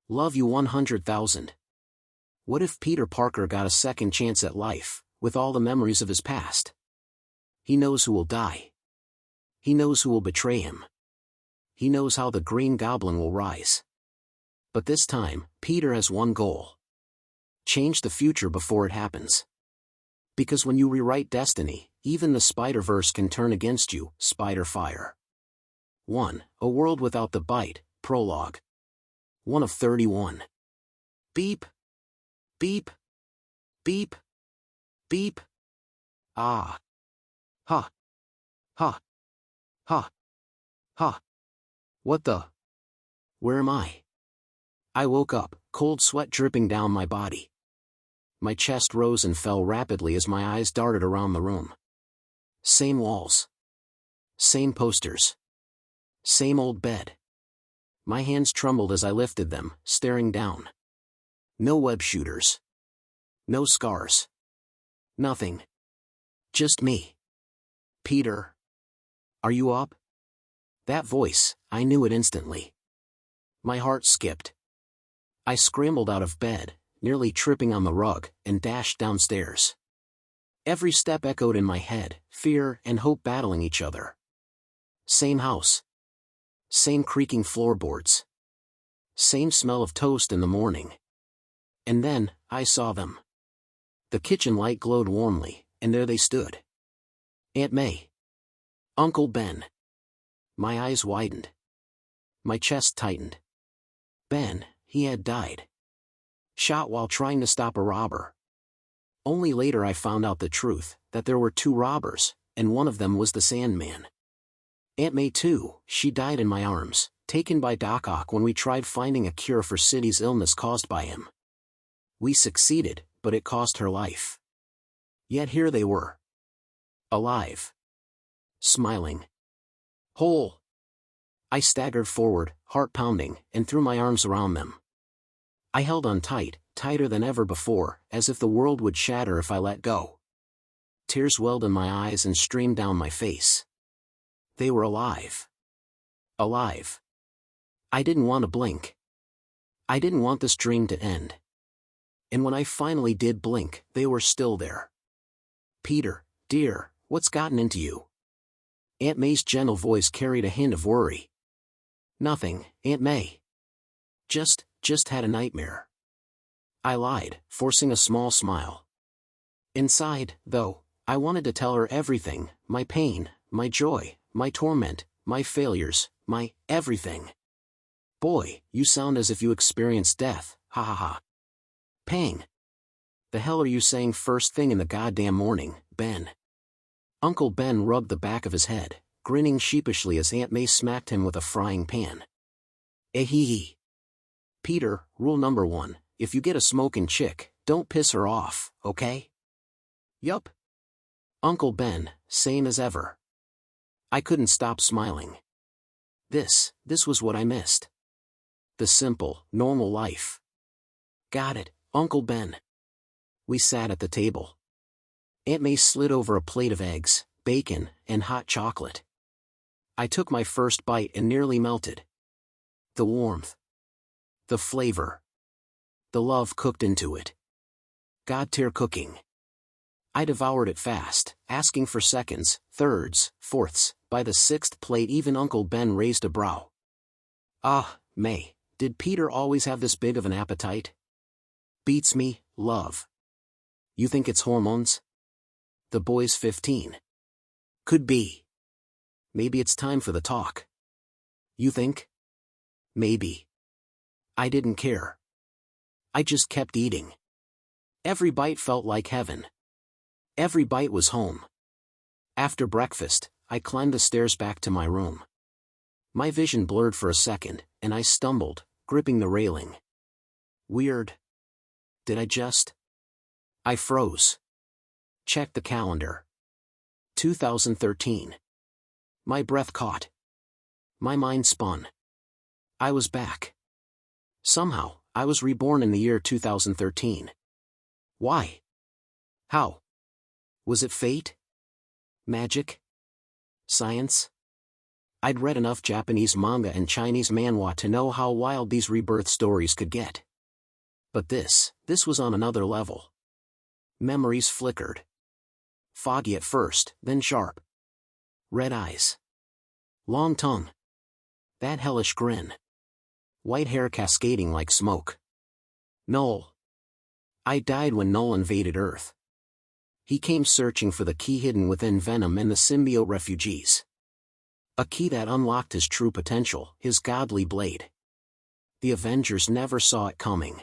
Love you 100,000. What if Peter Parker got a second chance at life, with all the memories of his past? He knows who will die. He knows who will betray him. He knows how the Green Goblin will rise. But this time, Peter has one goal. Change the future before it happens. Because when you rewrite destiny, even the Spider-Verse can turn against you. Spider-Fire. 1. A World Without the Bite, Prologue. 1 of 31. Beep. Beep. Beep. Beep. Ah. Ha. Ha. Ha. Ha. What the? Where am I? I woke up, cold sweat dripping down my body. My chest rose and fell rapidly as my eyes darted around the room. Same walls. Same posters. Same old bed. My hands trembled as I lifted them, staring down. No web shooters. No scars. Nothing. Just me. Peter. Are you up? That voice, I knew it instantly. My heart skipped. I scrambled out of bed, nearly tripping on the rug, and dashed downstairs. Every step echoed in my head, fear and hope battling each other. Same house. Same creaking floorboards. Same smell of toast in the morning. And then, I saw them. The kitchen light glowed warmly, and there they stood. Aunt May. Uncle Ben. My eyes widened. My chest tightened. Ben, he had died. Shot while trying to stop a robber. Only later I found out the truth, that there were 2 robbers, and one of them was the Sandman. Aunt May too, she died in my arms, taken by Doc Ock when we tried finding a cure for Sidney's illness caused by him. We succeeded, but it cost her life. Yet here they were. Alive. Smiling. Whole. I staggered forward, heart pounding, and threw my arms around them. I held on tight, tighter than ever before, as if the world would shatter if I let go. Tears welled in my eyes and streamed down my face. They were alive. Alive. I didn't want to blink. I didn't want this dream to end. And when I finally did blink, they were still there. Peter, dear, what's gotten into you? Aunt May's gentle voice carried a hint of worry. Nothing, Aunt May. Just had a nightmare. I lied, forcing a small smile. Inside, though, I wanted to tell her everything, my pain, my joy, my torment, my failures, my everything. Boy, you sound as if you experienced death, ha ha ha. Pang. The hell are you saying first thing in the goddamn morning, Ben? Uncle Ben rubbed the back of his head, grinning sheepishly as Aunt May smacked him with a frying pan. Hee. Peter, rule number 1, if you get a smoking chick, don't piss her off, okay? Yup. Uncle Ben, same as ever. I couldn't stop smiling. This was what I missed. The simple, normal life. Got it, Uncle Ben. We sat at the table. Aunt May slid over a plate of eggs, bacon, and hot chocolate. I took my first bite and nearly melted. The warmth. The flavor. The love cooked into it. God-tier cooking. I devoured it fast, asking for seconds, thirds, fourths. By the 6th plate even Uncle Ben raised a brow. Ah, May, did Peter always have this big of an appetite? Beats me, love. You think it's hormones? The boy's 15. Could be. Maybe it's time for the talk. You think? Maybe. I didn't care. I just kept eating. Every bite felt like heaven. Every bite was home. After breakfast, I climbed the stairs back to my room. My vision blurred for a second, and I stumbled, gripping the railing. Weird. Did I just? I froze. Checked the calendar. 2013. My breath caught. My mind spun. I was back. Somehow, I was reborn in the year 2013. Why? How? Was it fate? Magic? Science? I'd read enough Japanese manga and Chinese manhwa to know how wild these rebirth stories could get. But this was on another level. Memories flickered. Foggy at first, then sharp. Red eyes. Long tongue. That hellish grin. White hair cascading like smoke. Null. I died when Null invaded Earth. He came searching for the key hidden within Venom and the symbiote refugees. A key that unlocked his true potential, his godly blade. The Avengers never saw it coming.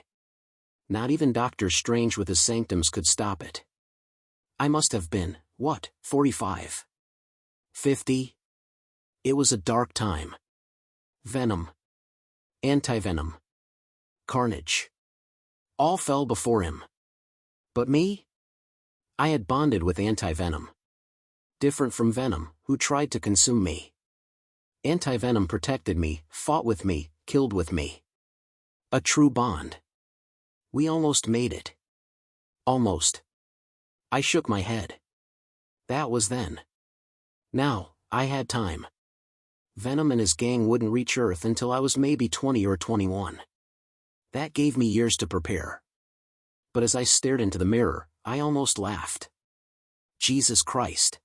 Not even Doctor Strange with his sanctums could stop it. I must have been, 45? 50? It was a dark time. Venom. Anti-Venom. Carnage. All fell before him. But me? I had bonded with Anti-Venom. Different from Venom, who tried to consume me. Anti-Venom protected me, fought with me, killed with me. A true bond. We almost made it. Almost. I shook my head. That was then. Now, I had time. Venom and his gang wouldn't reach Earth until I was maybe 20 or 21. That gave me years to prepare. But as I stared into the mirror, I almost laughed. Jesus Christ.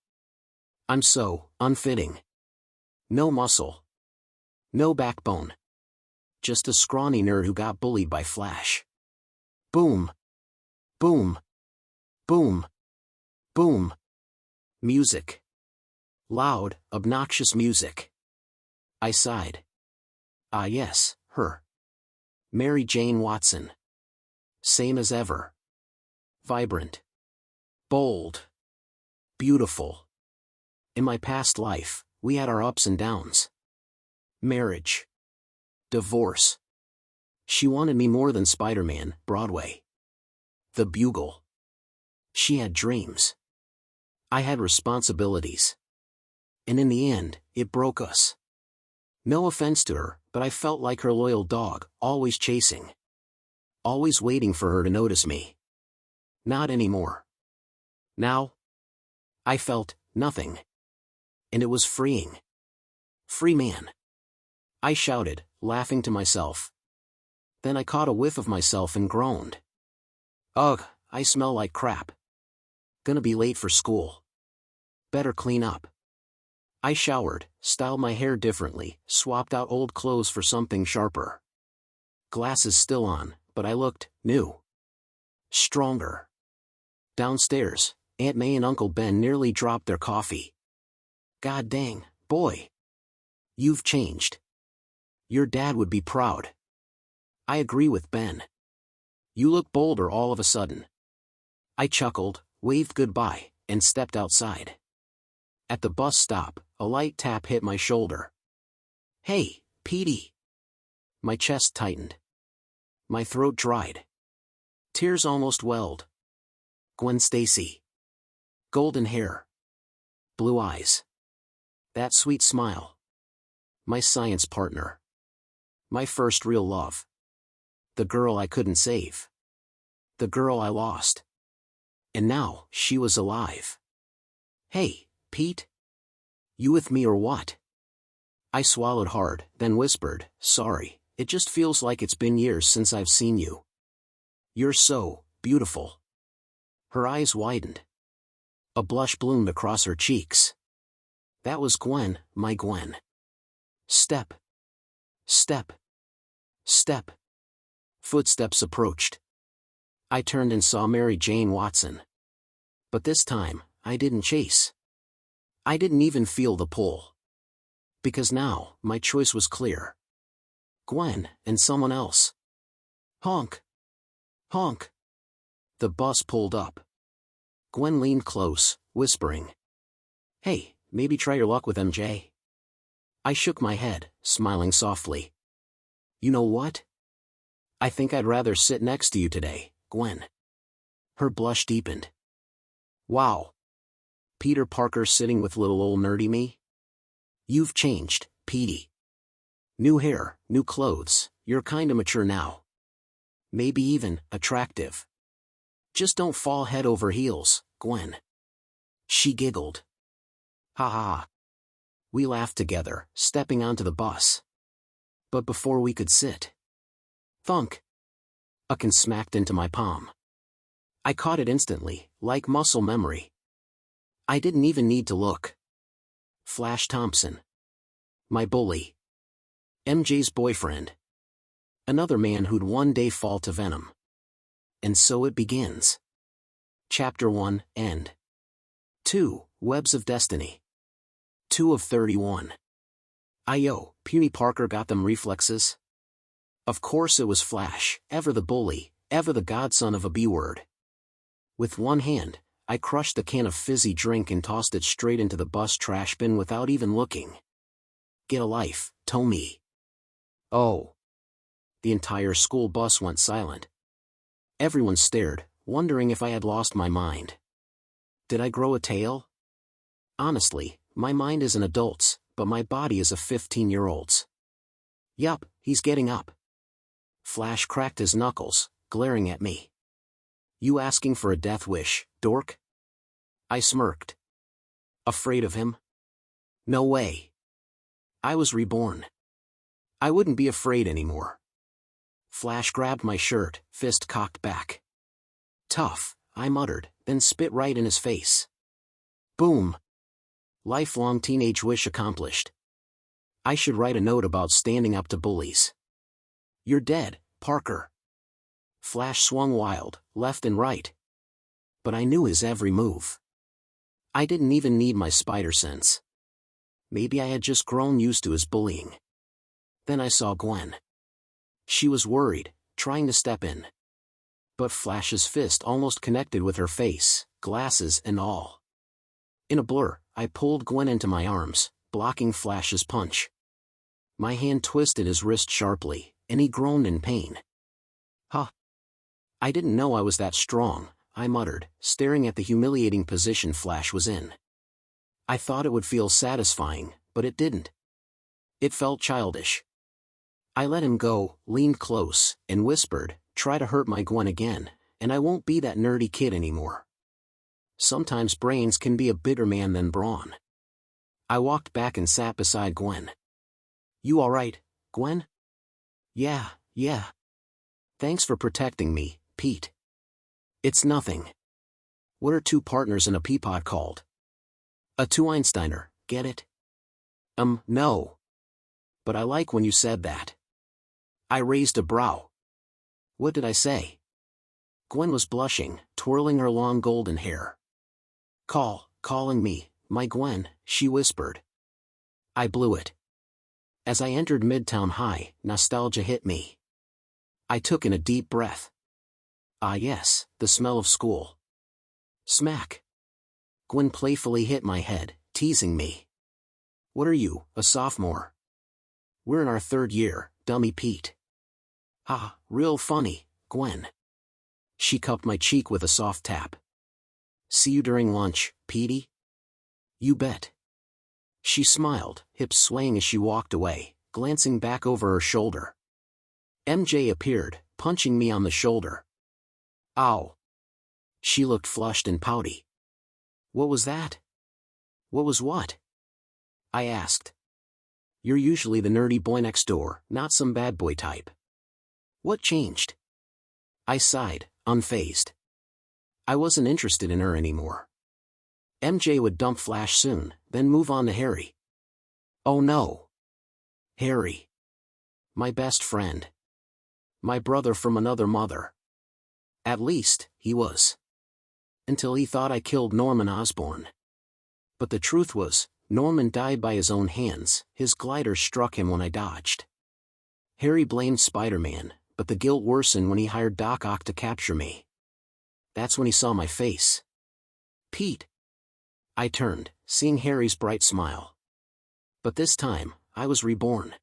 I'm so unfitting. No muscle. No backbone. Just a scrawny nerd who got bullied by Flash. Boom. Boom. Boom. Boom. Music. Loud, obnoxious music. I sighed. Ah yes, her. Mary Jane Watson. Same as ever. Vibrant. Bold. Beautiful. In my past life, we had our ups and downs. Marriage. Divorce. She wanted me more than Spider-Man, Broadway. The Bugle. She had dreams. I had responsibilities. And in the end, it broke us. No offense to her, but I felt like her loyal dog, always chasing. Always waiting for her to notice me. Not anymore. Now? I felt nothing. And it was freeing. Free man. I shouted, laughing to myself. Then I caught a whiff of myself and groaned. Ugh, I smell like crap. Gonna be late for school. Better clean up. I showered, styled my hair differently, swapped out old clothes for something sharper. Glasses still on, but I looked new. Stronger. Downstairs, Aunt May and Uncle Ben nearly dropped their coffee. God dang, boy. You've changed. Your dad would be proud. I agree with Ben. You look bolder all of a sudden. I chuckled, waved goodbye, and stepped outside. At the bus stop, a light tap hit my shoulder. Hey, Petey. My chest tightened. My throat dried. Tears almost welled. Gwen Stacy. Golden hair. Blue eyes. That sweet smile. My science partner. My first real love. The girl I couldn't save. The girl I lost. And now, she was alive. Hey, Pete? You with me or what? I swallowed hard, then whispered, sorry, it just feels like it's been years since I've seen you. You're so beautiful. Her eyes widened. A blush bloomed across her cheeks. That was Gwen, my Gwen. Step. Step. Step. Footsteps approached. I turned and saw Mary Jane Watson. But this time, I didn't chase. I didn't even feel the pull. Because now, my choice was clear. Gwen, and someone else. Honk. Honk. The bus pulled up. Gwen leaned close, whispering. Hey, maybe try your luck with MJ. I shook my head, smiling softly. You know what? I think I'd rather sit next to you today, Gwen. Her blush deepened. Wow. Peter Parker sitting with little old nerdy me? You've changed, Petey. New hair, new clothes, you're kinda mature now. Maybe even attractive. Just don't fall head over heels, Gwen. She giggled. Ha ha. We laughed together, stepping onto the bus. But before we could sit, thunk! A can smacked into my palm. I caught it instantly, like muscle memory. I didn't even need to look. Flash Thompson. My bully. MJ's boyfriend. Another man who'd one day fall to venom. And so it begins. Chapter 1, End. 2, Webs of Destiny. 2 of 31. Yo, puny Parker got them reflexes? Of course it was Flash, ever the bully, ever the godson of a B-word. With one hand, I crushed the can of fizzy drink and tossed it straight into the bus trash bin without even looking. Get a life, Tommy. Oh. The entire school bus went silent. Everyone stared, wondering if I had lost my mind. Did I grow a tail? Honestly, my mind is an adult's, but my body is a 15-year-old's. Yup, he's getting up. Flash cracked his knuckles, glaring at me. You asking for a death wish, dork? I smirked. Afraid of him? No way. I was reborn. I wouldn't be afraid anymore. Flash grabbed my shirt, fist cocked back. Tough, I muttered, then spit right in his face. Boom. Lifelong teenage wish accomplished. I should write a note about standing up to bullies. You're dead, Parker. Flash swung wild, left and right. But I knew his every move. I didn't even need my spider sense. Maybe I had just grown used to his bullying. Then I saw Gwen. She was worried, trying to step in. But Flash's fist almost connected with her face, glasses and all. In a blur, I pulled Gwen into my arms, blocking Flash's punch. My hand twisted his wrist sharply, and he groaned in pain. Huh. I didn't know I was that strong, I muttered, staring at the humiliating position Flash was in. I thought it would feel satisfying, but it didn't. It felt childish. I let him go, leaned close, and whispered, try to hurt my Gwen again, and I won't be that nerdy kid anymore. Sometimes brains can be a bigger man than brawn. I walked back and sat beside Gwen. You alright, Gwen? Yeah. Thanks for protecting me, Pete. It's nothing. What are two partners in a peapod called? A two-Einsteiner, get it? No. But I like when you said that. I raised a brow. What did I say? Gwen was blushing, twirling her long golden hair. Calling me, my Gwen, she whispered. I blew it. As I entered Midtown High, nostalgia hit me. I took in a deep breath. Ah yes, the smell of school. Smack. Gwen playfully hit my head, teasing me. What are you, a sophomore? We're in our third year, dummy Pete. Ha, real funny, Gwen. She cupped my cheek with a soft tap. See you during lunch, Petey? You bet. She smiled, hips swaying as she walked away, glancing back over her shoulder. MJ appeared, punching me on the shoulder. Ow. She looked flushed and pouty. What was that? What was what? I asked. You're usually the nerdy boy next door, not some bad boy type. What changed? I sighed, unfazed. I wasn't interested in her anymore. MJ would dump Flash soon, then move on to Harry. Oh no. Harry. My best friend. My brother from another mother. At least, he was. Until he thought I killed Norman Osborn. But the truth was, Norman died by his own hands, his glider struck him when I dodged. Harry blamed Spider-Man, but the guilt worsened when he hired Doc Ock to capture me. That's when he saw my face. Pete. I turned, seeing Harry's bright smile. But this time, I was reborn.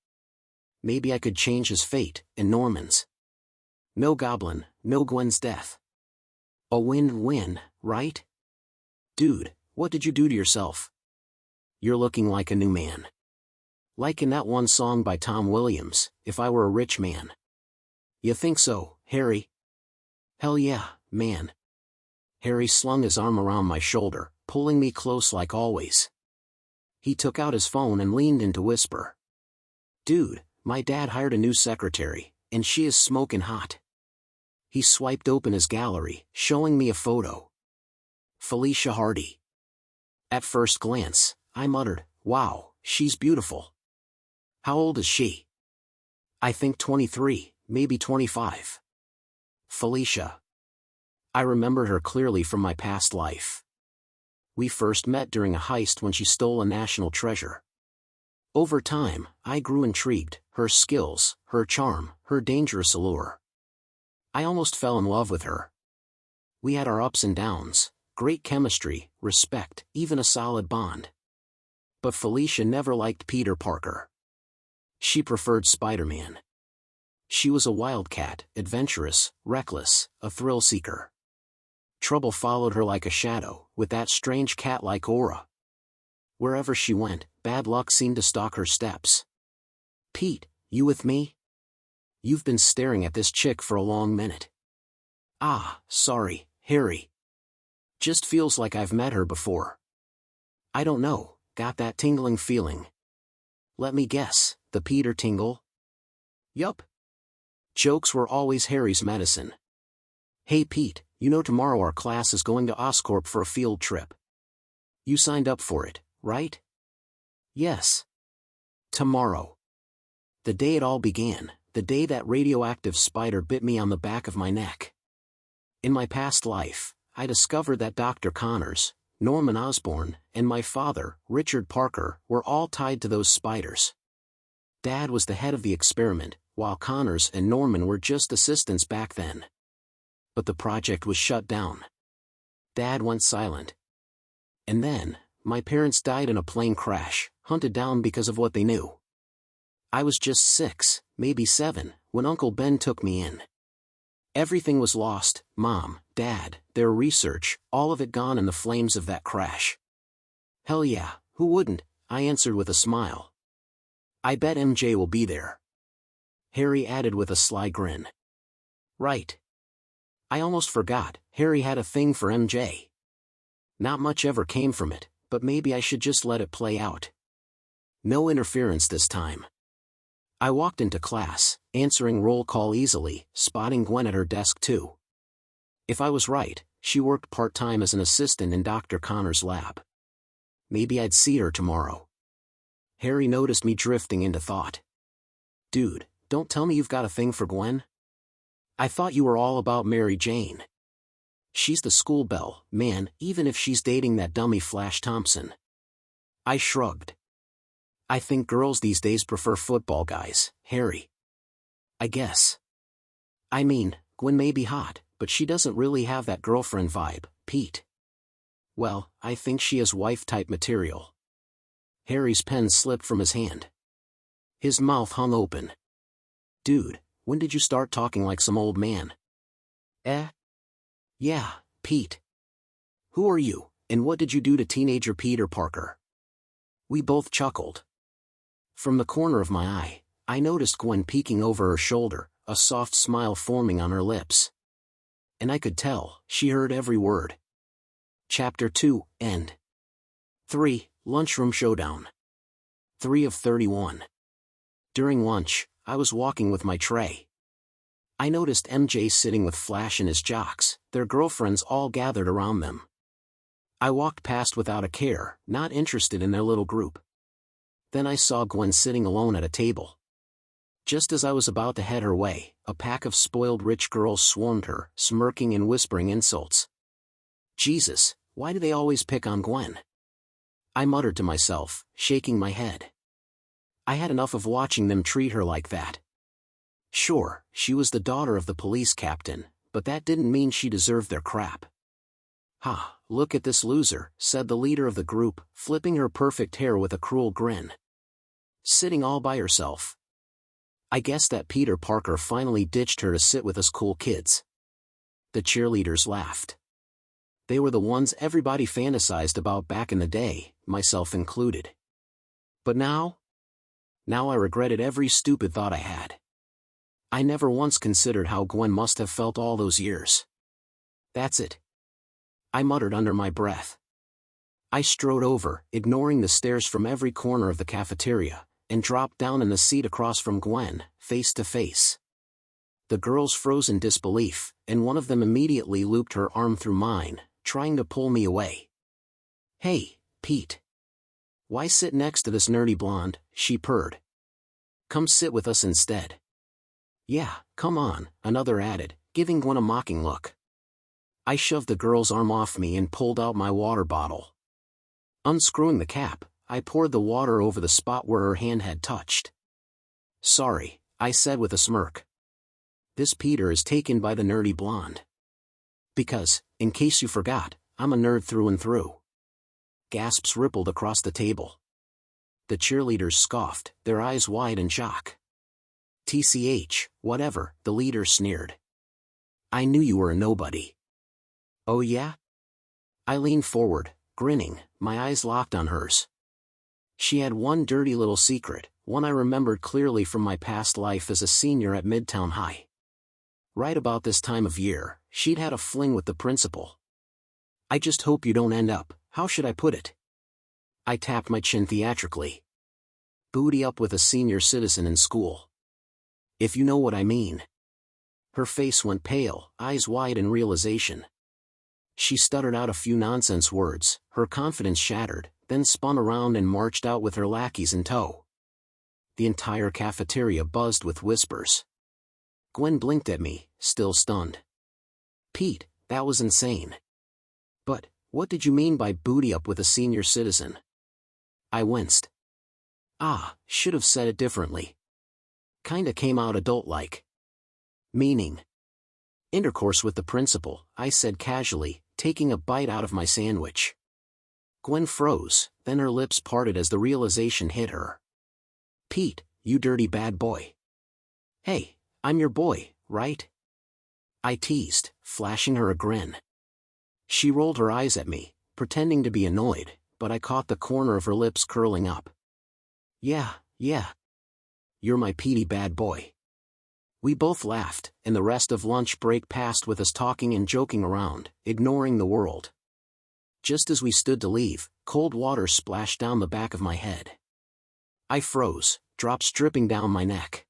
Maybe I could change his fate, and Norman's. No Goblin, no Gwen's death. A win-win, right? Dude, what did you do to yourself? You're looking like a new man. Like in that one song by Tom Williams, If I Were a Rich Man. You think so, Harry? Hell yeah, man. Harry slung his arm around my shoulder, pulling me close like always. He took out his phone and leaned in to whisper. Dude, my dad hired a new secretary, and she is smoking hot. He swiped open his gallery, showing me a photo. Felicia Hardy. At first glance, I muttered, wow, she's beautiful. How old is she? I think 23, maybe 25. Felicia. I remembered her clearly from my past life. We first met during a heist when she stole a national treasure. Over time, I grew intrigued, her skills, her charm, her dangerous allure. I almost fell in love with her. We had our ups and downs, great chemistry, respect, even a solid bond. But Felicia never liked Peter Parker. She preferred Spider-Man. She was a wildcat, adventurous, reckless, a thrill-seeker. Trouble followed her like a shadow, with that strange cat-like aura. Wherever she went, bad luck seemed to stalk her steps. Pete, you with me? You've been staring at this chick for a long minute. Ah, sorry, Harry. Just feels like I've met her before. I don't know, got that tingling feeling. Let me guess, the Peter tingle? Yup. Jokes were always Harry's medicine. Hey Pete, you know tomorrow our class is going to Oscorp for a field trip. You signed up for it, right? Yes. Tomorrow. The day it all began, the day that radioactive spider bit me on the back of my neck. In my past life, I discovered that Dr. Connors, Norman Osborn, and my father, Richard Parker, were all tied to those spiders. Dad was the head of the experiment, while Connors and Norman were just assistants back then. But the project was shut down. Dad went silent. And then, my parents died in a plane crash, hunted down because of what they knew. I was just 6, maybe 7, when Uncle Ben took me in. Everything was lost, Mom, Dad, their research, all of it gone in the flames of that crash. Hell yeah, who wouldn't? I answered with a smile. I bet MJ will be there. Harry added with a sly grin. Right. I almost forgot, Harry had a thing for MJ. Not much ever came from it, but maybe I should just let it play out. No interference this time. I walked into class, answering roll call easily, spotting Gwen at her desk too. If I was right, she worked part-time as an assistant in Dr. Connor's lab. Maybe I'd see her tomorrow. Harry noticed me drifting into thought. Dude, don't tell me you've got a thing for Gwen? I thought you were all about Mary Jane. She's the school belle, man, even if she's dating that dummy Flash Thompson. I shrugged. I think girls these days prefer football guys, Harry. I guess. I mean, Gwen may be hot, but she doesn't really have that girlfriend vibe, Pete. Well, I think she is wife-type material. Harry's pen slipped from his hand. His mouth hung open. Dude, when did you start talking like some old man? Yeah, Pete. Who are you, and what did you do to teenager Peter Parker? We both chuckled. From the corner of my eye, I noticed Gwen peeking over her shoulder, a soft smile forming on her lips. And I could tell, she heard every word. Chapter 2, End. 3, Lunchroom Showdown. 3 of 31. During lunch, I was walking with my tray. I noticed MJ sitting with Flash and his jocks, their girlfriends all gathered around them. I walked past without a care, not interested in their little group. Then I saw Gwen sitting alone at a table. Just as I was about to head her way, a pack of spoiled rich girls swarmed her, smirking and whispering insults. Jesus, why do they always pick on Gwen? I muttered to myself, shaking my head. I had enough of watching them treat her like that. Sure, she was the daughter of the police captain, but that didn't mean she deserved their crap. Ha, look at this loser, said the leader of the group, flipping her perfect hair with a cruel grin. Sitting all by herself. I guess that Peter Parker finally ditched her to sit with us cool kids. The cheerleaders laughed. They were the ones everybody fantasized about back in the day, myself included. But now? Now I regretted every stupid thought I had. I never once considered how Gwen must have felt all those years. That's it. I muttered under my breath. I strode over, ignoring the stares from every corner of the cafeteria, and dropped down in the seat across from Gwen, face to face. The girls froze in disbelief, and one of them immediately looped her arm through mine, trying to pull me away. "Hey, Pete. Why sit next to this nerdy blonde?" she purred. "Come sit with us instead." "Yeah, come on," another added, giving Gwen a mocking look. I shoved the girl's arm off me and pulled out my water bottle. Unscrewing the cap, I poured the water over the spot where her hand had touched. "Sorry," I said with a smirk. "This Peter is taken by the nerdy blonde. Because, in case you forgot, I'm a nerd through and through." Gasps rippled across the table. The cheerleaders scoffed, their eyes wide in shock. "TCH, whatever," the leader sneered. "I knew you were a nobody." "Oh yeah?" I leaned forward, grinning, my eyes locked on hers. She had one dirty little secret, one I remembered clearly from my past life as a senior at Midtown High. Right about this time of year, she'd had a fling with the principal. "I just hope you don't end up, how should I put it?" I tapped my chin theatrically. "Booty up with a senior citizen in school. If you know what I mean." Her face went pale, eyes wide in realization. She stuttered out a few nonsense words, her confidence shattered, then spun around and marched out with her lackeys in tow. The entire cafeteria buzzed with whispers. Gwen blinked at me, still stunned. "Pete, that was insane." "But, what did you mean by booty up with a senior citizen?" I winced. Should have said it differently. Kinda came out adult-like. "Meaning?" "Intercourse with the principal," I said casually, taking a bite out of my sandwich. Gwen froze, then her lips parted as the realization hit her. "Pete, you dirty bad boy." "Hey, I'm your boy, right?" I teased, flashing her a grin. She rolled her eyes at me, pretending to be annoyed, but I caught the corner of her lips curling up. Yeah. You're my Petey bad boy." We both laughed, and the rest of lunch break passed with us talking and joking around, ignoring the world. Just as we stood to leave, cold water splashed down the back of my head. I froze, drops dripping down my neck.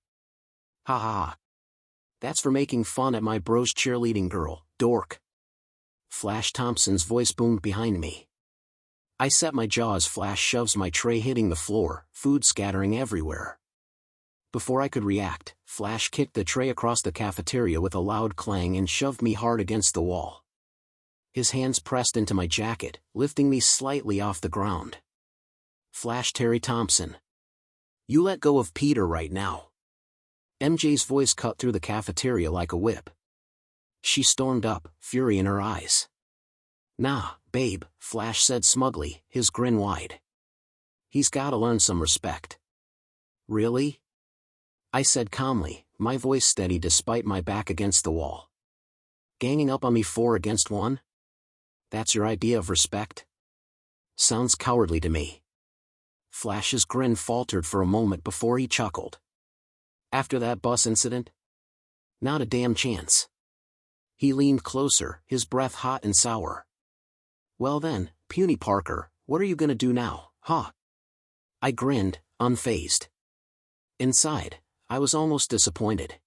"Ha ha. That's for making fun at my bro's cheerleading girl, dork." Flash Thompson's voice boomed behind me. I set my jaw as Flash shoves my tray hitting the floor, food scattering everywhere. Before I could react, Flash kicked the tray across the cafeteria with a loud clang and shoved me hard against the wall. His hands pressed into my jacket, lifting me slightly off the ground. "Flash Terry Thompson. You let go of Peter right now." MJ's voice cut through the cafeteria like a whip. She stormed up, fury in her eyes. "Nah, babe," Flash said smugly, his grin wide. "He's gotta learn some respect." "Really?" I said calmly, my voice steady despite my back against the wall. "Ganging up on me 4 against 1? That's your idea of respect? Sounds cowardly to me." Flash's grin faltered for a moment before he chuckled. "After that bus incident? Not a damn chance." He leaned closer, his breath hot and sour. "Well then, puny Parker, what are you gonna do now, huh?" I grinned, unfazed. Inside, I was almost disappointed.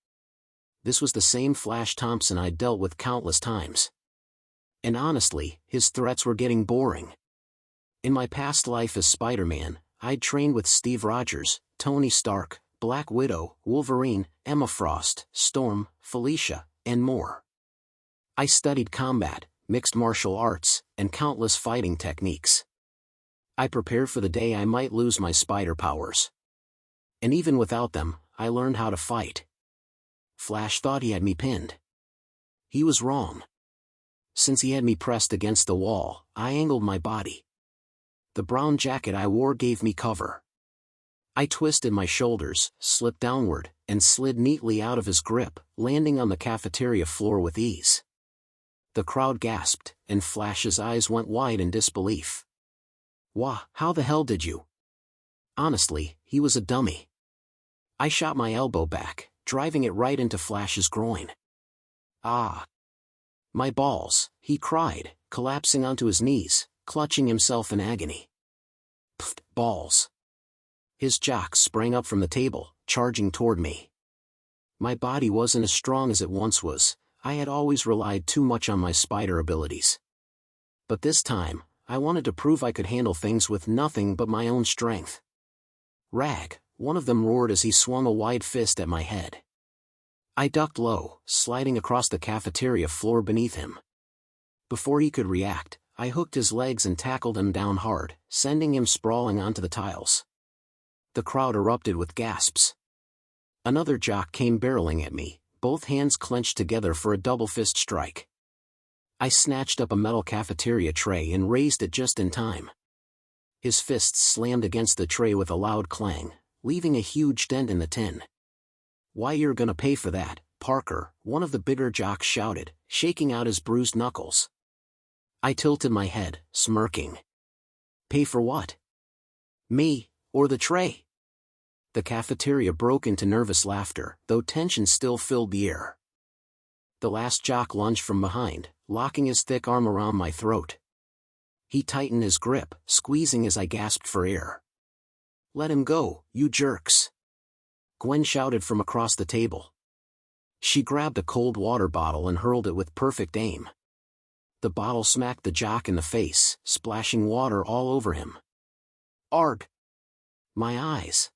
This was the same Flash Thompson I'd dealt with countless times. And honestly, his threats were getting boring. In my past life as Spider-Man, I'd trained with Steve Rogers, Tony Stark, Black Widow, Wolverine, Emma Frost, Storm, Felicia, and more. I studied combat, mixed martial arts, and countless fighting techniques. I prepared for the day I might lose my spider powers. And even without them, I learned how to fight. Flash thought he had me pinned. He was wrong. Since he had me pressed against the wall, I angled my body. The brown jacket I wore gave me cover. I twisted my shoulders, slipped downward, and slid neatly out of his grip, landing on the cafeteria floor with ease. The crowd gasped, and Flash's eyes went wide in disbelief. "Wah, how the hell did you?" Honestly, he was a dummy. I shot my elbow back, driving it right into Flash's groin. "Ah! My balls," he cried, collapsing onto his knees, clutching himself in agony. Pfft, balls. His jock sprang up from the table, charging toward me. My body wasn't as strong as it once was. I had always relied too much on my spider abilities. But this time, I wanted to prove I could handle things with nothing but my own strength. Rag, one of them roared as he swung a wide fist at my head. I ducked low, sliding across the cafeteria floor beneath him. Before he could react, I hooked his legs and tackled him down hard, sending him sprawling onto the tiles. The crowd erupted with gasps. Another jock came barreling at me, both hands clenched together for a double fist strike. I snatched up a metal cafeteria tray and raised it just in time. His fists slammed against the tray with a loud clang, leaving a huge dent in the tin. "Why, you're gonna pay for that, Parker," one of the bigger jocks shouted, shaking out his bruised knuckles. I tilted my head, smirking. Pay for what? Me, or the tray? The cafeteria broke into nervous laughter, though tension still filled the air. The last jock lunged from behind, locking his thick arm around my throat. He tightened his grip, squeezing as I gasped for air. "Let him go, you jerks!" Gwen shouted from across the table. She grabbed a cold water bottle and hurled it with perfect aim. The bottle smacked the jock in the face, splashing water all over him. "Arg!" My eyes.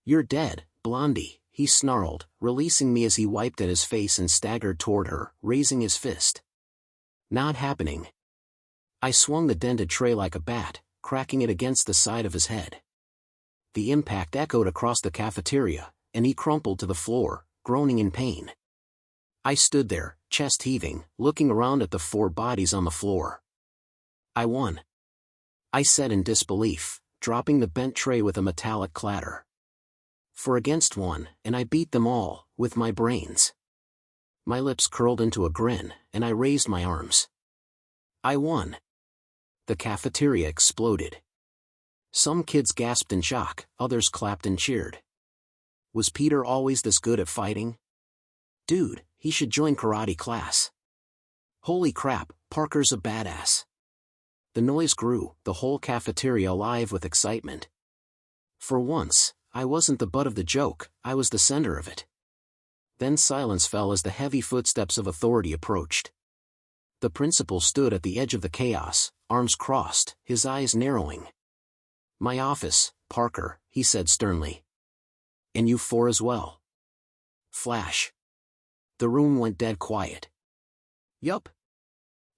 "You're dead, Blondie," he snarled, releasing me as he wiped at his face and staggered toward her, raising his fist. Not happening. I swung the dented tray like a bat, cracking it against the side of his head. The impact echoed across the cafeteria, and he crumpled to the floor, groaning in pain. I stood there, chest heaving, looking around at the 4 bodies on the floor. "I won," I said in disbelief, dropping the bent tray with a metallic clatter. 4 against 1, and I beat them all, with my brains. My lips curled into a grin, and I raised my arms. I won. The cafeteria exploded. Some kids gasped in shock, others clapped and cheered. Was Peter always this good at fighting? Dude, he should join karate class. Holy crap, Parker's a badass. The noise grew, the whole cafeteria alive with excitement. For once, I wasn't the butt of the joke, I was the center of it. Then silence fell as the heavy footsteps of authority approached. The principal stood at the edge of the chaos, arms crossed, his eyes narrowing. "My office, Parker," he said sternly. "And you 4 as well." Flash. The room went dead quiet. Yup.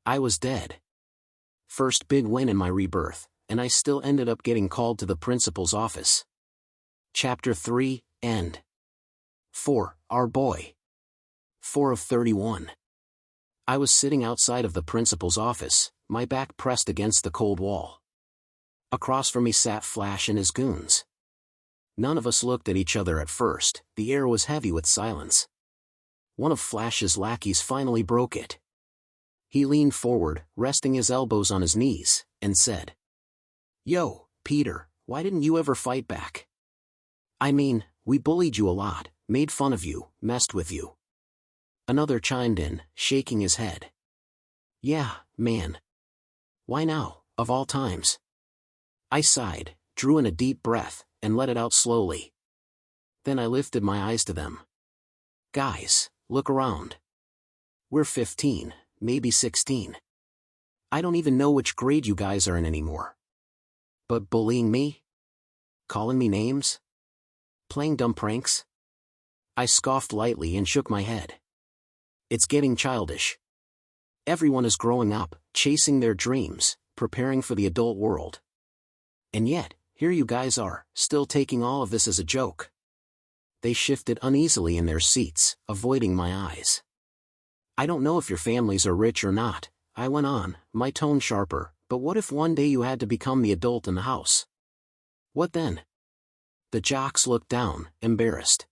I was dead. First big win in my rebirth, and I still ended up getting called to the principal's office. Chapter 3, End. 4. Our boy. 4 of 31. I was sitting outside of the principal's office, my back pressed against the cold wall. Across from me sat Flash and his goons. None of us looked at each other at first, the air was heavy with silence. One of Flash's lackeys finally broke it. He leaned forward, resting his elbows on his knees, and said, "Yo, Peter, why didn't you ever fight back? I mean, we bullied you a lot, made fun of you, messed with you." Another chimed in, shaking his head. "Yeah, man. Why now, of all times?" I sighed, drew in a deep breath, and let it out slowly. Then I lifted my eyes to them. "Guys, look around. We're 15, maybe 16. I don't even know which grade you guys are in anymore. But bullying me? Calling me names? Playing dumb pranks?" I scoffed lightly and shook my head. "It's getting childish. Everyone is growing up, chasing their dreams, preparing for the adult world. And yet, here you guys are, still taking all of this as a joke." They shifted uneasily in their seats, avoiding my eyes. "I don't know if your families are rich or not," I went on, my tone sharper, "but what if one day you had to become the adult in the house? What then?" The jocks looked down, embarrassed.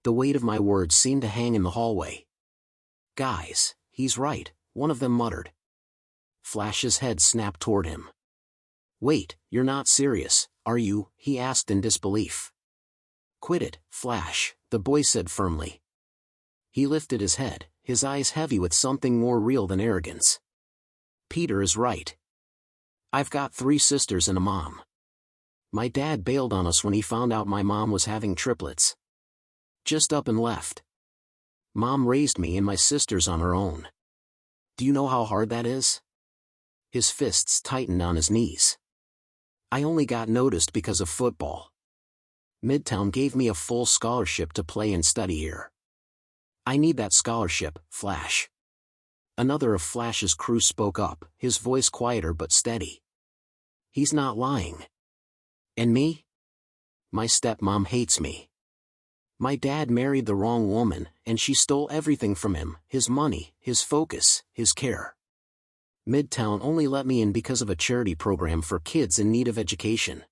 The weight of my words seemed to hang in the hallway. "Guys, he's right," one of them muttered. Flash's head snapped toward him. "Wait, you're not serious, are you?" he asked in disbelief. "Quit it, Flash," the boy said firmly. He lifted his head, his eyes heavy with something more real than arrogance. "Peter is right. I've got 3 sisters and a mom. My dad bailed on us when he found out my mom was having triplets. Just up and left. Mom raised me and my sisters on her own. Do you know how hard that is? His fists tightened on his knees. I only got noticed because of football. Midtown gave me a full scholarship to play and study here. I need that scholarship, Flash. Another of Flash's crew spoke up, his voice quieter but steady. He's not lying. And me? My stepmom hates me. My dad married the wrong woman, and she stole everything from him, his money, his focus, his care. Midtown only let me in because of a charity program for kids in need of education.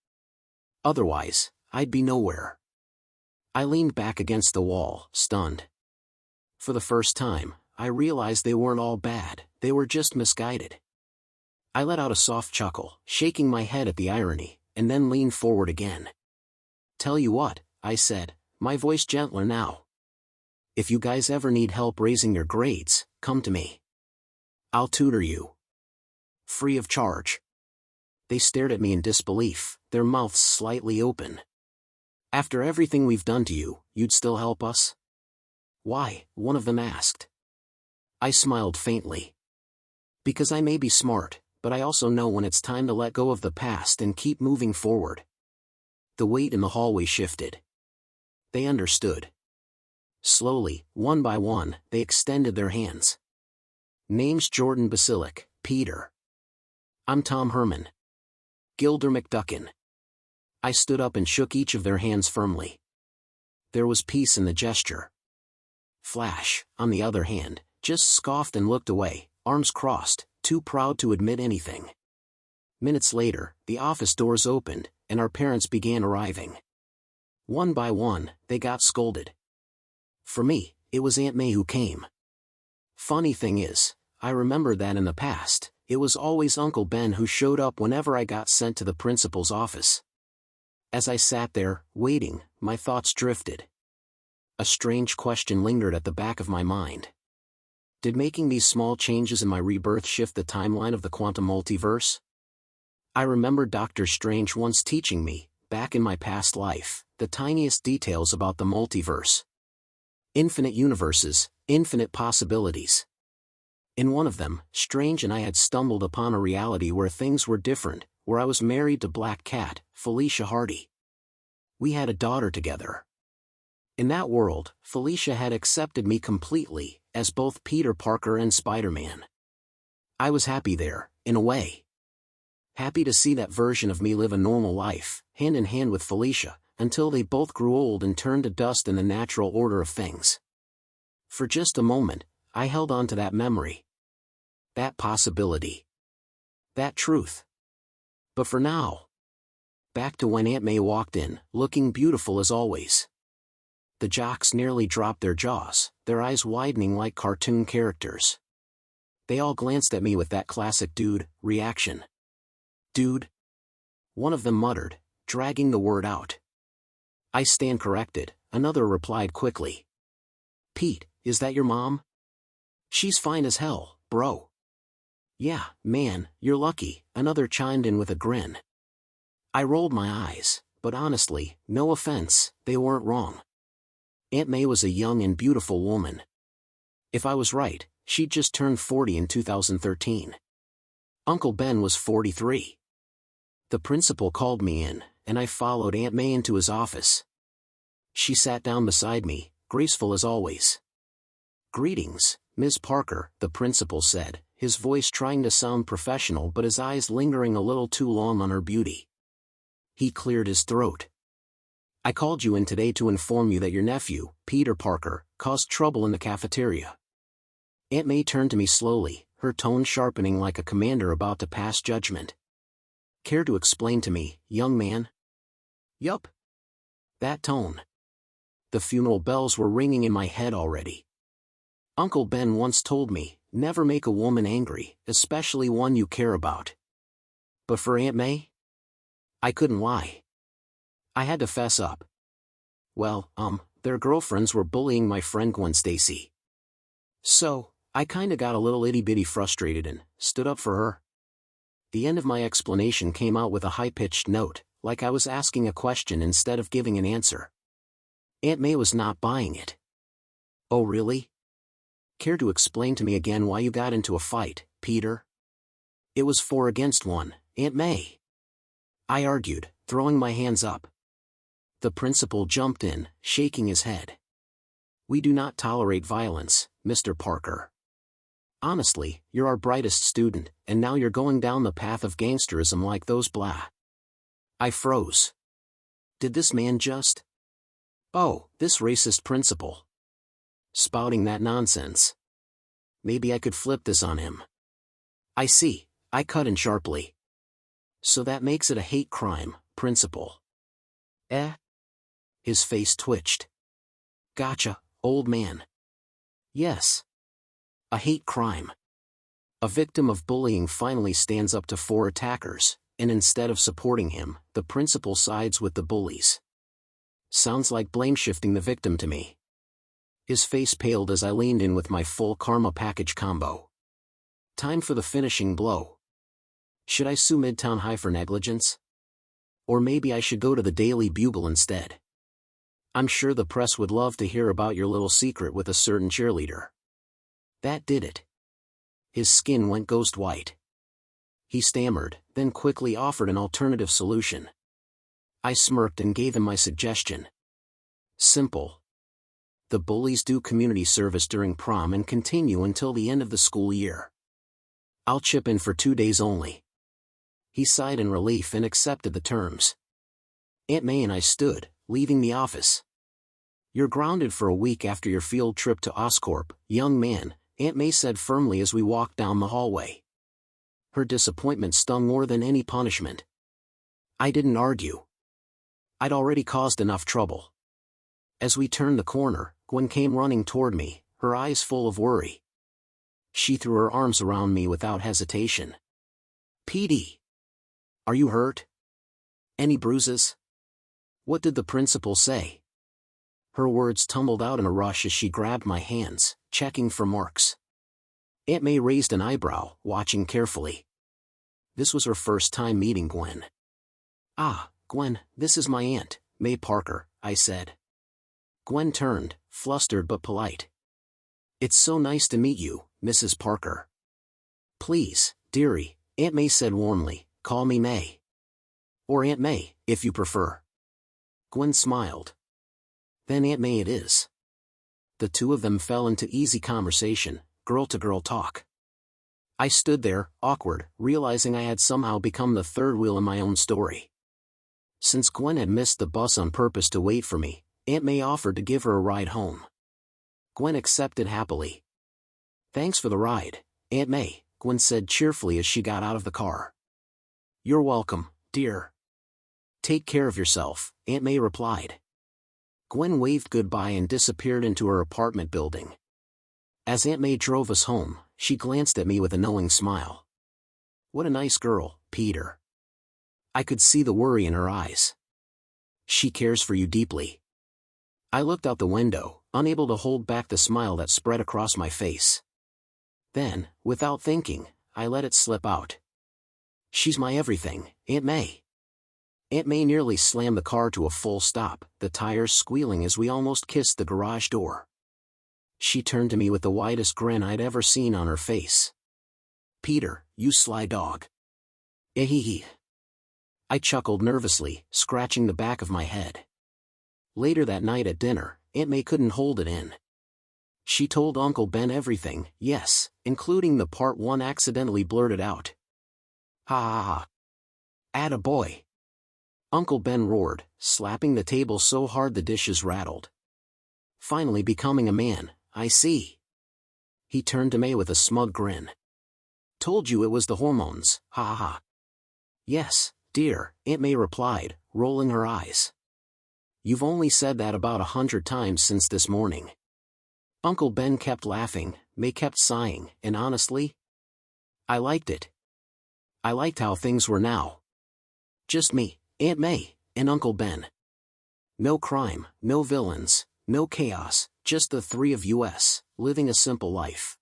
Otherwise, I'd be nowhere. I leaned back against the wall, stunned. For the first time, I realized they weren't all bad, they were just misguided. I let out a soft chuckle, shaking my head at the irony, and then leaned forward again. Tell you what, I said, my voice gentler now. If you guys ever need help raising your grades, come to me. I'll tutor you. Free of charge. They stared at me in disbelief, their mouths slightly open. After everything we've done to you, you'd still help us? Why? One of them asked. I smiled faintly. Because I may be smart, but I also know when it's time to let go of the past and keep moving forward. The weight in the hallway shifted. They understood. Slowly, one by one, they extended their hands. Name's Jordan Basilic, Peter. I'm Tom Herman. Gilder McDuckin. I stood up and shook each of their hands firmly. There was peace in the gesture. Flash, on the other hand, just scoffed and looked away, arms crossed, too proud to admit anything. Minutes later, the office doors opened, and our parents began arriving. One by one, they got scolded. For me, it was Aunt May who came. Funny thing is, I remember that in the past, it was always Uncle Ben who showed up whenever I got sent to the principal's office. As I sat there, waiting, my thoughts drifted. A strange question lingered at the back of my mind. Did making these small changes in my rebirth shift the timeline of the quantum multiverse? I remember Dr. Strange once teaching me, back in my past life, the tiniest details about the multiverse. Infinite universes, infinite possibilities. In one of them, Strange and I had stumbled upon a reality where things were different, where I was married to Black Cat, Felicia Hardy. We had a daughter together. In that world, Felicia had accepted me completely, as both Peter Parker and Spider-Man. I was happy there, in a way. Happy to see that version of me live a normal life, hand in hand with Felicia, until they both grew old and turned to dust in the natural order of things. For just a moment, I held on to that memory. That possibility. That truth. But for now, back to when Aunt May walked in, looking beautiful as always. The jocks nearly dropped their jaws, their eyes widening like cartoon characters. They all glanced at me with that classic dude reaction. Dude? One of them muttered, dragging the word out. I stand corrected, another replied quickly. Pete, is that your mom? She's fine as hell, bro. Yeah, man, you're lucky, another chimed in with a grin. I rolled my eyes, but honestly, no offense, they weren't wrong. Aunt May was a young and beautiful woman. If I was right, she'd just turned 40 in 2013. Uncle Ben was 43. The principal called me in, and I followed Aunt May into his office. She sat down beside me, graceful as always. Greetings, Ms. Parker, the principal said, his voice trying to sound professional but his eyes lingering a little too long on her beauty. He cleared his throat. I called you in today to inform you that your nephew, Peter Parker, caused trouble in the cafeteria. Aunt May turned to me slowly, her tone sharpening like a commander about to pass judgment. Care to explain to me, young man? Yup. That tone. The funeral bells were ringing in my head already. Uncle Ben once told me, never make a woman angry, especially one you care about. But for Aunt May? I couldn't lie. I had to fess up. Well, their girlfriends were bullying my friend Gwen Stacy. So, I kinda got a little itty-bitty frustrated and stood up for her. The end of my explanation came out with a high-pitched note, like I was asking a question instead of giving an answer. Aunt May was not buying it. "Oh really? Care to explain to me again why you got into a fight, Peter?" "It was 4 against 1, Aunt May," I argued, throwing my hands up. The principal jumped in, shaking his head. "We do not tolerate violence, Mr. Parker. Honestly, you're our brightest student, and now you're going down the path of gangsterism like those blah." I froze. Did this man just... Oh, this racist principal. Spouting that nonsense. Maybe I could flip this on him. "I see," I cut in sharply. "So that makes it a hate crime, principal." "Eh?" His face twitched. "Gotcha, old man. Yes. A hate crime. A victim of bullying finally stands up to 4 attackers, and instead of supporting him, the principal sides with the bullies. Sounds like blame-shifting the victim to me." His face paled as I leaned in with my full karma package combo. Time for the finishing blow. Should I sue Midtown High for negligence? Or maybe I should go to the Daily Bugle instead. I'm sure the press would love to hear about your little secret with a certain cheerleader. That did it. His skin went ghost white. He stammered, then quickly offered an alternative solution. I smirked and gave him my suggestion. Simple. The bullies do community service during prom and continue until the end of the school year. I'll chip in for 2 days only. He sighed in relief and accepted the terms. Aunt May and I stood, leaving the office. "You're grounded for a week after your field trip to Oscorp, young man," Aunt May said firmly as we walked down the hallway. Her disappointment stung more than any punishment. I didn't argue. I'd already caused enough trouble. As we turned the corner, Gwen came running toward me, her eyes full of worry. She threw her arms around me without hesitation. "PD, are you hurt? Any bruises? What did the principal say?" Her words tumbled out in a rush as she grabbed my hands, checking for marks. Aunt May raised an eyebrow, watching carefully. This was her first time meeting Gwen. "Ah, Gwen, this is my Aunt, May Parker," I said. Gwen turned, flustered but polite. "It's so nice to meet you, Mrs. Parker." "Please, dearie," Aunt May said warmly, "call me May. Or Aunt May, if you prefer." Gwen smiled. "Then Aunt May it is." The two of them fell into easy conversation, girl-to-girl talk. I stood there, awkward, realizing I had somehow become the third wheel in my own story. Since Gwen had missed the bus on purpose to wait for me, Aunt May offered to give her a ride home. Gwen accepted happily. "Thanks for the ride, Aunt May," Gwen said cheerfully as she got out of the car. "You're welcome, dear." "Take care of yourself," Aunt May replied. Gwen waved goodbye and disappeared into her apartment building. As Aunt May drove us home, she glanced at me with a knowing smile. "What a nice girl, Peter." I could see the worry in her eyes. "She cares for you deeply." I looked out the window, unable to hold back the smile that spread across my face. Then, without thinking, I let it slip out. "She's my everything, Aunt May." Aunt May nearly slammed the car to a full stop, the tires squealing as we almost kissed the garage door. She turned to me with the widest grin I'd ever seen on her face. "Peter, you sly dog." "Eh-hee-hee." I chuckled nervously, scratching the back of my head. Later that night at dinner, Aunt May couldn't hold it in. She told Uncle Ben everything, yes, including the part one accidentally blurted out. "Ha ha ha. Atta boy." Uncle Ben roared, slapping the table so hard the dishes rattled. "Finally becoming a man, I see." He turned to May with a smug grin. "Told you it was the hormones, ha ha ha." "Yes, dear," Aunt May replied, rolling her eyes. "You've only said that about 100 times since this morning." Uncle Ben kept laughing, May kept sighing, and honestly, I liked it. I liked how things were now. Just me, Aunt May, and Uncle Ben. No crime, no villains, no chaos, just the three of us, living a simple life.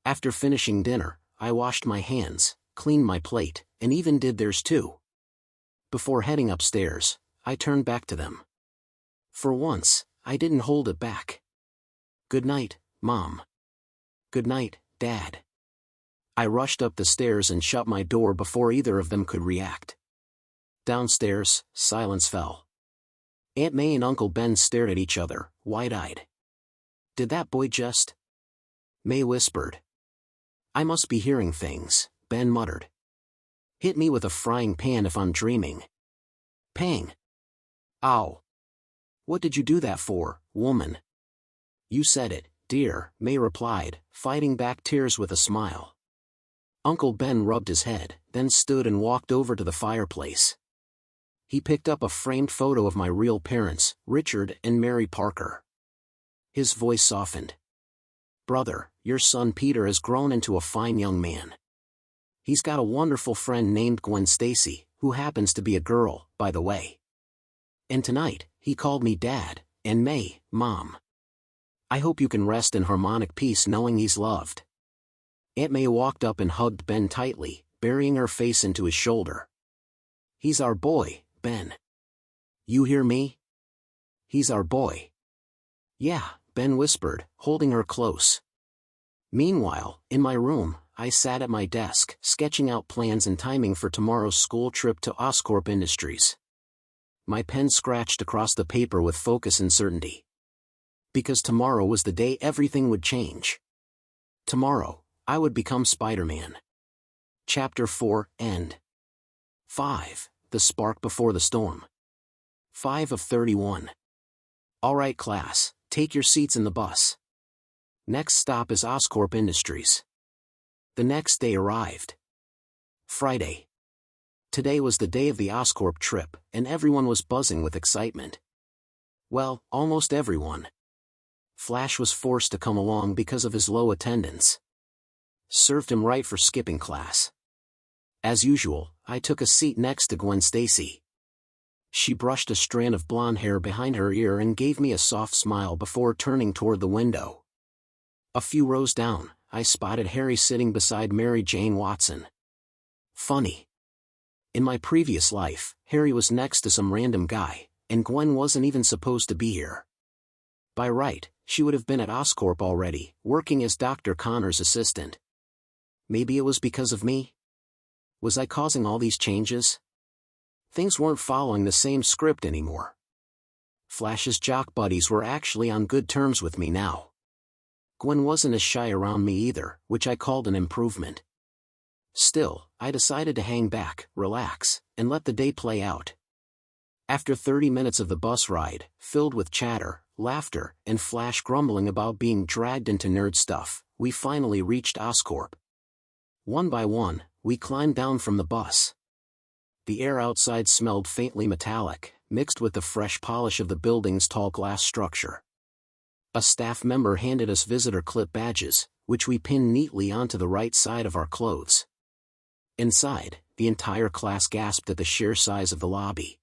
After finishing dinner, I washed my hands, cleaned my plate, and even did theirs too. Before heading upstairs, I turned back to them. For once, I didn't hold it back. "Good night, Mom." "Good night, Dad." I rushed up the stairs and shut my door before either of them could react. Downstairs, silence fell. Aunt May and Uncle Ben stared at each other, wide-eyed. "Did that boy just?" May whispered. "I must be hearing things," Ben muttered. "Hit me with a frying pan if I'm dreaming." Pang. "Ow. What did you do that for, woman?" "You said it, dear," May replied, fighting back tears with a smile. Uncle Ben rubbed his head, then stood and walked over to the fireplace. He picked up a framed photo of my real parents, Richard and Mary Parker. His voice softened. "Brother, your son Peter has grown into a fine young man. He's got a wonderful friend named Gwen Stacy, who happens to be a girl, by the way. And tonight, he called me Dad, and May, Mom. I hope you can rest in harmonic peace knowing he's loved." Aunt May walked up and hugged Ben tightly, burying her face into his shoulder. "He's our boy, Ben. You hear me? He's our boy." "Yeah," Ben whispered, holding her close. Meanwhile, in my room, I sat at my desk, sketching out plans and timing for tomorrow's school trip to Oscorp Industries. My pen scratched across the paper with focus and certainty. Because tomorrow was the day everything would change. Tomorrow, I would become Spider-Man. Chapter 4, End. 5. The Spark Before the Storm. 5 of 31. All right, class, take your seats in the bus. Next stop is Oscorp Industries. The next day arrived. Friday. Today was the day of the Oscorp trip, and everyone was buzzing with excitement. Well, almost everyone. Flash was forced to come along because of his low attendance. Served him right for skipping class. As usual, I took a seat next to Gwen Stacy. She brushed a strand of blonde hair behind her ear and gave me a soft smile before turning toward the window. A few rows down, I spotted Harry sitting beside Mary Jane Watson. Funny. In my previous life, Harry was next to some random guy, and Gwen wasn't even supposed to be here. By right, she would have been at Oscorp already, working as Dr. Connor's assistant. Maybe it was because of me? Was I causing all these changes? Things weren't following the same script anymore. Flash's jock buddies were actually on good terms with me now. Gwen wasn't as shy around me either, which I called an improvement. Still, I decided to hang back, relax, and let the day play out. After 30 minutes of the bus ride, filled with chatter, laughter, and Flash grumbling about being dragged into nerd stuff, we finally reached Oscorp. One by one, we climbed down from the bus. The air outside smelled faintly metallic, mixed with the fresh polish of the building's tall glass structure. A staff member handed us visitor clip badges, which we pinned neatly onto the right side of our clothes. Inside, the entire class gasped at the sheer size of the lobby.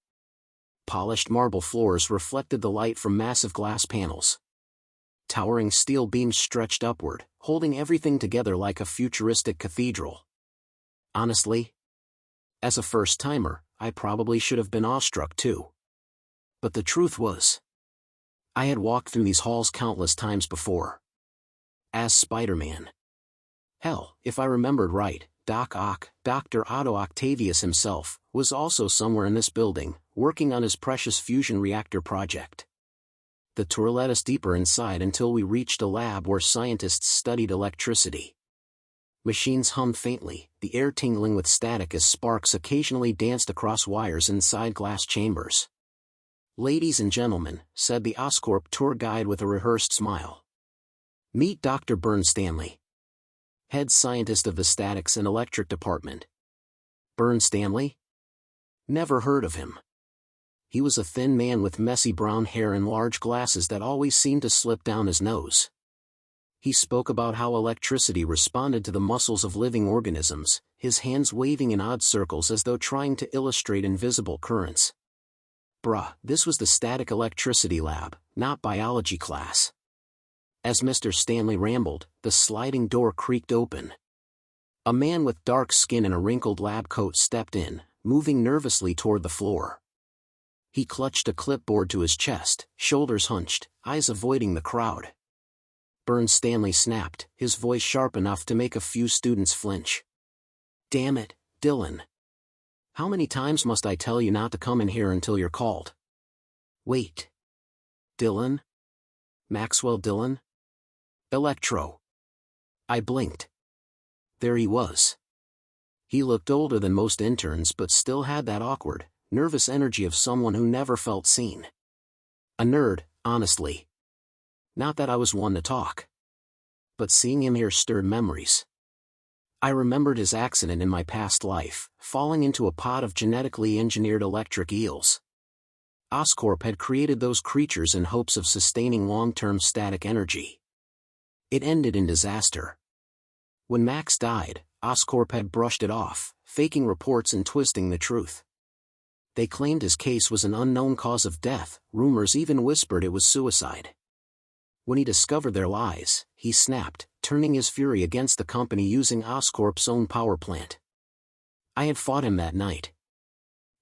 Polished marble floors reflected the light from massive glass panels. Towering steel beams stretched upward, holding everything together like a futuristic cathedral. Honestly, as a first-timer, I probably should have been awestruck too. But the truth was, I had walked through these halls countless times before. As Spider-Man. Hell, if I remembered right, Doc Ock, Dr. Otto Octavius himself, was also somewhere in this building, working on his precious fusion reactor project. The tour led us deeper inside until we reached a lab where scientists studied electricity. Machines hummed faintly, the air tingling with static as sparks occasionally danced across wires inside glass chambers. "Ladies and gentlemen," said the Oscorp tour guide with a rehearsed smile. "Meet Dr. Bern Stanley, head scientist of the Statics and Electric Department." Bern Stanley? Never heard of him. He was a thin man with messy brown hair and large glasses that always seemed to slip down his nose. He spoke about how electricity responded to the muscles of living organisms, his hands waving in odd circles as though trying to illustrate invisible currents. Bruh, this was the static electricity lab, not biology class. As Mr. Stanley rambled, the sliding door creaked open. A man with dark skin and a wrinkled lab coat stepped in, moving nervously toward the floor. He clutched a clipboard to his chest, shoulders hunched, eyes avoiding the crowd. "Burn," Stanley snapped, his voice sharp enough to make a few students flinch. "Damn it, Dylan. How many times must I tell you not to come in here until you're called?" "Wait. Dylan? Maxwell Dylan? Electro." I blinked. There he was. He looked older than most interns but still had that awkward, nervous energy of someone who never felt seen. A nerd, honestly. Not that I was one to talk. But seeing him here stirred memories. I remembered his accident in my past life, falling into a pod of genetically engineered electric eels. Oscorp had created those creatures in hopes of sustaining long-term static energy. It ended in disaster. When Max died, Oscorp had brushed it off, faking reports and twisting the truth. They claimed his case was an unknown cause of death, rumors even whispered it was suicide. When he discovered their lies, he snapped, turning his fury against the company using Oscorp's own power plant. I had fought him that night.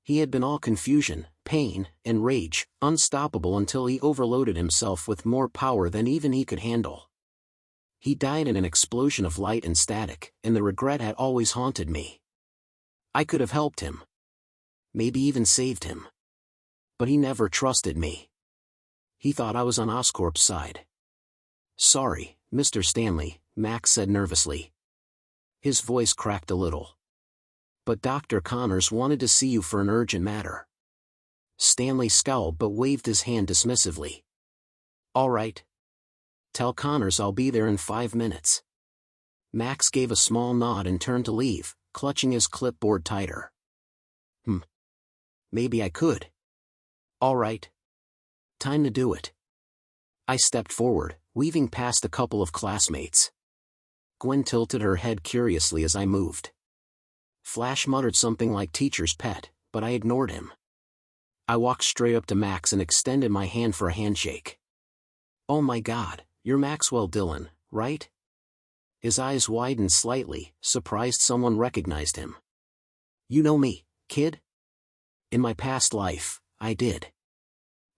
He had been all confusion, pain, and rage, unstoppable until he overloaded himself with more power than even he could handle. He died in an explosion of light and static, and the regret had always haunted me. I could have helped him. Maybe even saved him. But he never trusted me. He thought I was on Oscorp's side. "Sorry, Mr. Stanley," Max said nervously. His voice cracked a little. "But Dr. Connors wanted to see you for an urgent matter." Stanley scowled but waved his hand dismissively. "All right. Tell Connors I'll be there in 5 minutes." Max gave a small nod and turned to leave, clutching his clipboard tighter. Maybe I could. "All right. Time to do it." I stepped forward, weaving past a couple of classmates. Gwen tilted her head curiously as I moved. Flash muttered something like teacher's pet, but I ignored him. I walked straight up to Max and extended my hand for a handshake. "Oh my God, you're Maxwell Dylan, right?" His eyes widened slightly, surprised someone recognized him. "You know me, kid?" "In my past life, I did.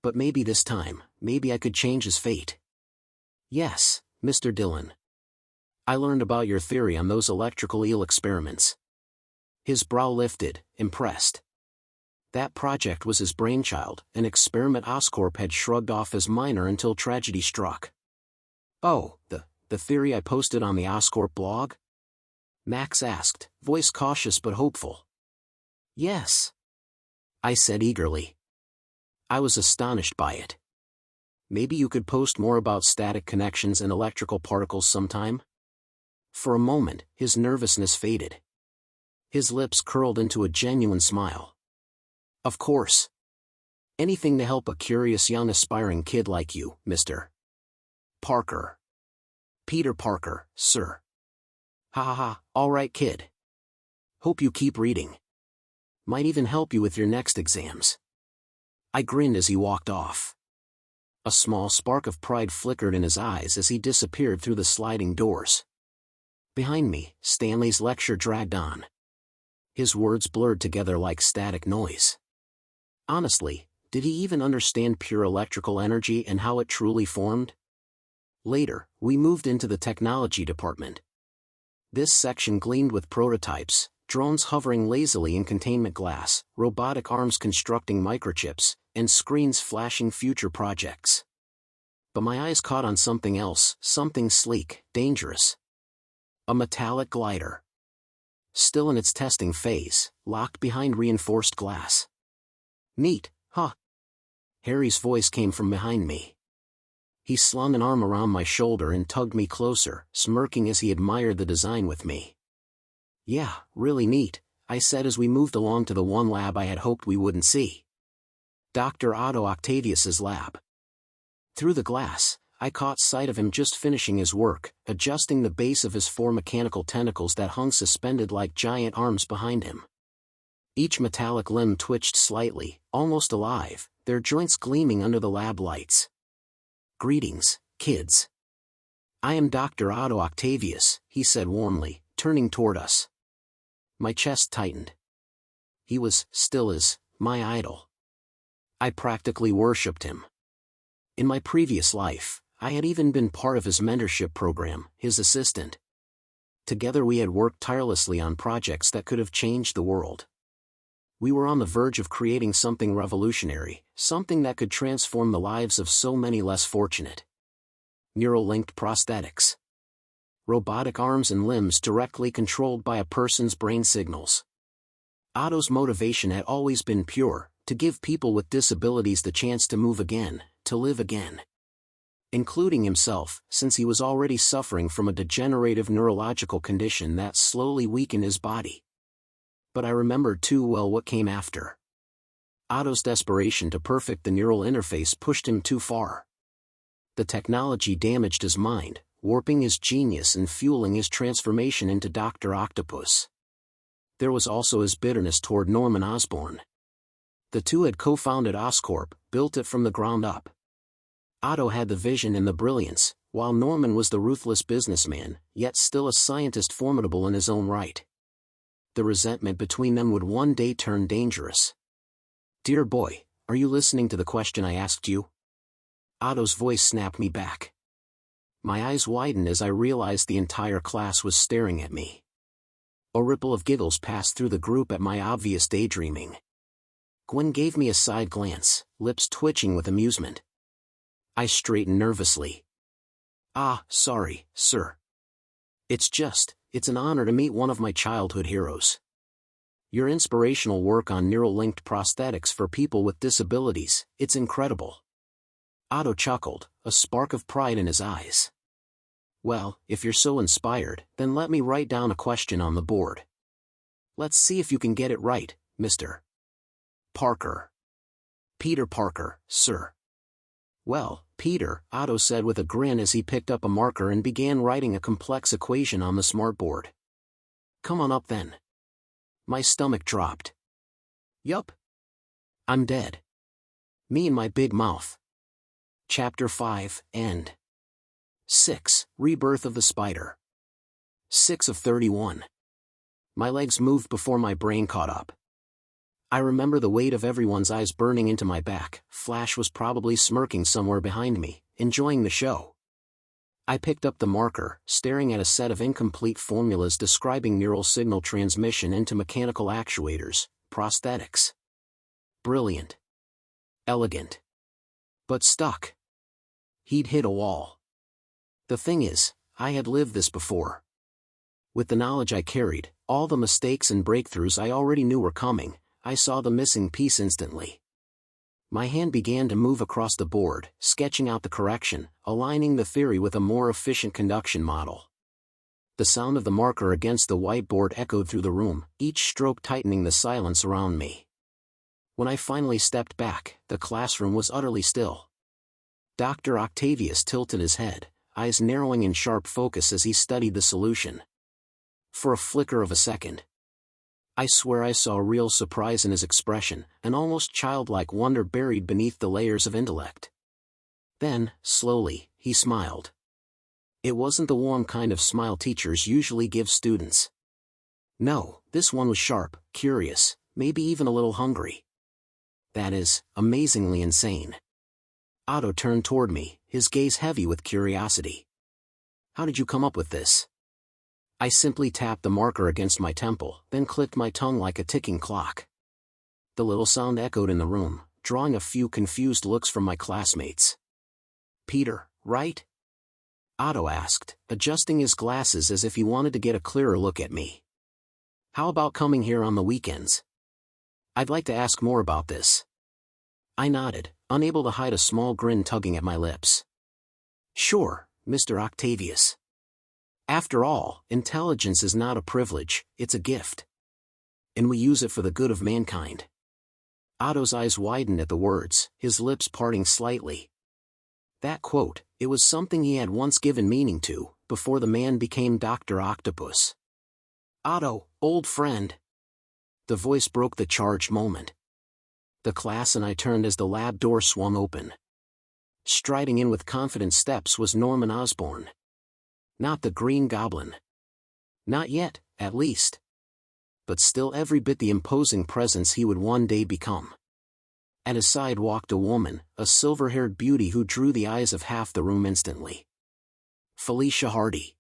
But maybe this time, maybe I could change his fate." "Yes, Mr. Dylan. I learned about your theory on those electrical eel experiments." His brow lifted, impressed. That project was his brainchild, an experiment Oscorp had shrugged off as minor until tragedy struck. "Oh, the theory I posted on the Oscorp blog?" Max asked, voice cautious but hopeful. "Yes," I said eagerly. I was astonished by it. "Maybe you could post more about static connections and electrical particles sometime?" For a moment, his nervousness faded. His lips curled into a genuine smile. "Of course. Anything to help a curious young aspiring kid like you, Mr. Parker. Peter Parker, sir." "Ha ha ha, all right kid. Hope you keep reading. Might even help you with your next exams." I grinned as he walked off. A small spark of pride flickered in his eyes as he disappeared through the sliding doors. Behind me, Stanley's lecture dragged on. His words blurred together like static noise. Honestly, did he even understand pure electrical energy and how it truly formed? Later, we moved into the technology department. This section gleamed with prototypes, drones hovering lazily in containment glass, robotic arms constructing microchips, and screens flashing future projects. But my eyes caught on something else, something sleek, dangerous. A metallic glider. Still in its testing phase, locked behind reinforced glass. "Neat, huh?" Harry's voice came from behind me. He slung an arm around my shoulder and tugged me closer, smirking as he admired the design with me. "Yeah, really neat," I said as we moved along to the one lab I had hoped we wouldn't see. Dr. Otto Octavius's lab. Through the glass, I caught sight of him just finishing his work, adjusting the base of his 4 mechanical tentacles that hung suspended like giant arms behind him. Each metallic limb twitched slightly, almost alive, their joints gleaming under the lab lights. "Greetings, kids. I am Dr. Otto Octavius," he said warmly, turning toward us. My chest tightened. He was, still is, my idol. I practically worshipped him. In my previous life, I had even been part of his mentorship program, his assistant. Together we had worked tirelessly on projects that could have changed the world. We were on the verge of creating something revolutionary, something that could transform the lives of so many less fortunate. Neural-linked prosthetics. Robotic arms and limbs directly controlled by a person's brain signals. Otto's motivation had always been pure, to give people with disabilities the chance to move again, to live again. Including himself, since he was already suffering from a degenerative neurological condition that slowly weakened his body. But I remembered too well what came after. Otto's desperation to perfect the neural interface pushed him too far. The technology damaged his mind, warping his genius and fueling his transformation into Dr. Octopus. There was also his bitterness toward Norman Osborn. The two had co-founded Oscorp, built it from the ground up. Otto had the vision and the brilliance, while Norman was the ruthless businessman, yet still a scientist formidable in his own right. The resentment between them would one day turn dangerous. "Dear boy, are you listening to the question I asked you?" Otto's voice snapped me back. My eyes widened as I realized the entire class was staring at me. A ripple of giggles passed through the group at my obvious daydreaming. Gwen gave me a side glance, lips twitching with amusement. I straightened nervously. "Ah, sorry, sir. It's an honor to meet one of my childhood heroes. Your inspirational work on neural-linked prosthetics for people with disabilities, it's incredible." Otto chuckled, a spark of pride in his eyes. "Well, if you're so inspired, then let me write down a question on the board. Let's see if you can get it right, Mr. Parker." "Peter Parker, sir." "Well, Peter," Otto said with a grin as he picked up a marker and began writing a complex equation on the smartboard. "Come on up then." My stomach dropped. "Yup. I'm dead. Me and my big mouth." Chapter 5, End. 6. Rebirth of the Spider. 6 of 31. My legs moved before my brain caught up. I remember the weight of everyone's eyes burning into my back. Flash was probably smirking somewhere behind me, enjoying the show. I picked up the marker, staring at a set of incomplete formulas describing neural signal transmission into mechanical actuators, prosthetics. Brilliant. Elegant. But stuck. He'd hit a wall. The thing is, I had lived this before. With the knowledge I carried, all the mistakes and breakthroughs I already knew were coming, I saw the missing piece instantly. My hand began to move across the board, sketching out the correction, aligning the theory with a more efficient conduction model. The sound of the marker against the whiteboard echoed through the room, each stroke tightening the silence around me. When I finally stepped back, the classroom was utterly still. Dr. Octavius tilted his head, eyes narrowing in sharp focus as he studied the solution. For a flicker of a second, I swear I saw real surprise in his expression, an almost childlike wonder buried beneath the layers of intellect. Then, slowly, he smiled. It wasn't the warm kind of smile teachers usually give students. No, this one was sharp, curious, maybe even a little hungry. That is, amazingly insane. Otto turned toward me, his gaze heavy with curiosity. "How did you come up with this?" I simply tapped the marker against my temple, then clicked my tongue like a ticking clock. The little sound echoed in the room, drawing a few confused looks from my classmates. "Peter, right?" Otto asked, adjusting his glasses as if he wanted to get a clearer look at me. "How about coming here on the weekends? I'd like to ask more about this." I nodded, unable to hide a small grin tugging at my lips. "Sure, Mr. Octavius. After all, intelligence is not a privilege, it's a gift. And we use it for the good of mankind." Otto's eyes widened at the words, his lips parting slightly. That quote, it was something he had once given meaning to, before the man became Dr. Octopus. "Otto, old friend." The voice broke the charged moment. The class and I turned as the lab door swung open. Striding in with confident steps was Norman Osborn. Not the Green Goblin. Not yet, at least. But still every bit the imposing presence he would one day become. At his side walked a woman, a silver-haired beauty who drew the eyes of half the room instantly. Felicia Hardy.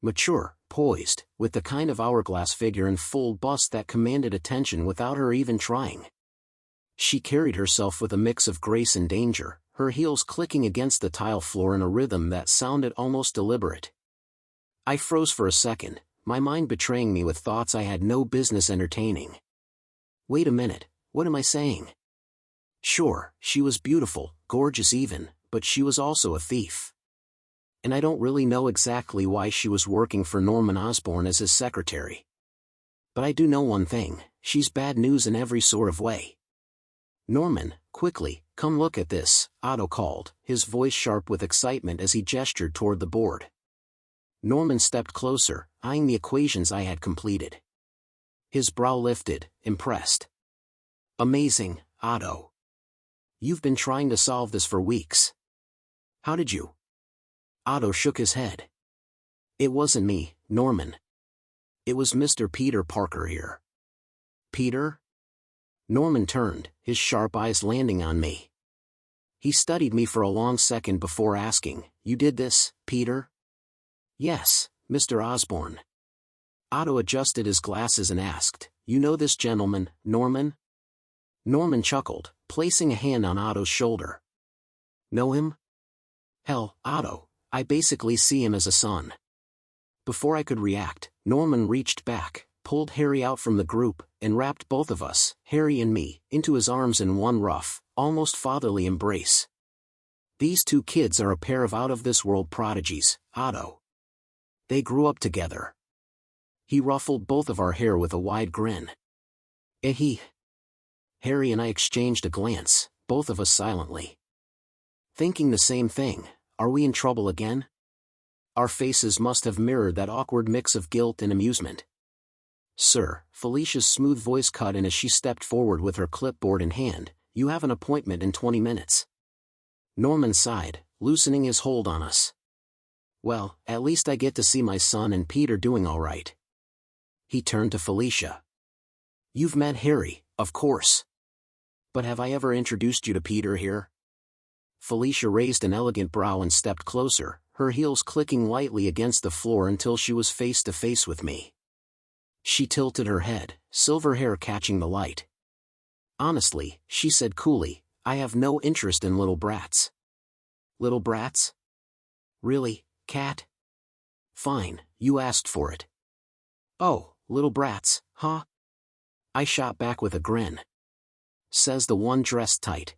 Mature, poised, with the kind of hourglass figure and full bust that commanded attention without her even trying. She carried herself with a mix of grace and danger, her heels clicking against the tile floor in a rhythm that sounded almost deliberate. I froze for a second, my mind betraying me with thoughts I had no business entertaining. Wait a minute, what am I saying? Sure, she was beautiful, gorgeous even, but she was also a thief. And I don't really know exactly why she was working for Norman Osborn as his secretary. But I do know one thing, she's bad news in every sort of way. Norman, quickly, come look at this, Otto called, his voice sharp with excitement as he gestured toward the board. Norman stepped closer, eyeing the equations I had completed. His brow lifted, impressed. Amazing, Otto. You've been trying to solve this for weeks. How did you? Otto shook his head. It wasn't me, Norman. It was Mr. Peter Parker here. Peter? Norman turned, his sharp eyes landing on me. He studied me for a long second before asking, You did this, Peter? Yes, Mr. Osborn. Otto adjusted his glasses and asked, You know this gentleman, Norman? Norman chuckled, placing a hand on Otto's shoulder. Know him? Hell, Otto, I basically see him as a son. Before I could react, Norman reached back, pulled Harry out from the group, and wrapped both of us, Harry and me, into his arms in one rough, almost fatherly embrace. These two kids are a pair of out-of-this-world prodigies, Otto. They grew up together. He ruffled both of our hair with a wide grin. Harry and I exchanged a glance, both of us silently. Thinking the same thing, are we in trouble again? Our faces must have mirrored that awkward mix of guilt and amusement. Sir, Felicia's smooth voice cut in as she stepped forward with her clipboard in hand, you have an appointment in 20 minutes. Norman sighed, loosening his hold on us. Well, at least I get to see my son and Peter doing all right. He turned to Felicia. You've met Harry, of course. But have I ever introduced you to Peter here? Felicia raised an elegant brow and stepped closer, her heels clicking lightly against the floor until she was face to face with me. She tilted her head, silver hair catching the light. Honestly, she said coolly, I have no interest in little brats. Little brats? Really, Cat? Fine, you asked for it. Oh, little brats, huh? I shot back with a grin. Says the one dressed tight.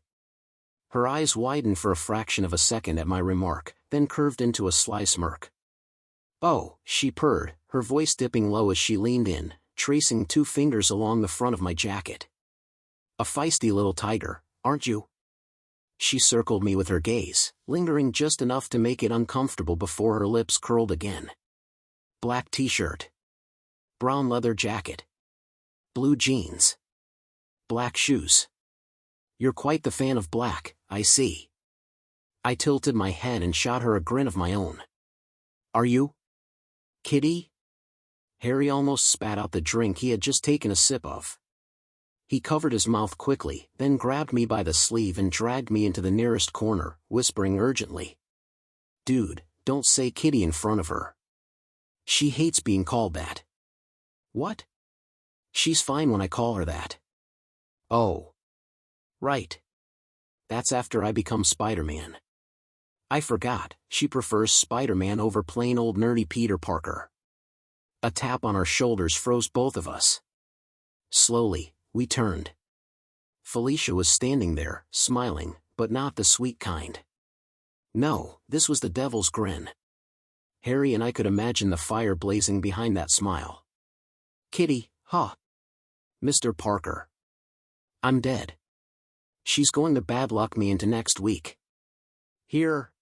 Her eyes widened for a fraction of a second at my remark, then curved into a sly smirk. Oh, she purred, her voice dipping low as she leaned in, tracing 2 fingers along the front of my jacket. A feisty little tiger, aren't you? She circled me with her gaze, lingering just enough to make it uncomfortable before her lips curled again. Black t-shirt. Brown leather jacket. Blue jeans. Black shoes. You're quite the fan of black, I see. I tilted my head and shot her a grin of my own. Are you? Kitty? Harry almost spat out the drink he had just taken a sip of. He covered his mouth quickly, then grabbed me by the sleeve and dragged me into the nearest corner, whispering urgently. Dude, don't say Kitty in front of her. She hates being called that. What? She's fine when I call her that. Oh. Right. That's after I become Spider-Man. I forgot, she prefers Spider-Man over plain old nerdy Peter Parker. A tap on our shoulders froze both of us. Slowly, we turned. Felicia was standing there, smiling, but not the sweet kind. No, this was the devil's grin. Harry and I could imagine the fire blazing behind that smile. Kitty, huh? Mr. Parker. I'm dead. She's going to bad luck me into next week. Here.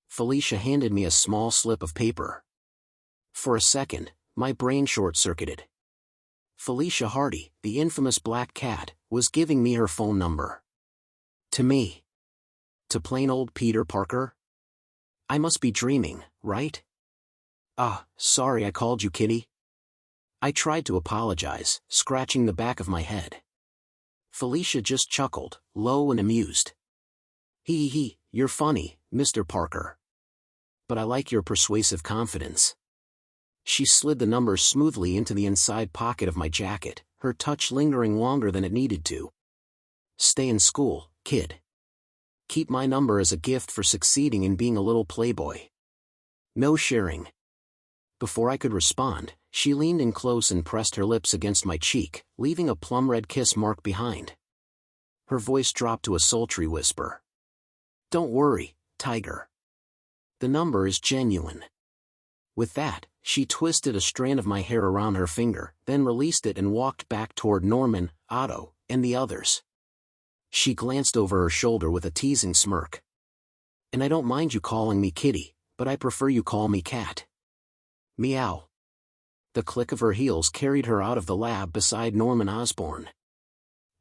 Felicia handed me a small slip of paper. For a second, my brain short-circuited. Felicia Hardy, the infamous black cat, was giving me her phone number. To me. To plain old Peter Parker? I must be dreaming, right? Sorry I called you kitty. I tried to apologize, scratching the back of my head. Felicia just chuckled, low and amused. Hee, you're funny, Mr. Parker. But I like your persuasive confidence. She slid the numbers smoothly into the inside pocket of my jacket, her touch lingering longer than it needed to. Stay in school, kid. Keep my number as a gift for succeeding in being a little playboy. No sharing. Before I could respond, she leaned in close and pressed her lips against my cheek, leaving a plum-red kiss mark behind. Her voice dropped to a sultry whisper. Don't worry, Tiger. The number is genuine. With that, she twisted a strand of my hair around her finger, then released it and walked back toward Norman, Otto, and the others. She glanced over her shoulder with a teasing smirk. And I don't mind you calling me Kitty, but I prefer you call me Cat. Meow. The click of her heels carried her out of the lab beside Norman Osborn.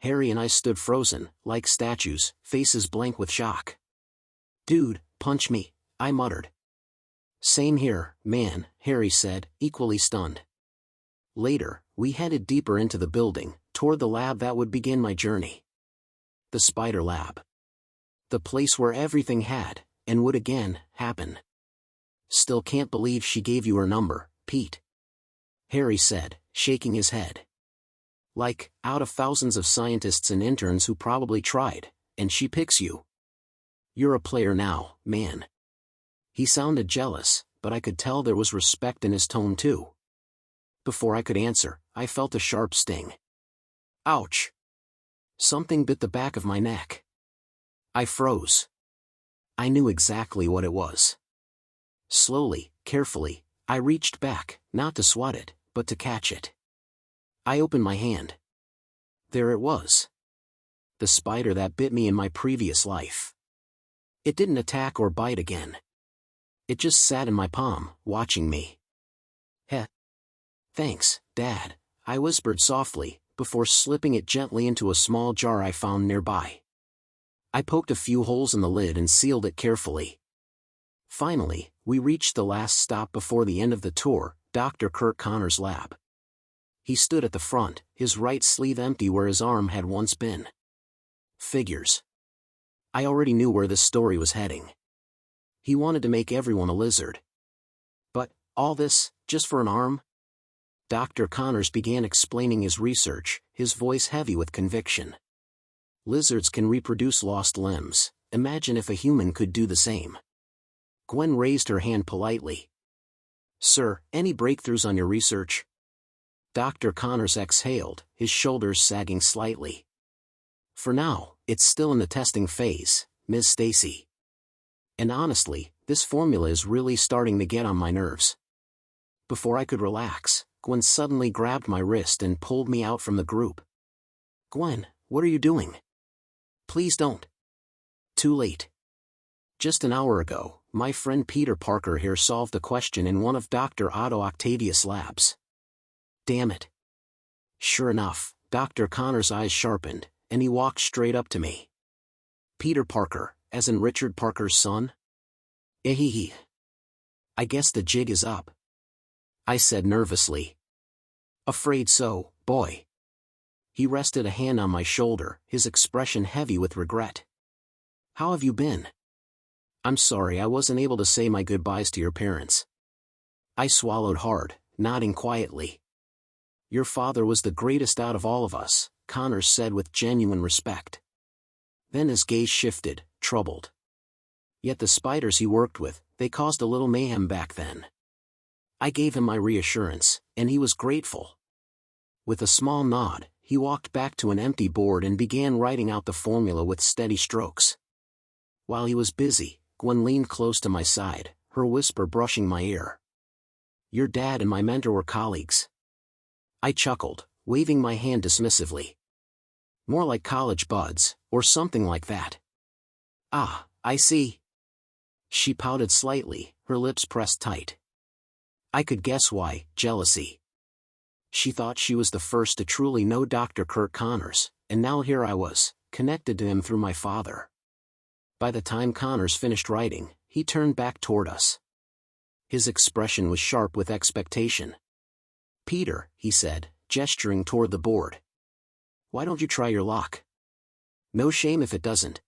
Harry and I stood frozen, like statues, faces blank with shock. Dude, punch me, I muttered. Same here, man, Harry said, equally stunned. Later, we headed deeper into the building, toward the lab that would begin my journey. The Spider Lab. The place where everything had, and would again, happen. Still can't believe she gave you her number, Pete. Harry said, shaking his head. Like, out of thousands of scientists and interns who probably tried, and she picks you. You're a player now, man. He sounded jealous, but I could tell there was respect in his tone too. Before I could answer, I felt a sharp sting. Ouch! Something bit the back of my neck. I froze. I knew exactly what it was. Slowly, carefully, I reached back, not to swat it, but to catch it. I opened my hand. There it was. The spider that bit me in my previous life. It didn't attack or bite again. It just sat in my palm, watching me. Heh. Thanks, Dad, I whispered softly, before slipping it gently into a small jar I found nearby. I poked a few holes in the lid and sealed it carefully. Finally, we reached the last stop before the end of the tour, Dr. Kurt Connor's lab. He stood at the front, his right sleeve empty where his arm had once been. Figures. I already knew where this story was heading. He wanted to make everyone a lizard. But, all this, just for an arm? Dr. Connors began explaining his research, his voice heavy with conviction. Lizards can reproduce lost limbs, imagine if a human could do the same. Gwen raised her hand politely. Sir, any breakthroughs on your research? Dr. Connors exhaled, his shoulders sagging slightly. For now, it's still in the testing phase, Ms. Stacy. And honestly, this formula is really starting to get on my nerves. Before I could relax, Gwen suddenly grabbed my wrist and pulled me out from the group. Gwen, what are you doing? Please don't. Too late. Just an hour ago, my friend Peter Parker here solved a question in one of Dr. Otto Octavius' labs. Damn it. Sure enough, Dr. Connor's eyes sharpened, and he walked straight up to me. Peter Parker, as in Richard Parker's son? Ehehe. I guess the jig is up. I said nervously. Afraid so, boy. He rested a hand on my shoulder, his expression heavy with regret. How have you been? I'm sorry I wasn't able to say my goodbyes to your parents. I swallowed hard, nodding quietly. Your father was the greatest out of all of us, Connors said with genuine respect. Then his gaze shifted, troubled. Yet the spiders he worked with, they caused a little mayhem back then. I gave him my reassurance, and he was grateful. With a small nod, he walked back to an empty board and began writing out the formula with steady strokes. While he was busy, Gwen leaned close to my side, her whisper brushing my ear. Your dad and my mentor were colleagues. I chuckled, waving my hand dismissively. More like college buds, or something like that. Ah, I see. She pouted slightly, her lips pressed tight. I could guess why, jealousy. She thought she was the first to truly know Dr. Kurt Connors, and now here I was, connected to him through my father. By the time Connors finished writing, he turned back toward us. His expression was sharp with expectation. "Peter," he said, gesturing toward the board. "Why don't you try your luck? No shame if it doesn't."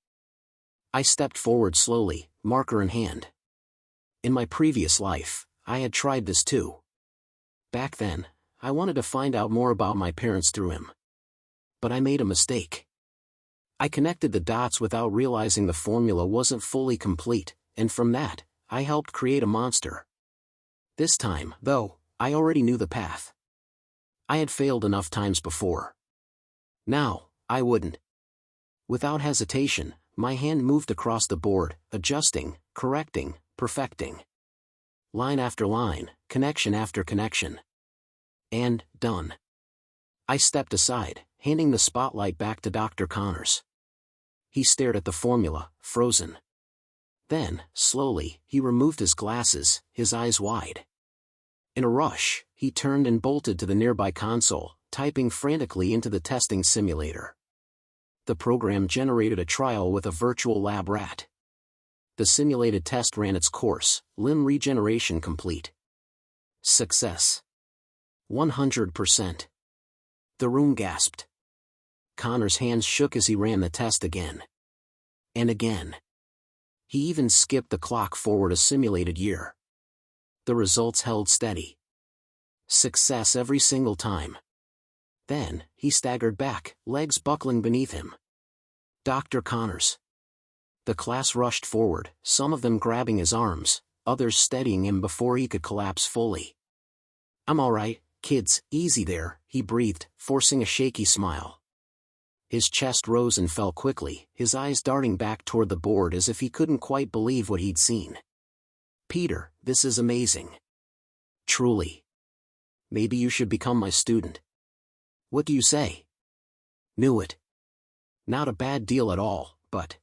I stepped forward slowly, marker in hand. In my previous life, I had tried this too. Back then, I wanted to find out more about my parents through him. But I made a mistake. I connected the dots without realizing the formula wasn't fully complete, and from that, I helped create a monster. This time, though, I already knew the path. I had failed enough times before. Now, I wouldn't. Without hesitation, my hand moved across the board, adjusting, correcting, perfecting. Line after line, connection after connection. And, done. I stepped aside, handing the spotlight back to Dr. Connors. He stared at the formula, frozen. Then, slowly, he removed his glasses, his eyes wide. In a rush, he turned and bolted to the nearby console, typing frantically into the testing simulator. The program generated a trial with a virtual lab rat. The simulated test ran its course, limb regeneration complete. Success. 100%. The room gasped. Connor's hands shook as he ran the test again. And again. He even skipped the clock forward a simulated year. The results held steady. Success every single time. Then, he staggered back, legs buckling beneath him. "Dr. Connors." The class rushed forward, some of them grabbing his arms, others steadying him before he could collapse fully. "I'm all right, kids, easy there," he breathed, forcing a shaky smile. His chest rose and fell quickly, his eyes darting back toward the board as if he couldn't quite believe what he'd seen. "Peter, this is amazing. Truly. Maybe you should become my student. What do you say?" "Knew it. Not a bad deal at all, but..."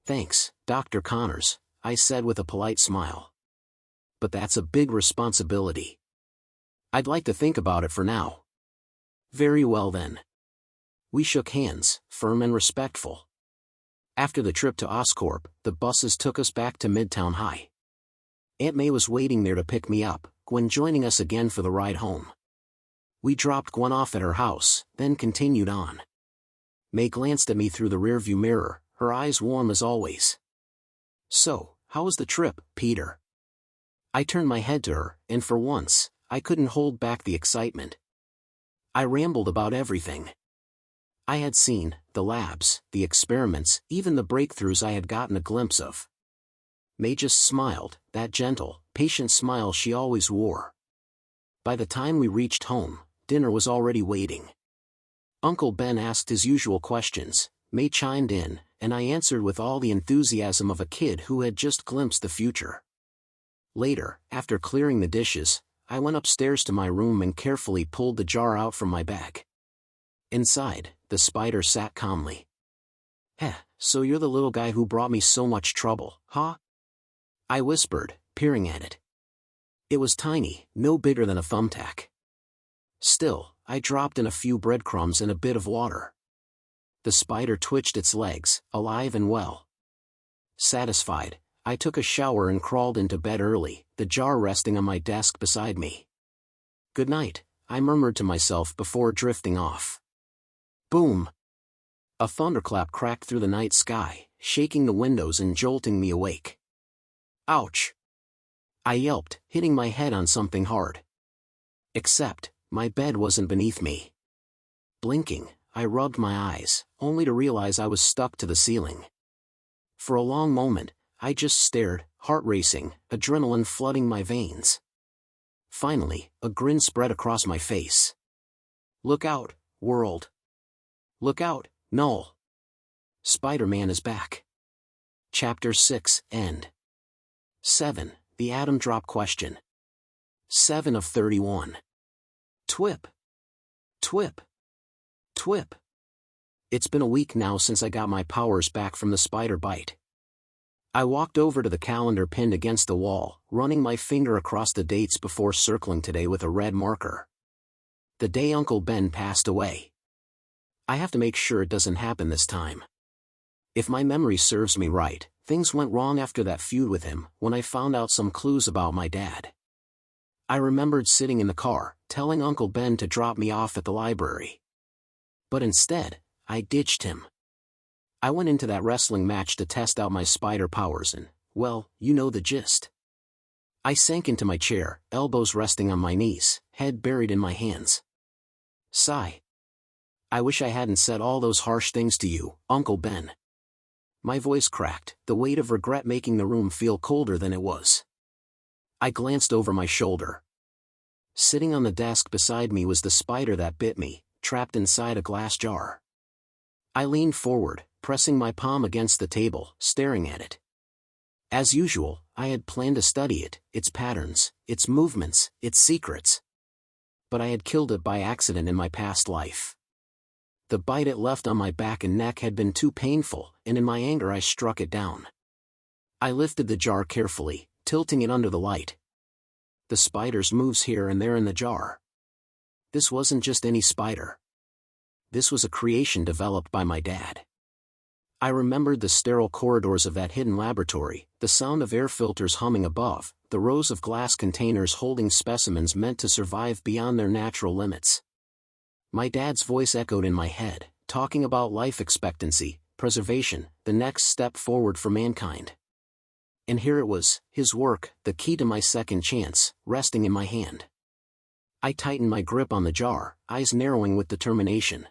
"Thanks, Dr. Connors," I said with a polite smile. "But that's a big responsibility. I'd like to think about it for now." "Very well then." We shook hands, firm and respectful. After the trip to Oscorp, the buses took us back to Midtown High. Aunt May was waiting there to pick me up, Gwen joining us again for the ride home. We dropped Gwen off at her house, then continued on. May glanced at me through the rearview mirror, her eyes warm as always. "So, how was the trip, Peter?" I turned my head to her, and for once, I couldn't hold back the excitement. I rambled about everything I had seen, the labs, the experiments, even the breakthroughs I had gotten a glimpse of. May just smiled, that gentle, patient smile she always wore. By the time we reached home, dinner was already waiting. Uncle Ben asked his usual questions, May chimed in, and I answered with all the enthusiasm of a kid who had just glimpsed the future. Later, after clearing the dishes, I went upstairs to my room and carefully pulled the jar out from my bag. Inside, the spider sat calmly. So you're the little guy who brought me so much trouble, huh?" I whispered, peering at it. It was tiny, no bigger than a thumbtack. Still, I dropped in a few breadcrumbs and a bit of water. The spider twitched its legs, alive and well. Satisfied, I took a shower and crawled into bed early, the jar resting on my desk beside me. "Good night," I murmured to myself before drifting off. Boom! A thunderclap cracked through the night sky, shaking the windows and jolting me awake. "Ouch!" I yelped, hitting my head on something hard. Except, my bed wasn't beneath me. Blinking, I rubbed my eyes, only to realize I was stuck to the ceiling. For a long moment, I just stared, heart racing, adrenaline flooding my veins. Finally, a grin spread across my face. "Look out, world. Look out, Null. Spider-Man is back." Chapter 6, End. 7. The Atom Drop Question. 7 of 31. Twip. Twip. Twip. It's been a week now since I got my powers back from the spider bite. I walked over to the calendar pinned against the wall, running my finger across the dates before circling today with a red marker. The day Uncle Ben passed away. I have to make sure it doesn't happen this time. If my memory serves me right, things went wrong after that feud with him when I found out some clues about my dad. I remembered sitting in the car, telling Uncle Ben to drop me off at the library. But instead, I ditched him. I went into that wrestling match to test out my spider powers and, well, you know the gist. I sank into my chair, elbows resting on my knees, head buried in my hands. Sigh. I wish I hadn't said all those harsh things to you, Uncle Ben. My voice cracked, the weight of regret making the room feel colder than it was. I glanced over my shoulder. Sitting on the desk beside me was the spider that bit me, trapped inside a glass jar. I leaned forward, pressing my palm against the table, staring at it. As usual, I had planned to study it, its patterns, its movements, its secrets. But I had killed it by accident in my past life. The bite it left on my back and neck had been too painful, and in my anger I struck it down. I lifted the jar carefully, tilting it under the light. The spider's moves here and there in the jar. This wasn't just any spider. This was a creation developed by my dad. I remembered the sterile corridors of that hidden laboratory, the sound of air filters humming above, the rows of glass containers holding specimens meant to survive beyond their natural limits. My dad's voice echoed in my head, talking about life expectancy, preservation, the next step forward for mankind. And here it was, his work, the key to my second chance, resting in my hand. I tightened my grip on the jar, eyes narrowing with determination.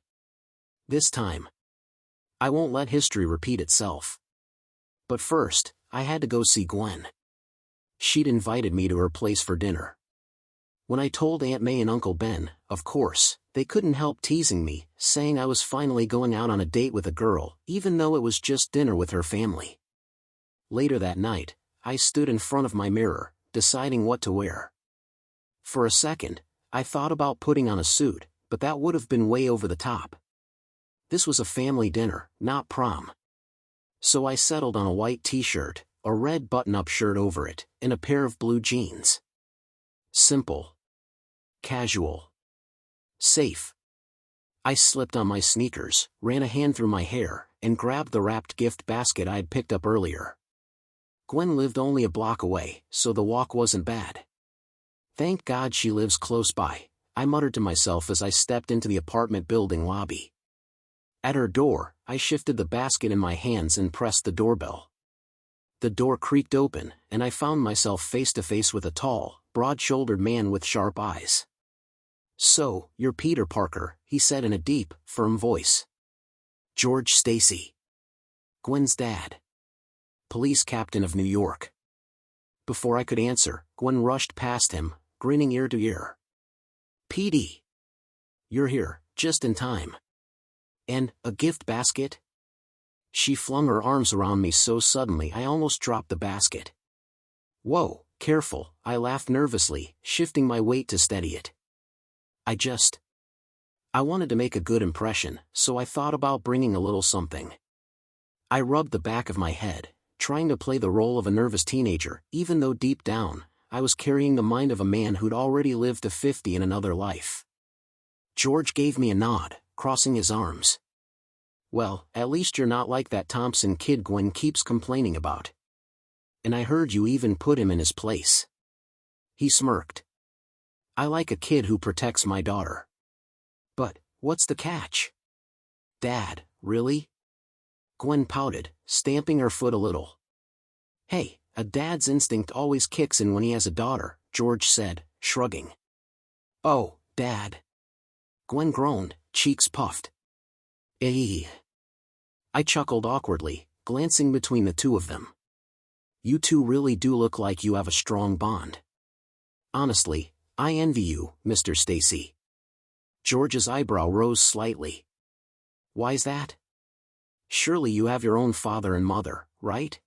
This time, I won't let history repeat itself. But first, I had to go see Gwen. She'd invited me to her place for dinner. When I told Aunt May and Uncle Ben, of course, they couldn't help teasing me, saying I was finally going out on a date with a girl, even though it was just dinner with her family. Later that night, I stood in front of my mirror, deciding what to wear. For a second, I thought about putting on a suit, but that would have been way over the top. This was a family dinner, not prom. So I settled on a white t-shirt, a red button-up shirt over it, and a pair of blue jeans. Simple. Casual. Safe. I slipped on my sneakers, ran a hand through my hair, and grabbed the wrapped gift basket I'd picked up earlier. Gwen lived only a block away, so the walk wasn't bad. Thank God she lives close by, I muttered to myself as I stepped into the apartment building lobby. At her door, I shifted the basket in my hands and pressed the doorbell. The door creaked open, and I found myself face to face with a tall, broad-shouldered man with sharp eyes. "So, you're Peter Parker," he said in a deep, firm voice. "George Stacy. Gwen's dad. Police captain of New York." Before I could answer, Gwen rushed past him, grinning ear to ear. "Petey. You're here, just in time. And, a gift basket?" She flung her arms around me so suddenly I almost dropped the basket. "Whoa, careful," I laughed nervously, shifting my weight to steady it. I wanted to make a good impression, so I thought about bringing a little something. I rubbed the back of my head, trying to play the role of a nervous teenager, even though deep down, I was carrying the mind of a man who'd already lived to 50 in another life. George gave me a nod, crossing his arms. "Well, at least you're not like that Thompson kid Gwen keeps complaining about. And I heard you even put him in his place." He smirked. "I like a kid who protects my daughter." "But, what's the catch?" "Dad, really?" Gwen pouted, stamping her foot a little. "Hey, a dad's instinct always kicks in when he has a daughter," George said, shrugging. "Oh, Dad." Gwen groaned, cheeks puffed. "Eh." I chuckled awkwardly, glancing between the two of them. "You two really do look like you have a strong bond. Honestly, I envy you, Mr. Stacy." George's eyebrow rose slightly. "Why's that?" "Surely you have your own father and mother, right?"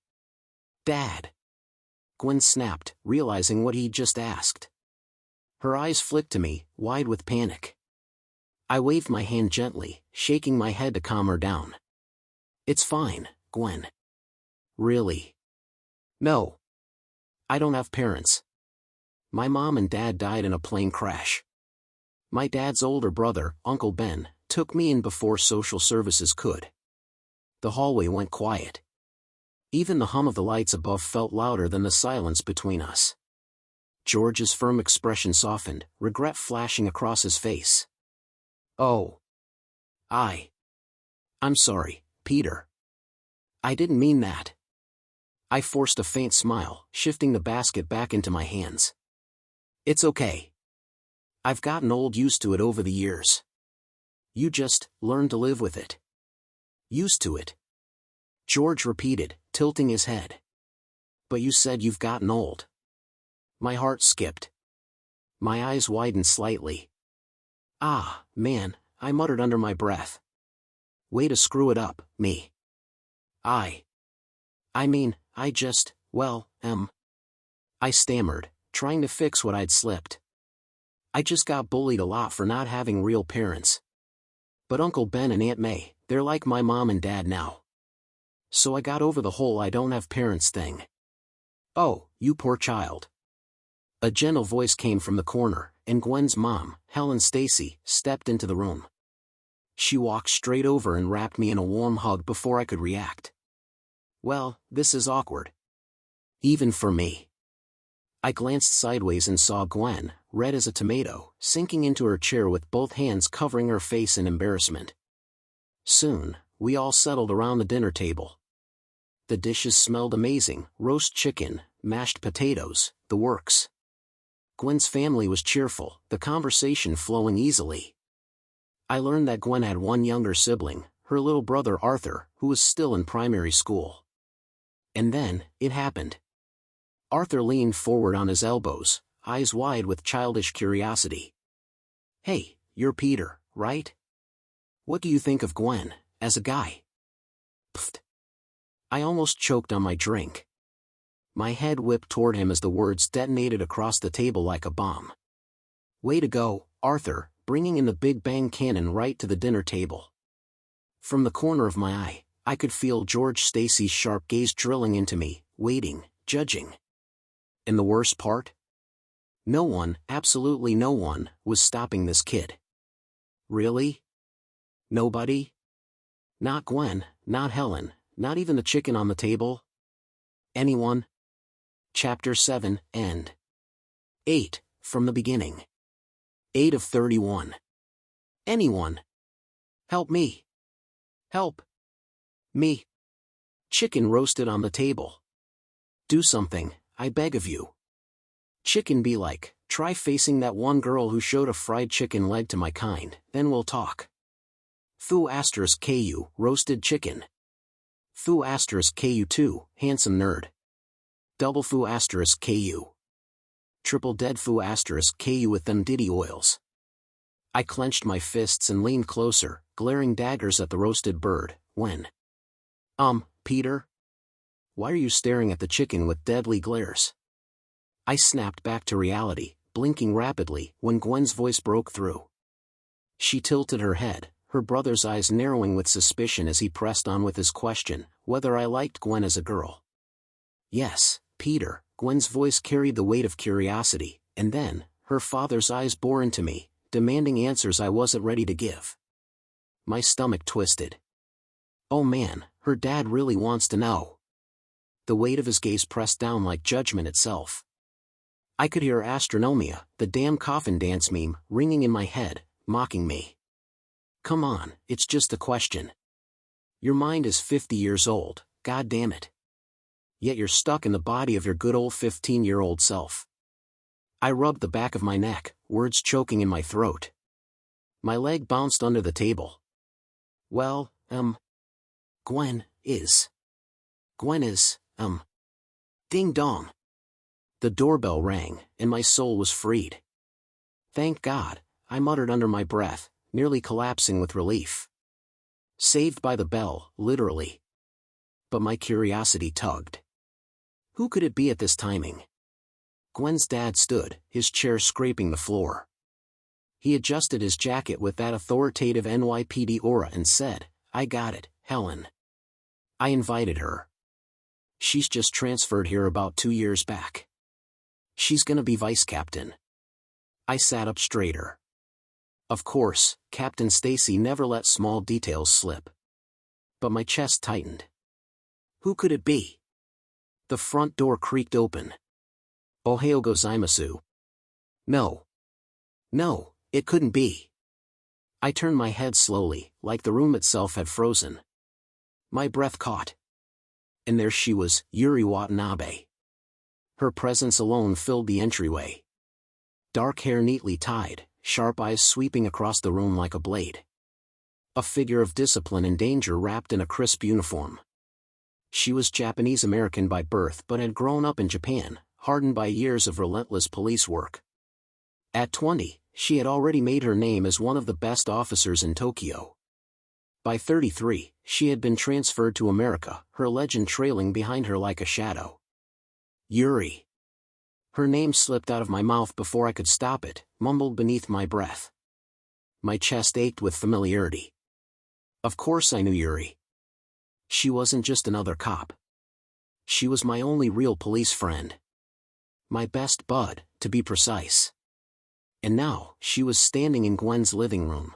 "Dad." Gwen snapped, realizing what he'd just asked. Her eyes flicked to me, wide with panic. I waved my hand gently, shaking my head to calm her down. "It's fine, Gwen." "Really?" "No. I don't have parents. My mom and dad died in a plane crash. My dad's older brother, Uncle Ben, took me in before social services could. The hallway went quiet. Even the hum of the lights above felt louder than the silence between us. George's firm expression softened, regret flashing across his face. "Oh. I'm sorry, Peter. I didn't mean that." I forced a faint smile, shifting the basket back into my hands. "It's okay. I've gotten used to it over the years. You just learn to live with it." "Used to it?" George repeated, tilting his head. "But you said you've gotten old." My heart skipped. My eyes widened slightly. "Ah, man," I muttered under my breath. "Way to screw it up, me. I mean, I just, well, I stammered, trying to fix what I'd slipped. "I just got bullied a lot for not having real parents. But Uncle Ben and Aunt May, they're like my mom and dad now. So I got over the whole I don't have parents thing." "Oh, you poor child." A gentle voice came from the corner, and Gwen's mom, Helen Stacy, stepped into the room. She walked straight over and wrapped me in a warm hug before I could react. "Well, this is awkward. Even for me." I glanced sideways and saw Gwen, red as a tomato, sinking into her chair with both hands covering her face in embarrassment. Soon, we all settled around the dinner table. The dishes smelled amazing: roast chicken, mashed potatoes, the works. Gwen's family was cheerful, the conversation flowing easily. I learned that Gwen had one younger sibling, her little brother Arthur, who was still in primary school. And then, it happened. Arthur leaned forward on his elbows, eyes wide with childish curiosity. "Hey, you're Peter, right? What do you think of Gwen, as a guy?" Pfft. I almost choked on my drink. My head whipped toward him as the words detonated across the table like a bomb. "Way to go, Arthur," bringing in the Big Bang cannon right to the dinner table. From the corner of my eye, I could feel George Stacy's sharp gaze drilling into me, waiting, judging. And the worst part? No one, absolutely no one, was stopping this kid. Really? Nobody? Not Gwen, not Helen, not even the chicken on the table? Anyone? Chapter 7, End. 8, from the beginning. 8 of 31. Anyone? Help me. Help. Me. Chicken roasted on the table. Do something, I beg of you. Chicken be like, try facing that one girl who showed a fried chicken leg to my kind, then we'll talk. Foo asterisk KU, roasted chicken. Foo asterisk KU2, handsome nerd. Double foo asterisk KU. Triple dead foo asterisk KU with them diddy oils. I clenched my fists and leaned closer, glaring daggers at the roasted bird, when. Peter? Why are you staring at the chicken with deadly glares? I snapped back to reality, blinking rapidly, when Gwen's voice broke through. She tilted her head, her brother's eyes narrowing with suspicion as he pressed on with his question, whether I liked Gwen as a girl. Yes, Peter, Gwen's voice carried the weight of curiosity, and then, her father's eyes bore into me, demanding answers I wasn't ready to give. My stomach twisted. Oh man, her dad really wants to know. The weight of his gaze pressed down like judgment itself. I could hear Astronomia, the damn coffin dance meme, ringing in my head, mocking me. Come on, it's just a question. Your mind is 50 years old, god damn it. Yet you're stuck in the body of your good old 15-year-old self. I rubbed the back of my neck, words choking in my throat. My leg bounced under the table. Well, Gwen is. Ding dong. The doorbell rang, and my soul was freed. Thank God, I muttered under my breath, nearly collapsing with relief. Saved by the bell, literally. But my curiosity tugged. Who could it be at this timing? Gwen's dad stood, his chair scraping the floor. He adjusted his jacket with that authoritative NYPD aura and said, I got it, Helen. I invited her. She's just transferred here about 2 years back. She's gonna be vice captain. I sat up straighter. Of course, Captain Stacy never let small details slip. but my chest tightened. Who could it be? The front door creaked open. Ohayou gozaimasu. No. No, it couldn't be. I turned my head slowly, like the room itself had frozen. My breath caught. And there she was, Yuri Watanabe. Her presence alone filled the entryway. Dark hair neatly tied, sharp eyes sweeping across the room like a blade. A figure of discipline and danger wrapped in a crisp uniform. She was Japanese-American by birth but had grown up in Japan, hardened by years of relentless police work. At 20, she had already made her name as one of the best officers in Tokyo. By 33, she had been transferred to America, her legend trailing behind her like a shadow. Yuri. Her name slipped out of my mouth before I could stop it, mumbled beneath my breath. My chest ached with familiarity. Of course I knew Yuri. She wasn't just another cop. She was my only real police friend. My best bud, to be precise. And now, she was standing in Gwen's living room.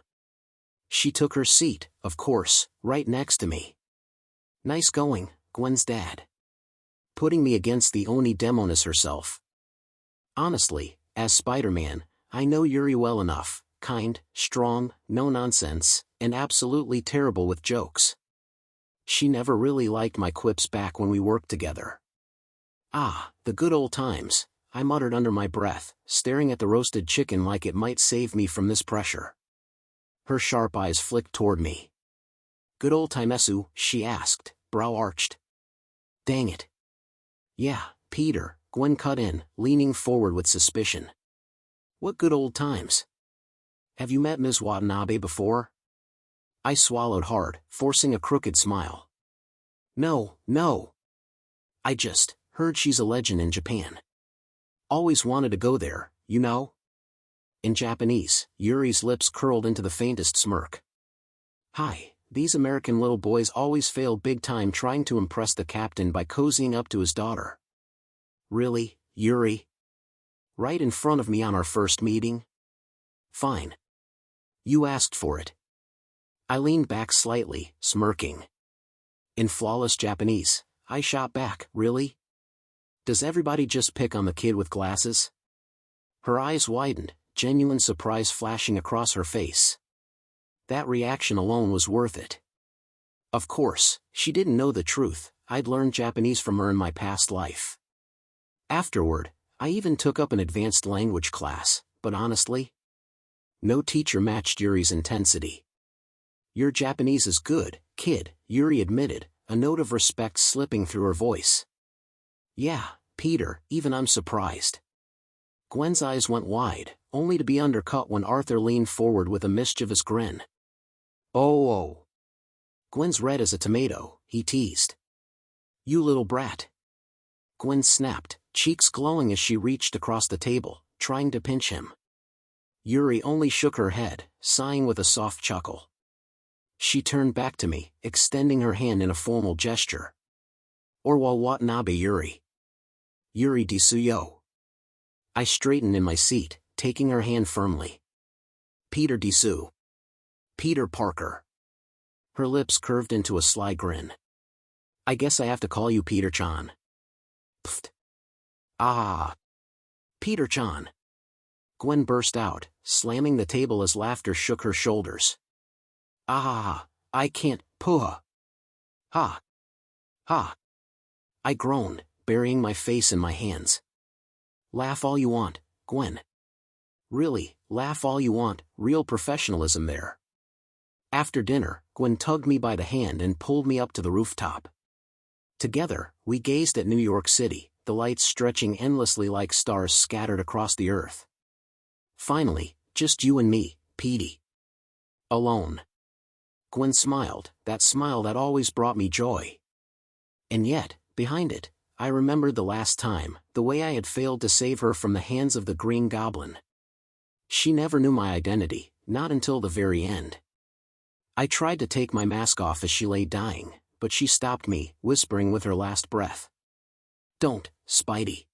She took her seat, of course, right next to me. Nice going, Gwen's dad. Putting me against the Oni demoness herself. Honestly, as Spider-Man, I know Yuri well enough, kind, strong, no nonsense, and absolutely terrible with jokes. She never really liked my quips back when we worked together. Ah, the good old times, I muttered under my breath, staring at the roasted chicken like it might save me from this pressure. Her sharp eyes flicked toward me. Good old timesu, she asked, brow arched. Dang it. Yeah, Peter, Gwen cut in, leaning forward with suspicion. What good old times? Have you met Ms. Watanabe before? I swallowed hard, forcing a crooked smile. No. I just heard she's a legend in Japan. Always wanted to go there, you know? In Japanese, Yuri's lips curled into the faintest smirk. Hi, these American little boys always fail big time trying to impress the captain by cozying up to his daughter. Really, Yuri? Right in front of me on our first meeting? Fine. You asked for it. I leaned back slightly, smirking. In flawless Japanese, I shot back, really? Does everybody just pick on the kid with glasses? Her eyes widened, genuine surprise flashing across her face. That reaction alone was worth it. Of course, she didn't know the truth. I'd learned Japanese from her in my past life. Afterward, I even took up an advanced language class, but honestly, no teacher matched Yuri's intensity. Your Japanese is good, kid, Yuri admitted, a note of respect slipping through her voice. Yeah, Peter, even I'm surprised. Gwen's eyes went wide, only to be undercut when Arthur leaned forward with a mischievous grin. Oh. Gwen's red as a tomato, he teased. You little brat. Gwen snapped, cheeks glowing as she reached across the table, trying to pinch him. Yuri only shook her head, sighing with a soft chuckle. She turned back to me, extending her hand in a formal gesture. Orwa Watanabe Yuri. Yuri Disuyo. I straightened in my seat, taking her hand firmly. Peter Disu. Peter Parker. Her lips curved into a sly grin. I guess I have to call you Peter-chan. Pfft. Ah. Peter-chan. Gwen burst out, slamming the table as laughter shook her shoulders. Ah, I can't, puha. Ha. Ha. I groaned, burying my face in my hands. Laugh all you want, Gwen. Really, laugh all you want, real professionalism there. After dinner, Gwen tugged me by the hand and pulled me up to the rooftop. Together, we gazed at New York City, the lights stretching endlessly like stars scattered across the earth. Finally, just you and me, Petey. Alone. Gwen smiled, that smile that always brought me joy. And yet, behind it, I remembered the last time, the way I had failed to save her from the hands of the Green Goblin. She never knew my identity, not until the very end. I tried to take my mask off as she lay dying, but she stopped me, whispering with her last breath. Don't, Spidey.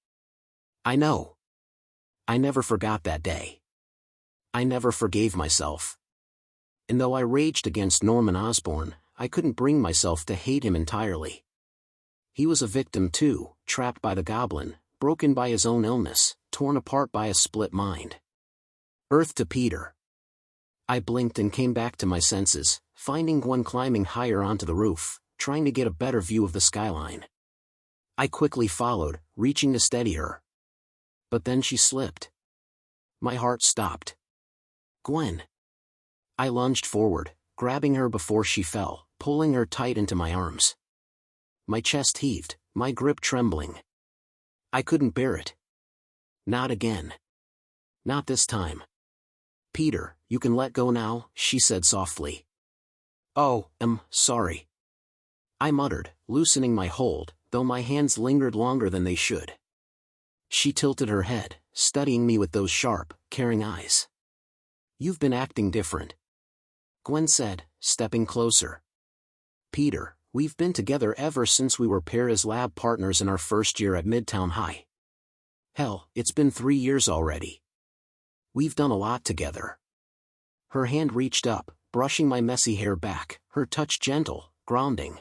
I know. I never forgot that day. I never forgave myself. And though I raged against Norman Osborn, I couldn't bring myself to hate him entirely. He was a victim too, trapped by the goblin, broken by his own illness, torn apart by a split mind. Earth to Peter. I blinked and came back to my senses, finding Gwen climbing higher onto the roof, trying to get a better view of the skyline. I quickly followed, reaching to steady her. But then she slipped. My heart stopped. Gwen. I lunged forward, grabbing her before she fell, pulling her tight into my arms. My chest heaved, my grip trembling. I couldn't bear it. Not again. Not this time. Peter, you can let go now, she said softly. Oh, sorry. I muttered, loosening my hold, though my hands lingered longer than they should. She tilted her head, studying me with those sharp, caring eyes. You've been acting different, Gwen said, stepping closer. Peter, we've been together ever since we were paired as lab partners in our first year at Midtown High. Hell, it's been 3 years already. We've done a lot together. Her hand reached up, brushing my messy hair back, her touch gentle, grounding.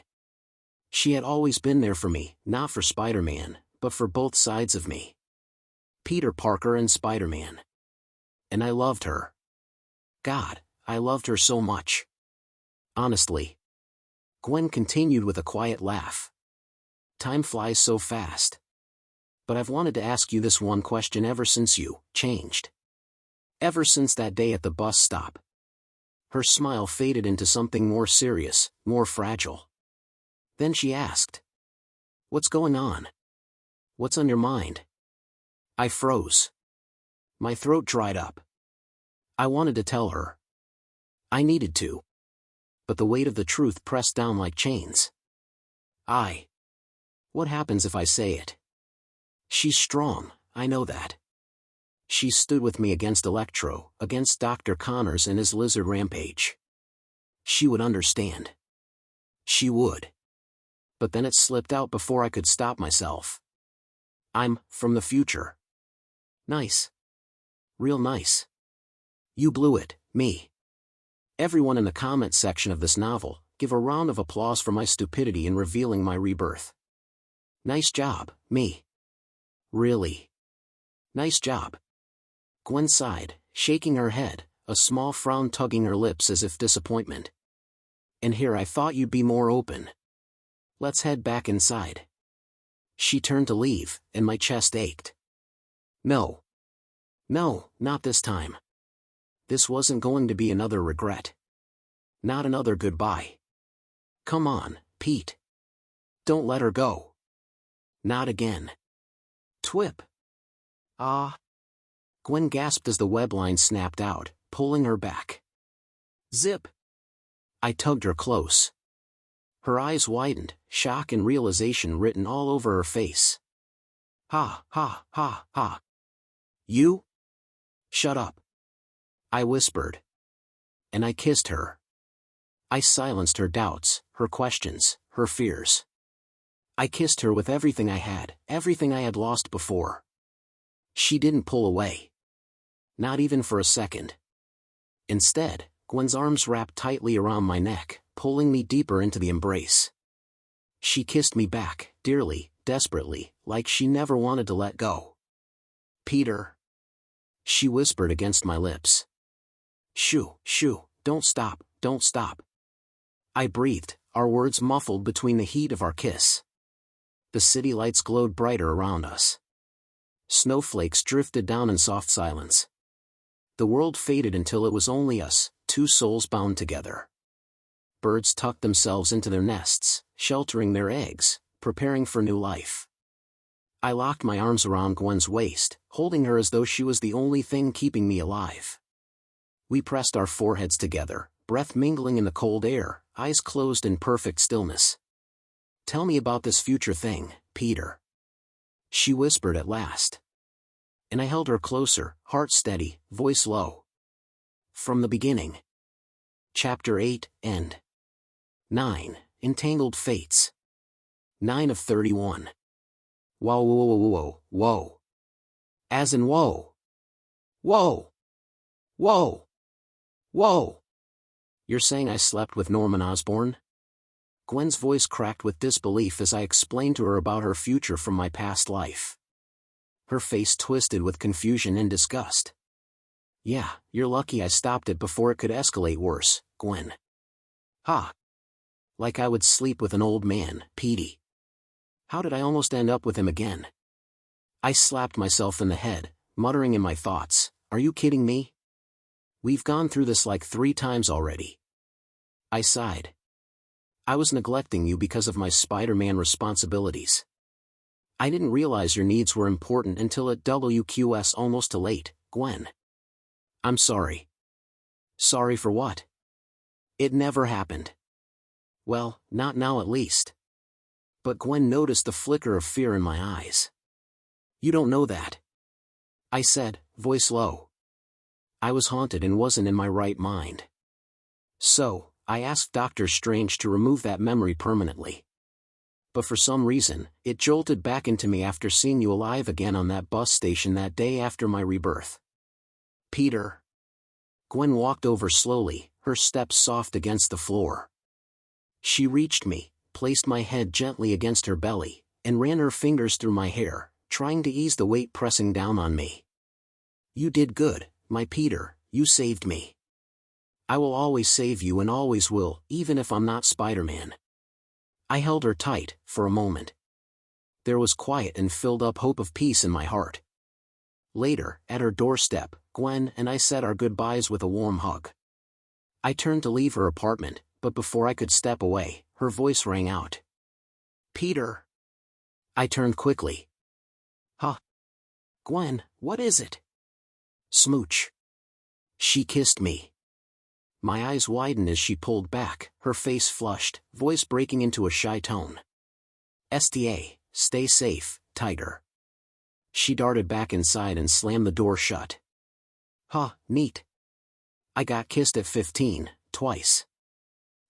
She had always been there for me, not for Spider-Man, but for both sides of me. Peter Parker and Spider-Man. And I loved her. God, I loved her so much. Honestly. Gwen continued with a quiet laugh. Time flies so fast. But I've wanted to ask you this one question ever since you changed. Ever since that day at the bus stop. Her smile faded into something more serious, more fragile. Then she asked. What's going on? What's on your mind? I froze. My throat dried up. I wanted to tell her. I needed to. But the weight of the truth pressed down like chains. What happens if I say it? She's strong, I know that. She stood with me against Electro, against Dr. Connors and his lizard rampage. She would understand. She would. But then it slipped out before I could stop myself. I'm from the future. Nice. Real nice. You blew it, me. Everyone in the comment section of this novel, give a round of applause for my stupidity in revealing my rebirth. Nice job, me. Really. Nice job. Gwen sighed, shaking her head, a small frown tugging her lips as if disappointment. And here I thought you'd be more open. Let's head back inside. She turned to leave, and my chest ached. No. No, not this time. This wasn't going to be another regret. Not another goodbye. Come on, Pete. Don't let her go. Not again. Twip. Ah. Gwen gasped as the web line snapped out, pulling her back. Zip. I tugged her close. Her eyes widened, shock and realization written all over her face. Ha, ha, ha, ha. You? Shut up. I whispered. And I kissed her. I silenced her doubts, her questions, her fears. I kissed her with everything I had lost before. She didn't pull away. Not even for a second. Instead, Gwen's arms wrapped tightly around my neck, pulling me deeper into the embrace. She kissed me back, dearly, desperately, like she never wanted to let go. Peter. She whispered against my lips. Shoo, shoo, don't stop, don't stop. I breathed, our words muffled between the heat of our kiss. The city lights glowed brighter around us. Snowflakes drifted down in soft silence. The world faded until it was only us, two souls bound together. Birds tucked themselves into their nests, sheltering their eggs, preparing for new life. I locked my arms around Gwen's waist, holding her as though she was the only thing keeping me alive. We pressed our foreheads together, breath mingling in the cold air, eyes closed in perfect stillness. Tell me about this future thing, Peter. She whispered at last. And I held her closer, heart steady, voice low. From the beginning. Chapter 8, End. 9. Entangled Fates. 9 of 31. Whoa, whoa, whoa, whoa, whoa. As in whoa. Whoa. Whoa. Whoa. You're saying I slept with Norman Osborn? Gwen's voice cracked with disbelief as I explained to her about her future from my past life. Her face twisted with confusion and disgust. Yeah, you're lucky I stopped it before it could escalate worse, Gwen. Ha! Like I would sleep with an old man, Petey. How did I almost end up with him again? I slapped myself in the head, muttering in my thoughts, are you kidding me? We've gone through this like 3 times already. I sighed. I was neglecting you because of my Spider-Man responsibilities. I didn't realize your needs were important until at WQS almost too late, Gwen. I'm sorry. Sorry for what? It never happened. Well, not now at least. But Gwen noticed the flicker of fear in my eyes. You don't know that. I said, voice low. I was haunted and wasn't in my right mind. So, I asked Dr. Strange to remove that memory permanently. But for some reason, it jolted back into me after seeing you alive again on that bus station that day after my rebirth. Peter. Gwen walked over slowly, her steps soft against the floor. She reached me, placed my head gently against her belly, and ran her fingers through my hair, trying to ease the weight pressing down on me. You did good, my Peter, you saved me. I will always save you and always will, even if I'm not Spider-Man. I held her tight, for a moment. There was quiet and filled-up hope of peace in my heart. Later, at her doorstep, Gwen and I said our goodbyes with a warm hug. I turned to leave her apartment, but before I could step away, her voice rang out. Peter. I turned quickly. Huh? Gwen, what is it? Smooch. She kissed me. My eyes widened as she pulled back, her face flushed, voice breaking into a shy tone. STA, stay safe, Tiger. She darted back inside and slammed the door shut. Huh, neat. I got kissed at 15, twice.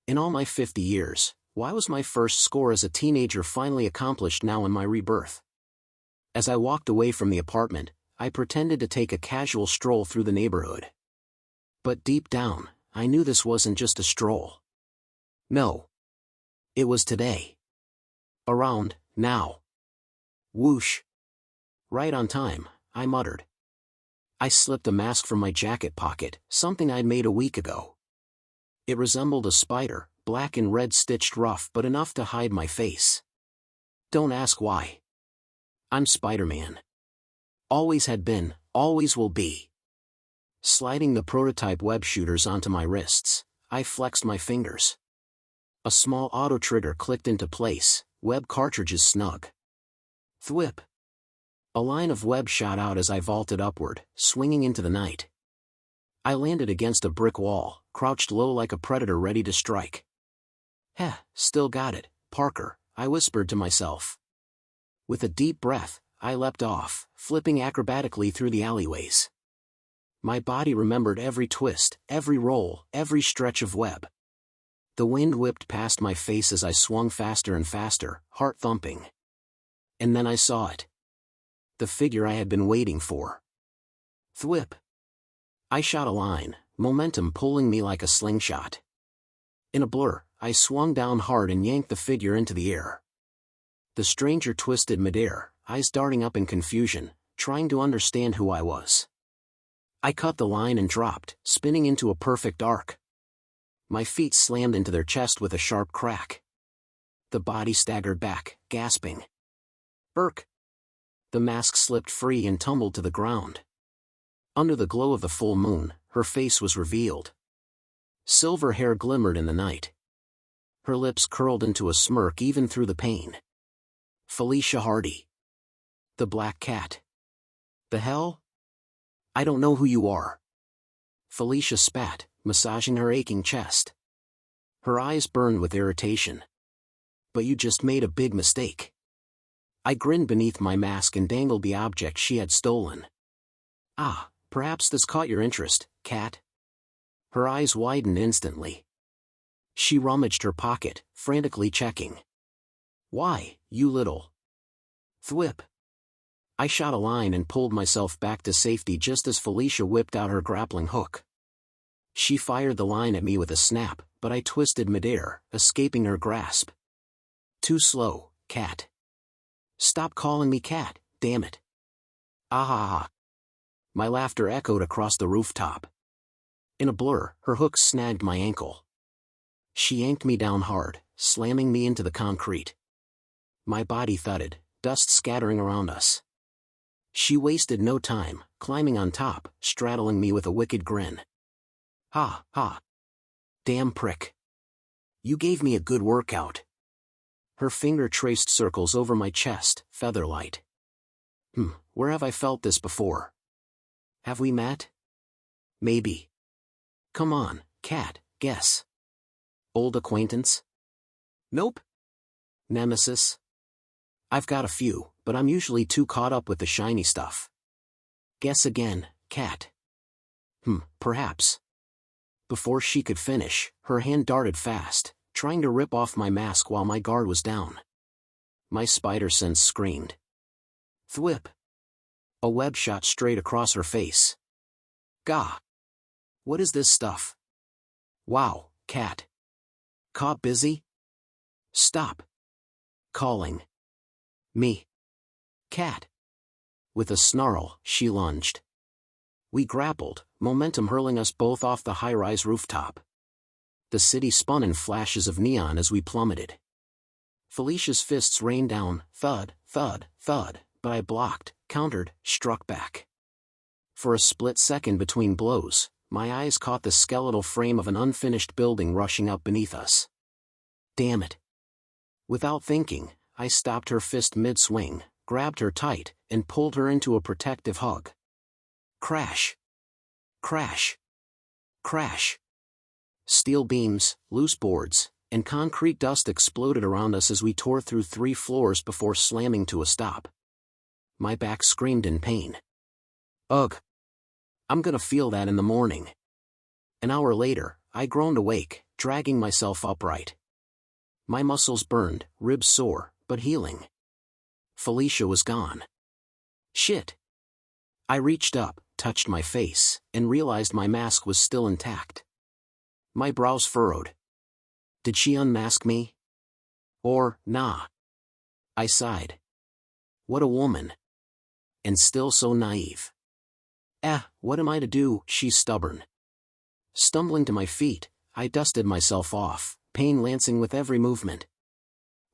In all my 50 years, why was my first score as a teenager finally accomplished now in my rebirth? As I walked away from the apartment, I pretended to take a casual stroll through the neighborhood. But deep down, I knew this wasn't just a stroll. No. It was today. Around, now. Whoosh. Right on time, I muttered. I slipped a mask from my jacket pocket, something I'd made a week ago. It resembled a spider, black and red stitched rough but enough to hide my face. Don't ask why. I'm Spider-Man. Always had been, always will be. Sliding the prototype web shooters onto my wrists, I flexed my fingers. A small auto trigger clicked into place, web cartridges snug. Thwip. A line of web shot out as I vaulted upward, swinging into the night. I landed against a brick wall, crouched low like a predator ready to strike. Heh, still got it, Parker, I whispered to myself. With a deep breath, I leapt off, flipping acrobatically through the alleyways. My body remembered every twist, every roll, every stretch of web. The wind whipped past my face as I swung faster and faster, heart thumping. And then I saw it. The figure I had been waiting for. Thwip. I shot a line, momentum pulling me like a slingshot. In a blur, I swung down hard and yanked the figure into the air. The stranger twisted midair, eyes darting up in confusion, trying to understand who I was. I cut the line and dropped, spinning into a perfect arc. My feet slammed into their chest with a sharp crack. The body staggered back, gasping. Burk! The mask slipped free and tumbled to the ground. Under the glow of the full moon, her face was revealed. Silver hair glimmered in the night. Her lips curled into a smirk even through the pain. Felicia Hardy. The Black Cat. The hell? I don't know who you are. Felicia spat, massaging her aching chest. Her eyes burned with irritation. But you just made a big mistake. I grinned beneath my mask and dangled the object she had stolen. Ah, perhaps this caught your interest, cat. Her eyes widened instantly. She rummaged her pocket, frantically checking. Why, you little... Thwip. I shot a line and pulled myself back to safety just as Felicia whipped out her grappling hook. She fired the line at me with a snap, but I twisted midair, escaping her grasp. Too slow, cat. Stop calling me cat, damn it. Ah ha ha. My laughter echoed across the rooftop. In a blur, her hooks snagged my ankle. She yanked me down hard, slamming me into the concrete. My body thudded, dust scattering around us. She wasted no time, climbing on top, straddling me with a wicked grin. Ha, ha. Damn prick. You gave me a good workout. Her finger traced circles over my chest, featherlight. Where have I felt this before? Have we met? Maybe. Come on, cat, guess. Old acquaintance? Nope. Nemesis? I've got a few, but I'm usually too caught up with the shiny stuff. Guess again, cat. Perhaps. Before she could finish, her hand darted fast, trying to rip off my mask while my guard was down. My spider sense screamed. Thwip. A web shot straight across her face. Gah. What is this stuff? Wow, cat. Caught busy? Stop. Calling. Me. Cat. With a snarl, she lunged. We grappled, momentum hurling us both off the high-rise rooftop. The city spun in flashes of neon as we plummeted. Felicia's fists rained down, thud, thud, thud, but I blocked, countered, struck back. For a split second between blows, my eyes caught the skeletal frame of an unfinished building rushing up beneath us. Damn it. Without thinking, I stopped her fist mid-swing, grabbed her tight, and pulled her into a protective hug. Crash. Crash. Crash. Steel beams, loose boards, and concrete dust exploded around us as we tore through 3 floors before slamming to a stop. My back screamed in pain. Ugh. I'm gonna feel that in the morning. An hour later, I groaned awake, dragging myself upright. My muscles burned, ribs sore, but healing. Felicia was gone. Shit. I reached up, touched my face, and realized my mask was still intact. My brows furrowed. Did she unmask me? Or, nah. I sighed. What a woman. And still so naive. What am I to do? She's stubborn. Stumbling to my feet, I dusted myself off, pain lancing with every movement.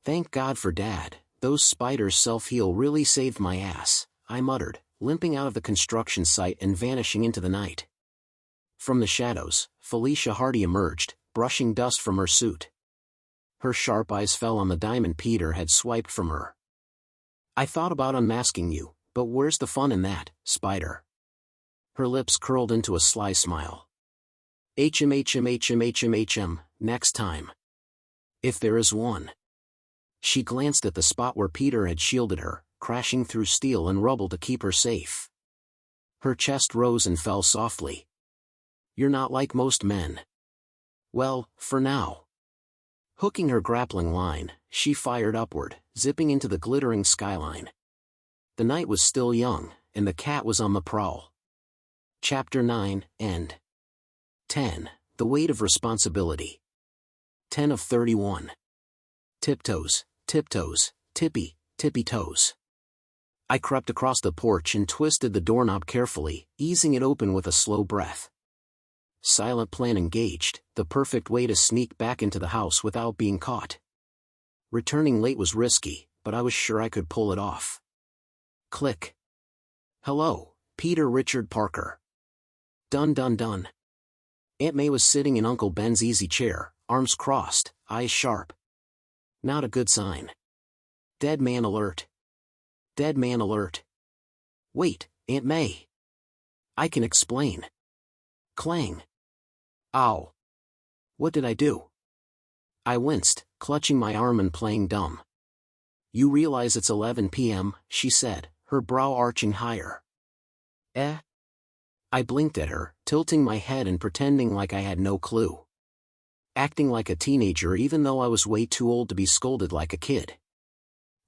Thank God for Dad, those spiders self-heal really saved my ass, I muttered, limping out of the construction site and vanishing into the night. From the shadows, Felicia Hardy emerged, brushing dust from her suit. Her sharp eyes fell on the diamond Peter had swiped from her. I thought about unmasking you, but where's the fun in that, Spider? Her lips curled into a sly smile. HM, next time. If there is one. She glanced at the spot where Peter had shielded her, crashing through steel and rubble to keep her safe. Her chest rose and fell softly. You're not like most men. Well, for now. Hooking her grappling line, she fired upward, zipping into the glittering skyline. The night was still young, and the cat was on the prowl. Chapter 9, End. 10. The Weight of Responsibility. 10 of 31. Tiptoes, tiptoes, tippy, tippy toes. I crept across the porch and twisted the doorknob carefully, easing it open with a slow breath. Silent plan engaged, the perfect way to sneak back into the house without being caught. Returning late was risky, but I was sure I could pull it off. Click. Hello, Peter Richard Parker. Dun dun dun. Aunt May was sitting in Uncle Ben's easy chair, arms crossed, eyes sharp. Not a good sign. Dead man alert. Dead man alert. Wait, Aunt May. I can explain. Clang. Ow. What did I do? I winced, clutching my arm and playing dumb. You realize it's 11 p.m., she said, her brow arching higher. I blinked at her, tilting my head and pretending like I had no clue. Acting like a teenager even though I was way too old to be scolded like a kid.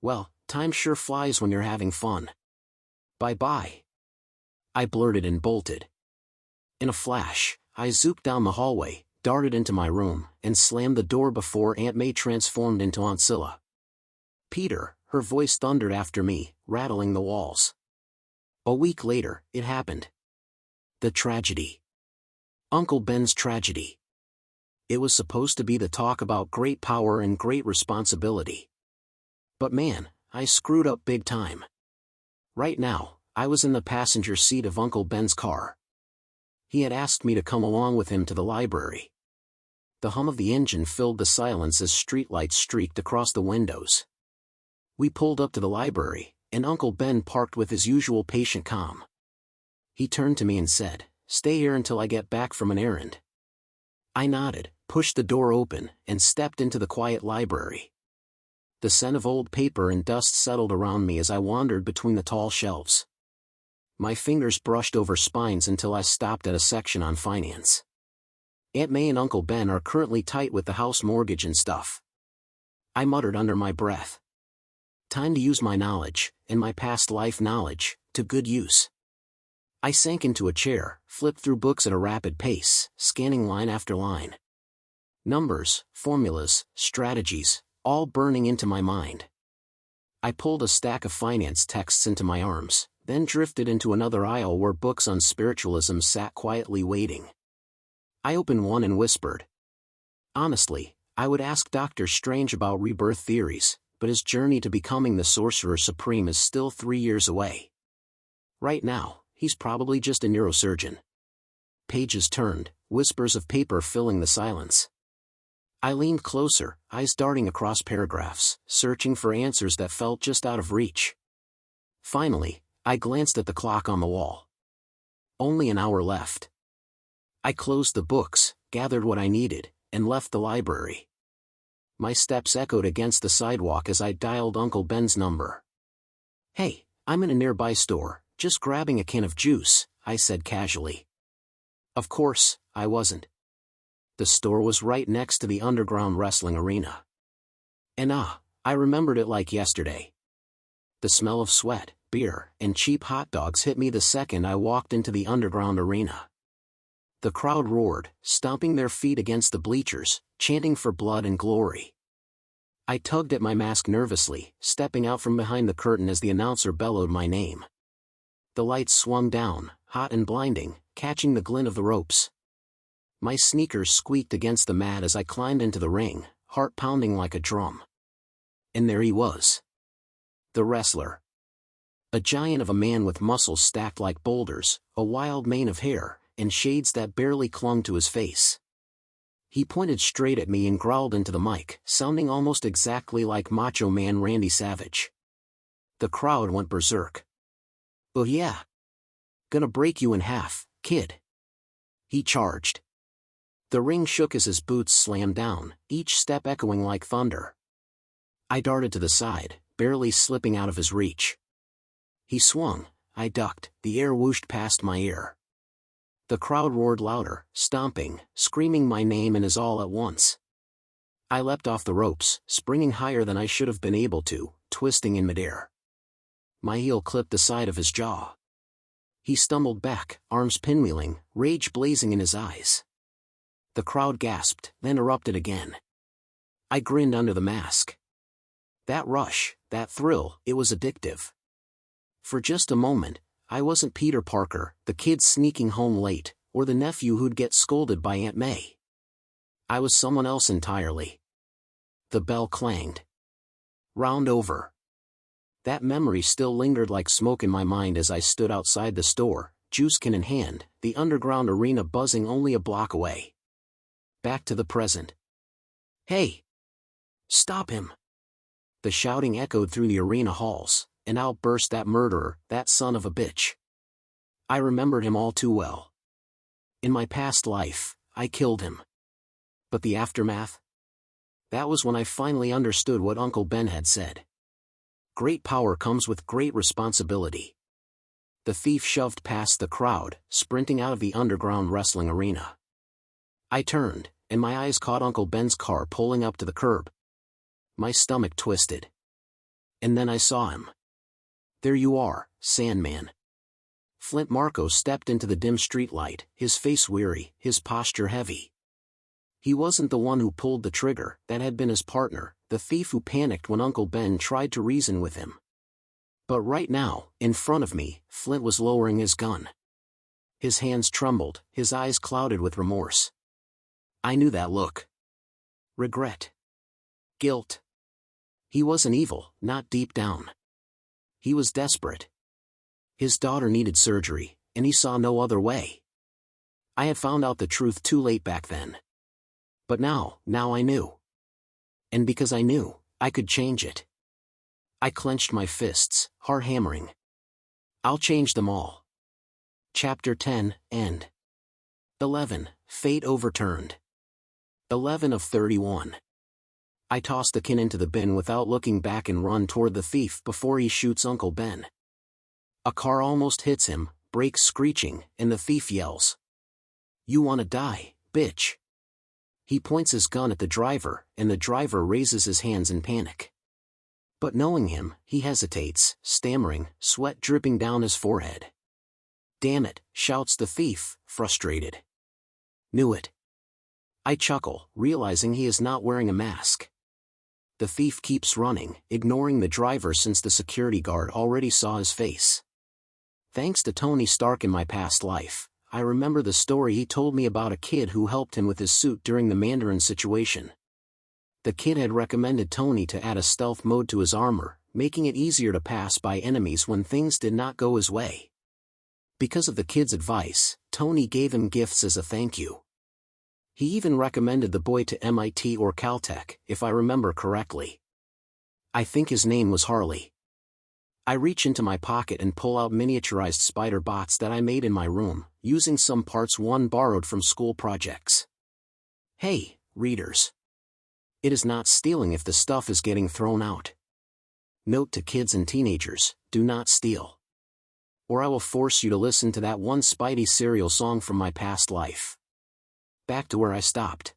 Well, time sure flies when you're having fun. Bye-bye. I blurted and bolted. In a flash, I zooped down the hallway, darted into my room, and slammed the door before Aunt May transformed into Aunt Scylla. "Peter," her voice thundered after me, rattling the walls. A week later, it happened. The tragedy. Uncle Ben's tragedy. It was supposed to be the talk about great power and great responsibility. But man, I screwed up big time. Right now, I was in the passenger seat of Uncle Ben's car. He had asked me to come along with him to the library. The hum of the engine filled the silence as streetlights streaked across the windows. We pulled up to the library, and Uncle Ben parked with his usual patient calm. He turned to me and said, "Stay here until I get back from an errand." I nodded, pushed the door open, and stepped into the quiet library. The scent of old paper and dust settled around me as I wandered between the tall shelves. My fingers brushed over spines until I stopped at a section on finance. Aunt May and Uncle Ben are currently tight with the house mortgage and stuff. I muttered under my breath. Time to use my knowledge, and my past life knowledge, to good use. I sank into a chair, flipped through books at a rapid pace, scanning line after line. Numbers, formulas, strategies, all burning into my mind. I pulled a stack of finance texts into my arms, then drifted into another aisle where books on spiritualism sat quietly waiting. I opened one and whispered. Honestly, I would ask Dr. Strange about rebirth theories, but his journey to becoming the Sorcerer Supreme is still 3 years away. Right now, he's probably just a neurosurgeon. Pages turned, whispers of paper filling the silence. I leaned closer, eyes darting across paragraphs, searching for answers that felt just out of reach. Finally, I glanced at the clock on the wall. Only an hour left. I closed the books, gathered what I needed, and left the library. My steps echoed against the sidewalk as I dialed Uncle Ben's number. "Hey, I'm in a nearby store, just grabbing a can of juice," I said casually. Of course, I wasn't. The store was right next to the underground wrestling arena. And I remembered it like yesterday. The smell of sweat, beer, and cheap hot dogs hit me the second I walked into the underground arena. The crowd roared, stomping their feet against the bleachers, chanting for blood and glory. I tugged at my mask nervously, stepping out from behind the curtain as the announcer bellowed my name. The lights swung down, hot and blinding, catching the glint of the ropes. My sneakers squeaked against the mat as I climbed into the ring, heart pounding like a drum. And there he was. The wrestler. A giant of a man with muscles stacked like boulders, a wild mane of hair, and shades that barely clung to his face. He pointed straight at me and growled into the mic, sounding almost exactly like Macho Man Randy Savage. The crowd went berserk. "Oh yeah. Gonna break you in half, kid." He charged. The ring shook as his boots slammed down, each step echoing like thunder. I darted to the side, barely slipping out of his reach. He swung, I ducked, the air whooshed past my ear. The crowd roared louder, stomping, screaming my name and his all at once. I leapt off the ropes, springing higher than I should have been able to, twisting in midair. My heel clipped the side of his jaw. He stumbled back, arms pinwheeling, rage blazing in his eyes. The crowd gasped, then erupted again. I grinned under the mask. That rush, that thrill, it was addictive. For just a moment, I wasn't Peter Parker, the kid sneaking home late, or the nephew who'd get scolded by Aunt May. I was someone else entirely. The bell clanged. Round over. That memory still lingered like smoke in my mind as I stood outside the store, juice can in hand, the underground arena buzzing only a block away. Back to the present. "Hey! Stop him!" The shouting echoed through the arena halls, and out burst that murderer, that son of a bitch. I remembered him all too well. In my past life, I killed him. But the aftermath? That was when I finally understood what Uncle Ben had said. Great power comes with great responsibility. The thief shoved past the crowd, sprinting out of the underground wrestling arena. I turned, and my eyes caught Uncle Ben's car pulling up to the curb. My stomach twisted. And then I saw him. "There you are, Sandman." Flint Marco stepped into the dim streetlight, his face weary, his posture heavy. He wasn't the one who pulled the trigger, that had been his partner, the thief who panicked when Uncle Ben tried to reason with him. But right now, in front of me, Flint was lowering his gun. His hands trembled, his eyes clouded with remorse. I knew that look. Regret. Guilt. He wasn't evil, not deep down. He was desperate. His daughter needed surgery, and he saw no other way. I had found out the truth too late back then. But now I knew. And because I knew, I could change it. I clenched my fists, heart hammering. I'll change them all. Chapter 10, End. 11. Fate Overturned. 11 of 31. I toss the kin into the bin without looking back and run toward the thief before he shoots Uncle Ben. A car almost hits him, brakes screeching, and the thief yells. You wanna die, bitch. He points his gun at the driver, and the driver raises his hands in panic. But knowing him, he hesitates, stammering, sweat dripping down his forehead. Damn it, shouts the thief, frustrated. Knew it. I chuckle, realizing he is not wearing a mask. The thief keeps running, ignoring the driver since the security guard already saw his face. Thanks to Tony Stark in my past life, I remember the story he told me about a kid who helped him with his suit during the Mandarin situation. The kid had recommended Tony to add a stealth mode to his armor, making it easier to pass by enemies when things did not go his way. Because of the kid's advice, Tony gave him gifts as a thank you. He even recommended the boy to MIT or Caltech, if I remember correctly. I think his name was Harley. I reach into my pocket and pull out miniaturized spider bots that I made in my room, using some parts one borrowed from school projects. Hey, readers. It is not stealing if the stuff is getting thrown out. Note to kids and teenagers, do not steal. Or I will force you to listen to that one Spidey cereal song from my past life. Back to where I stopped.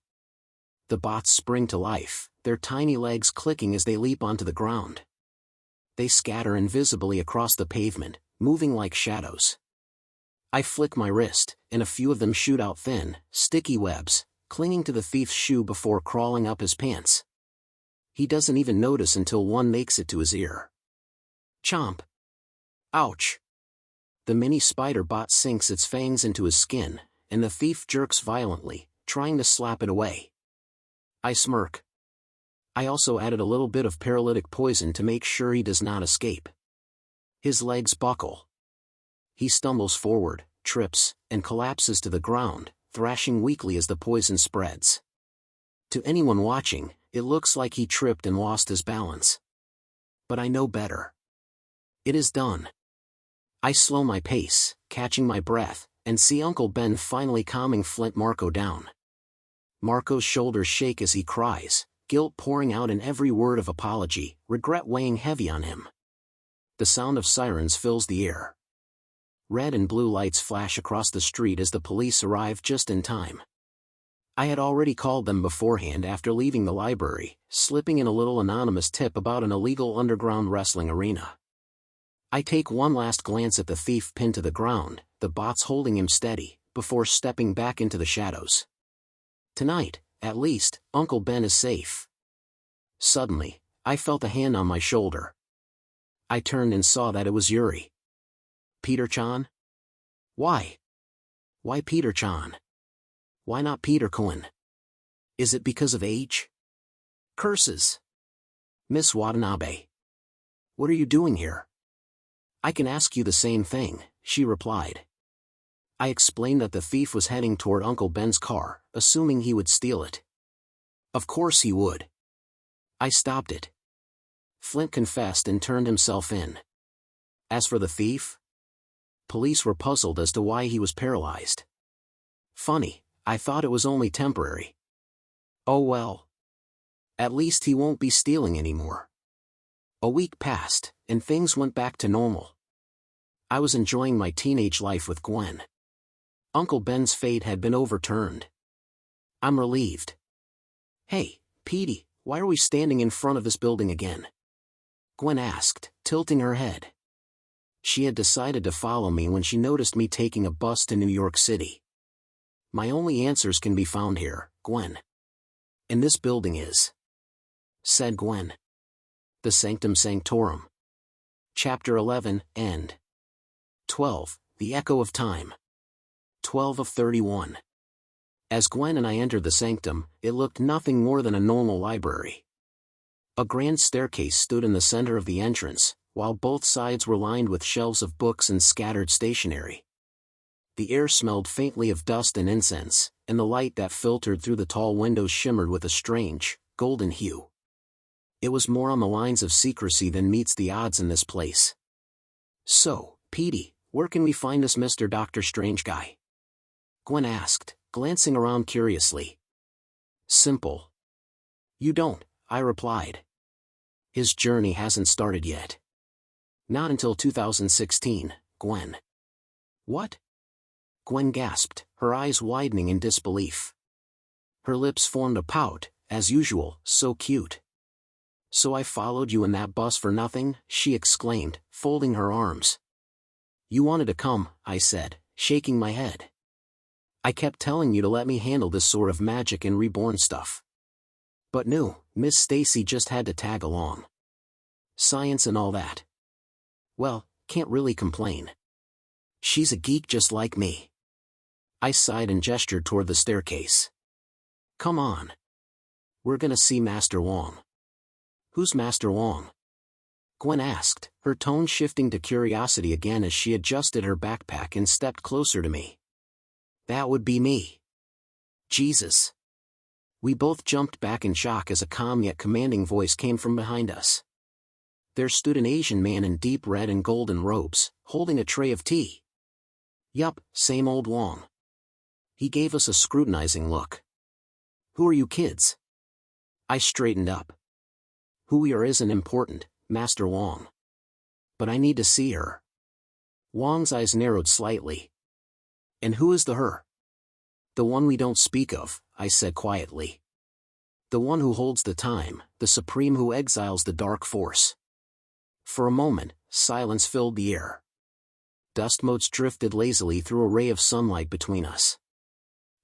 The bots spring to life, their tiny legs clicking as they leap onto the ground. They scatter invisibly across the pavement, moving like shadows. I flick my wrist, and a few of them shoot out thin, sticky webs, clinging to the thief's shoe before crawling up his pants. He doesn't even notice until one makes it to his ear. Chomp. Ouch. The mini spider bot sinks its fangs into his skin, and the thief jerks violently, trying to slap it away. I smirk. I also added a little bit of paralytic poison to make sure he does not escape. His legs buckle. He stumbles forward, trips, and collapses to the ground, thrashing weakly as the poison spreads. To anyone watching, it looks like he tripped and lost his balance. But I know better. It is done. I slow my pace, catching my breath, and see Uncle Ben finally calming Flint Marco down. Marco's shoulders shake as he cries, guilt pouring out in every word of apology, regret weighing heavy on him. The sound of sirens fills the air. Red and blue lights flash across the street as the police arrive just in time. I had already called them beforehand after leaving the library, slipping in a little anonymous tip about an illegal underground wrestling arena. I take one last glance at the thief pinned to the ground, the bots holding him steady, before stepping back into the shadows. Tonight, at least, Uncle Ben is safe. Suddenly, I felt a hand on my shoulder. I turned and saw that it was Yuri. Peter-chan? Why? Why Peter-chan? Why not Peter Cohen? Is it because of age? Curses. Miss Watanabe. What are you doing here? I can ask you the same thing, she replied. I explained that the thief was heading toward Uncle Ben's car, assuming he would steal it. Of course he would. I stopped it. Flint confessed and turned himself in. As for the thief? Police were puzzled as to why he was paralyzed. Funny, I thought it was only temporary. Oh well. At least he won't be stealing anymore. A week passed, and things went back to normal. I was enjoying my teenage life with Gwen. Uncle Ben's fate had been overturned. I'm relieved. Hey, Petey, why are we standing in front of this building again? Gwen asked, tilting her head. She had decided to follow me when she noticed me taking a bus to New York City. My only answers can be found here, Gwen. And this building is, said Gwen. The Sanctum Sanctorum. Chapter 11, End. 12. The Echo of Time. 12 of 31. As Gwen and I entered the sanctum, it looked nothing more than a normal library. A grand staircase stood in the center of the entrance, while both sides were lined with shelves of books and scattered stationery. The air smelled faintly of dust and incense, and the light that filtered through the tall windows shimmered with a strange, golden hue. It was more on the lines of secrecy than meets the odds in this place. "So, Petey, where can we find this Mr. Dr. Strange guy?" Gwen asked, glancing around curiously. "Simple. You don't," I replied. "His journey hasn't started yet. Not until 2016, Gwen." "What?" Gwen gasped, her eyes widening in disbelief. Her lips formed a pout, as usual, so cute. "So I followed you in that bus for nothing?" she exclaimed, folding her arms. "You wanted to come," I said, shaking my head. "I kept telling you to let me handle this sort of magic and reborn stuff. But no, Miss Stacy just had to tag along. Science and all that. Well, can't really complain. She's a geek just like me." I sighed and gestured toward the staircase. "Come on. We're gonna see Master Wong." "Who's Master Wong?" Gwen asked, her tone shifting to curiosity again as she adjusted her backpack and stepped closer to me. "That would be me." "Jesus." We both jumped back in shock as a calm yet commanding voice came from behind us. There stood an Asian man in deep red and golden robes, holding a tray of tea. "Yup, same old Wong." He gave us a scrutinizing look. "Who are you kids?" I straightened up. "Who we are isn't important, Master Wong. But I need to see her." Wong's eyes narrowed slightly. "And who is the her?" "The one we don't speak of," I said quietly. "The one who holds the time, the supreme who exiles the dark force." For a moment, silence filled the air. Dust motes drifted lazily through a ray of sunlight between us.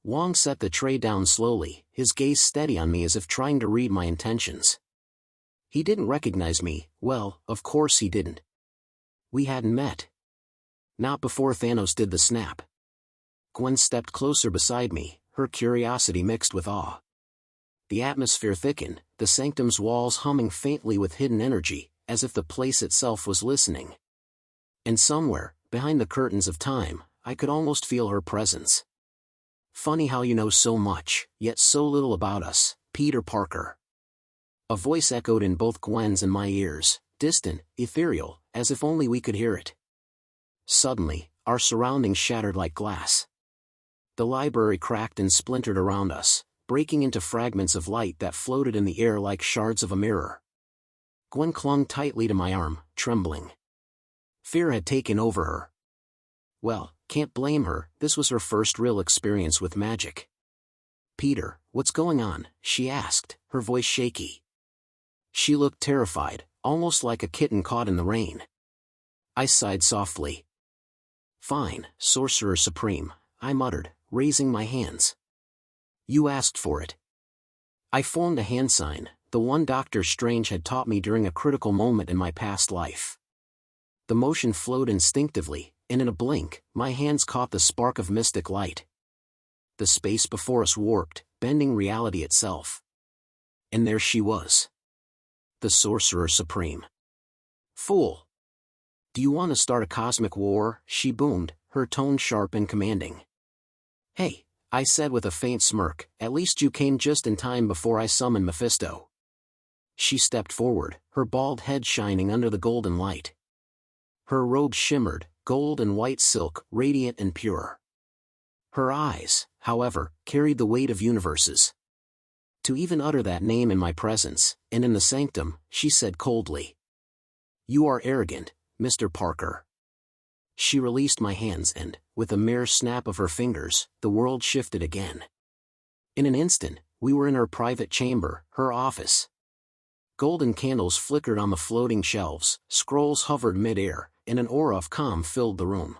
Wong set the tray down slowly, his gaze steady on me as if trying to read my intentions. He didn't recognize me. Well, of course he didn't. We hadn't met. Not before Thanos did the snap. Gwen stepped closer beside me, her curiosity mixed with awe. The atmosphere thickened, the sanctum's walls humming faintly with hidden energy, as if the place itself was listening. And somewhere, behind the curtains of time, I could almost feel her presence. "Funny how you know so much, yet so little about us, Peter Parker." A voice echoed in both Gwen's and my ears, distant, ethereal, as if only we could hear it. Suddenly, our surroundings shattered like glass. The library cracked and splintered around us, breaking into fragments of light that floated in the air like shards of a mirror. Gwen clung tightly to my arm, trembling. Fear had taken over her. Well, can't blame her, this was her first real experience with magic. "Peter, what's going on?" she asked, her voice shaky. She looked terrified, almost like a kitten caught in the rain. I sighed softly. "Fine, Sorcerer Supreme," I muttered, raising my hands. "You asked for it." I formed a hand sign, the one Dr. Strange had taught me during a critical moment in my past life. The motion flowed instinctively, and in a blink, my hands caught the spark of mystic light. The space before us warped, bending reality itself. And there she was. The Sorcerer Supreme. "Fool! Do you want to start a cosmic war?" she boomed, her tone sharp and commanding. "Hey," I said with a faint smirk, "at least you came just in time before I summoned Mephisto." She stepped forward, her bald head shining under the golden light. Her robe shimmered, gold and white silk, radiant and pure. Her eyes, however, carried the weight of universes. To even utter that name in my presence, and in the sanctum, she said coldly, "You are arrogant, Mr. Parker." She released my hands and, with a mere snap of her fingers, the world shifted again. In an instant, we were in her private chamber, her office. Golden candles flickered on the floating shelves, scrolls hovered mid-air, and an aura of calm filled the room.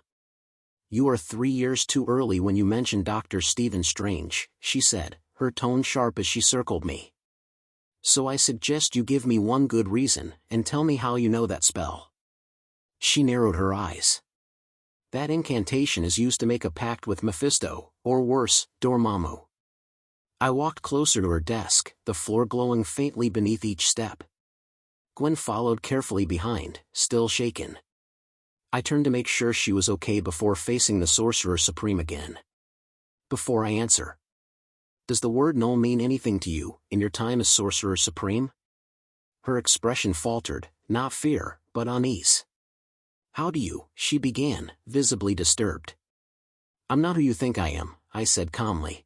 "You are 3 years too early when you mentioned Dr. Stephen Strange," she said, her tone sharp as she circled me. "So I suggest you give me one good reason, and tell me how you know that spell." She narrowed her eyes. "That incantation is used to make a pact with Mephisto, or worse, Dormammu." I walked closer to her desk, the floor glowing faintly beneath each step. Gwen followed carefully behind, still shaken. I turned to make sure she was okay before facing the Sorcerer Supreme again. "Before I answer, does the word null mean anything to you, in your time as Sorcerer Supreme?" Her expression faltered, not fear, but unease. "How do you?" she began, visibly disturbed. "I'm not who you think I am," I said calmly.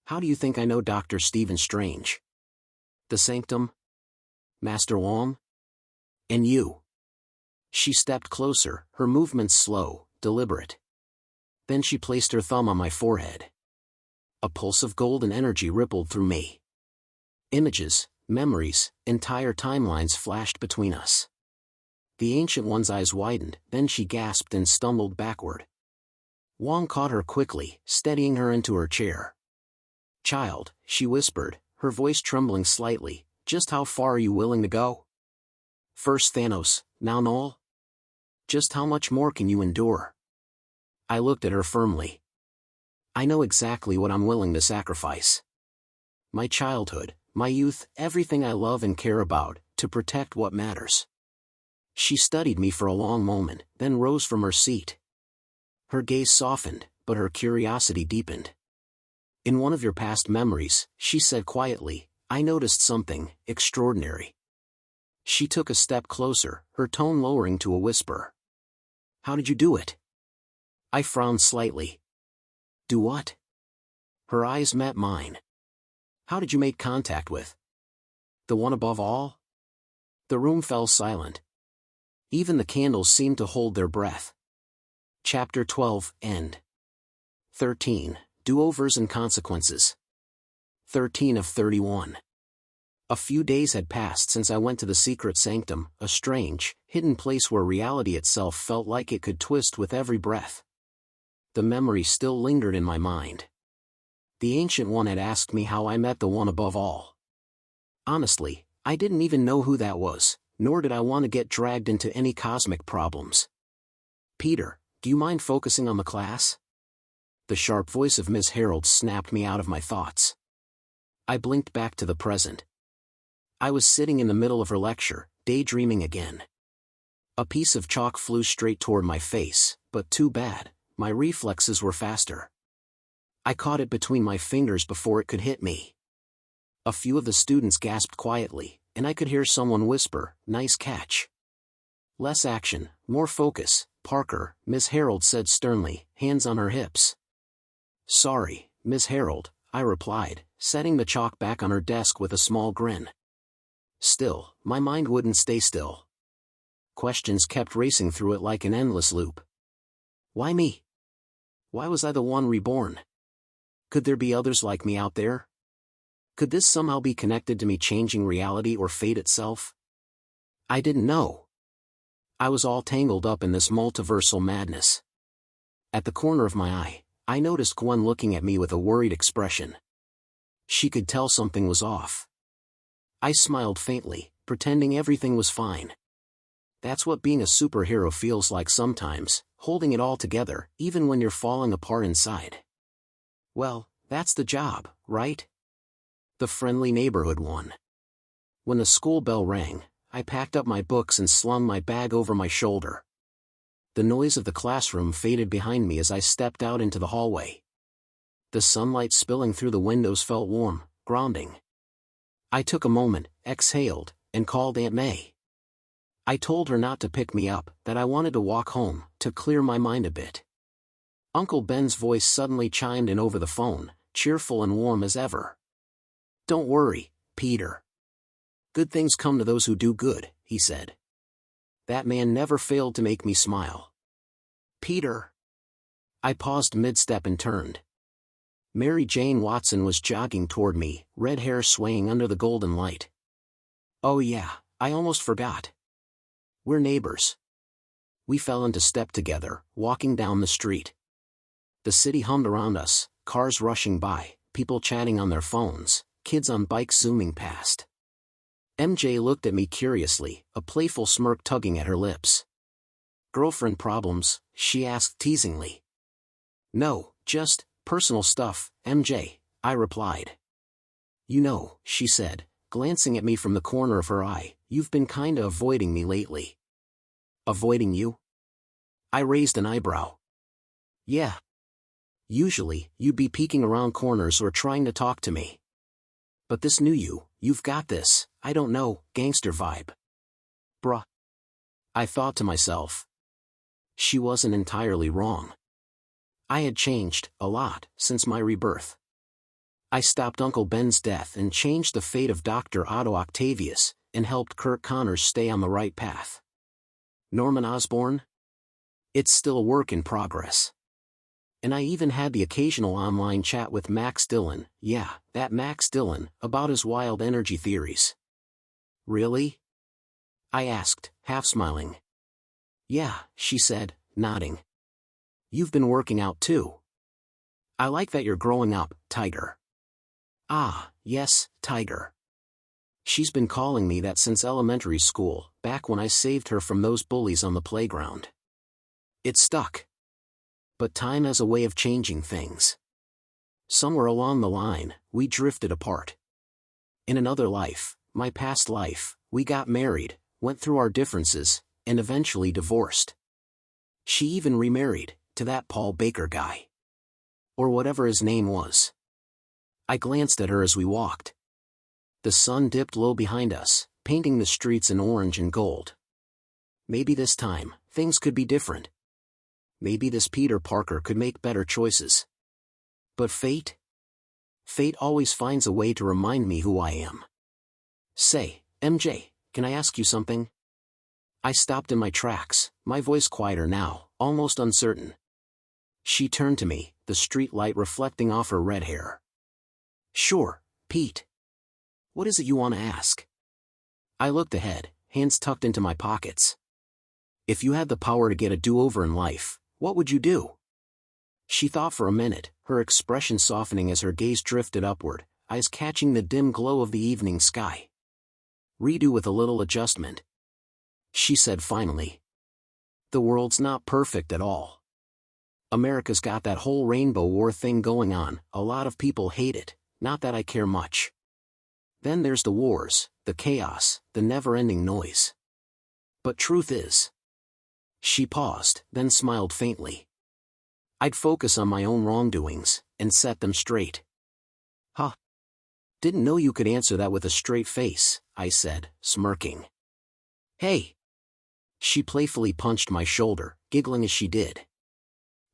"How do you think I know Dr. Stephen Strange? The Sanctum? Master Wong? And you?" She stepped closer, her movements slow, deliberate. Then she placed her thumb on my forehead. A pulse of golden energy rippled through me. Images, memories, entire timelines flashed between us. The Ancient One's eyes widened, then she gasped and stumbled backward. Wong caught her quickly, steadying her into her chair. "Child," she whispered, her voice trembling slightly, "just how far are you willing to go? First Thanos, now Null? Just how much more can you endure?" I looked at her firmly. "I know exactly what I'm willing to sacrifice. My childhood, my youth, everything I love and care about, to protect what matters." She studied me for a long moment, then rose from her seat. Her gaze softened, but her curiosity deepened. "In one of your past memories," she said quietly, "I noticed something extraordinary." She took a step closer, her tone lowering to a whisper. "How did you do it?" I frowned slightly. "Do what?" Her eyes met mine. "How did you make contact with the one above all?" The room fell silent. Even the candles seemed to hold their breath. Chapter 12, End. 13. Do-overs and consequences. 13 of 31. A few days had passed since I went to the secret sanctum, a strange, hidden place where reality itself felt like it could twist with every breath. The memory still lingered in my mind. The Ancient One had asked me how I met the one above all. Honestly, I didn't even know who that was, nor did I want to get dragged into any cosmic problems. "Peter, do you mind focusing on the class?" The sharp voice of Miss Harold snapped me out of my thoughts. I blinked back to the present. I was sitting in the middle of her lecture, daydreaming again. A piece of chalk flew straight toward my face, but too bad, my reflexes were faster. I caught it between my fingers before it could hit me. A few of the students gasped quietly, and I could hear someone whisper, "Nice catch." "Less action, more focus, Parker," Miss Harold said sternly, hands on her hips. "Sorry, Miss Harold," I replied, setting the chalk back on her desk with a small grin. Still, my mind wouldn't stay still. Questions kept racing through it like an endless loop. Why me? Why was I the one reborn? Could there be others like me out there? Could this somehow be connected to me changing reality or fate itself? I didn't know. I was all tangled up in this multiversal madness. At the corner of my eye, I noticed Gwen looking at me with a worried expression. She could tell something was off. I smiled faintly, pretending everything was fine. That's what being a superhero feels like sometimes, holding it all together, even when you're falling apart inside. Well, that's the job, right? The friendly neighborhood one. When the school bell rang, I packed up my books and slung my bag over my shoulder. The noise of the classroom faded behind me as I stepped out into the hallway. The sunlight spilling through the windows felt warm, grounding. I took a moment, exhaled, and called Aunt May. I told her not to pick me up, that I wanted to walk home, to clear my mind a bit. Uncle Ben's voice suddenly chimed in over the phone, cheerful and warm as ever. "Don't worry, Peter. Good things come to those who do good," he said. That man never failed to make me smile. "Peter." I paused mid-step and turned. Mary Jane Watson was jogging toward me, red hair swaying under the golden light. "Oh yeah, I almost forgot. We're neighbors." We fell into step together, walking down the street. The city hummed around us, cars rushing by, people chatting on their phones, kids on bikes zooming past. MJ looked at me curiously, a playful smirk tugging at her lips. "Girlfriend problems?" she asked teasingly. "No, just personal stuff, MJ," I replied. "You know," she said, glancing at me from the corner of her eye, "you've been kinda avoiding me lately." "Avoiding you?" I raised an eyebrow. "Yeah. Usually, you'd be peeking around corners or trying to talk to me. But this new you've got this, I don't know, gangster vibe." Bruh. I thought to myself. She wasn't entirely wrong. I had changed, a lot, since my rebirth. I stopped Uncle Ben's death and changed the fate of Dr. Otto Octavius, and helped Kirk Connors stay on the right path. Norman Osborn? It's still a work in progress. And I even had the occasional online chat with Max Dillon, yeah, that Max Dillon, about his wild energy theories. "Really?" I asked, half smiling. "Yeah," she said, nodding. "You've been working out too. I like that you're growing up, Tiger." "Ah, yes, Tiger. She's been calling me that since elementary school, back when I saved her from those bullies on the playground. It stuck. But time has a way of changing things. Somewhere along the line, we drifted apart. In another life, my past life, we got married, went through our differences, and eventually divorced. She even remarried, to that Paul Baker guy. Or whatever his name was." I glanced at her as we walked. The sun dipped low behind us, painting the streets in orange and gold. Maybe this time, things could be different. Maybe this Peter Parker could make better choices. But fate? Fate always finds a way to remind me who I am. "Say, MJ, can I ask you something?" I stopped in my tracks, my voice quieter now, almost uncertain. She turned to me, the street light reflecting off her red hair. "Sure, Pete. What is it you want to ask?" I looked ahead, hands tucked into my pockets. "If you had the power to get a do-over in life, what would you do?" She thought for a minute, her expression softening as her gaze drifted upward, eyes catching the dim glow of the evening sky. "Redo with a little adjustment," she said finally. "The world's not perfect at all. America's got that whole rainbow war thing going on, a lot of people hate it, not that I care much. Then there's the wars, the chaos, the never-ending noise. But truth is..." She paused, then smiled faintly. "I'd focus on my own wrongdoings, and set them straight." "Huh. Didn't know you could answer that with a straight face," I said, smirking. "Hey." She playfully punched my shoulder, giggling as she did.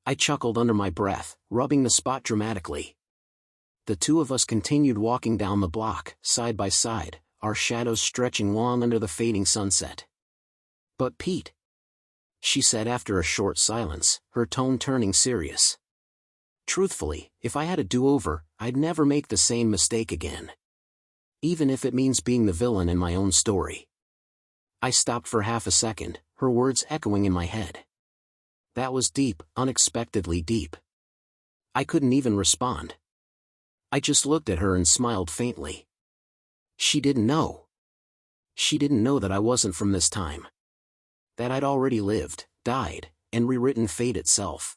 I chuckled under my breath, rubbing the spot dramatically. The two of us continued walking down the block, side by side, our shadows stretching long under the fading sunset. "But Pete," she said after a short silence, her tone turning serious. "Truthfully, if I had a do-over, I'd never make the same mistake again. Even if it means being the villain in my own story." I stopped for half a second, her words echoing in my head. That was deep, unexpectedly deep. I couldn't even respond. I just looked at her and smiled faintly. She didn't know. She didn't know that I wasn't from this time. That I'd already lived, died, and rewritten fate itself.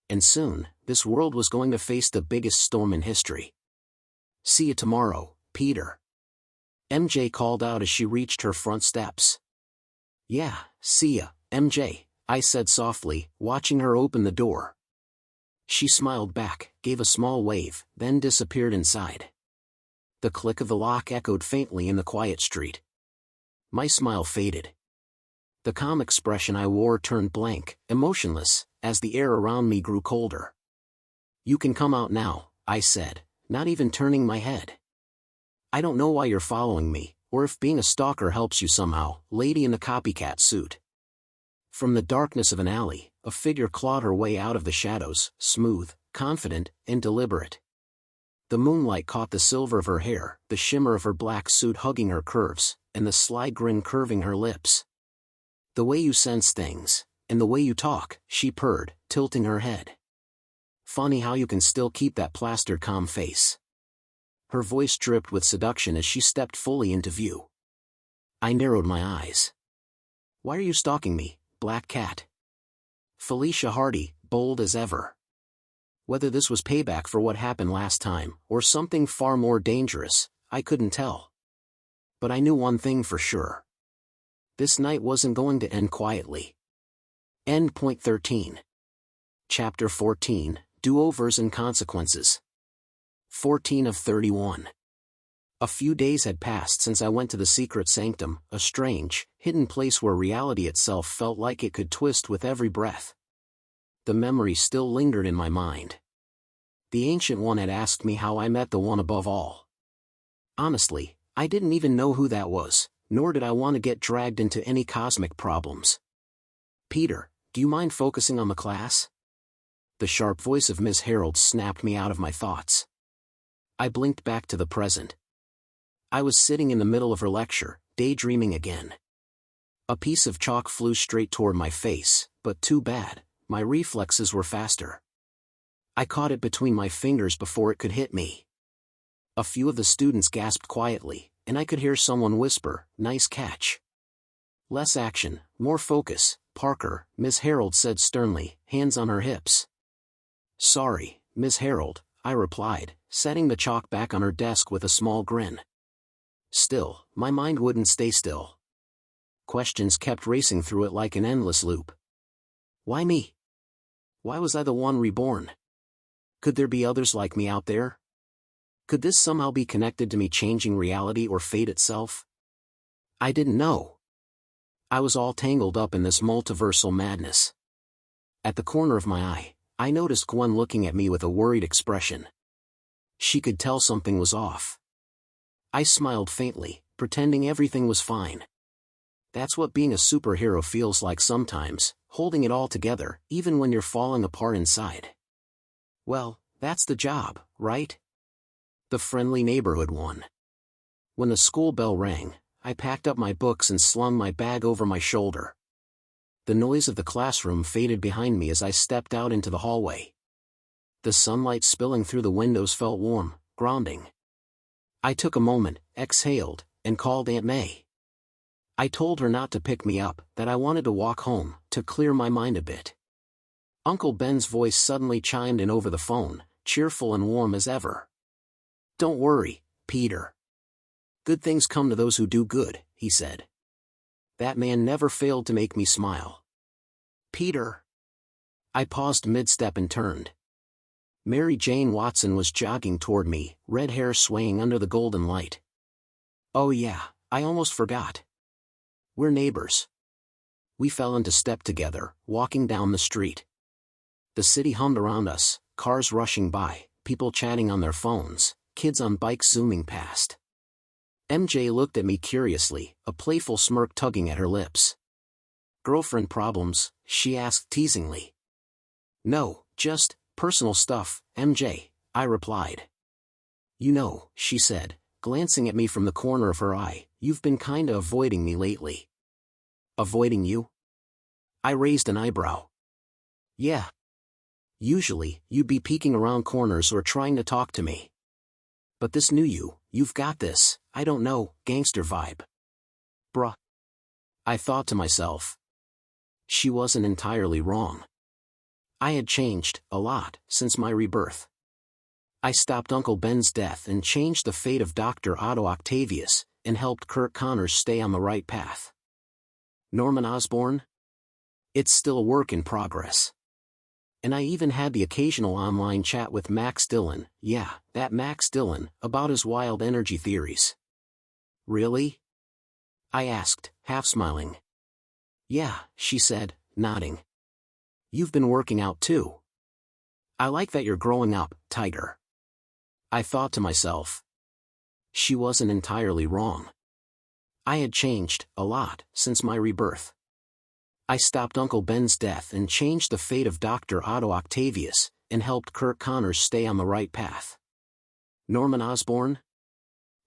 And soon, this world was going to face the biggest storm in history. "See you tomorrow, Peter," MJ called out as she reached her front steps. "Yeah, see ya, MJ," I said softly, watching her open the door. She smiled back, gave a small wave, then disappeared inside. The click of the lock echoed faintly in the quiet street. My smile faded. The calm expression I wore turned blank, emotionless, as the air around me grew colder. "You can come out now," I said, not even turning my head. "I don't know why you're following me, or if being a stalker helps you somehow, lady in the copycat suit." From the darkness of an alley, a figure clawed her way out of the shadows, smooth, confident, and deliberate. The moonlight caught the silver of her hair, the shimmer of her black suit hugging her curves, and the sly grin curving her lips. The way you sense things, and the way you talk, she purred, tilting her head. Funny how you can still keep that plastered calm face. Her voice dripped with seduction as she stepped fully into view. I narrowed my eyes. Why are you stalking me, black cat? Felicia Hardy, bold as ever. Whether this was payback for what happened last time, or something far more dangerous, I couldn't tell. But I knew one thing for sure. This night wasn't going to end quietly. End point 13. Chapter 14, Do-Overs and Consequences. 14 of 31. A few days had passed since I went to the secret sanctum, a strange, hidden place where reality itself felt like it could twist with every breath. The memory still lingered in my mind. The Ancient One had asked me how I met the One above all. Honestly, I didn't even know who that was, nor did I want to get dragged into any cosmic problems. Peter, do you mind focusing on the class? The sharp voice of Miss Harold snapped me out of my thoughts. I blinked back to the present. I was sitting in the middle of her lecture, daydreaming again. A piece of chalk flew straight toward my face, but too bad, my reflexes were faster. I caught it between my fingers before it could hit me. A few of the students gasped quietly, and I could hear someone whisper, "Nice catch." Less action, more focus, Parker, Miss Harold said sternly, hands on her hips. Sorry, Miss Harold, I replied, setting the chalk back on her desk with a small grin. Still, my mind wouldn't stay still. Questions kept racing through it like an endless loop. Why me? Why was I the one reborn? Could there be others like me out there? Could this somehow be connected to me changing reality or fate itself? I didn't know. I was all tangled up in this multiversal madness. At the corner of my eye, I noticed Gwen looking at me with a worried expression. She could tell something was off. I smiled faintly, pretending everything was fine. That's what being a superhero feels like sometimes, holding it all together, even when you're falling apart inside. Well, that's the job, right? The friendly neighborhood one. When the school bell rang, I packed up my books and slung my bag over my shoulder. The noise of the classroom faded behind me as I stepped out into the hallway. The sunlight spilling through the windows felt warm, grounding. I took a moment, exhaled, and called Aunt May. I told her not to pick me up, that I wanted to walk home, to clear my mind a bit. Uncle Ben's voice suddenly chimed in over the phone, cheerful and warm as ever. Don't worry, Peter. Good things come to those who do good, he said. That man never failed to make me smile. Peter. I paused mid-step and turned. Mary Jane Watson was jogging toward me, red hair swaying under the golden light. Oh yeah, I almost forgot. We're neighbors. We fell into step together, walking down the street. The city hummed around us, cars rushing by, people chatting on their phones, kids on bikes zooming past. MJ looked at me curiously, a playful smirk tugging at her lips. Girlfriend problems, she asked teasingly. No, just personal stuff, MJ, I replied. You know, she said, glancing at me from the corner of her eye, you've been kinda avoiding me lately. Avoiding you? I raised an eyebrow. Yeah. Usually, you'd be peeking around corners or trying to talk to me. But this new you've got this, I don't know, gangster vibe. Bruh. I thought to myself. She wasn't entirely wrong. I had changed, a lot, since my rebirth. I stopped Uncle Ben's death and changed the fate of Dr. Otto Octavius, and helped Kirk Connors stay on the right path. Norman Osborn? It's still a work in progress. And I even had the occasional online chat with Max Dillon, yeah, that Max Dillon, about his wild energy theories. Really? I asked, half smiling. Yeah, she said, nodding. You've been working out too. I like that you're growing up, Tiger. I thought to myself. She wasn't entirely wrong. I had changed, a lot, since my rebirth. I stopped Uncle Ben's death and changed the fate of Dr. Otto Octavius, and helped Kirk Connors stay on the right path. Norman Osborn?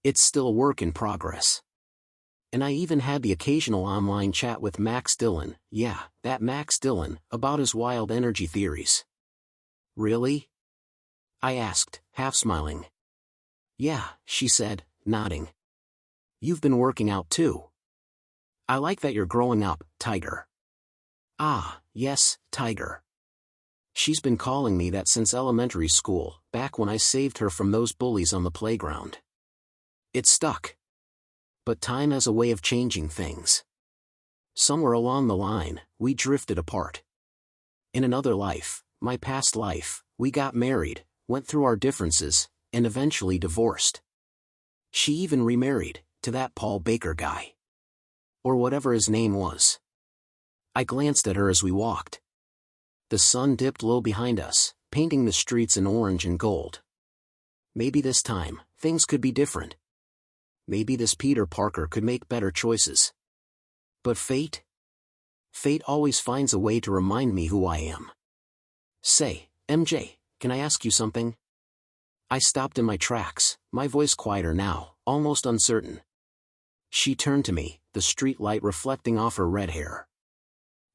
It's still a work in progress. And I even had the occasional online chat with Max Dillon, yeah, that Max Dillon, about his wild energy theories. Really? I asked, half smiling. Yeah, she said, nodding. You've been working out too. I like that you're growing up, Tiger. Ah, yes, Tiger. She's been calling me that since elementary school, back when I saved her from those bullies on the playground. It stuck. But time has a way of changing things. Somewhere along the line, we drifted apart. In another life, my past life, we got married, went through our differences, and eventually divorced. She even remarried, to that Paul Baker guy. Or whatever his name was. I glanced at her as we walked. The sun dipped low behind us, painting the streets in orange and gold. Maybe this time, things could be different. Maybe this Peter Parker could make better choices. But fate? Fate always finds a way to remind me who I am. Say, MJ, can I ask you something? I stopped in my tracks, my voice quieter now, almost uncertain. She turned to me, the street light reflecting off her red hair.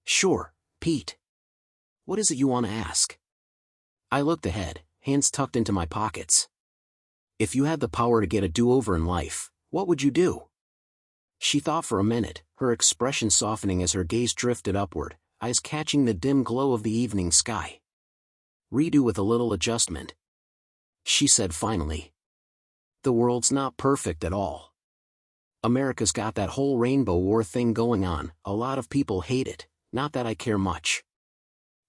Sure, Pete. What is it you want to ask? I looked ahead, hands tucked into my pockets. If you had the power to get a do-over in life, what would you do? She thought for a minute, her expression softening as her gaze drifted upward, eyes catching the dim glow of the evening sky. Redo with a little adjustment. She said finally. The world's not perfect at all. America's got that whole rainbow war thing going on, a lot of people hate it, not that I care much.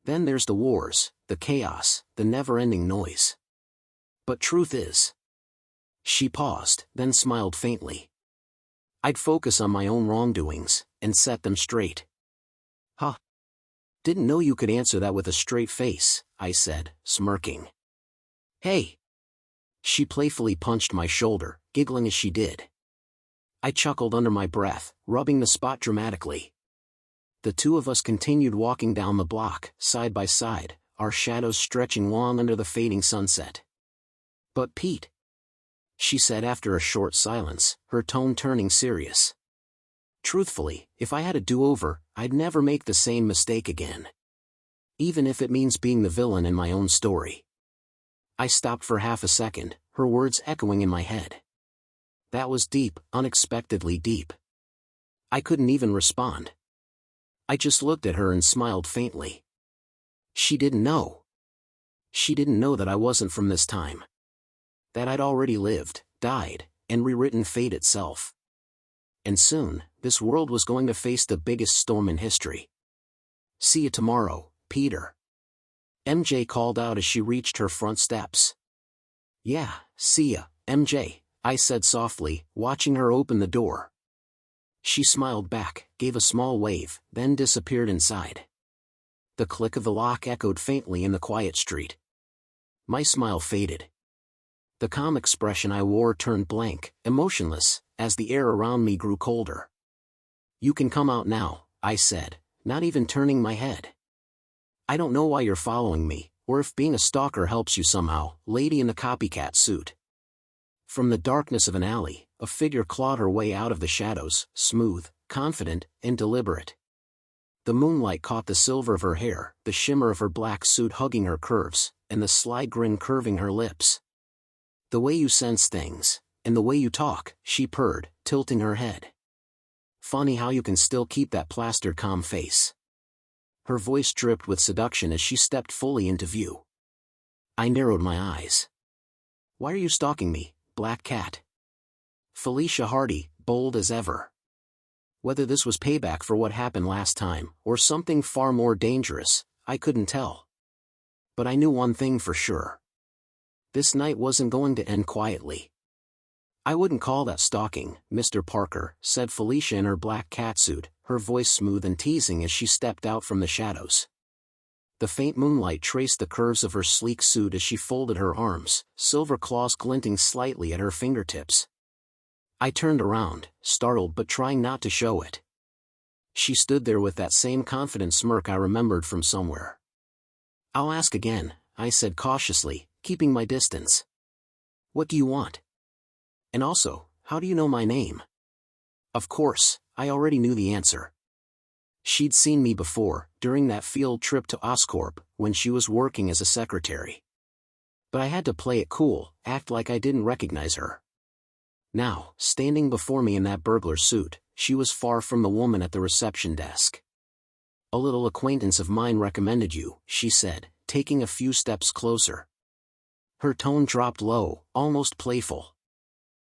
Then there's the wars, the chaos, the never-ending noise. But truth is. She paused, then smiled faintly. I'd focus on my own wrongdoings, and set them straight. Huh. Didn't know you could answer that with a straight face, I said, smirking. Hey. She playfully punched my shoulder, giggling as she did. I chuckled under my breath, rubbing the spot dramatically. The two of us continued walking down the block, side by side, our shadows stretching long under the fading sunset. But Pete, she said after a short silence, her tone turning serious. Truthfully, if I had a do-over, I'd never make the same mistake again. Even if it means being the villain in my own story. I stopped for half a second, her words echoing in my head. That was deep, unexpectedly deep. I couldn't even respond. I just looked at her and smiled faintly. She didn't know. She didn't know that I wasn't from this time. That I'd already lived, died, and rewritten fate itself. And soon, this world was going to face the biggest storm in history. See you tomorrow, Peter. MJ called out as she reached her front steps. Yeah, see ya, MJ, I said softly, watching her open the door. She smiled back, gave a small wave, then disappeared inside. The click of the lock echoed faintly in the quiet street. My smile faded. The calm expression I wore turned blank, emotionless, as the air around me grew colder. You can come out now, I said, not even turning my head. I don't know why you're following me, or if being a stalker helps you somehow, lady in the copycat suit. From the darkness of an alley, a figure clawed her way out of the shadows, smooth, confident, and deliberate. The moonlight caught the silver of her hair, the shimmer of her black suit hugging her curves, and the sly grin curving her lips. The way you sense things, and the way you talk, she purred, tilting her head. Funny how you can still keep that plastered calm face. Her voice dripped with seduction as she stepped fully into view. I narrowed my eyes. Why are you stalking me, Black Cat? Felicia Hardy, bold as ever. Whether this was payback for what happened last time, or something far more dangerous, I couldn't tell. But I knew one thing for sure. This night wasn't going to end quietly. I wouldn't call that stalking, Mr. Parker, said Felicia in her black catsuit, her voice smooth and teasing as she stepped out from the shadows. The faint moonlight traced the curves of her sleek suit as she folded her arms, silver claws glinting slightly at her fingertips. I turned around, startled but trying not to show it. She stood there with that same confident smirk I remembered from somewhere. I'll ask again, I said cautiously, keeping my distance. What do you want? And also, how do you know my name? Of course, I already knew the answer. She'd seen me before, during that field trip to Oscorp, when she was working as a secretary. But I had to play it cool, act like I didn't recognize her. Now, standing before me in that burglar suit, she was far from the woman at the reception desk. "A little acquaintance of mine recommended you," she said, taking a few steps closer. Her tone dropped low, almost playful.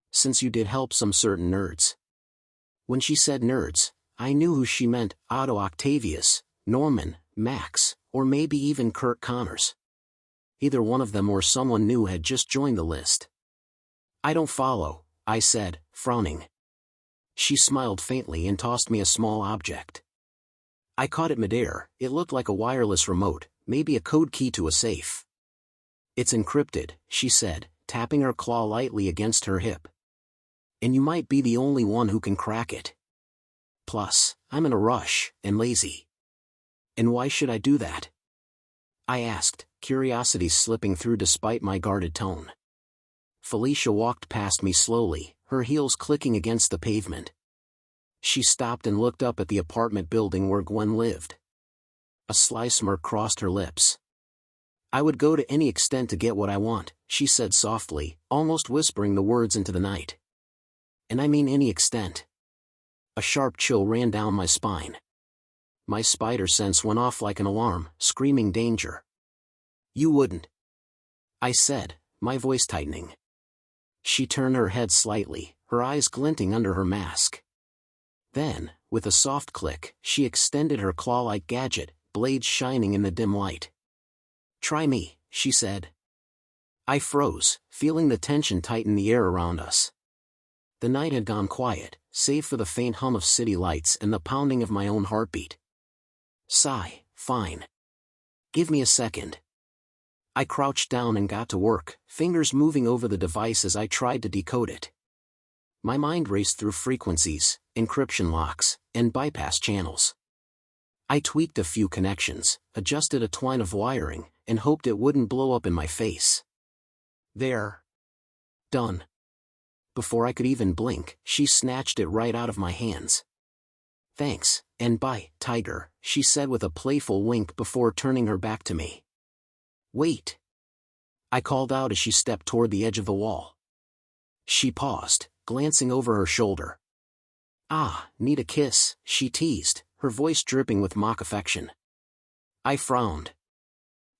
"Since you did help some certain nerds." When she said nerds, I knew who she meant: Otto Octavius, Norman, Max, or maybe even Kurt Connors. Either one of them or someone new had just joined the list. "I don't follow," I said, frowning. She smiled faintly and tossed me a small object. I caught it midair. It looked like a wireless remote, maybe a code key to a safe. "It's encrypted," she said, tapping her claw lightly against her hip. "And you might be the only one who can crack it. Plus, I'm in a rush, and lazy." "And why should I do that?" I asked, curiosity slipping through despite my guarded tone. Felicia walked past me slowly, her heels clicking against the pavement. She stopped and looked up at the apartment building where Gwen lived. A sly smirk crossed her lips. "I would go to any extent to get what I want," she said softly, almost whispering the words into the night. "And I mean any extent." A sharp chill ran down my spine. My spider sense went off like an alarm, screaming danger. "You wouldn't," I said, my voice tightening. She turned her head slightly, her eyes glinting under her mask. Then, with a soft click, she extended her claw-like gadget, blades shining in the dim light. "Try me," she said. I froze, feeling the tension tighten the air around us. The night had gone quiet, save for the faint hum of city lights and the pounding of my own heartbeat. Sigh, "Fine. Give me a second." I crouched down and got to work, fingers moving over the device as I tried to decode it. My mind raced through frequencies, encryption locks, and bypass channels. I tweaked a few connections, adjusted a twine of wiring, and hoped it wouldn't blow up in my face. There. Done. Before I could even blink, she snatched it right out of my hands. "Thanks, and bye, Tiger," she said with a playful wink before turning her back to me. "Wait," I called out as she stepped toward the edge of the wall. She paused, glancing over her shoulder. "Ah, need a kiss," she teased, her voice dripping with mock affection. I frowned.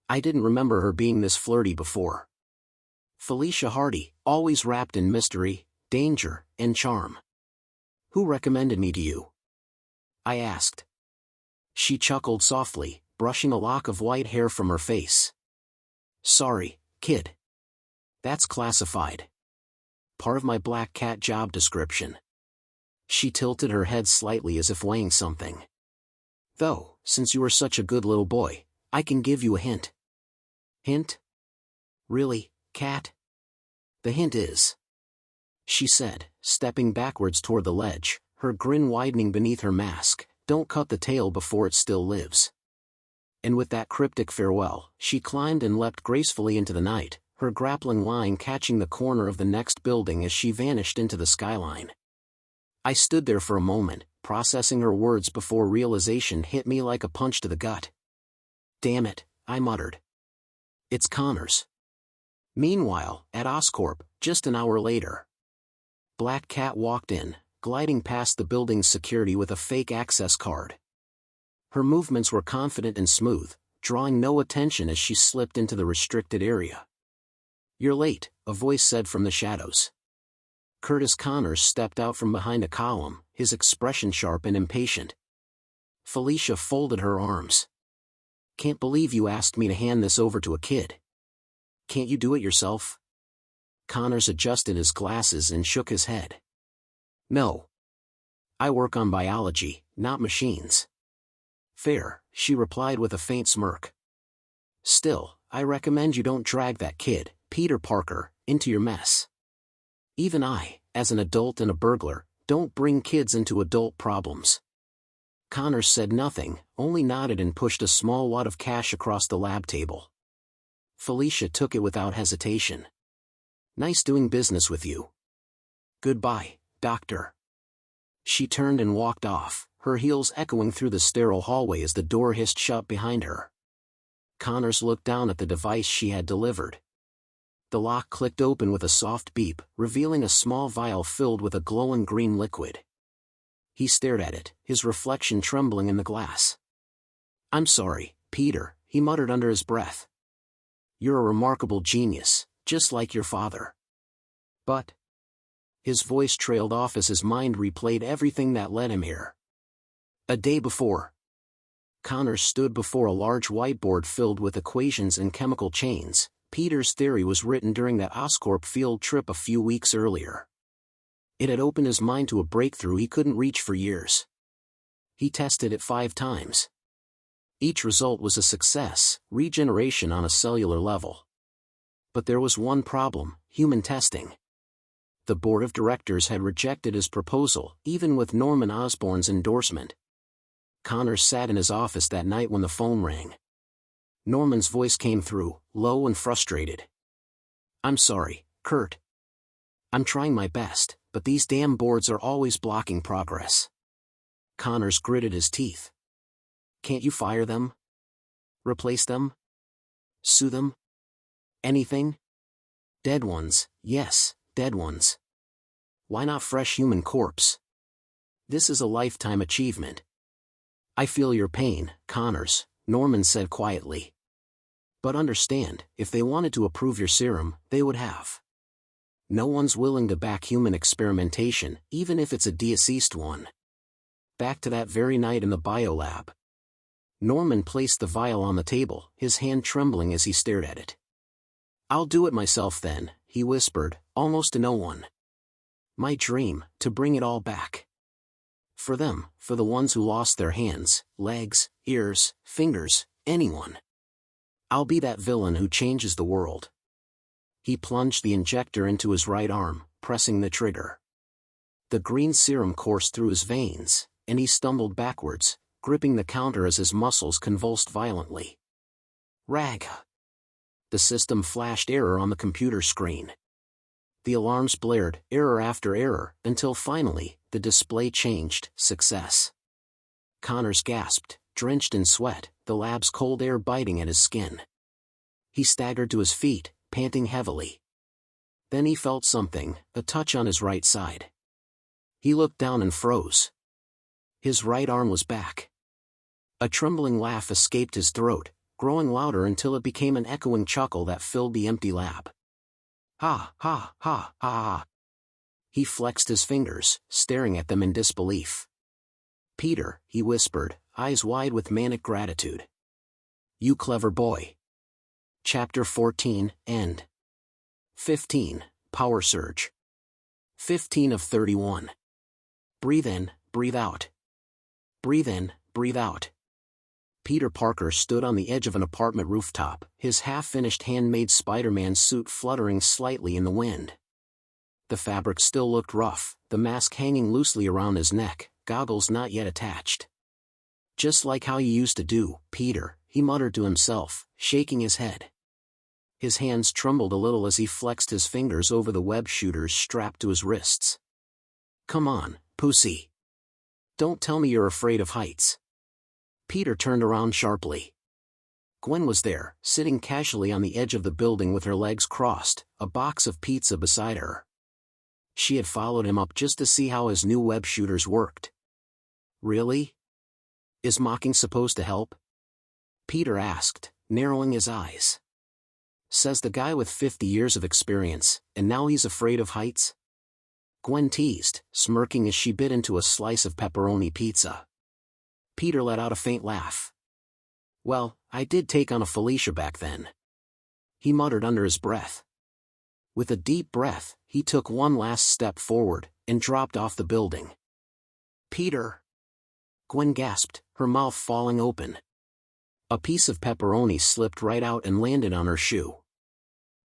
I didn't remember her being this flirty before. Felicia Hardy, always wrapped in mystery, danger, and charm. "Who recommended me to you?" I asked. She chuckled softly, brushing a lock of white hair from her face. "Sorry, kid. That's classified. Part of my black cat job description." She tilted her head slightly as if weighing something. "Though, since you are such a good little boy, I can give you a hint." "Hint? Really, cat?" "The hint is," she said, stepping backwards toward the ledge, her grin widening beneath her mask, "don't cut the tail before it still lives." And with that cryptic farewell, she climbed and leapt gracefully into the night, her grappling line catching the corner of the next building as she vanished into the skyline. I stood there for a moment, processing her words before realization hit me like a punch to the gut. "Damn it," I muttered. "It's Connors." Meanwhile, at Oscorp, just an hour later, Black Cat walked in, gliding past the building's security with a fake access card. Her movements were confident and smooth, drawing no attention as she slipped into the restricted area. "You're late," a voice said from the shadows. Curtis Connors stepped out from behind a column, his expression sharp and impatient. Felicia folded her arms. "Can't believe you asked me to hand this over to a kid. Can't you do it yourself?" Connors adjusted his glasses and shook his head. "No. I work on biology, not machines." "Fair," she replied with a faint smirk. "Still, I recommend you don't drag that kid, Peter Parker, into your mess. Even I, as an adult and a burglar, don't bring kids into adult problems." Connors said nothing, only nodded and pushed a small wad of cash across the lab table. Felicia took it without hesitation. "Nice doing business with you. Goodbye, Doctor." She turned and walked off, her heels echoing through the sterile hallway as the door hissed shut behind her. Connors looked down at the device she had delivered. The lock clicked open with a soft beep, revealing a small vial filled with a glowing green liquid. He stared at it, his reflection trembling in the glass. "I'm sorry, Peter," he muttered under his breath. "You're a remarkable genius, just like your father." But his voice trailed off as his mind replayed everything that led him here. A day before, Connors stood before a large whiteboard filled with equations and chemical chains. Peter's theory was written during that Oscorp field trip a few weeks earlier. It had opened his mind to a breakthrough he couldn't reach for years. He tested it 5 times. Each result was a success, regeneration on a cellular level. But there was one problem: human testing. The board of directors had rejected his proposal, even with Norman Osborn's endorsement. Connors sat in his office that night when the phone rang. Norman's voice came through, low and frustrated. "I'm sorry, Kurt. I'm trying my best, but these damn boards are always blocking progress." Connors gritted his teeth. "Can't you fire them? Replace them? Sue them? Anything?" "Dead ones, yes, dead ones. Why not fresh human corpse? This is a lifetime achievement." "I feel your pain, Connors," Norman said quietly. "But understand, if they wanted to approve your serum, they would have. No one's willing to back human experimentation, even if it's a deceased one." Back to that very night in the biolab. Norman placed the vial on the table, his hand trembling as he stared at it. "I'll do it myself then," he whispered, almost to no one. "My dream, to bring it all back. For them, for the ones who lost their hands, legs, ears, fingers, anyone. I'll be that villain who changes the world." He plunged the injector into his right arm, pressing the trigger. The green serum coursed through his veins, and he stumbled backwards, gripping the counter as his muscles convulsed violently. "Rag!" The system flashed error on the computer screen. The alarms blared, error after error, until finally, the display changed, success. Connors gasped, drenched in sweat, the lab's cold air biting at his skin. He staggered to his feet, panting heavily. Then he felt something, a touch on his right side. He looked down and froze. His right arm was back. A trembling laugh escaped his throat, growing louder until it became an echoing chuckle that filled the empty lab. "Ha, ha, ha, ha, ha." He flexed his fingers, staring at them in disbelief. "Peter," he whispered, eyes wide with manic gratitude. "You clever boy." Chapter 14, End. 15, Power Surge. 15 of 31. Breathe in, breathe out. Breathe in, breathe out. Peter Parker stood on the edge of an apartment rooftop, his half-finished handmade Spider-Man suit fluttering slightly in the wind. The fabric still looked rough, the mask hanging loosely around his neck, goggles not yet attached. "Just like how you used to do, Peter," he muttered to himself, shaking his head. His hands trembled a little as he flexed his fingers over the web shooters strapped to his wrists. "Come on, pussy. Don't tell me you're afraid of heights." Peter turned around sharply. Gwen was there, sitting casually on the edge of the building with her legs crossed, a box of pizza beside her. She had followed him up just to see how his new web shooters worked. "Really? Is mocking supposed to help?" Peter asked, narrowing his eyes. "Says the guy with 50 years of experience, and now he's afraid of heights?" Gwen teased, smirking as she bit into a slice of pepperoni pizza. Peter let out a faint laugh. "Well, I did take on a Felicia back then," he muttered under his breath. With a deep breath, he took one last step forward, and dropped off the building. "Peter!" Gwen gasped, her mouth falling open. A piece of pepperoni slipped right out and landed on her shoe.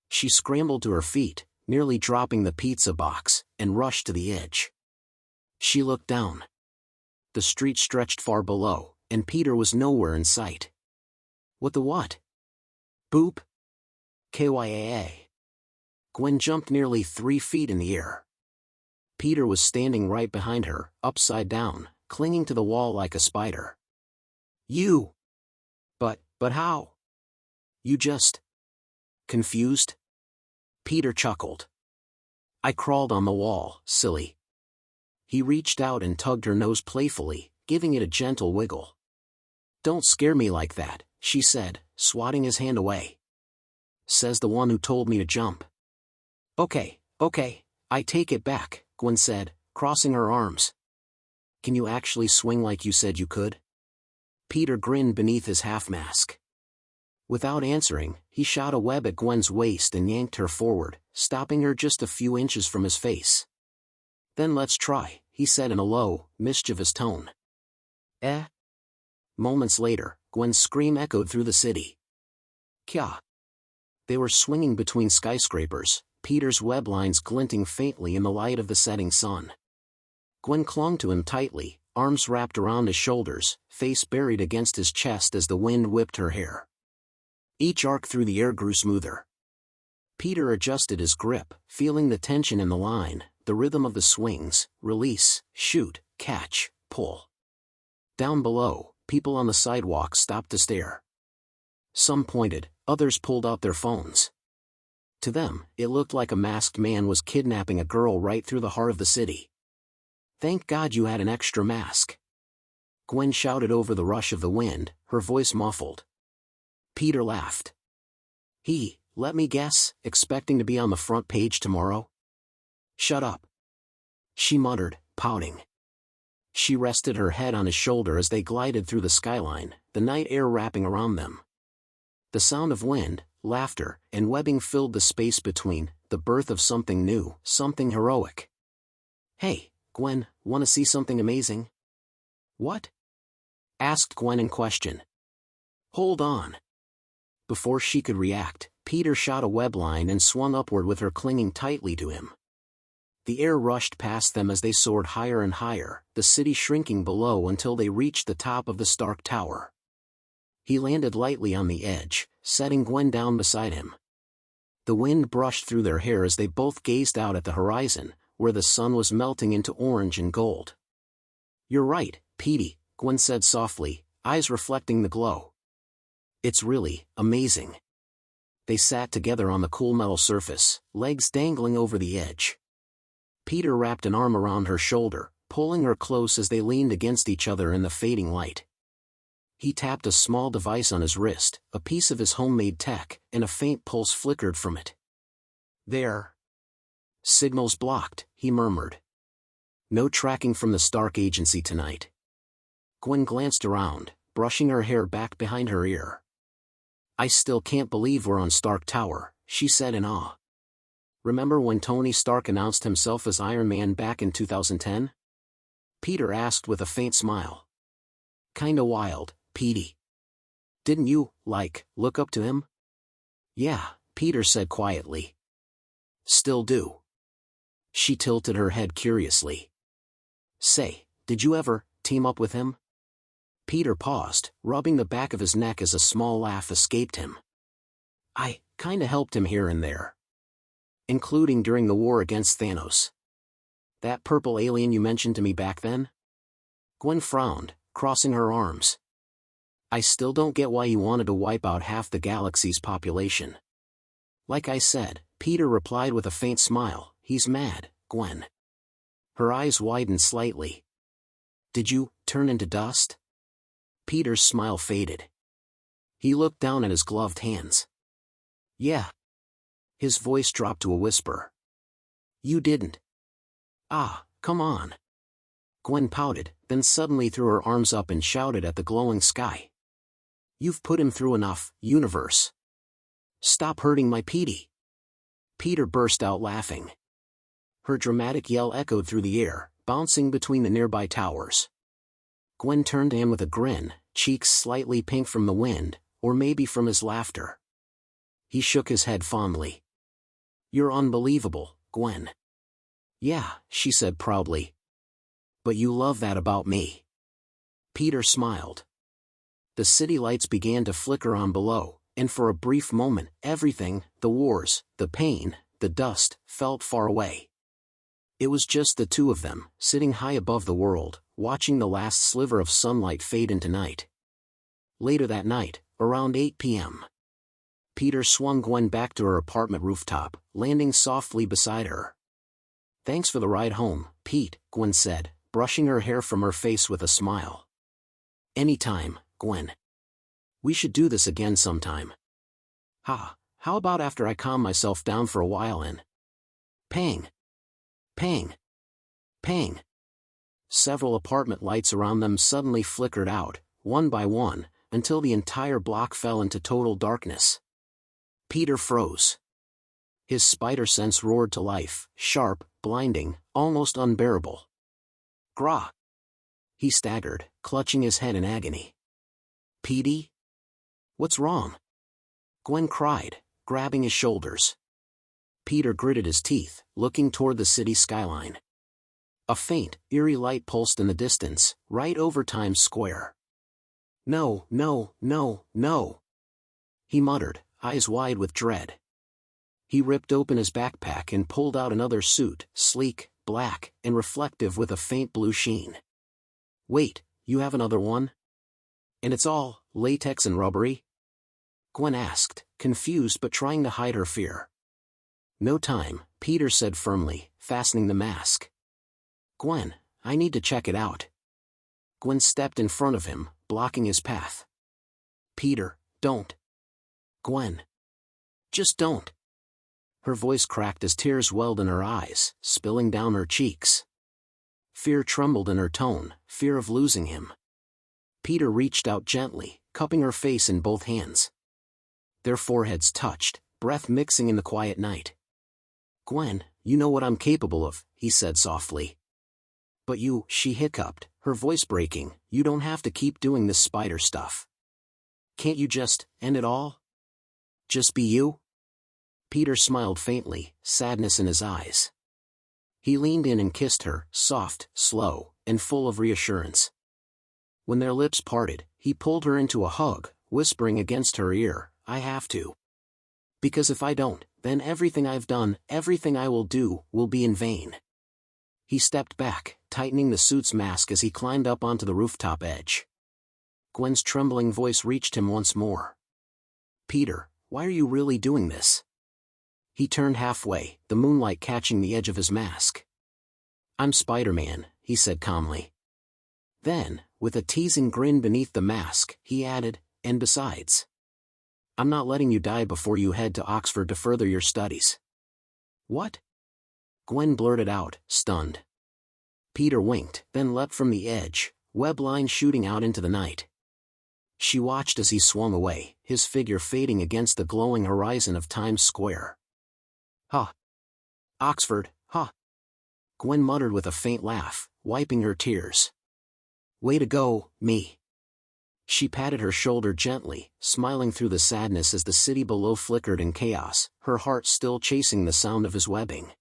She scrambled to her feet, nearly dropping the pizza box, and rushed to the edge. She looked down. The street stretched far below, and Peter was nowhere in sight. What the what? Boop? KYAA. Gwen jumped nearly 3 feet in the air. Peter was standing right behind her, upside down, clinging to the wall like a spider. You! But how? You just... confused? Peter chuckled. I crawled on the wall, silly. He reached out and tugged her nose playfully, giving it a gentle wiggle. Don't scare me like that, she said, swatting his hand away. Says the one who told me to jump. Okay, I take it back, Gwen said, crossing her arms. Can you actually swing like you said you could? Peter grinned beneath his half-mask. Without answering, he shot a web at Gwen's waist and yanked her forward, stopping her just a few inches from his face. Then let's try, he said in a low, mischievous tone. Eh? Moments later, Gwen's scream echoed through the city. Kya! They were swinging between skyscrapers, Peter's web lines glinting faintly in the light of the setting sun. Gwen clung to him tightly, arms wrapped around his shoulders, face buried against his chest as the wind whipped her hair. Each arc through the air grew smoother. Peter adjusted his grip, feeling the tension in the line, the rhythm of the swings, release, shoot, catch, pull. Down below, people on the sidewalk stopped to stare. Some pointed, others pulled out their phones. To them, it looked like a masked man was kidnapping a girl right through the heart of the city. Thank God you had an extra mask. Gwen shouted over the rush of the wind, her voice muffled. Peter laughed. Let me guess, expecting to be on the front page tomorrow? Shut up. She muttered, pouting. She rested her head on his shoulder as they glided through the skyline, the night air wrapping around them. The sound of wind, laughter, and webbing filled the space between, the birth of something new, something heroic. Hey, Gwen, want to see something amazing? What? Asked Gwen in question. Hold on. Before she could react, Peter shot a web line and swung upward with her clinging tightly to him. The air rushed past them as they soared higher and higher, the city shrinking below until they reached the top of the Stark Tower. He landed lightly on the edge, setting Gwen down beside him. The wind brushed through their hair as they both gazed out at the horizon, where the sun was melting into orange and gold. You're right, Petey, Gwen said softly, eyes reflecting the glow. It's really amazing. They sat together on the cool metal surface, legs dangling over the edge. Peter wrapped an arm around her shoulder, pulling her close as they leaned against each other in the fading light. He tapped a small device on his wrist, a piece of his homemade tech, and a faint pulse flickered from it. There. Signals blocked, he murmured. No tracking from the Stark Agency tonight. Gwen glanced around, brushing her hair back behind her ear. I still can't believe we're on Stark Tower, she said in awe. Remember when Tony Stark announced himself as Iron Man back in 2010? Peter asked with a faint smile. Kinda wild, Petey. Didn't you, look up to him? Yeah, Peter said quietly. Still do. She tilted her head curiously. Say, did you ever team up with him? Peter paused, rubbing the back of his neck as a small laugh escaped him. I kinda helped him here and there. Including during the war against Thanos. That purple alien you mentioned to me back then? Gwen frowned, crossing her arms. I still don't get why he wanted to wipe out half the galaxy's population. Like I said, Peter replied with a faint smile, he's mad, Gwen. Her eyes widened slightly. Did you turn into dust? Peter's smile faded. He looked down at his gloved hands. Yeah. His voice dropped to a whisper. You didn't. Ah, come on. Gwen pouted, then suddenly threw her arms up and shouted at the glowing sky. You've put him through enough, universe. Stop hurting my Petey. Peter burst out laughing. Her dramatic yell echoed through the air, bouncing between the nearby towers. Gwen turned to him with a grin, cheeks slightly pink from the wind, or maybe from his laughter. He shook his head fondly. You're unbelievable, Gwen. Yeah, she said proudly. But you love that about me. Peter smiled. The city lights began to flicker on below, and for a brief moment, everything, the wars, the pain, the dust, felt far away. It was just the two of them, sitting high above the world, watching the last sliver of sunlight fade into night. Later that night, around 8 p.m., Peter swung Gwen back to her apartment rooftop, landing softly beside her. "Thanks for the ride home, Pete," Gwen said, brushing her hair from her face with a smile. "Anytime, Gwen. We should do this again sometime." How about after I calm myself down for a while and—" Pang! Pang! Pang! Several apartment lights around them suddenly flickered out, one by one, until the entire block fell into total darkness. Peter froze. His spider sense roared to life, sharp, blinding, almost unbearable. "Grah!" He staggered, clutching his head in agony. "Petey? What's wrong?" Gwen cried, grabbing his shoulders. Peter gritted his teeth, looking toward the city skyline. A faint, eerie light pulsed in the distance, right over Times Square. "No, no, no, no!" he muttered, eyes wide with dread. He ripped open his backpack and pulled out another suit, sleek, black, and reflective with a faint blue sheen. "Wait, you have another one? And it's all latex and rubbery?" Gwen asked, confused but trying to hide her fear. "No time," Peter said firmly, fastening the mask. "Gwen, I need to check it out." Gwen stepped in front of him, blocking his path. "Peter, don't. Gwen. Just don't." Her voice cracked as tears welled in her eyes, spilling down her cheeks. Fear trembled in her tone, fear of losing him. Peter reached out gently, cupping her face in both hands. Their foreheads touched, breath mixing in the quiet night. "Gwen, you know what I'm capable of," he said softly. "But you," she hiccuped, her voice breaking, "you don't have to keep doing this spider stuff. Can't you just end it all? Just be you?" Peter smiled faintly, sadness in his eyes. He leaned in and kissed her, soft, slow, and full of reassurance. When their lips parted, he pulled her into a hug, whispering against her ear, "I have to. Because if I don't, then everything I've done, everything I will do, will be in vain." He stepped back, tightening the suit's mask as he climbed up onto the rooftop edge. Gwen's trembling voice reached him once more. "Peter, why are you really doing this?" He turned halfway, the moonlight catching the edge of his mask. "I'm Spider-Man," he said calmly. Then, with a teasing grin beneath the mask, he added, "And besides, I'm not letting you die before you head to Oxford to further your studies." "What?" Gwen blurted out, stunned. Peter winked, then leapt from the edge, web lines shooting out into the night. She watched as he swung away, his figure fading against the glowing horizon of Times Square. "Huh. Oxford, huh?" Gwen muttered with a faint laugh, wiping her tears. "Way to go, me." She patted her shoulder gently, smiling through the sadness as the city below flickered in chaos, her heart still chasing the sound of his webbing.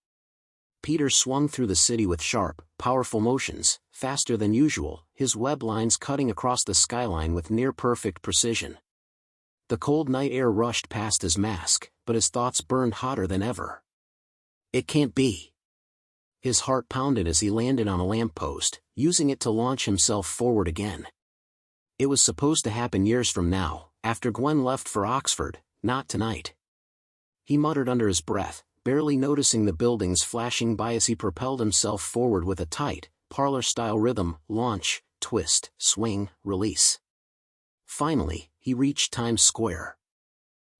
Peter swung through the city with sharp, powerful motions, faster than usual, his web lines cutting across the skyline with near-perfect precision. The cold night air rushed past his mask, but his thoughts burned hotter than ever. "It can't be." His heart pounded as he landed on a lamppost, using it to launch himself forward again. It was supposed to happen years from now, after Gwen left for Oxford, not tonight. He muttered under his breath, barely noticing the buildings flashing by as he propelled himself forward with a tight, parlor-style rhythm, launch, twist, swing, release. Finally, he reached Times Square.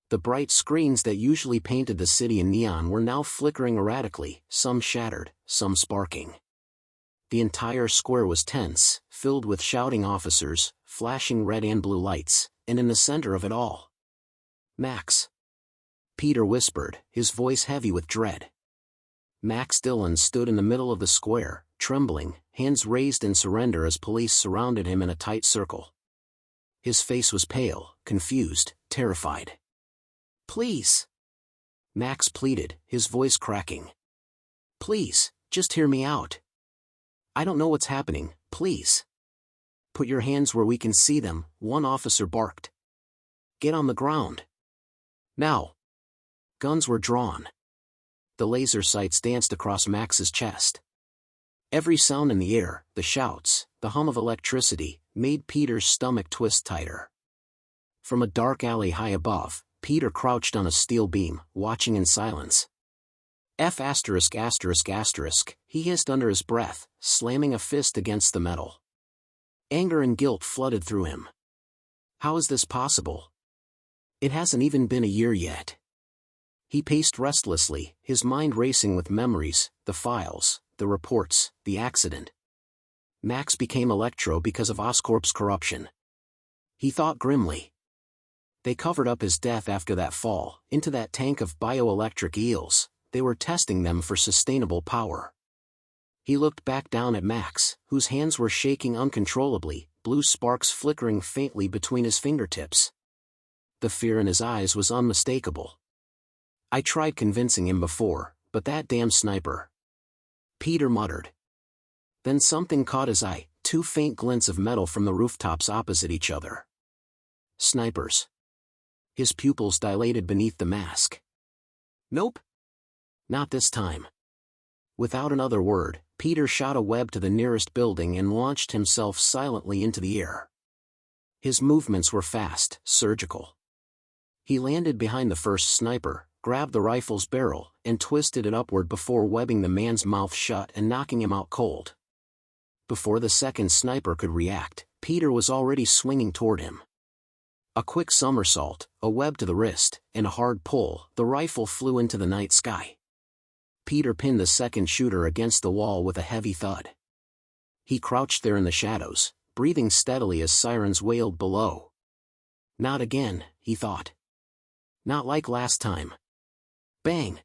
The bright screens that usually painted the city in neon were now flickering erratically, some shattered, some sparking. The entire square was tense, filled with shouting officers, flashing red and blue lights, and in the center of it all, Max. Peter whispered, his voice heavy with dread. Max Dillon stood in the middle of the square, trembling, hands raised in surrender as police surrounded him in a tight circle. His face was pale, confused, terrified. "Please," Max pleaded, his voice cracking. "Please, just hear me out. I don't know what's happening, please." "Put your hands where we can see them," one officer barked. "Get on the ground. Now." Guns were drawn. The laser sights danced across Max's chest. Every sound in the air, the shouts, the hum of electricity, made Peter's stomach twist tighter. From a dark alley high above, Peter crouched on a steel beam, watching in silence. F*******, he hissed under his breath, slamming a fist against the metal. Anger and guilt flooded through him. How is this possible? It hasn't even been a year yet. He paced restlessly, his mind racing with memories, the files, the reports, the accident. Max became Electro because of Oscorp's corruption. He thought grimly. They covered up his death after that fall, into that tank of bioelectric eels. They were testing them for sustainable power. He looked back down at Max, whose hands were shaking uncontrollably, blue sparks flickering faintly between his fingertips. The fear in his eyes was unmistakable. I tried convincing him before, but that damn sniper. Peter muttered. Then something caught his eye, two faint glints of metal from the rooftops opposite each other. Snipers. His pupils dilated beneath the mask. Nope. Not this time. Without another word, Peter shot a web to the nearest building and launched himself silently into the air. His movements were fast, surgical. He landed behind the first sniper, grabbed the rifle's barrel, and twisted it upward before webbing the man's mouth shut and knocking him out cold. Before the second sniper could react, Peter was already swinging toward him. A quick somersault, a web to the wrist, and a hard pull, the rifle flew into the night sky. Peter pinned the second shooter against the wall with a heavy thud. He crouched there in the shadows, breathing steadily as sirens wailed below. Not again, he thought. Not like last time. Bang!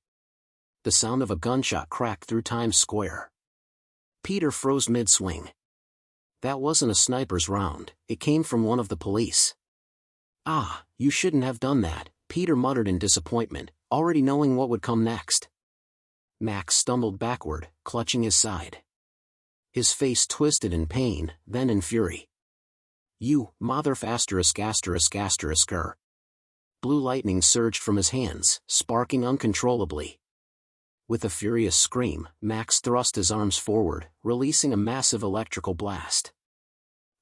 The sound of a gunshot cracked through Times Square. Peter froze mid-swing. That wasn't a sniper's round, it came from one of the police. Ah, you shouldn't have done that, Peter muttered in disappointment, already knowing what would come next. Max stumbled backward, clutching his side. His face twisted in pain, then in fury. You, mother******. Blue lightning surged from his hands, sparking uncontrollably. With a furious scream, Max thrust his arms forward, releasing a massive electrical blast.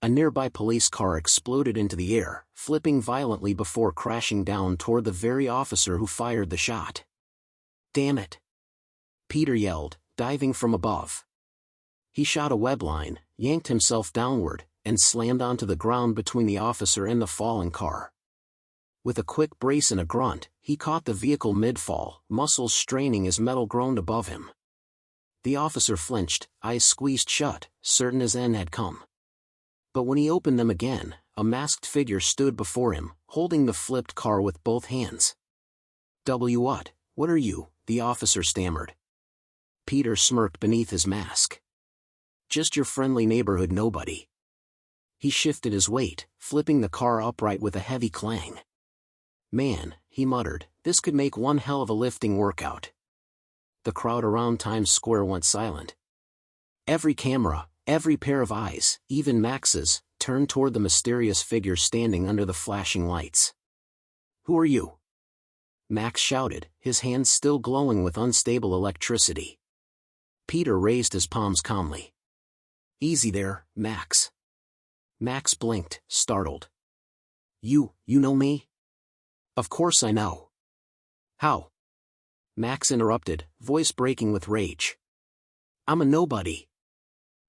A nearby police car exploded into the air, flipping violently before crashing down toward the very officer who fired the shot. Damn it! Peter yelled, diving from above. He shot a web line, yanked himself downward, and slammed onto the ground between the officer and the falling car. With a quick brace and a grunt, he caught the vehicle mid-fall, muscles straining as metal groaned above him. The officer flinched, eyes squeezed shut, certain his end had come. But when he opened them again, a masked figure stood before him, holding the flipped car with both hands. What are you?" the officer stammered. Peter smirked beneath his mask. Just your friendly neighborhood nobody. He shifted his weight, flipping the car upright with a heavy clang. Man, he muttered, this could make one hell of a lifting workout. The crowd around Times Square went silent. Every camera, every pair of eyes, even Max's, turned toward the mysterious figure standing under the flashing lights. Who are you? Max shouted, his hands still glowing with unstable electricity. Peter raised his palms calmly. Easy there, Max. Max blinked, startled. You know me? Of course I know. How? Max interrupted, voice breaking with rage. I'm a nobody.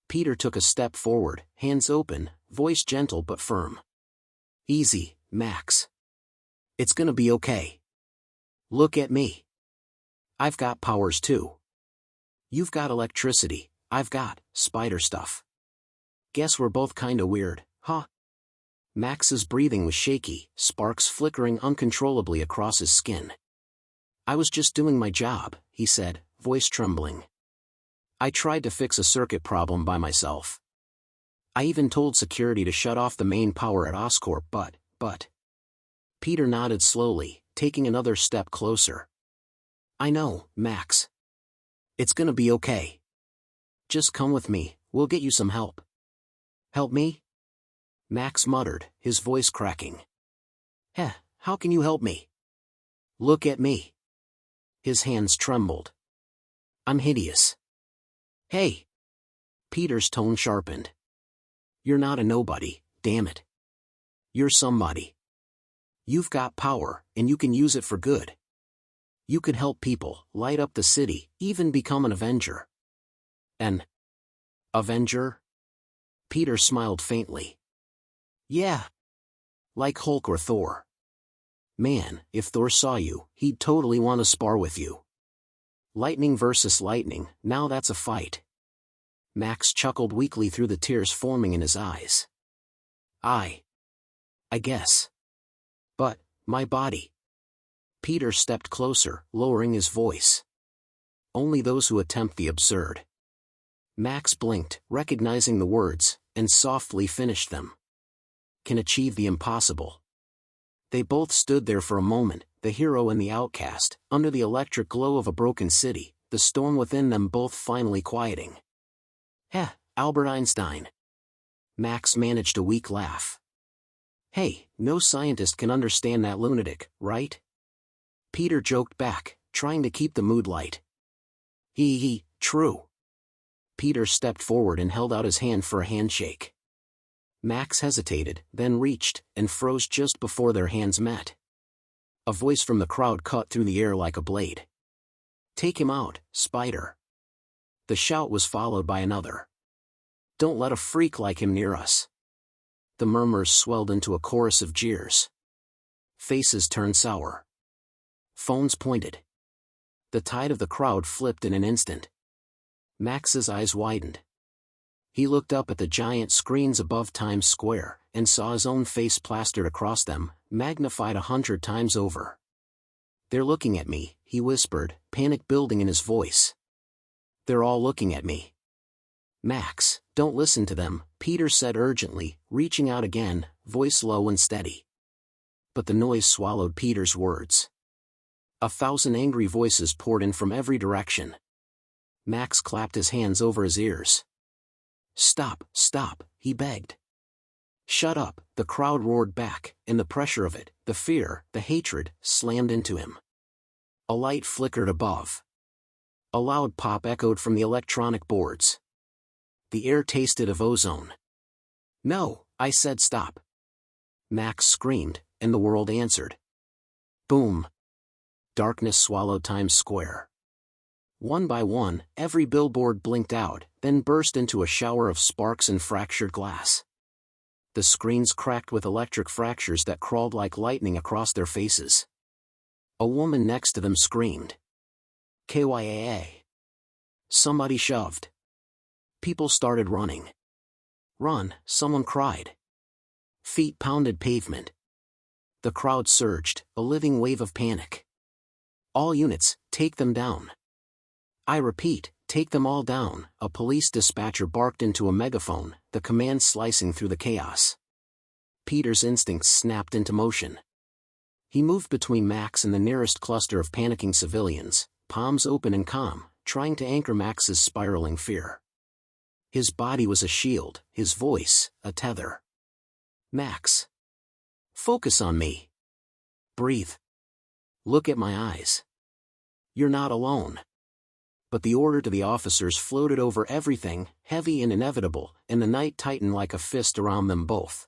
Peter took a step forward, hands open, voice gentle but firm. Easy, Max. It's gonna be okay. Look at me. I've got powers too. You've got electricity, I've got spider stuff. Guess we're both kinda weird, huh? Max's breathing was shaky, sparks flickering uncontrollably across his skin. I was just doing my job, he said, voice trembling. I tried to fix a circuit problem by myself. I even told security to shut off the main power at Oscorp, but... Peter nodded slowly, taking another step closer. I know, Max. It's gonna be okay. Just come with me, we'll get you some help. Help me? Max muttered, his voice cracking. How can you help me? Look at me. His hands trembled. I'm hideous. Hey! Peter's tone sharpened. You're not a nobody, damn it. You're somebody. You've got power, and you can use it for good. You could help people, light up the city, even become an Avenger. An Avenger? Peter smiled faintly. Yeah. Like Hulk or Thor. Man, if Thor saw you, he'd totally want to spar with you. Lightning versus lightning, now that's a fight. Max chuckled weakly through the tears forming in his eyes. I guess. But, my body. Peter stepped closer, lowering his voice. Only those who attempt the absurd. Max blinked, recognizing the words, and softly finished them. Can achieve the impossible. They both stood there for a moment, the hero and the outcast, under the electric glow of a broken city, the storm within them both finally quieting. Heh, Albert Einstein. Max managed a weak laugh. Hey, no scientist can understand that lunatic, right? Peter joked back, trying to keep the mood light. True. Peter stepped forward and held out his hand for a handshake. Max hesitated, then reached, and froze just before their hands met. A voice from the crowd cut through the air like a blade. Take him out, Spider. The shout was followed by another. Don't let a freak like him near us. The murmurs swelled into a chorus of jeers. Faces turned sour. Phones pointed. The tide of the crowd flipped in an instant. Max's eyes widened. He looked up at the giant screens above Times Square, and saw his own face plastered across them, magnified 100 times over. They're looking at me, he whispered, panic building in his voice. They're all looking at me. Max, don't listen to them, Peter said urgently, reaching out again, voice low and steady. But the noise swallowed Peter's words. 1,000 angry voices poured in from every direction. Max clapped his hands over his ears. Stop, he begged. Shut up, the crowd roared back, and the pressure of it, the fear, the hatred, slammed into him. A light flickered above. A loud pop echoed from the electronic boards. The air tasted of ozone. No, I said stop. Max screamed, and the world answered. Boom. Darkness swallowed Times Square. One by one, every billboard blinked out, then burst into a shower of sparks and fractured glass. The screens cracked with electric fractures that crawled like lightning across their faces. A woman next to them screamed. KYAA. Somebody shoved. People started running. Run, someone cried. Feet pounded pavement. The crowd surged, a living wave of panic. All units, take them down. I repeat, take them all down, a police dispatcher barked into a megaphone, the command slicing through the chaos. Peter's instincts snapped into motion. He moved between Max and the nearest cluster of panicking civilians, palms open and calm, trying to anchor Max's spiraling fear. His body was a shield, his voice, a tether. Max. Focus on me. Breathe. Look at my eyes. You're not alone. But the order to the officers floated over everything, heavy and inevitable, and the night tightened like a fist around them both.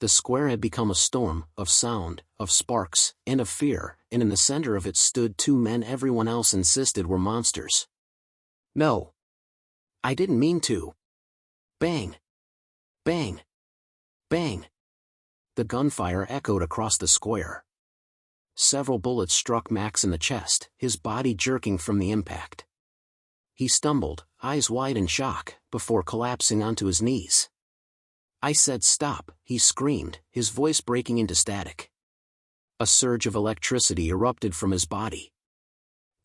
The square had become a storm, of sound, of sparks, and of fear, and in the center of it stood two men everyone else insisted were monsters. No. I didn't mean to. Bang. Bang. Bang. The gunfire echoed across the square. Several bullets struck Max in the chest, his body jerking from the impact. He stumbled, eyes wide in shock, before collapsing onto his knees. I said stop, he screamed, his voice breaking into static. A surge of electricity erupted from his body.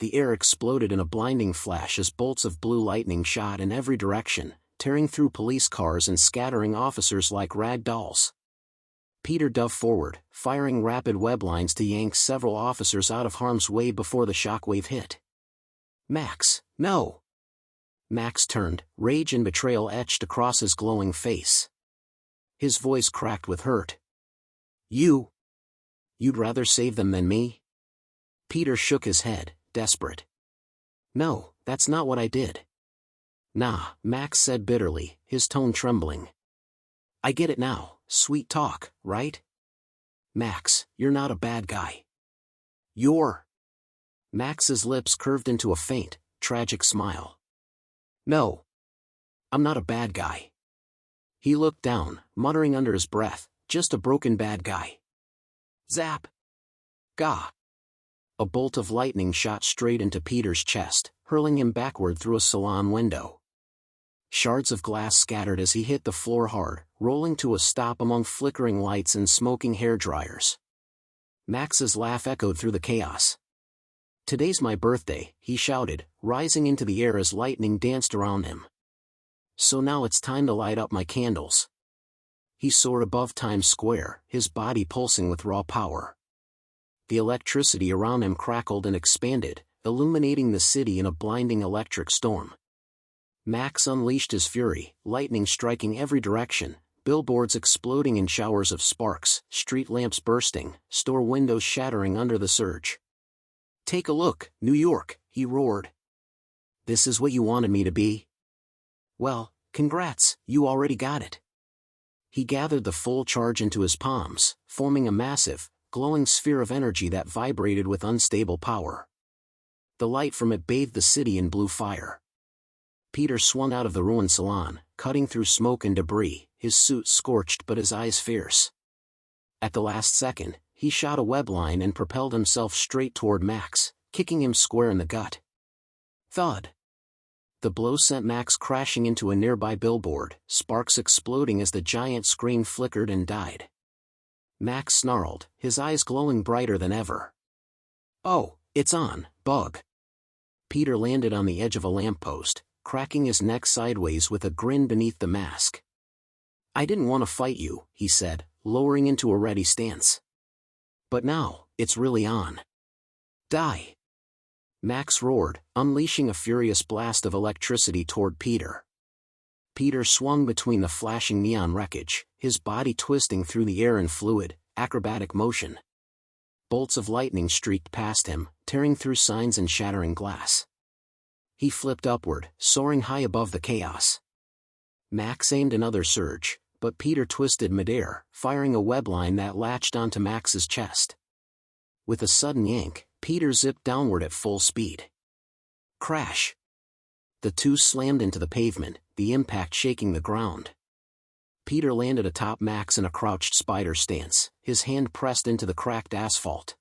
The air exploded in a blinding flash as bolts of blue lightning shot in every direction, tearing through police cars and scattering officers like rag dolls. Peter dove forward, firing rapid web lines to yank several officers out of harm's way before the shockwave hit. Max, no! Max turned, rage and betrayal etched across his glowing face. His voice cracked with hurt. You'd rather save them than me? Peter shook his head, desperate. No, that's not what I did. Nah, Max said bitterly, his tone trembling. I get it now, sweet talk, right? Max, you're not a bad guy. You're... Max's lips curved into a faint, tragic smile. No. I'm not a bad guy. He looked down, muttering under his breath, just a broken bad guy. Zap! Gah! A bolt of lightning shot straight into Peter's chest, hurling him backward through a salon window. Shards of glass scattered as he hit the floor hard, rolling to a stop among flickering lights and smoking hairdryers. Max's laugh echoed through the chaos. Today's my birthday, he shouted, rising into the air as lightning danced around him. So now it's time to light up my candles. He soared above Times Square, his body pulsing with raw power. The electricity around him crackled and expanded, illuminating the city in a blinding electric storm. Max unleashed his fury, lightning striking every direction, billboards exploding in showers of sparks, street lamps bursting, store windows shattering under the surge. Take a look, New York, he roared. This is what you wanted me to be? Well, congrats, you already got it. He gathered the full charge into his palms, forming a massive, glowing sphere of energy that vibrated with unstable power. The light from it bathed the city in blue fire. Peter swung out of the ruined salon, cutting through smoke and debris, his suit scorched but his eyes fierce. At the last second, he shot a web line and propelled himself straight toward Max, kicking him square in the gut. Thud! The blow sent Max crashing into a nearby billboard, sparks exploding as the giant screen flickered and died. Max snarled, his eyes glowing brighter than ever. Oh, it's on, bug! Peter landed on the edge of a lamppost, cracking his neck sideways with a grin beneath the mask. I didn't want to fight you, he said, lowering into a ready stance. But now, it's really on. Die! Max roared, unleashing a furious blast of electricity toward Peter. Peter swung between the flashing neon wreckage, his body twisting through the air in fluid, acrobatic motion. Bolts of lightning streaked past him, tearing through signs and shattering glass. He flipped upward, soaring high above the chaos. Max aimed another surge, but Peter twisted midair, firing a web line that latched onto Max's chest. With a sudden yank, Peter zipped downward at full speed. Crash! The two slammed into the pavement, the impact shaking the ground. Peter landed atop Max in a crouched spider stance, his hand pressed into the cracked asphalt.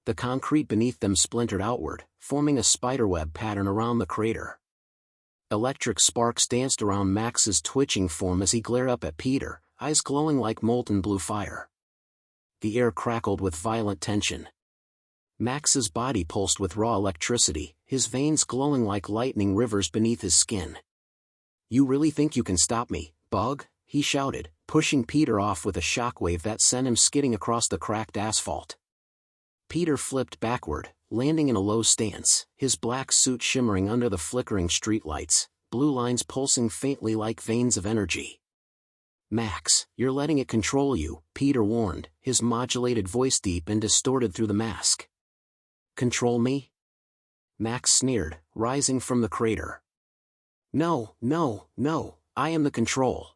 The concrete beneath them splintered outward, forming a spiderweb pattern around the crater. Electric sparks danced around Max's twitching form as he glared up at Peter, eyes glowing like molten blue fire. The air crackled with violent tension. Max's body pulsed with raw electricity, his veins glowing like lightning rivers beneath his skin. You really think you can stop me, bug? He shouted, pushing Peter off with a shockwave that sent him skidding across the cracked asphalt. Peter flipped backward, landing in a low stance, his black suit shimmering under the flickering streetlights, blue lines pulsing faintly like veins of energy. Max, you're letting it control you, Peter warned, his modulated voice deep and distorted through the mask. Control me? Max sneered, rising from the crater. No, no, no, I am the control.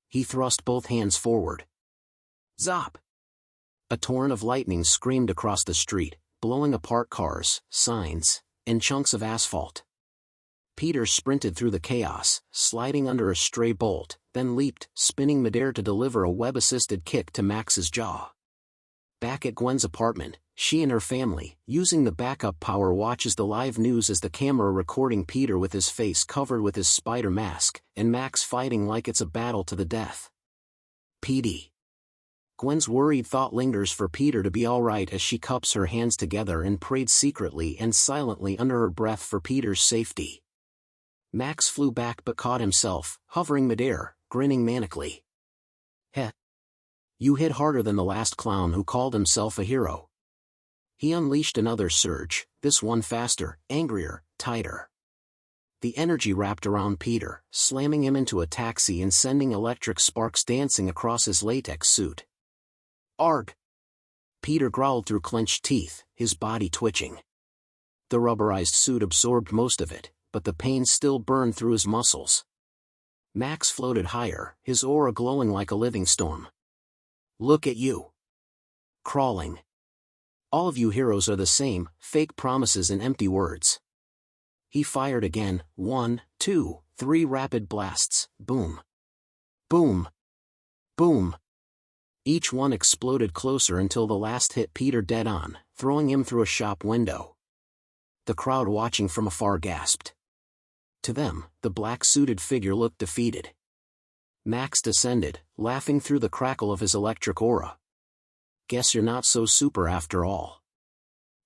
He thrust both hands forward. Zop! A torrent of lightning screamed across the street, blowing apart cars, signs, and chunks of asphalt. Peter sprinted through the chaos, sliding under a stray bolt, then leaped, spinning midair to deliver a web-assisted kick to Max's jaw. Back at Gwen's apartment, she and her family, using the backup power, watches the live news as the camera recording Peter with his face covered with his spider mask, and Max fighting like it's a battle to the death. PD. Gwen's worried thought lingers for Peter to be alright as she cups her hands together and prayed secretly and silently under her breath for Peter's safety. Max flew back but caught himself, hovering midair, grinning manically. Heh. You hit harder than the last clown who called himself a hero. He unleashed another surge, this one faster, angrier, tighter. The energy wrapped around Peter, slamming him into a taxi and sending electric sparks dancing across his latex suit. Arg! Peter growled through clenched teeth, his body twitching. The rubberized suit absorbed most of it, but the pain still burned through his muscles. Max floated higher, his aura glowing like a living storm. Look at you. Crawling. All of you heroes are the same, fake promises and empty words. He fired again, 1, 2, 3 rapid blasts, boom. Boom. Boom. Each one exploded closer until the last hit Peter dead on, throwing him through a shop window. The crowd watching from afar gasped. To them, the black-suited figure looked defeated. Max descended, laughing through the crackle of his electric aura. Guess you're not so super after all.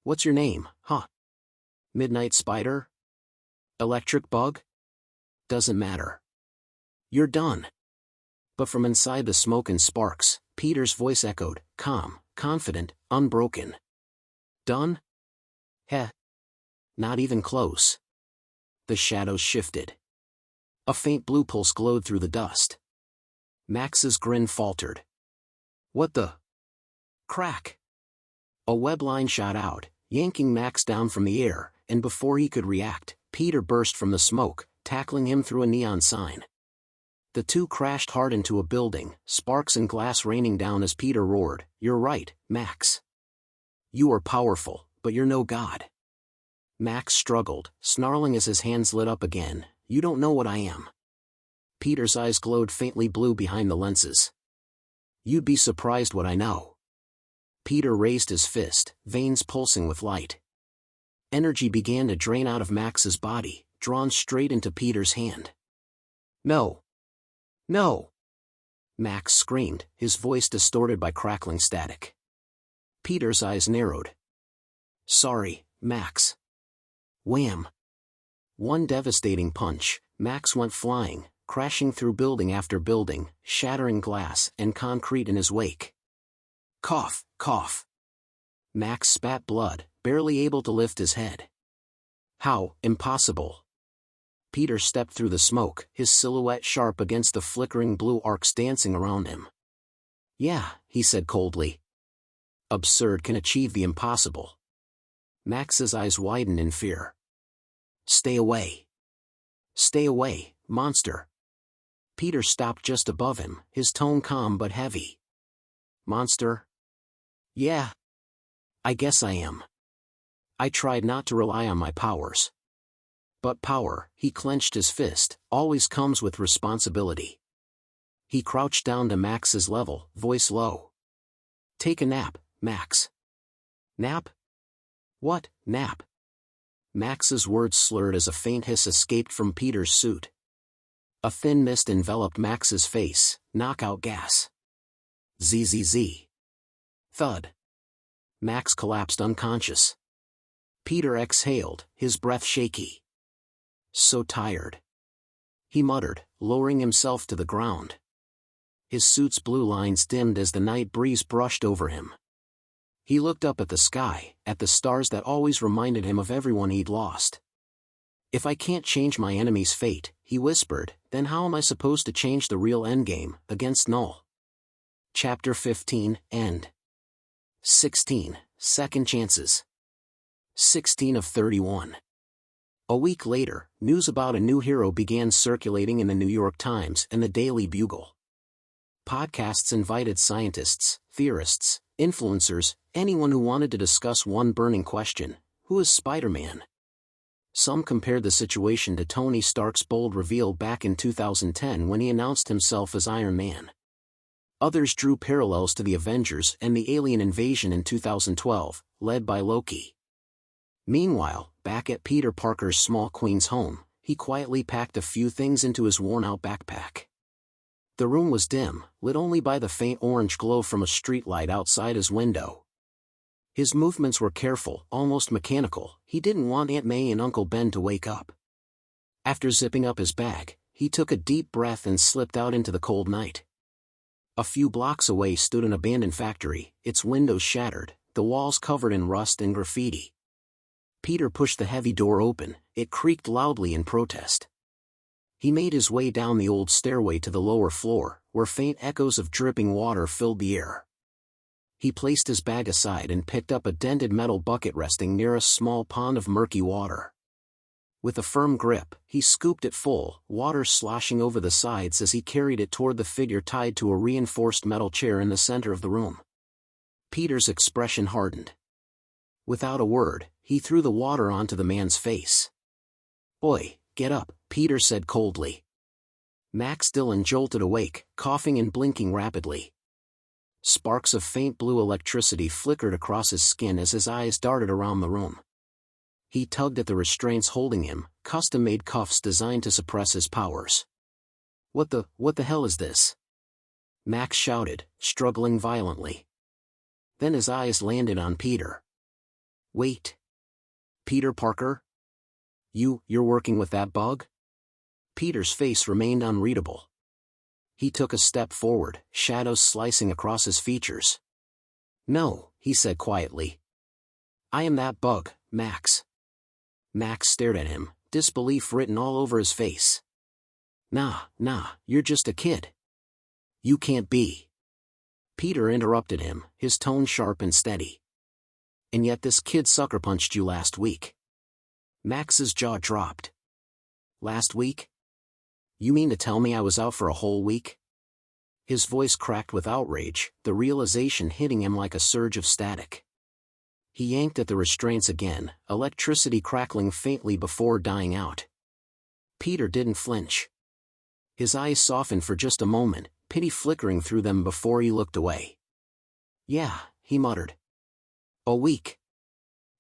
What's your name, huh? Midnight Spider? Electric Bug? Doesn't matter. You're done. But from inside the smoke and sparks, Peter's voice echoed, calm, confident, unbroken. Done? Heh. Not even close. The shadows shifted. A faint blue pulse glowed through the dust. Max's grin faltered. What the? Crack! A web line shot out, yanking Max down from the air, and before he could react, Peter burst from the smoke, tackling him through a neon sign. The two crashed hard into a building, sparks and glass raining down as Peter roared, "You're right, Max. You are powerful, but you're no god." Max struggled, snarling as his hands lit up again, "You don't know what I am." Peter's eyes glowed faintly blue behind the lenses. "You'd be surprised what I know." Peter raised his fist, veins pulsing with light. Energy began to drain out of Max's body, drawn straight into Peter's hand. "No! No!" Max screamed, his voice distorted by crackling static. Peter's eyes narrowed. "Sorry, Max." Wham! One devastating punch, Max went flying, crashing through building after building, shattering glass and concrete in his wake. Cough, cough. Max spat blood, barely able to lift his head. How impossible. Peter stepped through the smoke, his silhouette sharp against the flickering blue arcs dancing around him. "Yeah," he said coldly. "Absurd can achieve the impossible." Max's eyes widened in fear. "Stay away. Stay away, monster." Peter stopped just above him, his tone calm but heavy. "Monster? Yeah. I guess I am. I tried not to rely on my powers. But power," he clenched his fist, "always comes with responsibility." He crouched down to Max's level, voice low. "Take a nap, Max." "Nap? What, nap?" Max's words slurred as a faint hiss escaped from Peter's suit. A thin mist enveloped Max's face, knockout gas. ZZZ. Thud. Max collapsed unconscious. Peter exhaled, his breath shaky. So tired. He muttered, lowering himself to the ground. His suit's blue lines dimmed as the night breeze brushed over him. He looked up at the sky, at the stars that always reminded him of everyone he'd lost. "If I can't change my enemy's fate," he whispered, "then how am I supposed to change the real endgame, against Null?" Chapter 15, End. 16. Second Chances. 16 of 31. A week later, news about a new hero began circulating in the New York Times and the Daily Bugle. Podcasts invited scientists, theorists, influencers, anyone who wanted to discuss one burning question: who is Spider-Man? Some compared the situation to Tony Stark's bold reveal back in 2010 when he announced himself as Iron Man. Others drew parallels to the Avengers and the alien invasion in 2012, led by Loki. Meanwhile, back at Peter Parker's small Queens home, he quietly packed a few things into his worn-out backpack. The room was dim, lit only by the faint orange glow from a streetlight outside his window. His movements were careful, almost mechanical. He didn't want Aunt May and Uncle Ben to wake up. After zipping up his bag, he took a deep breath and slipped out into the cold night. A few blocks away stood an abandoned factory, its windows shattered, the walls covered in rust and graffiti. Peter pushed the heavy door open, it creaked loudly in protest. He made his way down the old stairway to the lower floor, where faint echoes of dripping water filled the air. He placed his bag aside and picked up a dented metal bucket resting near a small pond of murky water. With a firm grip, he scooped it full, water sloshing over the sides as he carried it toward the figure tied to a reinforced metal chair in the center of the room. Peter's expression hardened. Without a word, he threw the water onto the man's face. "Oi, get up," Peter said coldly. Max Dillon jolted awake, coughing and blinking rapidly. Sparks of faint blue electricity flickered across his skin as his eyes darted around the room. He tugged at the restraints holding him, custom-made cuffs designed to suppress his powers. What the hell is this?" Max shouted, struggling violently. Then his eyes landed on Peter. "Wait. Peter Parker? You're working with that bug?" Peter's face remained unreadable. He took a step forward, shadows slicing across his features. "No," he said quietly. "I am that bug, Max." Max stared at him, disbelief written all over his face. Nah, you're just a kid. You can't be." Peter interrupted him, his tone sharp and steady. "And yet this kid sucker punched you last week." Max's jaw dropped. "Last week? You mean to tell me I was out for a whole week?" His voice cracked with outrage, the realization hitting him like a surge of static. He yanked at the restraints again, electricity crackling faintly before dying out. Peter didn't flinch. His eyes softened for just a moment, pity flickering through them before he looked away. "Yeah," he muttered. "A week."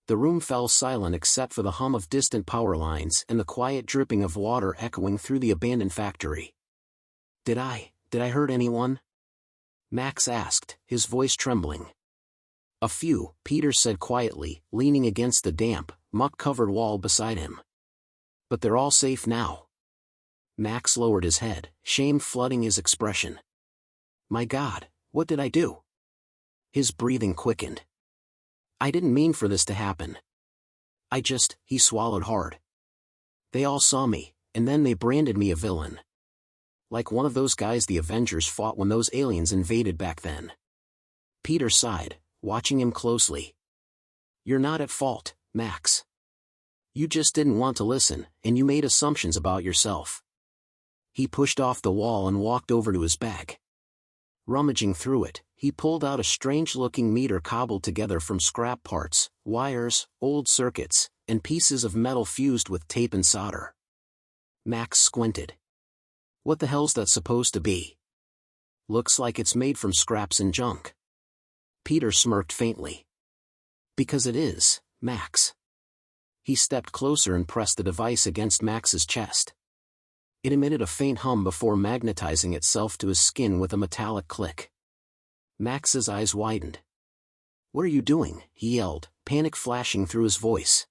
The room fell silent except for the hum of distant power lines and the quiet dripping of water echoing through the abandoned factory. Did I hurt anyone?" Max asked, his voice trembling. "A few," Peter said quietly, leaning against the damp, muck-covered wall beside him. "But they're all safe now." Max lowered his head, shame flooding his expression. "My God, what did I do?" His breathing quickened. "I didn't mean for this to happen. He swallowed hard. They all saw me, and then they branded me a villain. Like one of those guys the Avengers fought when those aliens invaded back then." Peter sighed, watching him closely. "You're not at fault, Max. You just didn't want to listen, and you made assumptions about yourself." He pushed off the wall and walked over to his bag. Rummaging through it, he pulled out a strange-looking meter cobbled together from scrap parts, wires, old circuits, and pieces of metal fused with tape and solder. Max squinted. "What the hell's that supposed to be?" "Looks like it's made from scraps and junk." Peter smirked faintly. "Because it is, Max." He stepped closer and pressed the device against Max's chest. It emitted a faint hum before magnetizing itself to his skin with a metallic click. Max's eyes widened. "What are you doing?" he yelled, panic flashing through his voice.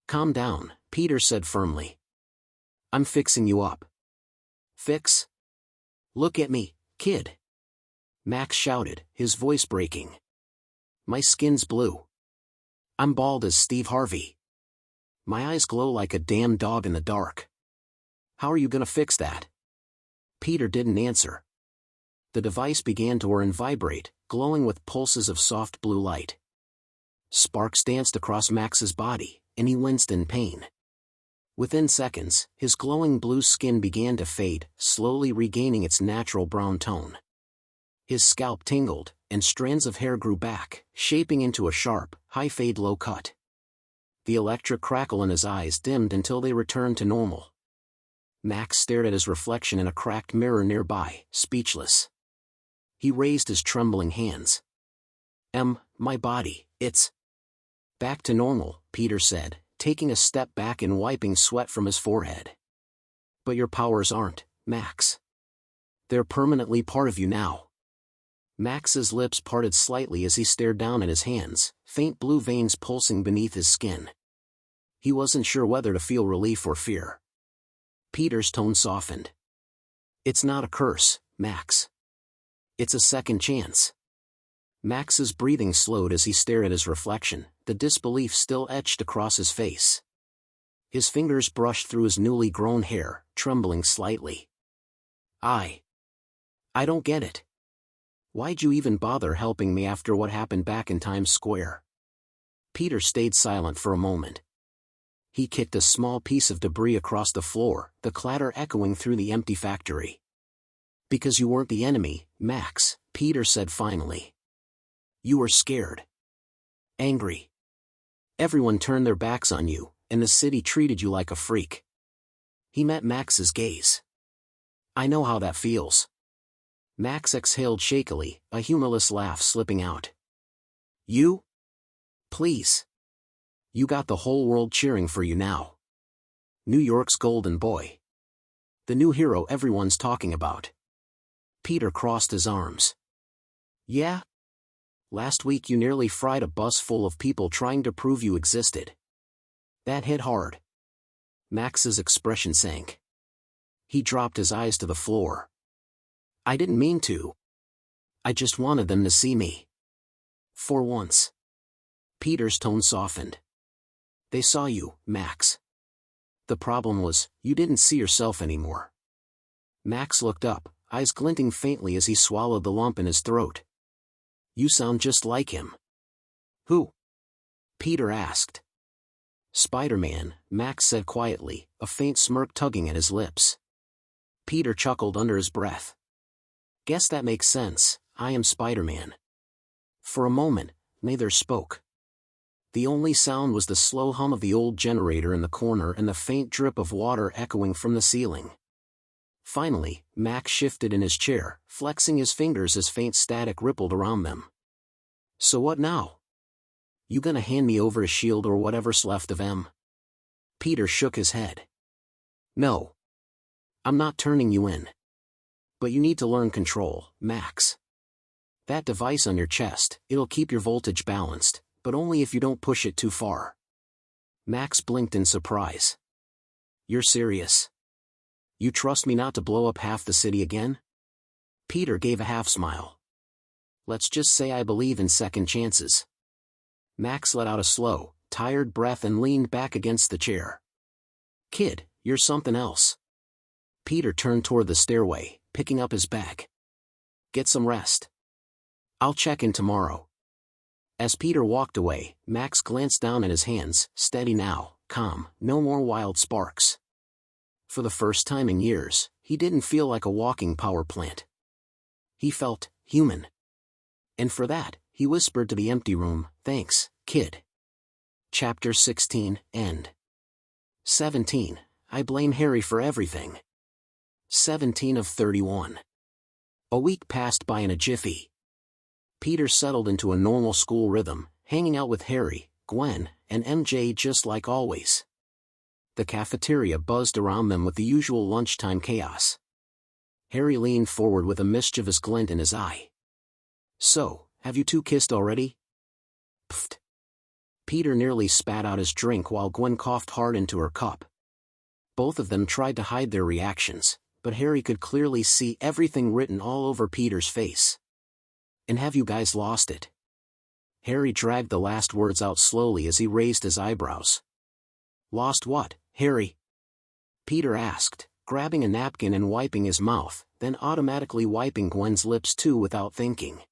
"Calm down," Peter said firmly. "I'm fixing you up." "Fix? Look at me, kid!" Max shouted, his voice breaking. "My skin's blue. I'm bald as Steve Harvey. My eyes glow like a damn dog in the dark. How are you gonna fix that?" Peter didn't answer. The device began to whir and vibrate, glowing with pulses of soft blue light. Sparks danced across Max's body, and he winced in pain. Within seconds, his glowing blue skin began to fade, slowly regaining its natural brown tone. His scalp tingled, and strands of hair grew back, shaping into a sharp, high-fade low cut. The electric crackle in his eyes dimmed until they returned to normal. Max stared at his reflection in a cracked mirror nearby, speechless. He raised his trembling hands. My body, it's back to normal," Peter said, taking a step back and wiping sweat from his forehead. "But your powers aren't, Max. They're permanently part of you now." Max's lips parted slightly as he stared down at his hands, faint blue veins pulsing beneath his skin. He wasn't sure whether to feel relief or fear. Peter's tone softened. "It's not a curse, Max. It's a second chance." Max's breathing slowed as he stared at his reflection, the disbelief still etched across his face. His fingers brushed through his newly grown hair, trembling slightly. I don't get it. Why'd you even bother helping me after what happened back in Times Square?" Peter stayed silent for a moment. He kicked a small piece of debris across the floor, the clatter echoing through the empty factory. "Because you weren't the enemy, Max," Peter said finally. "You were scared. Angry. Everyone turned their backs on you, and the city treated you like a freak." He met Max's gaze. "I know how that feels." Max exhaled shakily, a humorless laugh slipping out. "You? Please. You got the whole world cheering for you now. New York's golden boy. The new hero everyone's talking about." Peter crossed his arms. "Yeah? Last week you nearly fried a bus full of people trying to prove you existed. That hit hard." Max's expression sank. He dropped his eyes to the floor. "I didn't mean to. I just wanted them to see me. For once." Peter's tone softened. "They saw you, Max. The problem was, you didn't see yourself anymore." Max looked up, eyes glinting faintly as he swallowed the lump in his throat. "You sound just like him." "Who?" Peter asked. "Spider-Man," Max said quietly, a faint smirk tugging at his lips. Peter chuckled under his breath. "Guess that makes sense, I am Spider-Man." For a moment, neither spoke. The only sound was the slow hum of the old generator in the corner and the faint drip of water echoing from the ceiling. Finally, Max shifted in his chair, flexing his fingers as faint static rippled around them. "So what now? You gonna hand me over his shield or whatever's left of him?" Peter shook his head. "No. I'm not turning you in. But you need to learn control, Max. That device on your chest, it'll keep your voltage balanced, but only if you don't push it too far." Max blinked in surprise. "You're serious? You trust me not to blow up half the city again?" Peter gave a half-smile. "Let's just say I believe in second chances." Max let out a slow, tired breath and leaned back against the chair. "Kid, you're something else." Peter turned toward the stairway, picking up his bag. "Get some rest. I'll check in tomorrow." As Peter walked away, Max glanced down at his hands, steady now, calm, no more wild sparks. For the first time in years, he didn't feel like a walking power plant. He felt human. And for that, he whispered to the empty room, "Thanks, kid." Chapter 16, End. 17. I blame Harry for everything. 17 of 31. A week passed by in a jiffy. Peter settled into a normal school rhythm, hanging out with Harry, Gwen, and MJ just like always. The cafeteria buzzed around them with the usual lunchtime chaos. Harry leaned forward with a mischievous glint in his eye. "So, have you two kissed already?" Pfft. Peter nearly spat out his drink while Gwen coughed hard into her cup. Both of them tried to hide their reactions, but Harry could clearly see everything written all over Peter's face. "And have you guys lost it?" Harry dragged the last words out slowly as he raised his eyebrows. "Lost what, Harry?" Peter asked, grabbing a napkin and wiping his mouth, then automatically wiping Gwen's lips too without thinking.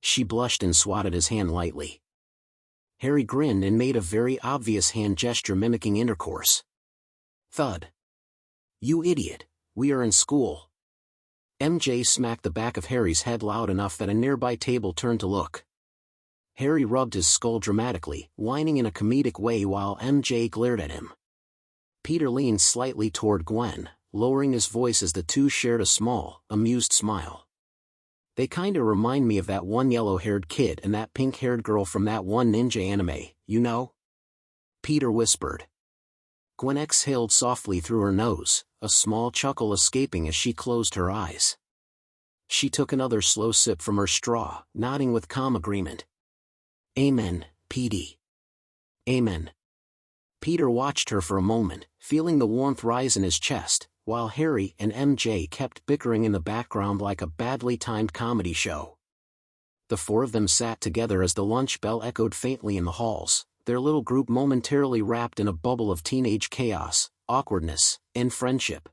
She blushed and swatted his hand lightly. Harry grinned and made a very obvious hand gesture mimicking intercourse. Thud. "You idiot, we are in school." MJ smacked the back of Harry's head loud enough that a nearby table turned to look. Harry rubbed his skull dramatically, whining in a comedic way while MJ glared at him. Peter leaned slightly toward Gwen, lowering his voice as the two shared a small, amused smile. "They kinda remind me of that one yellow-haired kid and that pink-haired girl from that one ninja anime, you know?" Peter whispered. Gwen exhaled softly through her nose, a small chuckle escaping as she closed her eyes. She took another slow sip from her straw, nodding with calm agreement. "Amen, PD. Amen." Peter watched her for a moment, feeling the warmth rise in his chest, while Harry and MJ kept bickering in the background like a badly timed comedy show. The four of them sat together as the lunch bell echoed faintly in the halls, their little group momentarily wrapped in a bubble of teenage chaos, awkwardness, and friendship.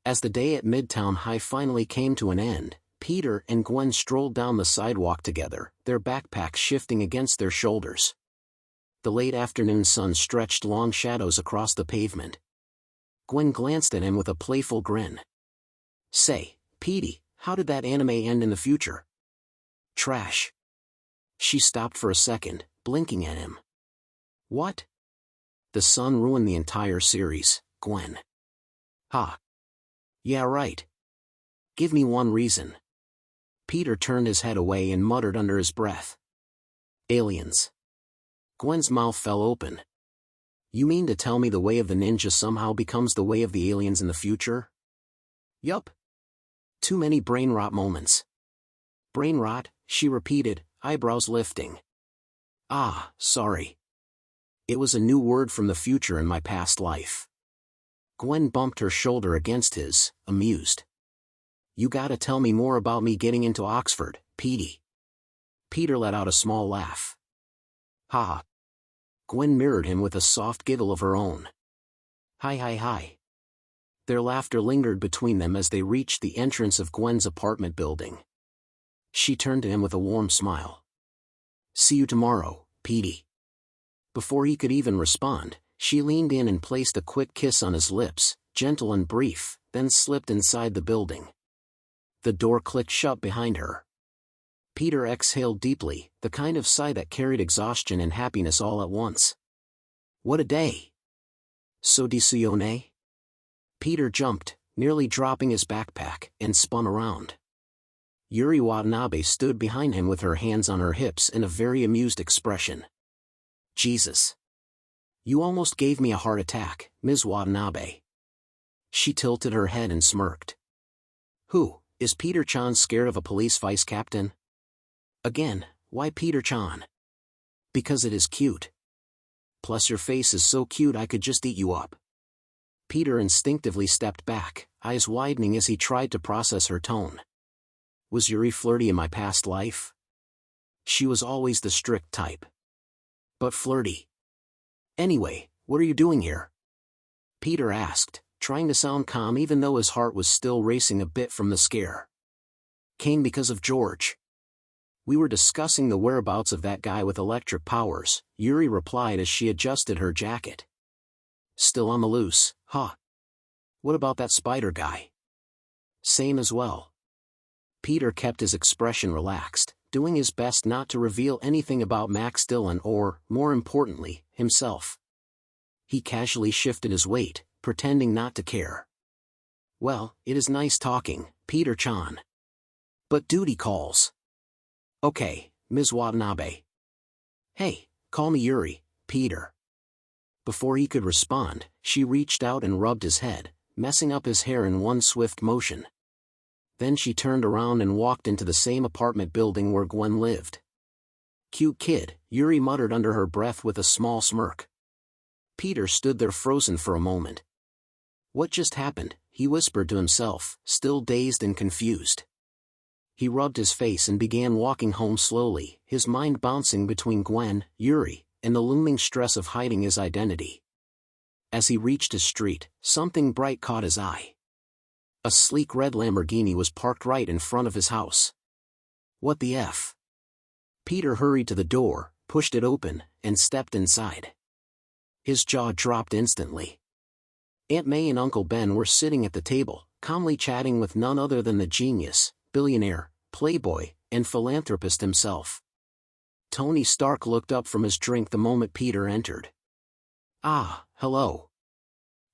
As the day at Midtown High finally came to an end, Peter and Gwen strolled down the sidewalk together, their backpacks shifting against their shoulders. The late afternoon sun stretched long shadows across the pavement. Gwen glanced at him with a playful grin. Say, Petey, how did that anime end in the future? Trash. She stopped for a second, blinking at him. What? The sun ruined the entire series, Gwen. Ha. Yeah, right. Give me one reason. Peter turned his head away and muttered under his breath. Aliens. Gwen's mouth fell open. You mean to tell me the way of the ninja somehow becomes the way of the aliens in the future? Yup. Too many brain rot moments. Brain rot, she repeated, eyebrows lifting. Ah, sorry. It was a new word from the future in my past life. Gwen bumped her shoulder against his, amused. You gotta tell me more about me getting into Oxford, Petey. Peter let out a small laugh. Ha. Gwen mirrored him with a soft giggle of her own. Hi hi hi. Their laughter lingered between them as they reached the entrance of Gwen's apartment building. She turned to him with a warm smile. See you tomorrow, Petey. Before he could even respond, she leaned in and placed a quick kiss on his lips, gentle and brief, then slipped inside the building. The door clicked shut behind her. Peter exhaled deeply, the kind of sigh that carried exhaustion and happiness all at once. What a day! So desione? Peter jumped, nearly dropping his backpack, and spun around. Yuri Watanabe stood behind him with her hands on her hips and a very amused expression. Jesus. You almost gave me a heart attack, Ms. Watanabe. She tilted her head and smirked. Who, is Peter-chan scared of a police vice captain? Again, why Peter-chan? Because it is cute. Plus your face is so cute I could just eat you up. Peter instinctively stepped back, eyes widening as he tried to process her tone. Was Yuri flirty in my past life? She was always the strict type. But flirty. Anyway, what are you doing here? Peter asked, trying to sound calm even though his heart was still racing a bit from the scare. Came because of George. We were discussing the whereabouts of that guy with electric powers, Yuri replied as she adjusted her jacket. Still on the loose, huh? What about that spider guy? Same as well. Peter kept his expression relaxed, doing his best not to reveal anything about Max Dillon or, more importantly, himself. He casually shifted his weight, pretending not to care. Well, it is nice talking, Peter-chan. But duty calls. Okay, Ms. Watanabe. Hey, call me Yuri, Peter. Before he could respond, she reached out and rubbed his head, messing up his hair in one swift motion. Then she turned around and walked into the same apartment building where Gwen lived. Cute kid, Yuri muttered under her breath with a small smirk. Peter stood there frozen for a moment. What just happened? He whispered to himself, still dazed and confused. He rubbed his face and began walking home slowly, his mind bouncing between Gwen, Yuri, and the looming stress of hiding his identity. As he reached his street, something bright caught his eye. A sleek red Lamborghini was parked right in front of his house. What the F? Peter hurried to the door, pushed it open, and stepped inside. His jaw dropped instantly. Aunt May and Uncle Ben were sitting at the table, calmly chatting with none other than the genius, billionaire, playboy, and philanthropist himself. Tony Stark looked up from his drink the moment Peter entered. Ah, hello.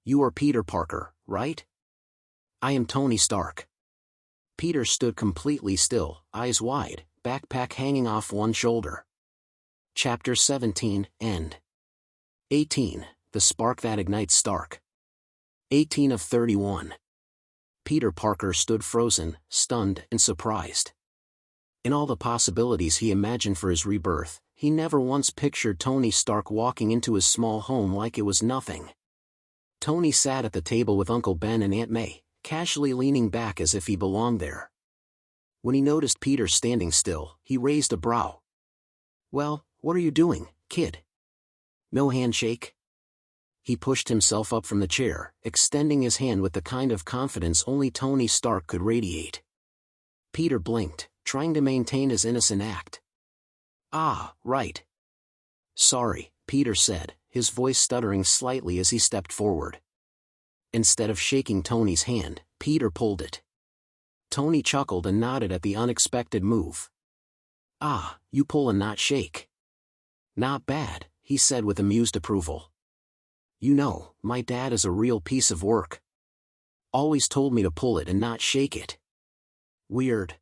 You are Peter Parker, right? I am Tony Stark. Peter stood completely still, eyes wide, backpack hanging off one shoulder. Chapter 17, End. 18, The Spark That Ignites Stark. 18 of 31. Peter Parker stood frozen, stunned and surprised. In all the possibilities he imagined for his rebirth, he never once pictured Tony Stark walking into his small home like it was nothing. Tony sat at the table with Uncle Ben and Aunt May, casually leaning back as if he belonged there. When he noticed Peter standing still, he raised a brow. Well, what are you doing, kid? No handshake? He pushed himself up from the chair, extending his hand with the kind of confidence only Tony Stark could radiate. Peter blinked, trying to maintain his innocent act. Ah, right. Sorry, Peter said, his voice stuttering slightly as he stepped forward. Instead of shaking Tony's hand, Peter pulled it. Tony chuckled and nodded at the unexpected move. "Ah, you pull and not shake." "Not bad," he said with amused approval. "You know, my dad is a real piece of work. Always told me to pull it and not shake it." "Weird."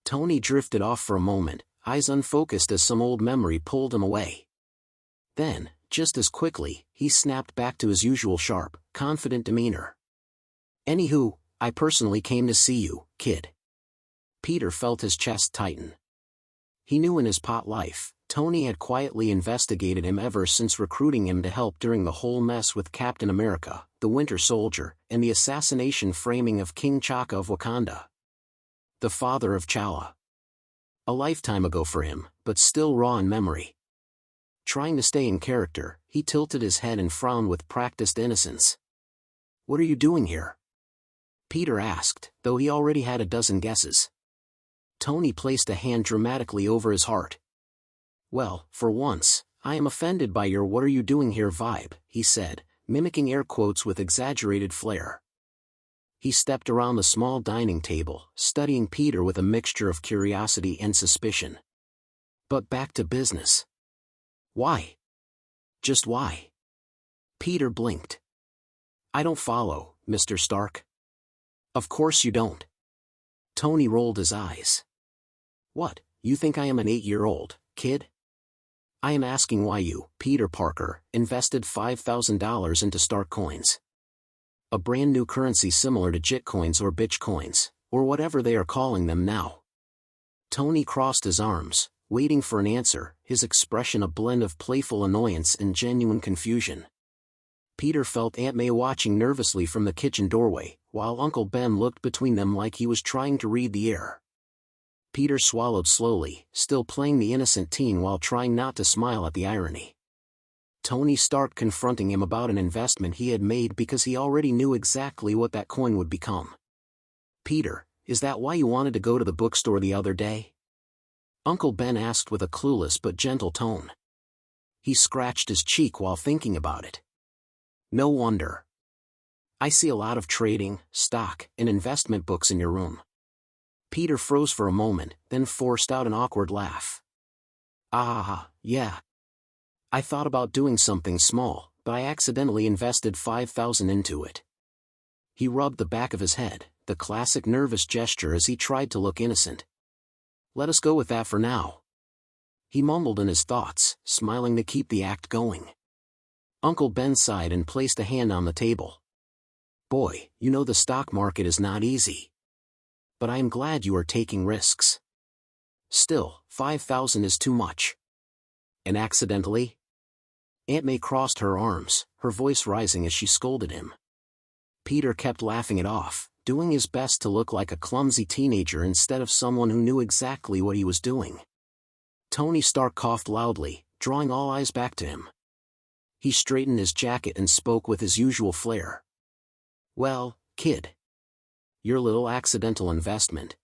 Tony drifted off for a moment, eyes unfocused as some old memory pulled him away. Then, just as quickly, he snapped back to his usual sharp, confident demeanor. "Anywho, I personally came to see you, kid." Peter felt his chest tighten. He knew in his pot life, Tony had quietly investigated him ever since recruiting him to help during the whole mess with Captain America, the Winter Soldier, and the assassination framing of King T'Chaka of Wakanda. The father of T'Challa. A lifetime ago for him, but still raw in memory. Trying to stay in character, he tilted his head and frowned with practiced innocence. "What are you doing here?" Peter asked, though he already had a dozen guesses. Tony placed a hand dramatically over his heart. "Well, for once, I am offended by your 'what are you doing here' vibe," he said, mimicking air quotes with exaggerated flair. He stepped around the small dining table, studying Peter with a mixture of curiosity and suspicion. "But back to business. Why? Just why?" Peter blinked. "I don't follow, Mr. Stark." "Of course you don't." Tony rolled his eyes. "What, you think I am an 8-year-old kid? I am asking why you, Peter Parker, invested $5,000 into Stark coins. A brand new currency similar to Jitcoins or Bitcoins, or whatever they are calling them now." Tony crossed his arms, waiting for an answer, his expression a blend of playful annoyance and genuine confusion. Peter felt Aunt May watching nervously from the kitchen doorway, while Uncle Ben looked between them like he was trying to read the air. Peter swallowed slowly, still playing the innocent teen while trying not to smile at the irony. Tony Stark confronting him about an investment he had made because he already knew exactly what that coin would become. "Peter, is that why you wanted to go to the bookstore the other day?" Uncle Ben asked with a clueless but gentle tone. He scratched his cheek while thinking about it. "No wonder. I see a lot of trading, stock, and investment books in your room." Peter froze for a moment, then forced out an awkward laugh. "Ah, yeah. I thought about doing something small, but I accidentally invested $5,000 into it." He rubbed the back of his head, the classic nervous gesture as he tried to look innocent. "Let us go with that for now." He mumbled in his thoughts, smiling to keep the act going. Uncle Ben sighed and placed a hand on the table. "Boy, you know the stock market is not easy. But I am glad you are taking risks. Still, $5,000 is too much." "And accidentally?" Aunt May crossed her arms, her voice rising as she scolded him. Peter kept laughing it off, doing his best to look like a clumsy teenager instead of someone who knew exactly what he was doing. Tony Stark coughed loudly, drawing all eyes back to him. He straightened his jacket and spoke with his usual flair. "Well, kid. Your little accidental investment."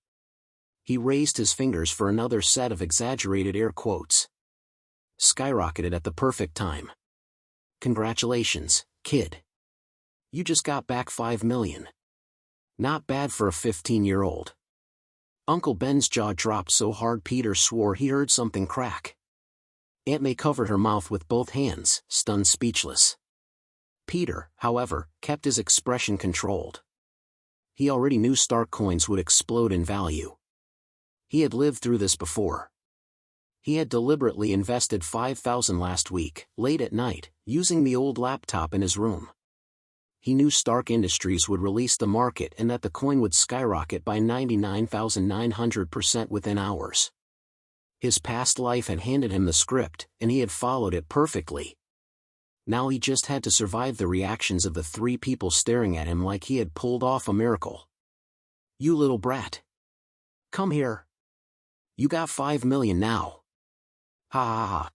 He raised his fingers for another set of exaggerated air quotes. "Skyrocketed at the perfect time. Congratulations, kid. You just got back $5 million. Not bad for a 15-year-old. Uncle Ben's jaw dropped so hard Peter swore he heard something crack. Aunt May covered her mouth with both hands, stunned speechless. Peter, however, kept his expression controlled. He already knew Stark coins would explode in value. He had lived through this before. He had deliberately invested $5,000 last week, late at night, using the old laptop in his room. He knew Stark Industries would release the market and that the coin would skyrocket by 99,900% within hours. His past life had handed him the script, and he had followed it perfectly. Now he just had to survive the reactions of the three people staring at him like he had pulled off a miracle. "You little brat. Come here. You got $5 million now." "Ha ha ha."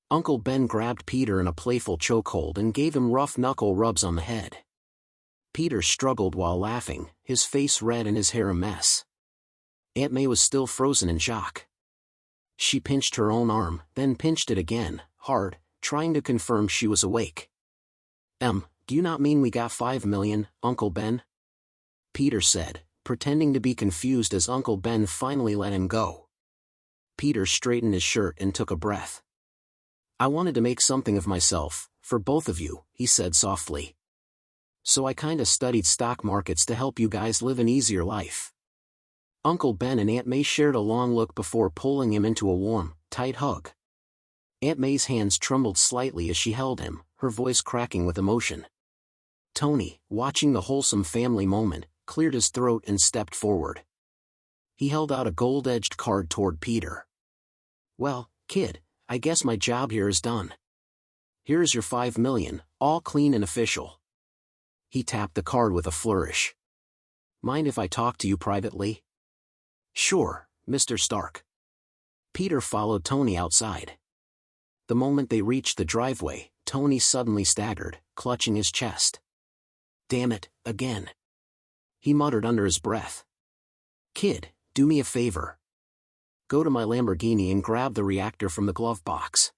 Uncle Ben grabbed Peter in a playful chokehold and gave him rough knuckle rubs on the head. Peter struggled while laughing, his face red and his hair a mess. Aunt May was still frozen in shock. She pinched her own arm, then pinched it again, hard, trying to confirm she was awake. Do you not mean we got 5 million, Uncle Ben? Peter said, pretending to be confused as Uncle Ben finally let him go. Peter straightened his shirt and took a breath. I wanted to make something of myself, for both of you, he said softly. So I kinda studied stock markets to help you guys live an easier life. Uncle Ben and Aunt May shared a long look before pulling him into a warm, tight hug. Aunt May's hands trembled slightly as she held him, her voice cracking with emotion. Tony, watching the wholesome family moment, cleared his throat and stepped forward. He held out a gold-edged card toward Peter. Well, kid, I guess my job here is done. Here is your 5 million, all clean and official. He tapped the card with a flourish. Mind if I talk to you privately? Sure, Mr. Stark. Peter followed Tony outside. The moment they reached the driveway, Tony suddenly staggered, clutching his chest. Damn it, again. He muttered under his breath. Kid, do me a favor. Go to my Lamborghini and grab the reactor from the glove box.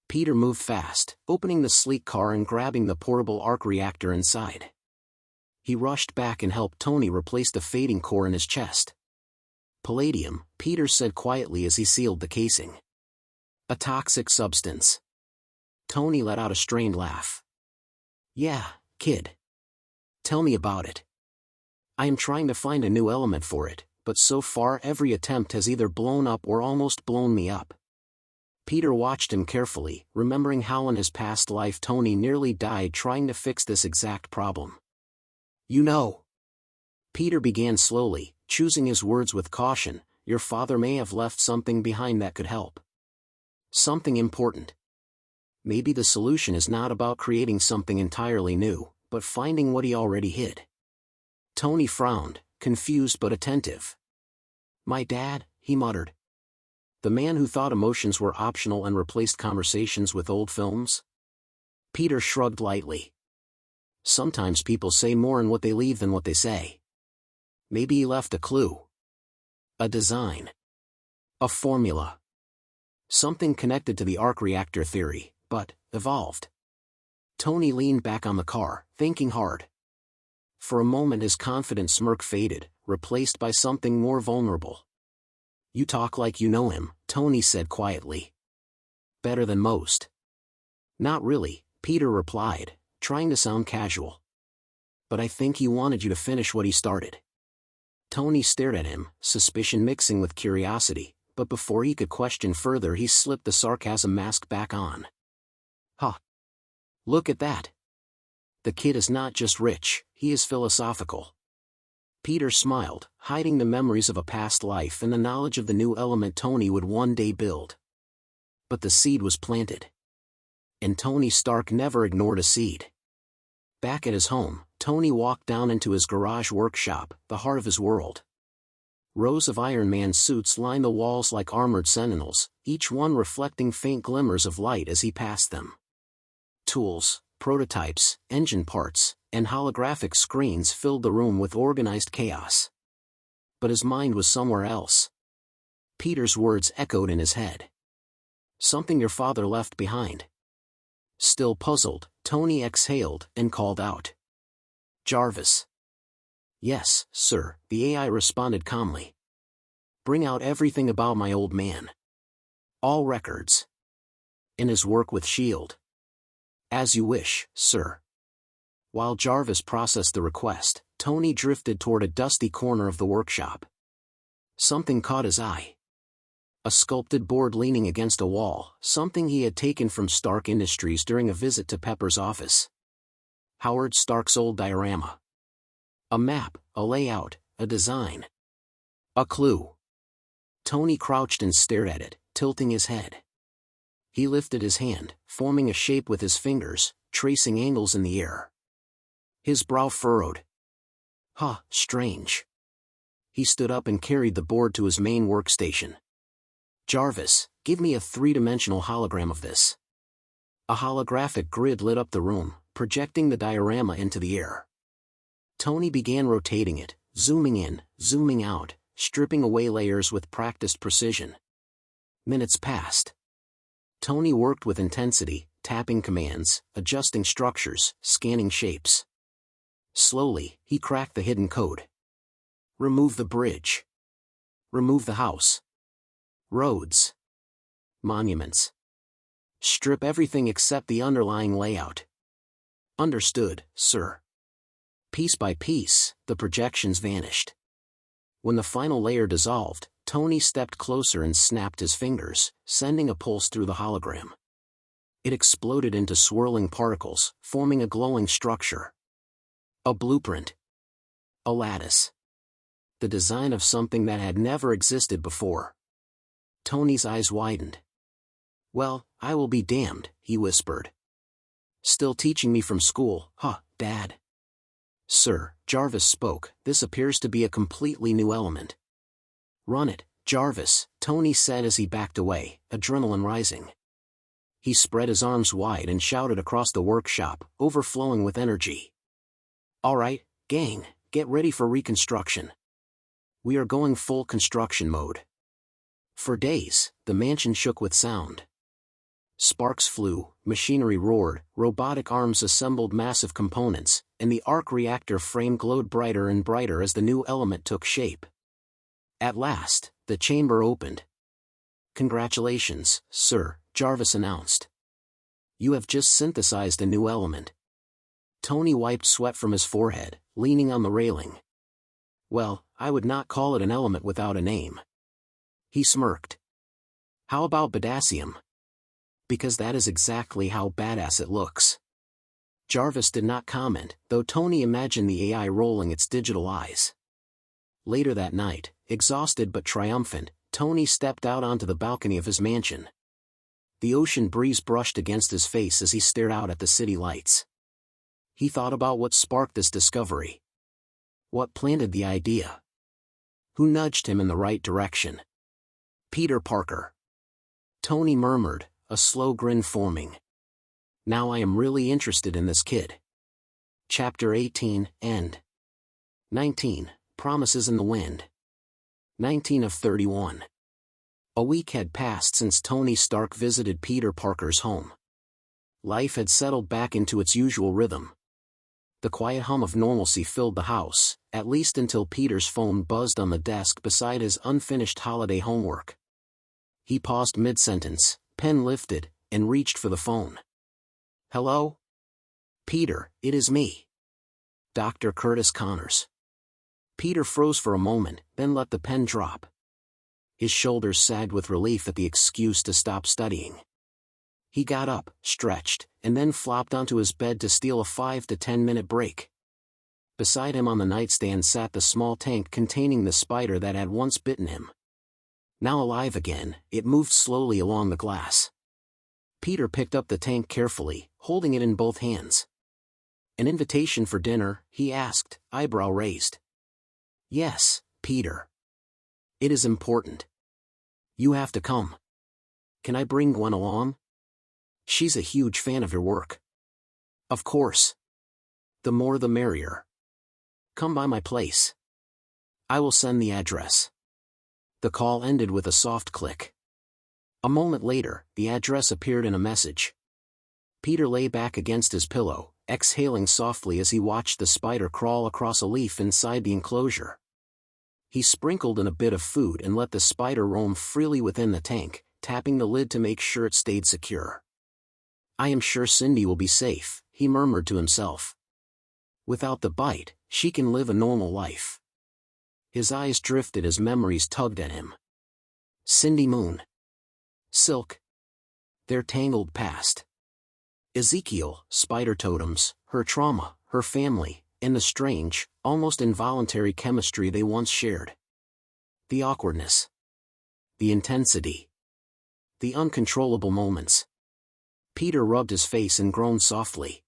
Peter moved fast, opening the sleek car and grabbing the portable arc reactor inside. He rushed back and helped Tony replace the fading core in his chest. Palladium, Peter said quietly as he sealed the casing. A toxic substance. Tony let out a strained laugh. Yeah, kid. Tell me about it. I am trying to find a new element for it, but so far every attempt has either blown up or almost blown me up. Peter watched him carefully, remembering how in his past life Tony nearly died trying to fix this exact problem. You know. Peter began slowly, choosing his words with caution, your father may have left something behind that could help. Something important. Maybe the solution is not about creating something entirely new, but finding what he already hid. Tony frowned, confused but attentive. My dad, he muttered. The man who thought emotions were optional and replaced conversations with old films? Peter shrugged lightly. Sometimes people say more in what they leave than what they say. Maybe he left a clue. A design. A formula. Something connected to the arc reactor theory, but evolved. Tony leaned back on the car, thinking hard. For a moment his confident smirk faded, replaced by something more vulnerable. You talk like you know him, Tony said quietly. Better than most. Not really, Peter replied, trying to sound casual. But I think he wanted you to finish what he started. Tony stared at him, suspicion mixing with curiosity, but before he could question further he slipped the sarcasm mask back on. Huh. Look at that. The kid is not just rich, he is philosophical. Peter smiled, hiding the memories of a past life and the knowledge of the new element Tony would one day build. But the seed was planted. And Tony Stark never ignored a seed. Back at his home, Tony walked down into his garage workshop, the heart of his world. Rows of Iron Man suits lined the walls like armored sentinels, each one reflecting faint glimmers of light as he passed them. Tools, prototypes, engine parts, and holographic screens filled the room with organized chaos. But his mind was somewhere else. Peter's words echoed in his head. Something your father left behind. Still puzzled, Tony exhaled and called out. Jarvis. Yes, sir, the AI responded calmly. Bring out everything about my old man. All records. In his work with S.H.I.E.L.D. As you wish, sir. While Jarvis processed the request, Tony drifted toward a dusty corner of the workshop. Something caught his eye. A sculpted board leaning against a wall, something he had taken from Stark Industries during a visit to Pepper's office. Howard Stark's old diorama. A map, a layout, a design. A clue. Tony crouched and stared at it, tilting his head. He lifted his hand, forming a shape with his fingers, tracing angles in the air. His brow furrowed. Huh, strange. He stood up and carried the board to his main workstation. Jarvis, give me a three-dimensional hologram of this. A holographic grid lit up the room, projecting the diorama into the air. Tony began rotating it, zooming in, zooming out, stripping away layers with practiced precision. Minutes passed. Tony worked with intensity, tapping commands, adjusting structures, scanning shapes. Slowly, he cracked the hidden code. Remove the bridge. Remove the house. Roads. Monuments. Strip everything except the underlying layout. Understood, sir. Piece by piece, the projections vanished. When the final layer dissolved, Tony stepped closer and snapped his fingers, sending a pulse through the hologram. It exploded into swirling particles, forming a glowing structure. A blueprint. A lattice. The design of something that had never existed before. Tony's eyes widened. "Well, I will be damned," he whispered. "Still teaching me from school, huh, Dad?" "Sir," Jarvis spoke, "this appears to be a completely new element." "Run it, Jarvis," Tony said as he backed away, adrenaline rising. He spread his arms wide and shouted across the workshop, overflowing with energy. "All right, gang, get ready for reconstruction. We are going full construction mode." For days, the mansion shook with sound. Sparks flew, machinery roared, robotic arms assembled massive components, and the arc reactor frame glowed brighter and brighter as the new element took shape. At last, the chamber opened. "Congratulations, sir," Jarvis announced. "You have just synthesized a new element." Tony wiped sweat from his forehead, leaning on the railing. "Well, I would not call it an element without a name." He smirked. "How about Badassium?" "Because that is exactly how badass it looks." Jarvis did not comment, though Tony imagined the AI rolling its digital eyes. Later that night, exhausted but triumphant, Tony stepped out onto the balcony of his mansion. The ocean breeze brushed against his face as he stared out at the city lights. He thought about what sparked this discovery. What planted the idea? Who nudged him in the right direction? Peter Parker. Tony murmured, a slow grin forming. "Now I am really interested in this kid." Chapter 18, End. 19, Promises in the Wind. 19 of 31. A week had passed since Tony Stark visited Peter Parker's home. Life had settled back into its usual rhythm. The quiet hum of normalcy filled the house, at least until Peter's phone buzzed on the desk beside his unfinished holiday homework. He paused mid-sentence, pen lifted, and reached for the phone. "Hello? Peter, it is me. Dr. Curtis Connors." Peter froze for a moment, then let the pen drop. His shoulders sagged with relief at the excuse to stop studying. He got up, stretched, and then flopped onto his bed to steal a 5 to 10 minute break. Beside him on the nightstand sat the small tank containing the spider that had once bitten him. Now alive again, it moved slowly along the glass. Peter picked up the tank carefully, holding it in both hands. "An invitation for dinner?" he asked, eyebrow raised. "Yes, Peter. It is important. You have to come. Can I bring Gwen along? She's a huge fan of your work." "Of course. The more the merrier. Come by my place. I will send the address." The call ended with a soft click. A moment later, the address appeared in a message. Peter lay back against his pillow, exhaling softly as he watched the spider crawl across a leaf inside the enclosure. He sprinkled in a bit of food and let the spider roam freely within the tank, tapping the lid to make sure it stayed secure. "I am sure Cindy will be safe," he murmured to himself. "Without the bite, she can live a normal life." His eyes drifted as memories tugged at him. Cindy Moon. Silk. Their tangled past. Ezekiel, spider totems, her trauma, her family, and the strange, almost involuntary chemistry they once shared. The awkwardness. The intensity. The uncontrollable moments. Peter rubbed his face and groaned softly.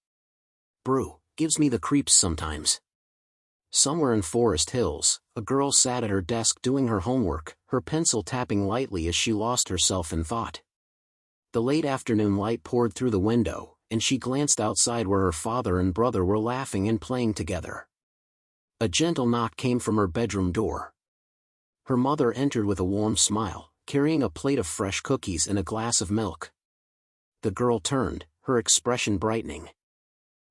"Brew, gives me the creeps sometimes." Somewhere in Forest Hills, a girl sat at her desk doing her homework, her pencil tapping lightly as she lost herself in thought. The late afternoon light poured through the window, and she glanced outside where her father and brother were laughing and playing together. A gentle knock came from her bedroom door. Her mother entered with a warm smile, carrying a plate of fresh cookies and a glass of milk. The girl turned, her expression brightening.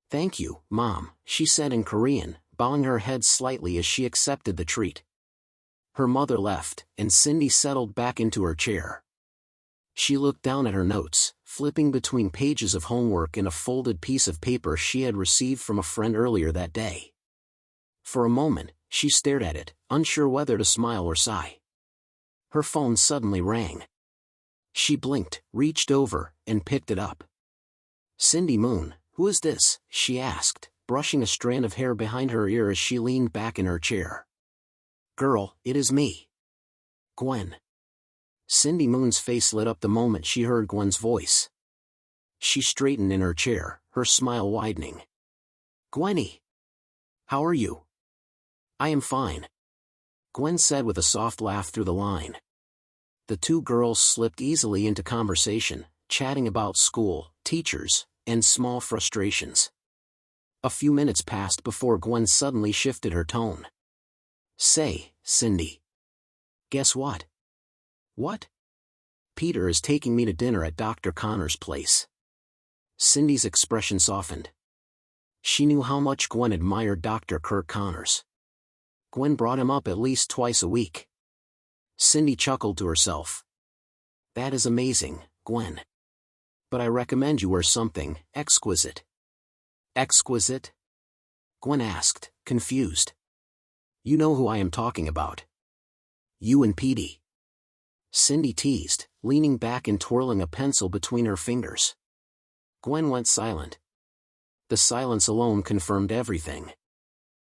"Thank you, Mom," she said in Korean, bowing her head slightly as she accepted the treat. Her mother left, and Cindy settled back into her chair. She looked down at her notes, flipping between pages of homework and a folded piece of paper she had received from a friend earlier that day. For a moment, she stared at it, unsure whether to smile or sigh. Her phone suddenly rang. She blinked, reached over, and picked it up. "Cindy Moon, who is this?" she asked, brushing a strand of hair behind her ear as she leaned back in her chair. "Girl, it is me. Gwen." Cindy Moon's face lit up the moment she heard Gwen's voice. She straightened in her chair, her smile widening. "Gwenny! How are you?" "I am fine," Gwen said with a soft laugh through the line. The two girls slipped easily into conversation, chatting about school, teachers, and small frustrations. A few minutes passed before Gwen suddenly shifted her tone. "Say, Cindy. Guess what?" "What?" "Peter is taking me to dinner at Dr. Connor's place." Cindy's expression softened. She knew how much Gwen admired Dr. Kirk Connors. Gwen brought him up at least twice a week. Cindy chuckled to herself. "That is amazing, Gwen. But I recommend you wear something exquisite." "Exquisite?" Gwen asked, confused. "You know who I am talking about. You and Petey," Cindy teased, leaning back and twirling a pencil between her fingers. Gwen went silent. The silence alone confirmed everything.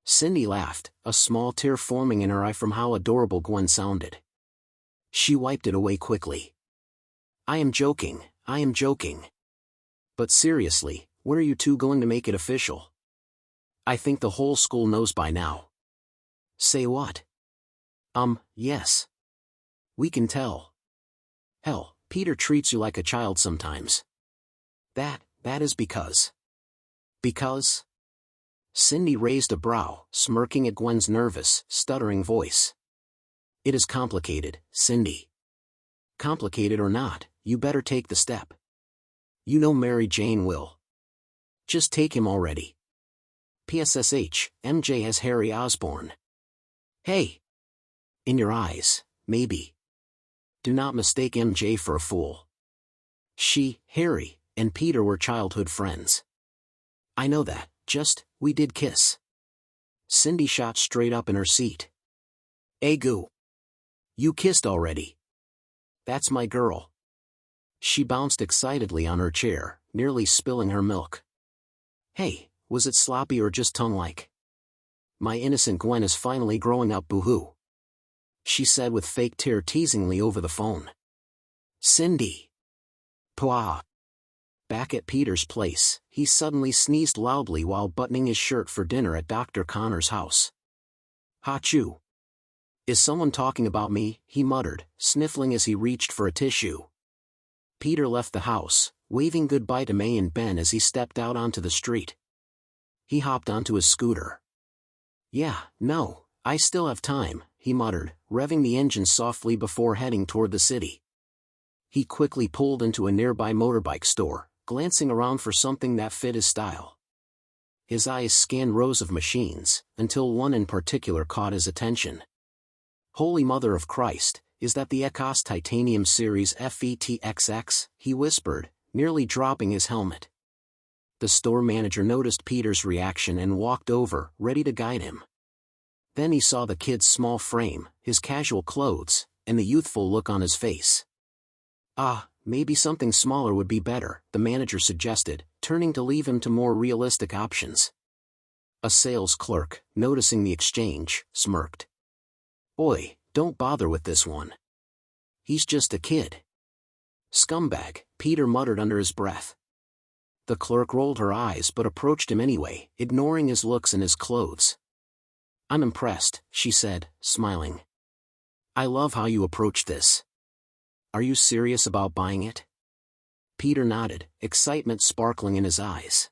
Cindy laughed, a small tear forming in her eye from how adorable Gwen sounded. She wiped it away quickly. I am joking. But seriously, when are you two going to make it official? I think the whole school knows by now." "Say what?" Yes. We can tell. Hell, Peter treats you like a child sometimes." That is because." "Because?" Cindy raised a brow, smirking at Gwen's nervous, stuttering voice. "It is complicated, Cindy. Complicated or not, you better take the step. You know Mary Jane will. Just take him already. PSSH, MJ has Harry Osborn. Hey! In your eyes, maybe. Do not mistake MJ for a fool. She, Harry, and Peter were childhood friends. I know that, we did kiss." Cindy shot straight up in her seat. "Egu! You kissed already. That's my girl." She bounced excitedly on her chair, nearly spilling her milk. "Hey, was it sloppy or just tongue-like? My innocent Gwen is finally growing up, boo-hoo," she said with fake tear teasingly over the phone. "Cindy." Pwah. Back at Peter's place, he suddenly sneezed loudly while buttoning his shirt for dinner at Dr. Connor's house. "Hachoo. Is someone talking about me?" he muttered, sniffling as he reached for a tissue. Peter left the house, waving goodbye to May and Ben as he stepped out onto the street. He hopped onto his scooter. "Yeah, no, I still have time," he muttered, revving the engine softly before heading toward the city. He quickly pulled into a nearby motorbike store, glancing around for something that fit his style. His eyes scanned rows of machines, until one in particular caught his attention. "Holy Mother of Christ, is that the Ecos Titanium Series FETXX?" he whispered, nearly dropping his helmet. The store manager noticed Peter's reaction and walked over, ready to guide him. Then he saw the kid's small frame, his casual clothes, and the youthful look on his face. Maybe something smaller would be better," the manager suggested, turning to leave him to more realistic options. A sales clerk, noticing the exchange, smirked. "Oi, don't bother with this one. He's just a kid." "Scumbag," Peter muttered under his breath. The clerk rolled her eyes but approached him anyway, ignoring his looks and his clothes. "I'm impressed," she said, smiling. "I love how you approach this. Are you serious about buying it?" Peter nodded, excitement sparkling in his eyes.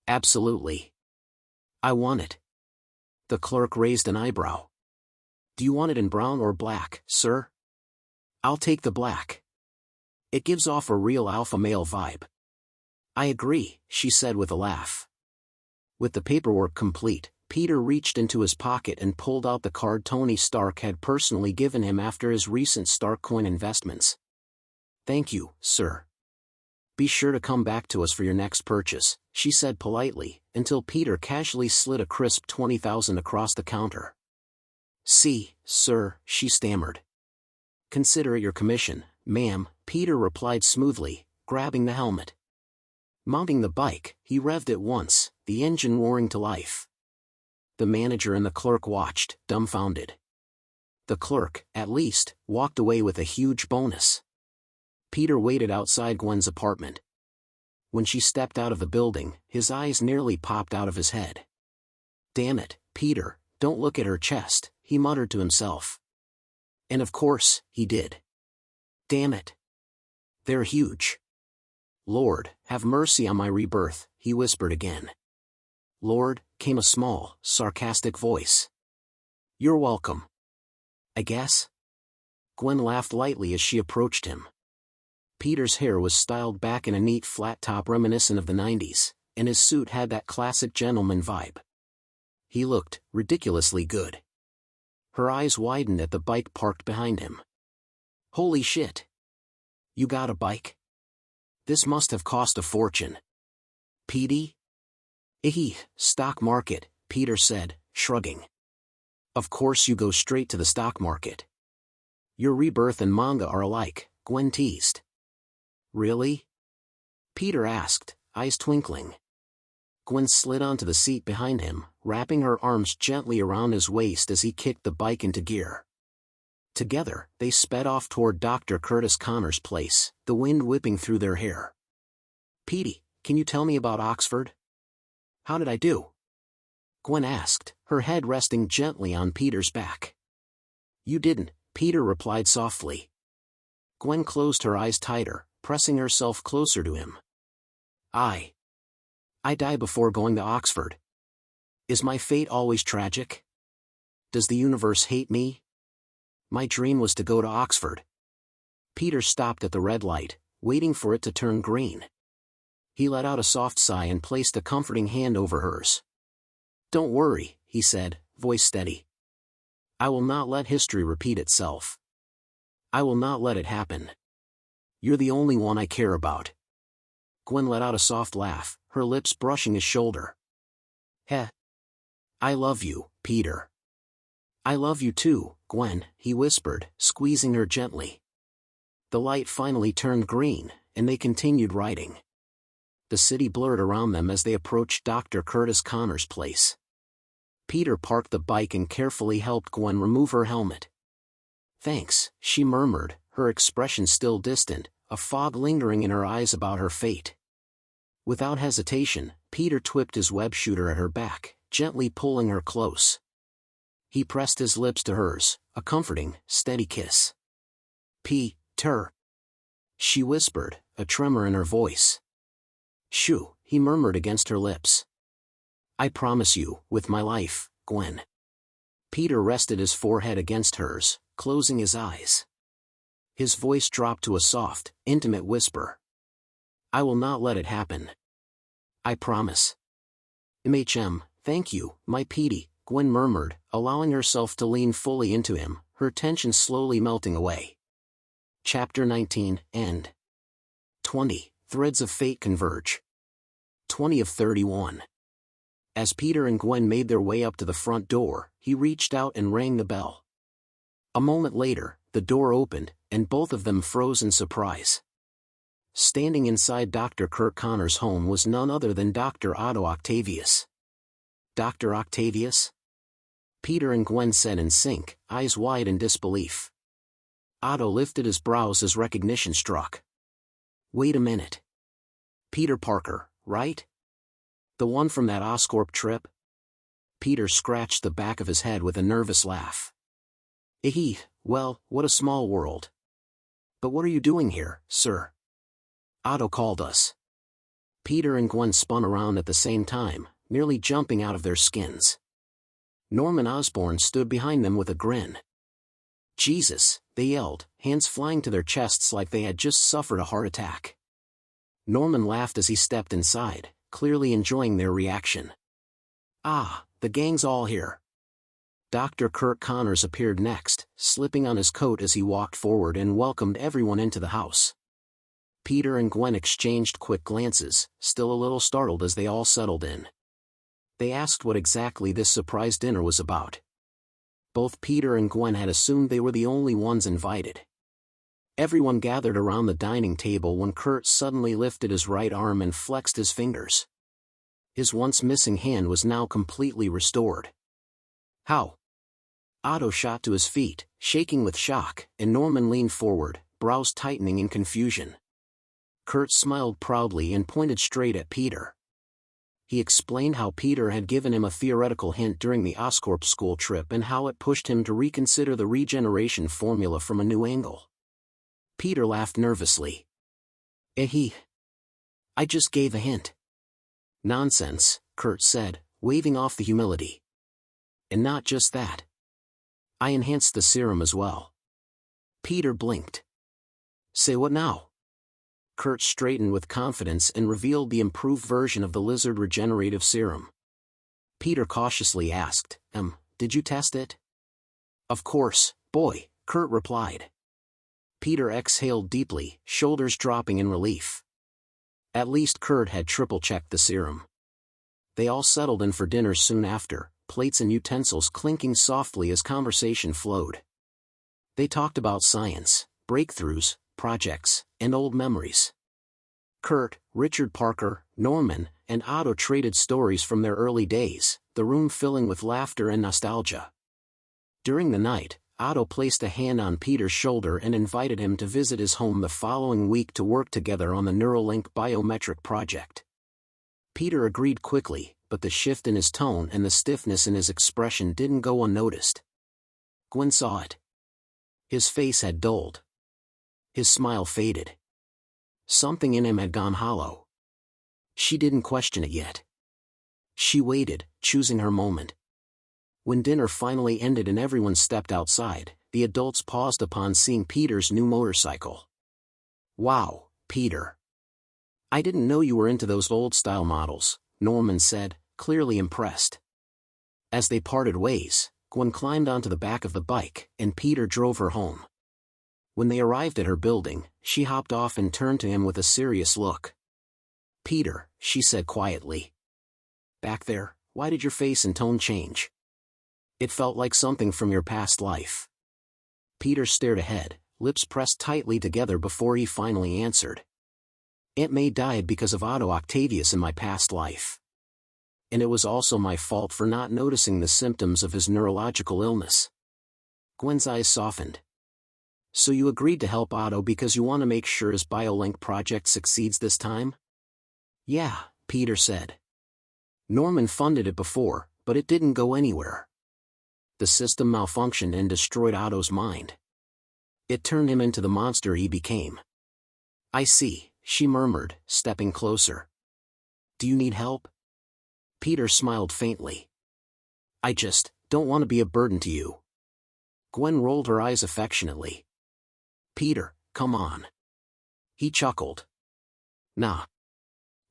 "Absolutely. I want it." The clerk raised an eyebrow. "Do you want it in brown or black, sir?" "I'll take the black." It gives off a real alpha male vibe. I agree, she said with a laugh. With the paperwork complete, Peter reached into his pocket and pulled out the card Tony Stark had personally given him after his recent Stark coin investments. Thank you, sir. Be sure to come back to us for your next purchase, she said politely, until Peter casually slid a crisp 20,000 across the counter. See, sir, she stammered. Consider it your commission, ma'am, Peter replied smoothly, grabbing the helmet. Mounting the bike, he revved it once, the engine roaring to life. The manager and the clerk watched, dumbfounded. The clerk, at least, walked away with a huge bonus. Peter waited outside Gwen's apartment. When she stepped out of the building, his eyes nearly popped out of his head. Damn it, Peter, don't look at her chest, he muttered to himself. And of course, he did. Damn it. They're huge. Lord, have mercy on my rebirth, he whispered again. Lord, came a small, sarcastic voice. You're welcome. I guess? Gwen laughed lightly as she approached him. Peter's hair was styled back in a neat flat top reminiscent of the 90s, and his suit had that classic gentleman vibe. He looked ridiculously good. Her eyes widened at the bike parked behind him. Holy shit. You got a bike? This must have cost a fortune. Petey? Stock market, Peter said, shrugging. Of course you go straight to the stock market. Your rebirth and manga are alike, Gwen teased. Really? Peter asked, eyes twinkling. Gwen slid onto the seat behind him, wrapping her arms gently around his waist as he kicked the bike into gear. Together, they sped off toward Dr. Curtis Connor's place, the wind whipping through their hair. Petey, can you tell me about Oxford? How did I do? Gwen asked, her head resting gently on Peter's back. You didn't, Peter replied softly. Gwen closed her eyes tighter, pressing herself closer to him. I die before going to Oxford. Is my fate always tragic? Does the universe hate me? My dream was to go to Oxford. Peter stopped at the red light, waiting for it to turn green. He let out a soft sigh and placed a comforting hand over hers. Don't worry, he said, voice steady. I will not let history repeat itself. I will not let it happen. You're the only one I care about. Gwen let out a soft laugh, her lips brushing his shoulder. Heh. I love you, Peter. I love you too, Gwen, he whispered, squeezing her gently. The light finally turned green, and they continued riding. The city blurred around them as they approached Dr. Curtis Connor's place. Peter parked the bike and carefully helped Gwen remove her helmet. Thanks, she murmured, her expression still distant, a fog lingering in her eyes about her fate. Without hesitation, Peter whipped his web shooter at her back, gently pulling her close. He pressed his lips to hers, a comforting, steady kiss. Peter, she whispered, a tremor in her voice. Shoo, he murmured against her lips. I promise you, with my life, Gwen. Peter rested his forehead against hers, closing his eyes. His voice dropped to a soft, intimate whisper. I will not let it happen. I promise. Thank you, my Petey, Gwen murmured, allowing herself to lean fully into him, her tension slowly melting away. Chapter 19, End. 20. Threads of Fate Converge. 20 of 31. As Peter and Gwen made their way up to the front door, he reached out and rang the bell. A moment later, the door opened, and both of them froze in surprise. Standing inside Dr. Kirk Connor's home was none other than Dr. Otto Octavius. Dr. Octavius? Peter and Gwen said in sync, eyes wide in disbelief. Otto lifted his brows as recognition struck. Wait a minute. Peter Parker, right? The one from that Oscorp trip? Peter scratched the back of his head with a nervous laugh. Well, what a small world. But what are you doing here, sir? Otto called us. Peter and Gwen spun around at the same time, nearly jumping out of their skins. Norman Osborn stood behind them with a grin. Jesus, they yelled, hands flying to their chests like they had just suffered a heart attack. Norman laughed as he stepped inside, clearly enjoying their reaction. Ah, the gang's all here. Dr. Kirk Connors appeared next, slipping on his coat as he walked forward and welcomed everyone into the house. Peter and Gwen exchanged quick glances, still a little startled as they all settled in. They asked what exactly this surprise dinner was about. Both Peter and Gwen had assumed they were the only ones invited. Everyone gathered around the dining table when Kurt suddenly lifted his right arm and flexed his fingers. His once missing hand was now completely restored. How? Otto shot to his feet, shaking with shock, and Norman leaned forward, brows tightening in confusion. Kurt smiled proudly and pointed straight at Peter. He explained how Peter had given him a theoretical hint during the Oscorp school trip and how it pushed him to reconsider the regeneration formula from a new angle. Peter laughed nervously. I just gave a hint. Nonsense, Kurt said, waving off the humility. And not just that. I enhanced the serum as well. Peter blinked. Say what now? Kurt straightened with confidence and revealed the improved version of the lizard regenerative serum. Peter cautiously asked, did you test it? Of course, boy, Kurt replied. Peter exhaled deeply, shoulders dropping in relief. At least Kurt had triple-checked the serum. They all settled in for dinner soon after, plates and utensils clinking softly as conversation flowed. They talked about science, breakthroughs, projects, and old memories. Kurt, Richard Parker, Norman, and Otto traded stories from their early days, the room filling with laughter and nostalgia. During the night, Otto placed a hand on Peter's shoulder and invited him to visit his home the following week to work together on the Neuralink biometric project. Peter agreed quickly, but the shift in his tone and the stiffness in his expression didn't go unnoticed. Gwen saw it. His face had dulled. His smile faded. Something in him had gone hollow. She didn't question it yet. She waited, choosing her moment. When dinner finally ended and everyone stepped outside, the adults paused upon seeing Peter's new motorcycle. Wow, Peter. I didn't know you were into those old-style models, Norman said, clearly impressed. As they parted ways, Gwen climbed onto the back of the bike, and Peter drove her home. When they arrived at her building, she hopped off and turned to him with a serious look. Peter, she said quietly. Back there, why did your face and tone change? It felt like something from your past life. Peter stared ahead, lips pressed tightly together before he finally answered. Aunt May died because of Otto Octavius in my past life. And it was also my fault for not noticing the symptoms of his neurological illness. Gwen's eyes softened. So you agreed to help Otto because you want to make sure his BioLink project succeeds this time? Yeah, Peter said. Norman funded it before, but it didn't go anywhere. The system malfunctioned and destroyed Otto's mind. It turned him into the monster he became. I see, she murmured, stepping closer. Do you need help? Peter smiled faintly. I just don't want to be a burden to you. Gwen rolled her eyes affectionately. Peter, come on. He chuckled. Nah.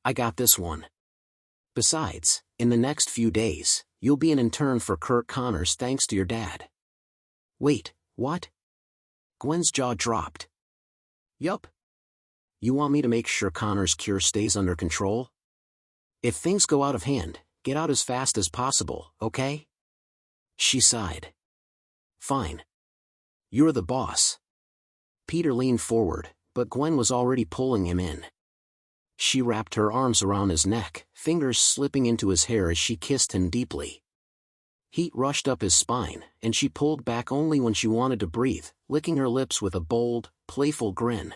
I got this one. Besides, in the next few days, you'll be an intern for Kirk Connors thanks to your dad. Wait, what? Gwen's jaw dropped. Yup. You want me to make sure Connor's cure stays under control? If things go out of hand, get out as fast as possible, okay? She sighed. Fine. You're the boss. Peter leaned forward, but Gwen was already pulling him in. She wrapped her arms around his neck, fingers slipping into his hair as she kissed him deeply. Heat rushed up his spine, and she pulled back only when she wanted to breathe, licking her lips with a bold, playful grin.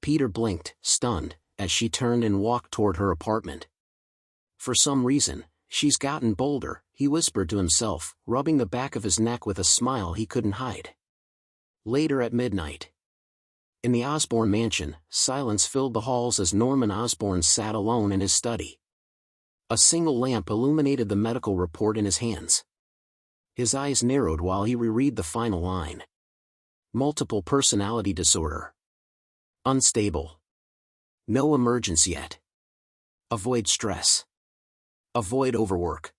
Peter blinked, stunned, as she turned and walked toward her apartment. For some reason, she's gotten bolder, he whispered to himself, rubbing the back of his neck with a smile he couldn't hide. Later at midnight. In the Osborn mansion, silence filled the halls as Norman Osborn sat alone in his study. A single lamp illuminated the medical report in his hands. His eyes narrowed while he reread the final line. Multiple personality disorder. Unstable. No emergence yet. Avoid stress. Avoid overwork.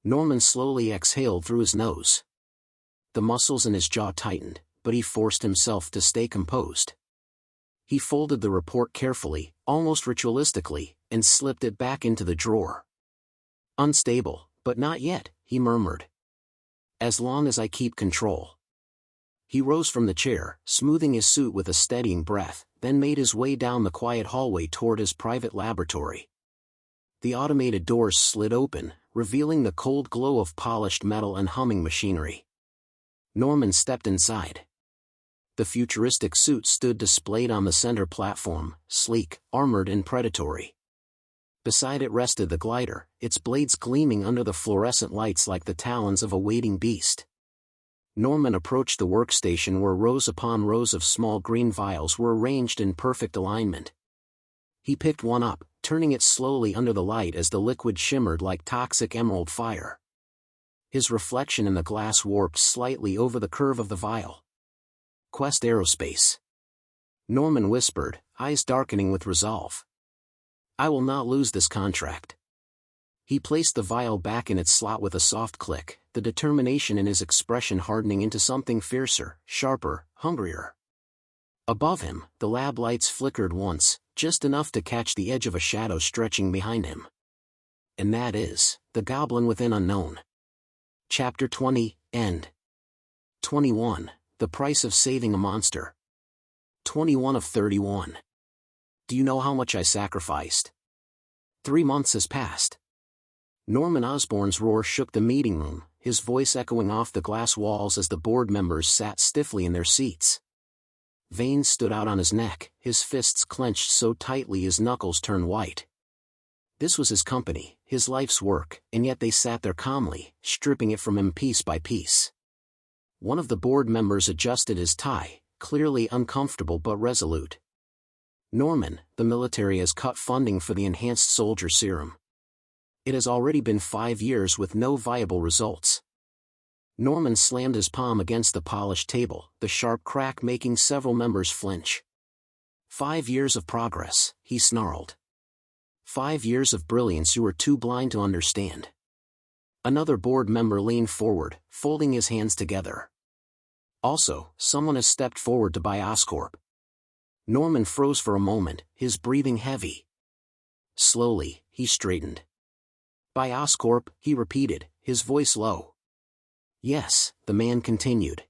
Norman slowly exhaled through his nose. The muscles in his jaw tightened, but he forced himself to stay composed. He folded the report carefully, almost ritualistically, and slipped it back into the drawer. Unstable, but not yet, he murmured. As long as I keep control. He rose from the chair, smoothing his suit with a steadying breath, then made his way down the quiet hallway toward his private laboratory. The automated doors slid open, revealing the cold glow of polished metal and humming machinery. Norman stepped inside. The futuristic suit stood displayed on the center platform, sleek, armored and predatory. Beside it rested the glider, its blades gleaming under the fluorescent lights like the talons of a waiting beast. Norman approached the workstation where rows upon rows of small green vials were arranged in perfect alignment. He picked one up, turning it slowly under the light as the liquid shimmered like toxic emerald fire. His reflection in the glass warped slightly over the curve of the vial. Quest Aerospace. Norman whispered, eyes darkening with resolve. I will not lose this contract. He placed the vial back in its slot with a soft click, the determination in his expression hardening into something fiercer, sharper, hungrier. Above him, the lab lights flickered once, just enough to catch the edge of a shadow stretching behind him. And that is, the Goblin Within Unknown. Chapter 20, End. 21. The Price of Saving a Monster. 21 of 31. Do you know how much I sacrificed? 3 months has passed. Norman Osborn's roar shook the meeting room, his voice echoing off the glass walls as the board members sat stiffly in their seats. Veins stood out on his neck, his fists clenched so tightly his knuckles turned white. This was his company, his life's work, and yet they sat there calmly, stripping it from him piece by piece. One of the board members adjusted his tie, clearly uncomfortable but resolute. Norman, the military has cut funding for the enhanced soldier serum. It has already been 5 years with no viable results. Norman slammed his palm against the polished table, the sharp crack making several members flinch. 5 years of progress, he snarled. 5 years of brilliance you were too blind to understand. Another board member leaned forward, folding his hands together. Also, someone has stepped forward to buy Oscorp. Norman froze for a moment, his breathing heavy. Slowly, he straightened. Buy Oscorp, he repeated, his voice low. Yes, the man continued.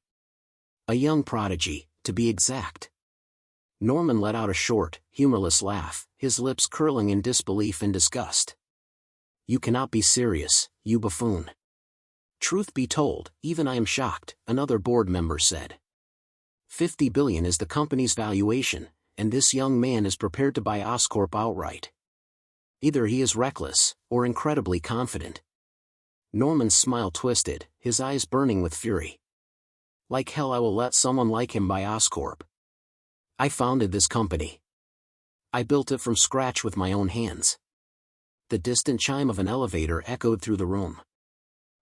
A young prodigy, to be exact. Norman let out a short, humorless laugh, his lips curling in disbelief and disgust. You cannot be serious, you buffoon. Truth be told, even I am shocked, another board member said. 50 billion is the company's valuation, and this young man is prepared to buy Oscorp outright. Either he is reckless, or incredibly confident. Norman's smile twisted, his eyes burning with fury. Like hell I will let someone like him buy Oscorp. I founded this company. I built it from scratch with my own hands. The distant chime of an elevator echoed through the room.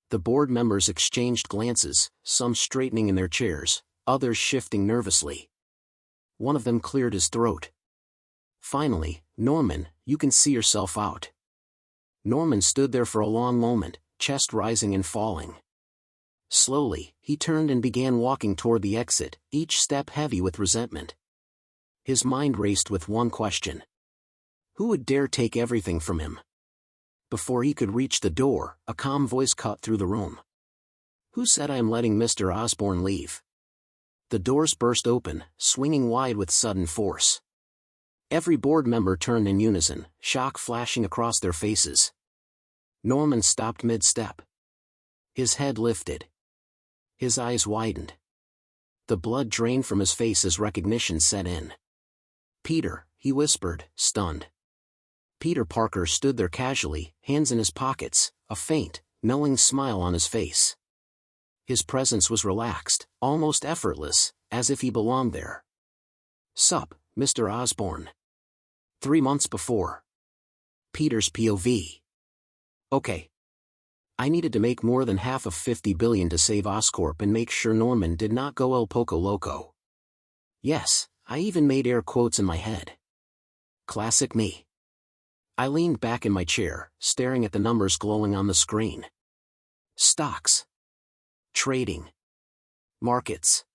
The board members exchanged glances, some straightening in their chairs, others shifting nervously. One of them cleared his throat. Finally, Norman, you can see yourself out. Norman stood there for a long moment, chest rising and falling. Slowly, he turned and began walking toward the exit, each step heavy with resentment. His mind raced with one question. Who would dare take everything from him? Before he could reach the door, a calm voice cut through the room. Who said I am letting Mr. Osborn leave? The doors burst open, swinging wide with sudden force. Every board member turned in unison, shock flashing across their faces. Norman stopped mid-step. His head lifted. His eyes widened. The blood drained from his face as recognition set in. Peter, he whispered, stunned. Peter Parker stood there casually, hands in his pockets, a faint, knowing smile on his face. His presence was relaxed, almost effortless, as if he belonged there. Sup, Mr. Osborn. 3 months before. Peter's POV. Okay. I needed to make more than half of 50 billion to save Oscorp and make sure Norman did not go El Poco Loco. Yes, I even made air quotes in my head. Classic me. I leaned back in my chair, staring at the numbers glowing on the screen. Stocks. Trading. Markets.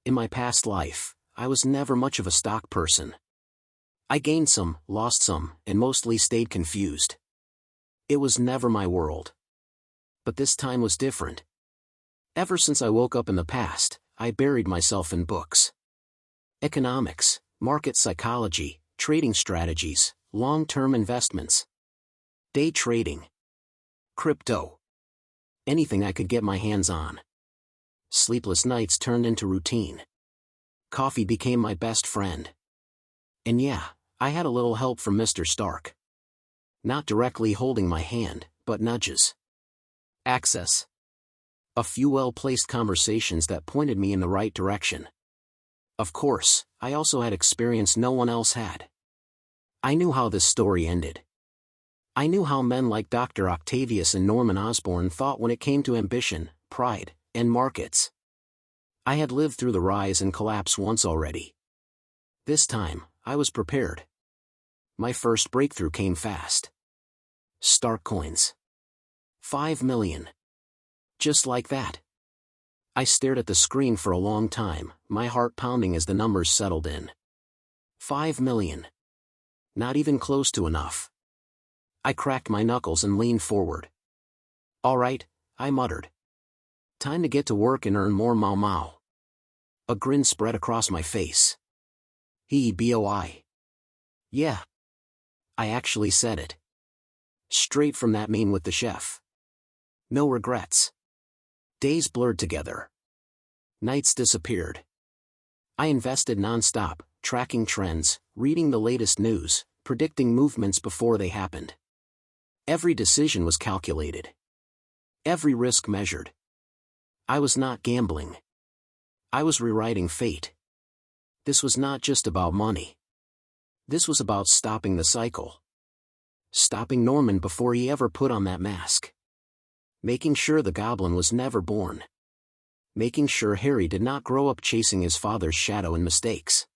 In my past life, I was never much of a stock person. I gained some, lost some, and mostly stayed confused. It was never my world. But this time was different. Ever since I woke up in the past, I buried myself in books. Economics, market psychology, trading strategies, long-term investments. Day trading. Crypto. Anything I could get my hands on. Sleepless nights turned into routine. Coffee became my best friend. And yeah, I had a little help from Mr. Stark. Not directly holding my hand, but nudges. Access. A few well-placed conversations that pointed me in the right direction. Of course, I also had experience no one else had. I knew how this story ended. I knew how men like Dr. Octavius and Norman Osborn thought when it came to ambition, pride, and markets. I had lived through the rise and collapse once already. This time, I was prepared. My first breakthrough came fast. Stark coins. 5 million. Just like that. I stared at the screen for a long time, my heart pounding as the numbers settled in. 5 million. Not even close to enough. I cracked my knuckles and leaned forward. All right, I muttered. Time to get to work and earn more mau mau. A grin spread across my face. Boi. Yeah. I actually said it. Straight from that meeting with the chef. No regrets. Days blurred together. Nights disappeared. I invested non-stop, tracking trends, reading the latest news, predicting movements before they happened. Every decision was calculated. Every risk measured. I was not gambling. I was rewriting fate. This was not just about money. This was about stopping the cycle. Stopping Norman before he ever put on that mask. Making sure the goblin was never born. Making sure Harry did not grow up chasing his father's shadow and mistakes.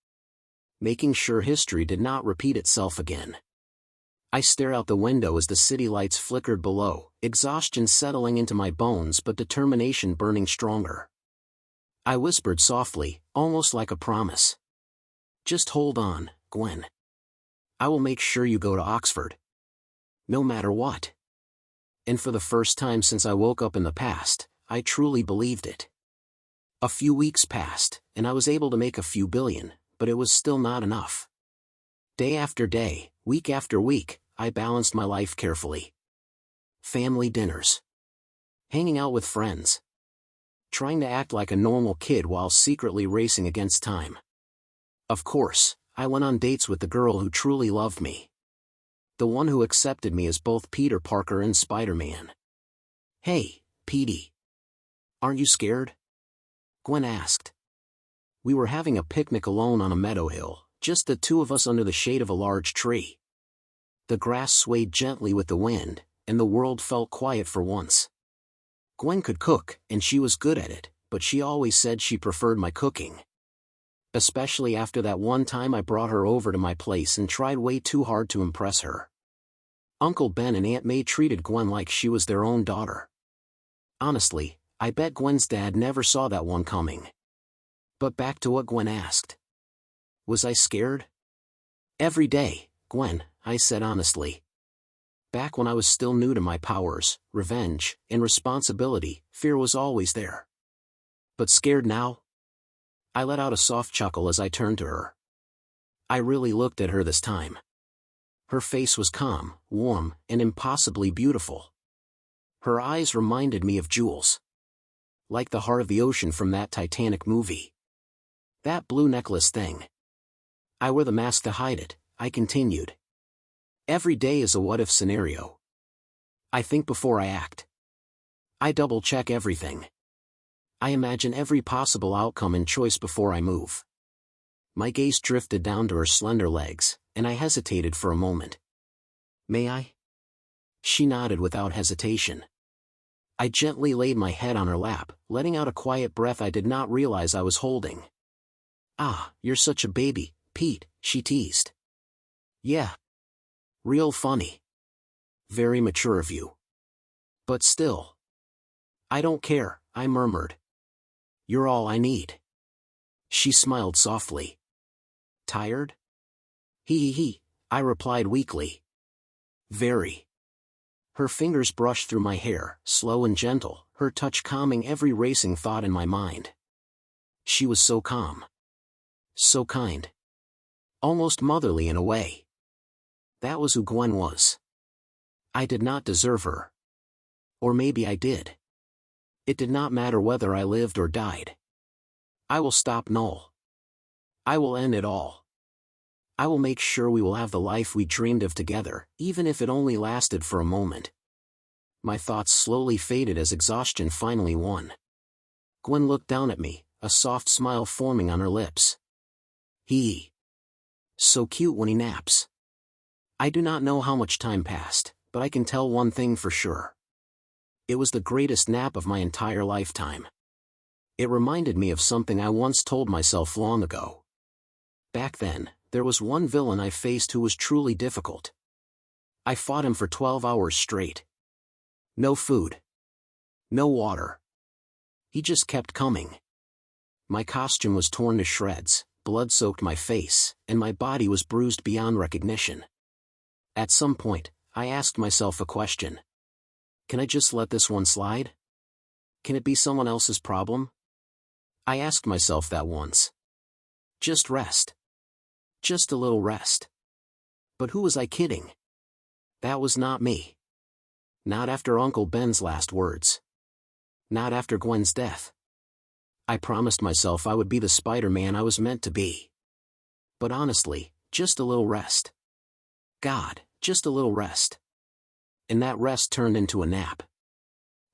Making sure history did not repeat itself again. I stare out the window as the city lights flickered below, exhaustion settling into my bones but determination burning stronger. I whispered softly, almost like a promise. Just hold on, Gwen. I will make sure you go to Oxford. No matter what. And for the first time since I woke up in the past, I truly believed it. A few weeks passed, and I was able to make a few billion, but it was still not enough. Day after day, week after week, I balanced my life carefully. Family dinners. Hanging out with friends. Trying to act like a normal kid while secretly racing against time. Of course, I went on dates with the girl who truly loved me. The one who accepted me as both Peter Parker and Spider-Man. Hey, Petey. Aren't you scared? Gwen asked. We were having a picnic alone on a meadow hill, just the two of us under the shade of a large tree. The grass swayed gently with the wind, and the world felt quiet for once. Gwen could cook, and she was good at it, but she always said she preferred my cooking. Especially after that one time I brought her over to my place and tried way too hard to impress her. Uncle Ben and Aunt May treated Gwen like she was their own daughter. Honestly, I bet Gwen's dad never saw that one coming. But back to what Gwen asked. Was I scared? Every day, Gwen, I said honestly. Back when I was still new to my powers, revenge, and responsibility, fear was always there. But scared now? I let out a soft chuckle as I turned to her. I really looked at her this time. Her face was calm, warm, and impossibly beautiful. Her eyes reminded me of jewels. Like the heart of the ocean from that Titanic movie. That blue necklace thing. I wear the mask to hide it, I continued. Every day is a what-if scenario. I think before I act. I double-check everything. I imagine every possible outcome and choice before I move. My gaze drifted down to her slender legs, and I hesitated for a moment. May I? She nodded without hesitation. I gently laid my head on her lap, letting out a quiet breath I did not realize I was holding. "Ah, you're such a baby, Pete," she teased. "Yeah. Real funny. Very mature of you. But still." "I don't care," I murmured. "You're all I need." She smiled softly. "Tired?" He, I replied weakly. "Very." Her fingers brushed through my hair, slow and gentle, her touch calming every racing thought in my mind. She was so calm. So kind. Almost motherly in a way. That was who Gwen was. I did not deserve her. Or maybe I did. It did not matter whether I lived or died. I will stop Null. I will end it all. I will make sure we will have the life we dreamed of together, even if it only lasted for a moment. My thoughts slowly faded as exhaustion finally won. Gwen looked down at me, a soft smile forming on her lips. He. So cute when he naps. I do not know how much time passed, but I can tell one thing for sure. It was the greatest nap of my entire lifetime. It reminded me of something I once told myself long ago. Back then, there was one villain I faced who was truly difficult. I fought him for 12 hours straight. No food. No water. He just kept coming. My costume was torn to shreds, blood soaked my face, and my body was bruised beyond recognition. At some point, I asked myself a question. Can I just let this one slide? Can it be someone else's problem? I asked myself that once. Just rest. Just a little rest. But who was I kidding? That was not me. Not after Uncle Ben's last words. Not after Gwen's death. I promised myself I would be the Spider-Man I was meant to be. But honestly, just a little rest. God, just a little rest. And that rest turned into a nap.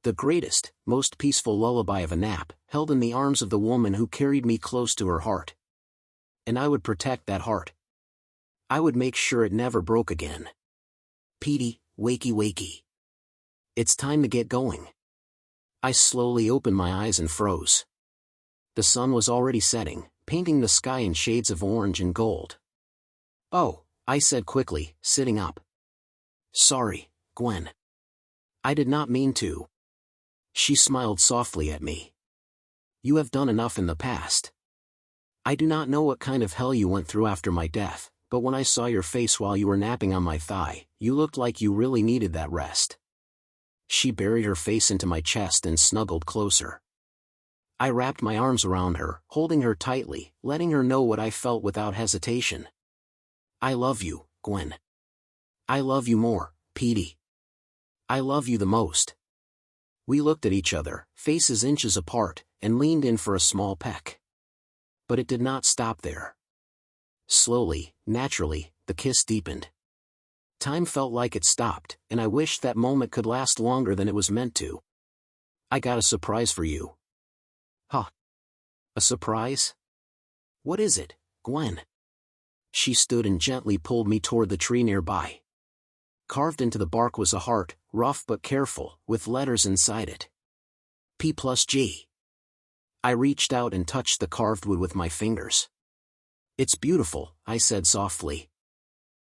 The greatest, most peaceful lullaby of a nap, held in the arms of the woman who carried me close to her heart. And I would protect that heart. I would make sure it never broke again. Petey, wakey wakey. It's time to get going. I slowly opened my eyes and froze. The sun was already setting, painting the sky in shades of orange and gold. "Oh," I said quickly, sitting up. "Sorry, Gwen. I did not mean to." She smiled softly at me. "You have done enough in the past. I do not know what kind of hell you went through after my death, but when I saw your face while you were napping on my thigh, you looked like you really needed that rest." She buried her face into my chest and snuggled closer. I wrapped my arms around her, holding her tightly, letting her know what I felt without hesitation. "I love you, Gwen. I love you more, Petey. I love you the most." We looked at each other, faces inches apart, and leaned in for a small peck. But it did not stop there. Slowly, naturally, the kiss deepened. Time felt like it stopped, and I wished that moment could last longer than it was meant to. "I got a surprise for you." "Huh? A surprise? What is it, Gwen?" She stood and gently pulled me toward the tree nearby. Carved into the bark was a heart, rough but careful, with letters inside it. P+G. I reached out and touched the carved wood with my fingers. "It's beautiful," I said softly.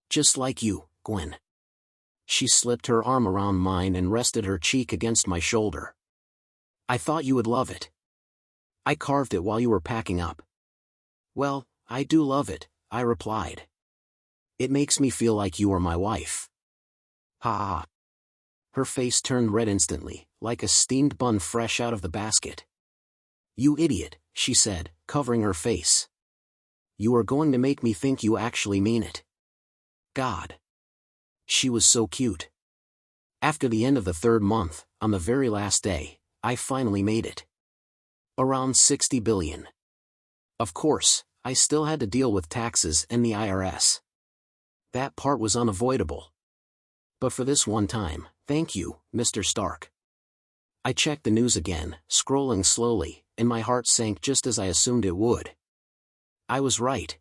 "Just like you, Gwen." She slipped her arm around mine and rested her cheek against my shoulder. "I thought you would love it. I carved it while you were packing up." "Well, I do love it," I replied. "It makes me feel like you are my wife." Ha ha. Her face turned red instantly, like a steamed bun fresh out of the basket. "You idiot," she said, covering her face. "You are going to make me think you actually mean it." God. She was so cute. After the end of the 3rd month, on the very last day, I finally made it. Around 60 billion. Of course, I still had to deal with taxes and the IRS. That part was unavoidable. But for this one time, thank you, Mr. Stark. I checked the news again, scrolling slowly, and my heart sank just as I assumed it would. I was right.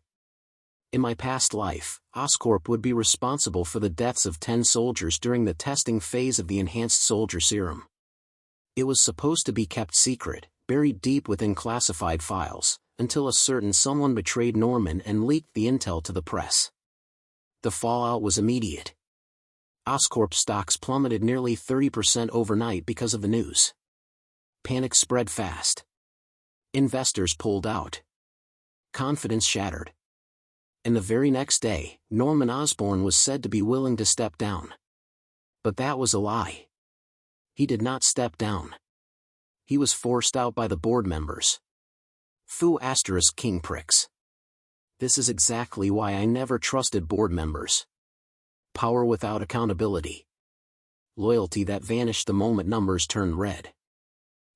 In my past life, Oscorp would be responsible for the deaths of 10 soldiers during the testing phase of the enhanced soldier serum. It was supposed to be kept secret, buried deep within classified files, until a certain someone betrayed Norman and leaked the intel to the press. The fallout was immediate. Oscorp stocks plummeted nearly 30% overnight because of the news. Panic spread fast. Investors pulled out. Confidence shattered. And the very next day, Norman Osborn was said to be willing to step down. But that was a lie. He did not step down. He was forced out by the board members. Foo * king pricks. This is exactly why I never trusted board members. Power without accountability. Loyalty that vanished the moment numbers turned red.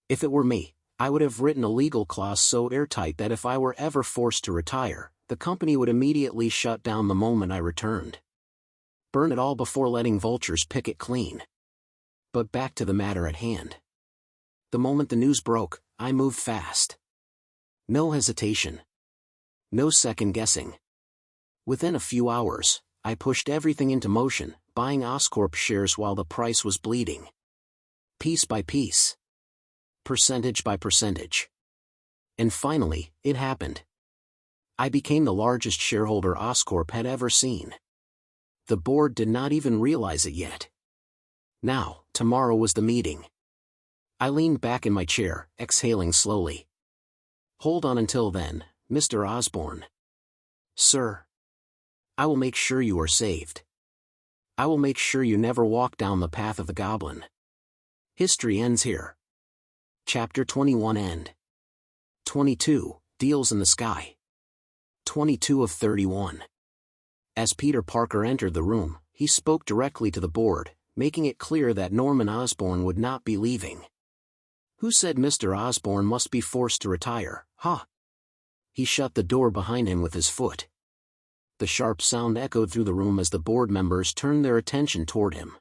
If it were me, I would have written a legal clause so airtight that if I were ever forced to retire, the company would immediately shut down the moment I returned. Burn it all before letting vultures pick it clean. But back to the matter at hand. The moment the news broke, I moved fast. No hesitation. No second guessing. Within a few hours, I pushed everything into motion, buying Oscorp shares while the price was bleeding. Piece by piece. Percentage by percentage. And finally, it happened. I became the largest shareholder Oscorp had ever seen. The board did not even realize it yet. Now, tomorrow was the meeting. I leaned back in my chair, exhaling slowly. Hold on until then, Mr. Osborn. Sir. I will make sure you are saved. I will make sure you never walk down the path of the goblin. History ends here. Chapter 21 end. 22, Deals in the Sky. 22 of 31. As Peter Parker entered the room, he spoke directly to the board, making it clear that Norman Osborn would not be leaving. Who said Mr. Osborn must be forced to retire, huh? He shut the door behind him with his foot. The sharp sound echoed through the room as the board members turned their attention toward him.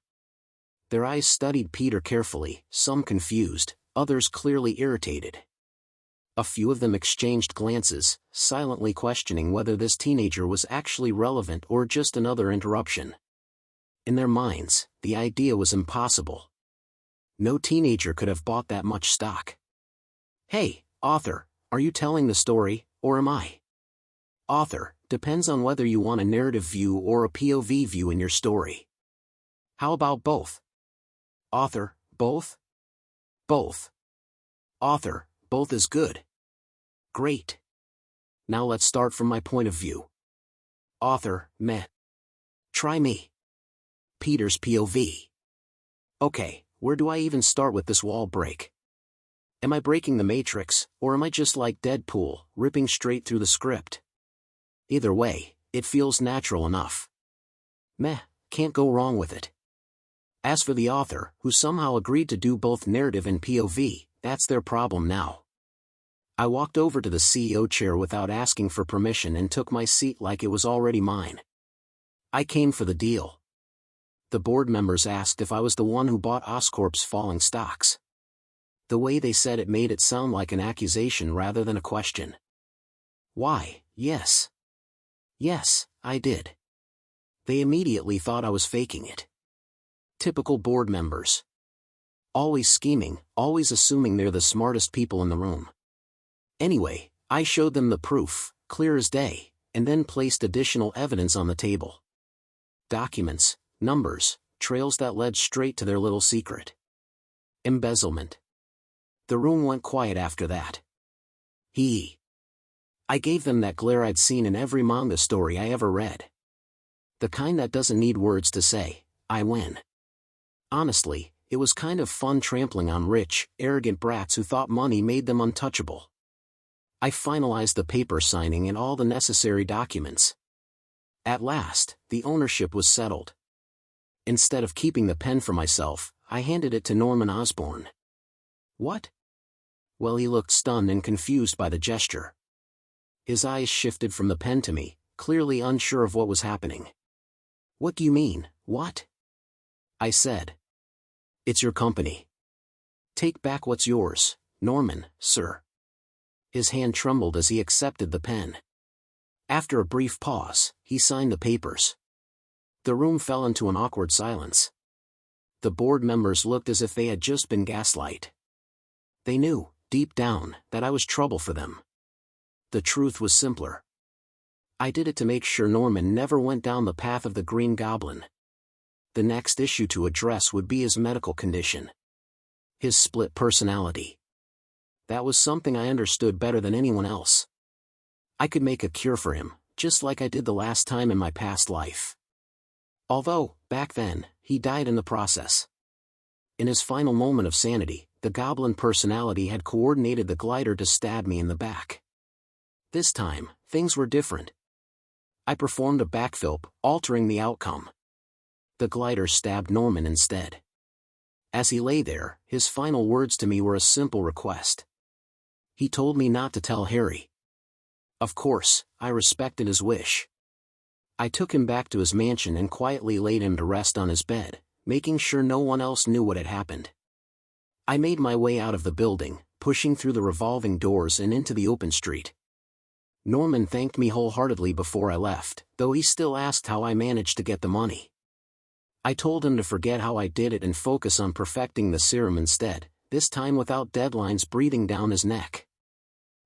Their eyes studied Peter carefully, some confused, others clearly irritated. A few of them exchanged glances, silently questioning whether this teenager was actually relevant or just another interruption. In their minds, the idea was impossible. No teenager could have bought that much stock. Hey, author, are you telling the story, or am I? Author, depends on whether you want a narrative view or a POV view in your story. How about both? Author, both? Both. Author, both is good. Great. Now let's start from my point of view. Author, meh. Try me. Peter's POV. Okay, where do I even start with this wall break? Am I breaking the Matrix, or am I just like Deadpool, ripping straight through the script? Either way, it feels natural enough. Meh, can't go wrong with it. As for the author, who somehow agreed to do both narrative and POV, that's their problem now. I walked over to the CEO chair without asking for permission and took my seat like it was already mine. I came for the deal. The board members asked if I was the one who bought Oscorp's falling stocks. The way they said it made it sound like an accusation rather than a question. Why, yes. Yes, I did. They immediately thought I was faking it. Typical board members. Always scheming, always assuming they're the smartest people in the room. Anyway, I showed them the proof, clear as day, and then placed additional evidence on the table. Documents, numbers, trails that led straight to their little secret. Embezzlement. The room went quiet after that. I gave them that glare I'd seen in every manga story I ever read. The kind that doesn't need words to say, I win. Honestly, it was kind of fun trampling on rich, arrogant brats who thought money made them untouchable. I finalized the paper signing and all the necessary documents. At last, the ownership was settled. Instead of keeping the pen for myself, I handed it to Norman Osborn. What? Well, he looked stunned and confused by the gesture. His eyes shifted from the pen to me, clearly unsure of what was happening. What do you mean, what? I said. It's your company. Take back what's yours, Norman, sir. His hand trembled as he accepted the pen. After a brief pause, he signed the papers. The room fell into an awkward silence. The board members looked as if they had just been gaslight. They knew, deep down, that I was trouble for them. The truth was simpler. I did it to make sure Norman never went down the path of the Green Goblin. The next issue to address would be his medical condition. His split personality. That was something I understood better than anyone else. I could make a cure for him, just like I did the last time in my past life. Although, back then, he died in the process. In his final moment of sanity, the goblin personality had coordinated the glider to stab me in the back. This time, things were different. I performed a backflip, altering the outcome. The glider stabbed Norman instead. As he lay there, his final words to me were a simple request. He told me not to tell Harry. Of course, I respected his wish. I took him back to his mansion and quietly laid him to rest on his bed, making sure no one else knew what had happened. I made my way out of the building, pushing through the revolving doors and into the open street. Norman thanked me wholeheartedly before I left, though he still asked how I managed to get the money. I told him to forget how I did it and focus on perfecting the serum instead, this time without deadlines breathing down his neck.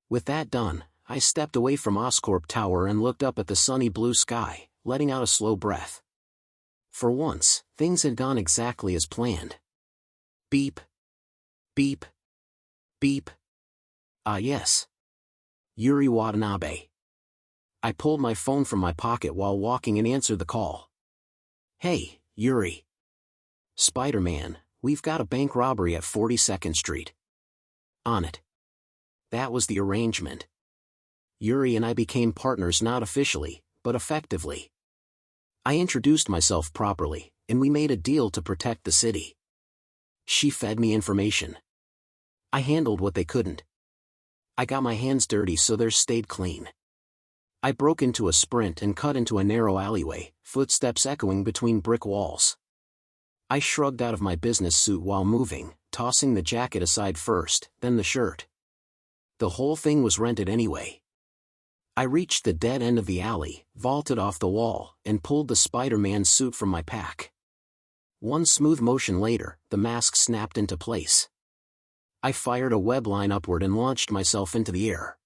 With that done, I stepped away from Oscorp Tower and looked up at the sunny blue sky, letting out a slow breath. For once, things had gone exactly as planned. Beep. Beep. Beep. Ah yes. Yuri Watanabe. I pulled my phone from my pocket while walking and answered the call. Hey, Yuri. Spider-Man, we've got a bank robbery at 42nd Street. On it. That was the arrangement. Yuri and I became partners not officially, but effectively. I introduced myself properly, and we made a deal to protect the city. She fed me information. I handled what they couldn't. I got my hands dirty so theirs stayed clean. I broke into a sprint and cut into a narrow alleyway, footsteps echoing between brick walls. I shrugged out of my business suit while moving, tossing the jacket aside first, then the shirt. The whole thing was rented anyway. I reached the dead end of the alley, vaulted off the wall, and pulled the Spider-Man suit from my pack. One smooth motion later, the mask snapped into place. I fired a web line upward and launched myself into the air.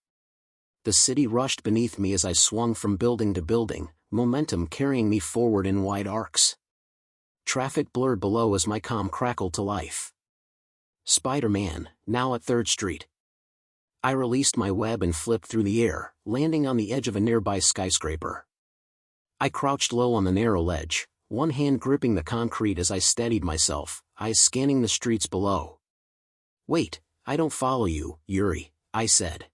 The city rushed beneath me as I swung from building to building, momentum carrying me forward in wide arcs. Traffic blurred below as my comm crackled to life. Spider-Man, now at 3rd Street. I released my web and flipped through the air, landing on the edge of a nearby skyscraper. I crouched low on the narrow ledge, one hand gripping the concrete as I steadied myself, eyes scanning the streets below. Wait, I don't follow you, Yuri, I said.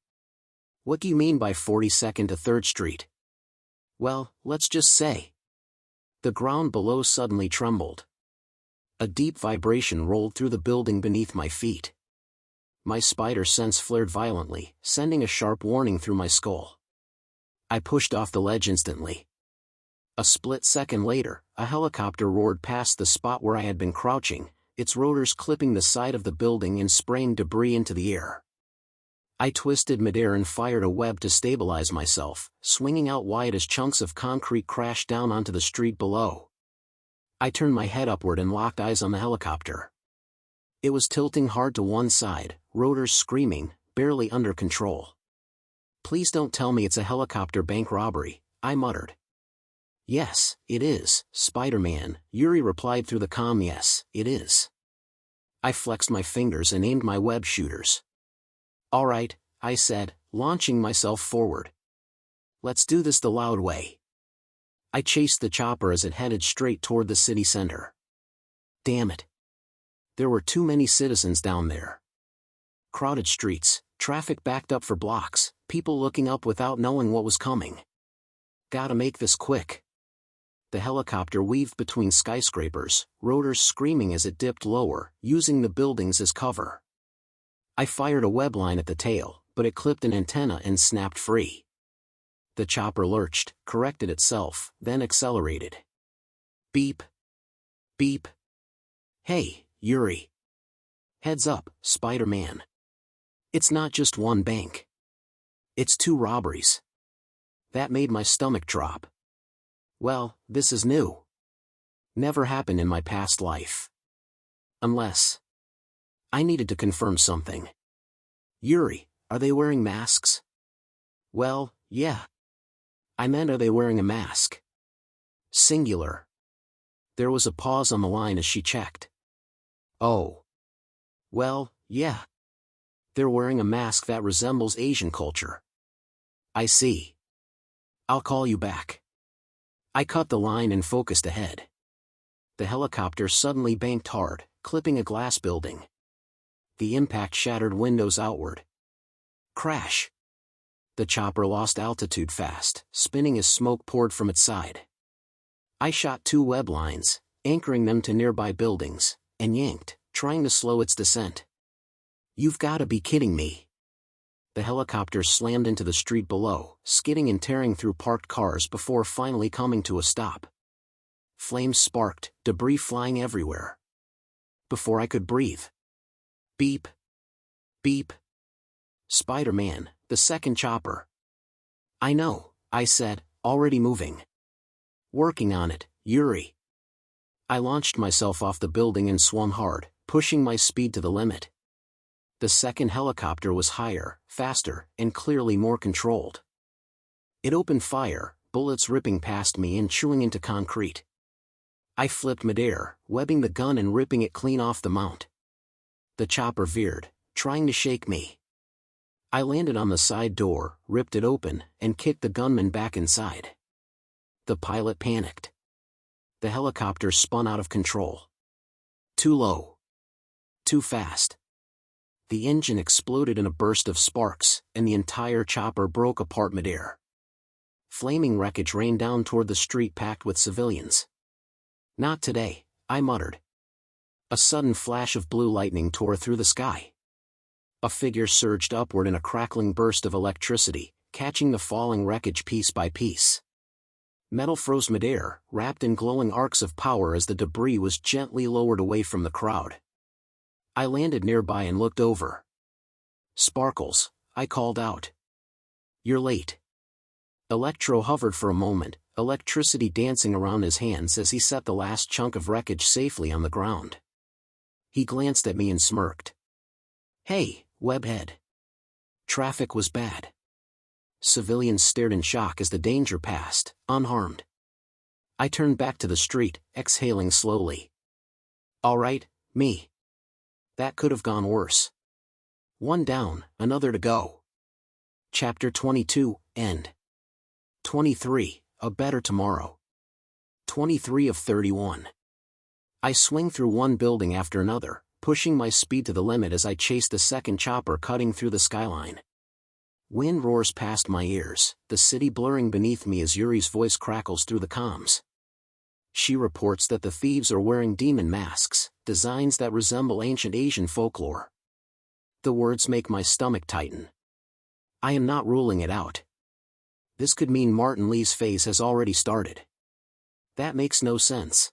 What do you mean by 42nd to 3rd Street? Well, let's just say. The ground below suddenly trembled. A deep vibration rolled through the building beneath my feet. My spider sense flared violently, sending a sharp warning through my skull. I pushed off the ledge instantly. A split second later, a helicopter roared past the spot where I had been crouching, its rotors clipping the side of the building and spraying debris into the air. I twisted midair and fired a web to stabilize myself, swinging out wide as chunks of concrete crashed down onto the street below. I turned my head upward and locked eyes on the helicopter. It was tilting hard to one side, rotors screaming, barely under control. Please don't tell me it's a helicopter bank robbery, I muttered. Yes, it is, Spider-Man, Yuri replied through the comm. Yes, it is. I flexed my fingers and aimed my web shooters. All right, I said, launching myself forward. Let's do this the loud way. I chased the chopper as it headed straight toward the city center. Damn it. There were too many citizens down there. Crowded streets, traffic backed up for blocks, people looking up without knowing what was coming. Gotta make this quick. The helicopter weaved between skyscrapers, rotors screaming as it dipped lower, using the buildings as cover. I fired a web line at the tail, but it clipped an antenna and snapped free. The chopper lurched, corrected itself, then accelerated. Beep. Beep. Hey, Yuri. Heads up, Spider-Man. It's not just one bank. It's 2 robberies. That made my stomach drop. Well, this is new. Never happened in my past life. Unless. I needed to confirm something. Yuri, are they wearing masks? Well, yeah. I meant, are they wearing a mask? Singular. There was a pause on the line as she checked. Oh. Well, yeah. They're wearing a mask that resembles Asian culture. I see. I'll call you back. I cut the line and focused ahead. The helicopter suddenly banked hard, clipping a glass building. The impact shattered windows outward. Crash. The chopper lost altitude fast, spinning as smoke poured from its side. I shot 2 web lines, anchoring them to nearby buildings, and yanked, trying to slow its descent. You've got to be kidding me. The helicopter slammed into the street below, skidding and tearing through parked cars before finally coming to a stop. Flames sparked, debris flying everywhere. Before I could breathe. Beep. Beep. Spider-Man, the second chopper. I know, I said, already moving. Working on it, Yuri. I launched myself off the building and swung hard, pushing my speed to the limit. The second helicopter was higher, faster, and clearly more controlled. It opened fire, bullets ripping past me and chewing into concrete. I flipped midair, webbing the gun and ripping it clean off the mount. The chopper veered, trying to shake me. I landed on the side door, ripped it open, and kicked the gunman back inside. The pilot panicked. The helicopter spun out of control. Too low. Too fast. The engine exploded in a burst of sparks, and the entire chopper broke apart midair. Flaming wreckage rained down toward the street packed with civilians. Not today, I muttered. A sudden flash of blue lightning tore through the sky. A figure surged upward in a crackling burst of electricity, catching the falling wreckage piece by piece. Metal froze midair, wrapped in glowing arcs of power as the debris was gently lowered away from the crowd. I landed nearby and looked over. Sparkles, I called out. You're late. Electro hovered for a moment, electricity dancing around his hands as he set the last chunk of wreckage safely on the ground. He glanced at me and smirked. Hey, webhead. Traffic was bad. Civilians stared in shock as the danger passed, unharmed. I turned back to the street, exhaling slowly. All right, me. That could have gone worse. One down, another to go. Chapter 22, End. 23, A Better Tomorrow. 23 of 31. I swing through one building after another, pushing my speed to the limit as I chase the second chopper cutting through the skyline. Wind roars past my ears, the city blurring beneath me as Yuri's voice crackles through the comms. She reports that the thieves are wearing demon masks, designs that resemble ancient Asian folklore. The words make my stomach tighten. I am not ruling it out. This could mean Martin Lee's phase has already started. That makes no sense.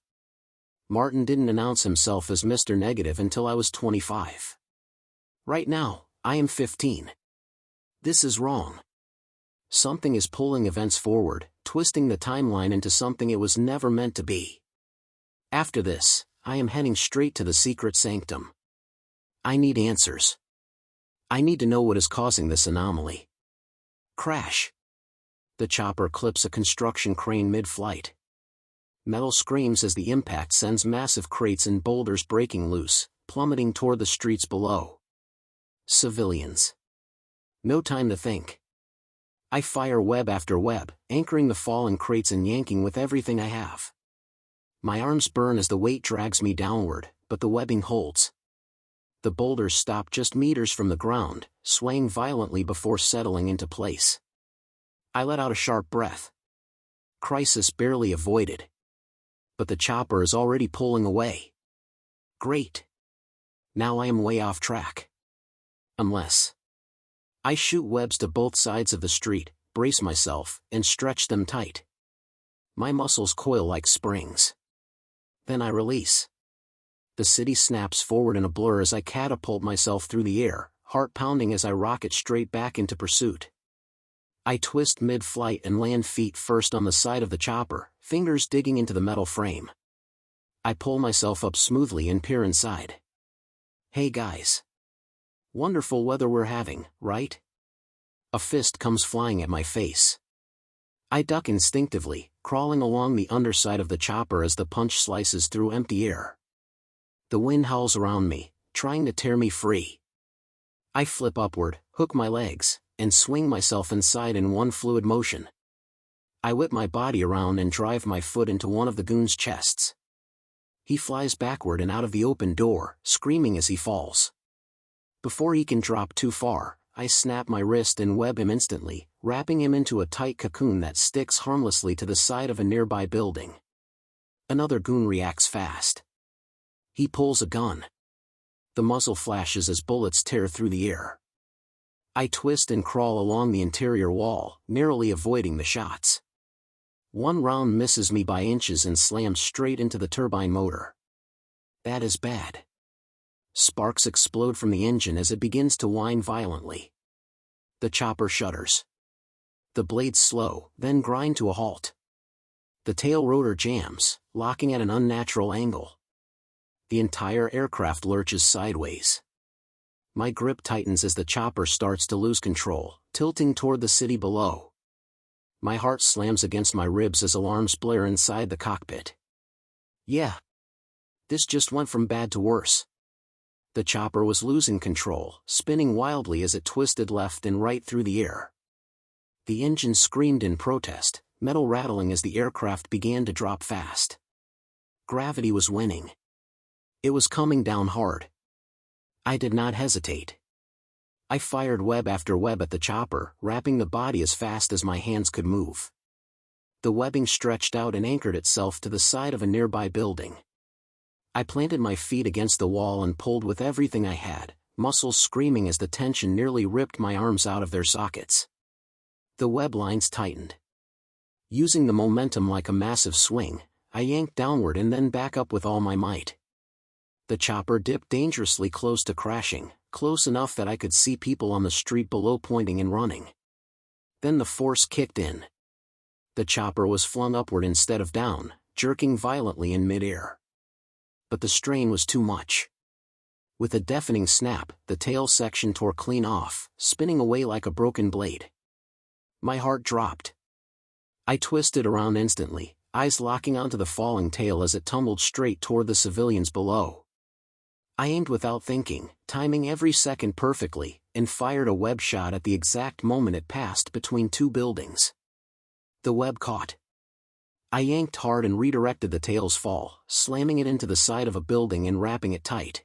Martin didn't announce himself as Mr. Negative until I was 25. Right now, I am 15. This is wrong. Something is pulling events forward, twisting the timeline into something it was never meant to be. After this, I am heading straight to the secret sanctum. I need answers. I need to know what is causing this anomaly. Crash. The chopper clips a construction crane mid-flight. Metal screams as the impact sends massive crates and boulders breaking loose, plummeting toward the streets below. Civilians. No time to think. I fire web after web, anchoring the fallen crates and yanking with everything I have. My arms burn as the weight drags me downward, but the webbing holds. The boulders stop just meters from the ground, swaying violently before settling into place. I let out a sharp breath. Crisis barely avoided. But the chopper is already pulling away. Great. Now I am way off track. Unless. I shoot webs to both sides of the street, brace myself, and stretch them tight. My muscles coil like springs. Then I release. The city snaps forward in a blur as I catapult myself through the air, heart pounding as I rocket straight back into pursuit. I twist mid-flight and land feet first on the side of the chopper, fingers digging into the metal frame. I pull myself up smoothly and peer inside. Hey guys. Wonderful weather we're having, right? A fist comes flying at my face. I duck instinctively, crawling along the underside of the chopper as the punch slices through empty air. The wind howls around me, trying to tear me free. I flip upward, hook my legs, and swing myself inside in one fluid motion. I whip my body around and drive my foot into one of the goon's chests. He flies backward and out of the open door, screaming as he falls. Before he can drop too far, I snap my wrist and web him instantly, wrapping him into a tight cocoon that sticks harmlessly to the side of a nearby building. Another goon reacts fast. He pulls a gun. The muzzle flashes as bullets tear through the air. I twist and crawl along the interior wall, narrowly avoiding the shots. One round misses me by inches and slams straight into the turbine motor. That is bad. Sparks explode from the engine as it begins to whine violently. The chopper shudders. The blades slow, then grind to a halt. The tail rotor jams, locking at an unnatural angle. The entire aircraft lurches sideways. My grip tightens as the chopper starts to lose control, tilting toward the city below. My heart slams against my ribs as alarms blare inside the cockpit. Yeah. This just went from bad to worse. The chopper was losing control, spinning wildly as it twisted left and right through the air. The engine screamed in protest, metal rattling as the aircraft began to drop fast. Gravity was winning. It was coming down hard. I did not hesitate. I fired web after web at the chopper, wrapping the body as fast as my hands could move. The webbing stretched out and anchored itself to the side of a nearby building. I planted my feet against the wall and pulled with everything I had, muscles screaming as the tension nearly ripped my arms out of their sockets. The web lines tightened. Using the momentum like a massive swing, I yanked downward and then back up with all my might. The chopper dipped dangerously close to crashing, close enough that I could see people on the street below pointing and running. Then the force kicked in. The chopper was flung upward instead of down, jerking violently in midair. But the strain was too much. With a deafening snap, the tail section tore clean off, spinning away like a broken blade. My heart dropped. I twisted around instantly, eyes locking onto the falling tail as it tumbled straight toward the civilians below. I aimed without thinking, timing every second perfectly, and fired a web shot at the exact moment it passed between two buildings. The web caught. I yanked hard and redirected the tail's fall, slamming it into the side of a building and wrapping it tight.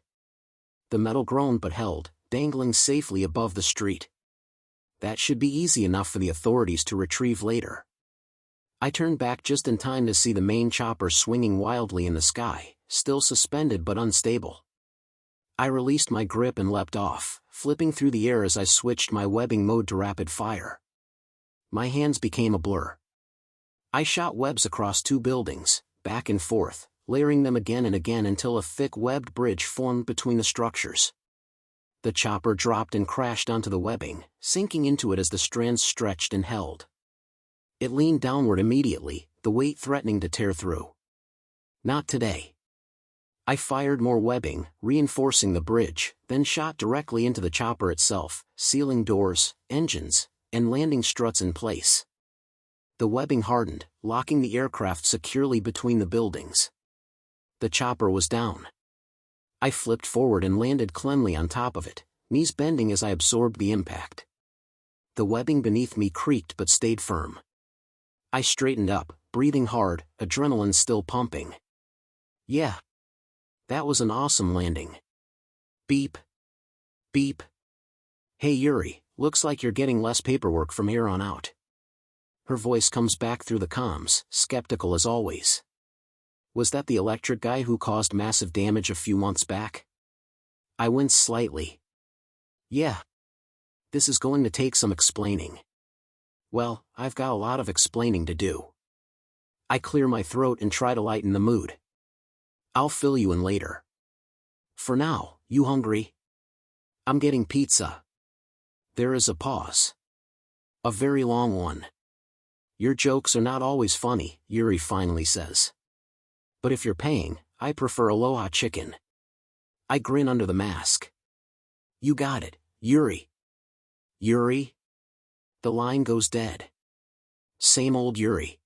The metal groaned but held, dangling safely above the street. That should be easy enough for the authorities to retrieve later. I turned back just in time to see the main chopper swinging wildly in the sky, still suspended but unstable. I released my grip and leapt off, flipping through the air as I switched my webbing mode to rapid fire. My hands became a blur. I shot webs across two buildings, back and forth, layering them again and again until a thick webbed bridge formed between the structures. The chopper dropped and crashed onto the webbing, sinking into it as the strands stretched and held. It leaned downward immediately, the weight threatening to tear through. Not today. I fired more webbing, reinforcing the bridge, then shot directly into the chopper itself, sealing doors, engines, and landing struts in place. The webbing hardened, locking the aircraft securely between the buildings. The chopper was down. I flipped forward and landed cleanly on top of it, knees bending as I absorbed the impact. The webbing beneath me creaked but stayed firm. I straightened up, breathing hard, adrenaline still pumping. Yeah. That was an awesome landing. Beep. Beep. Hey Yuri, looks like you're getting less paperwork from here on out. Her voice comes back through the comms, skeptical as always. Was that the electric guy who caused massive damage a few months back? I winced slightly. Yeah. This is going to take some explaining. Well, I've got a lot of explaining to do. I clear my throat and try to lighten the mood. I'll fill you in later. For now, you hungry? I'm getting pizza. There is a pause. A very long one. Your jokes are not always funny, Yuri finally says. But if you're paying, I prefer Aloha chicken. I grin under the mask. You got it, Yuri. Yuri? The line goes dead. Same old Yuri.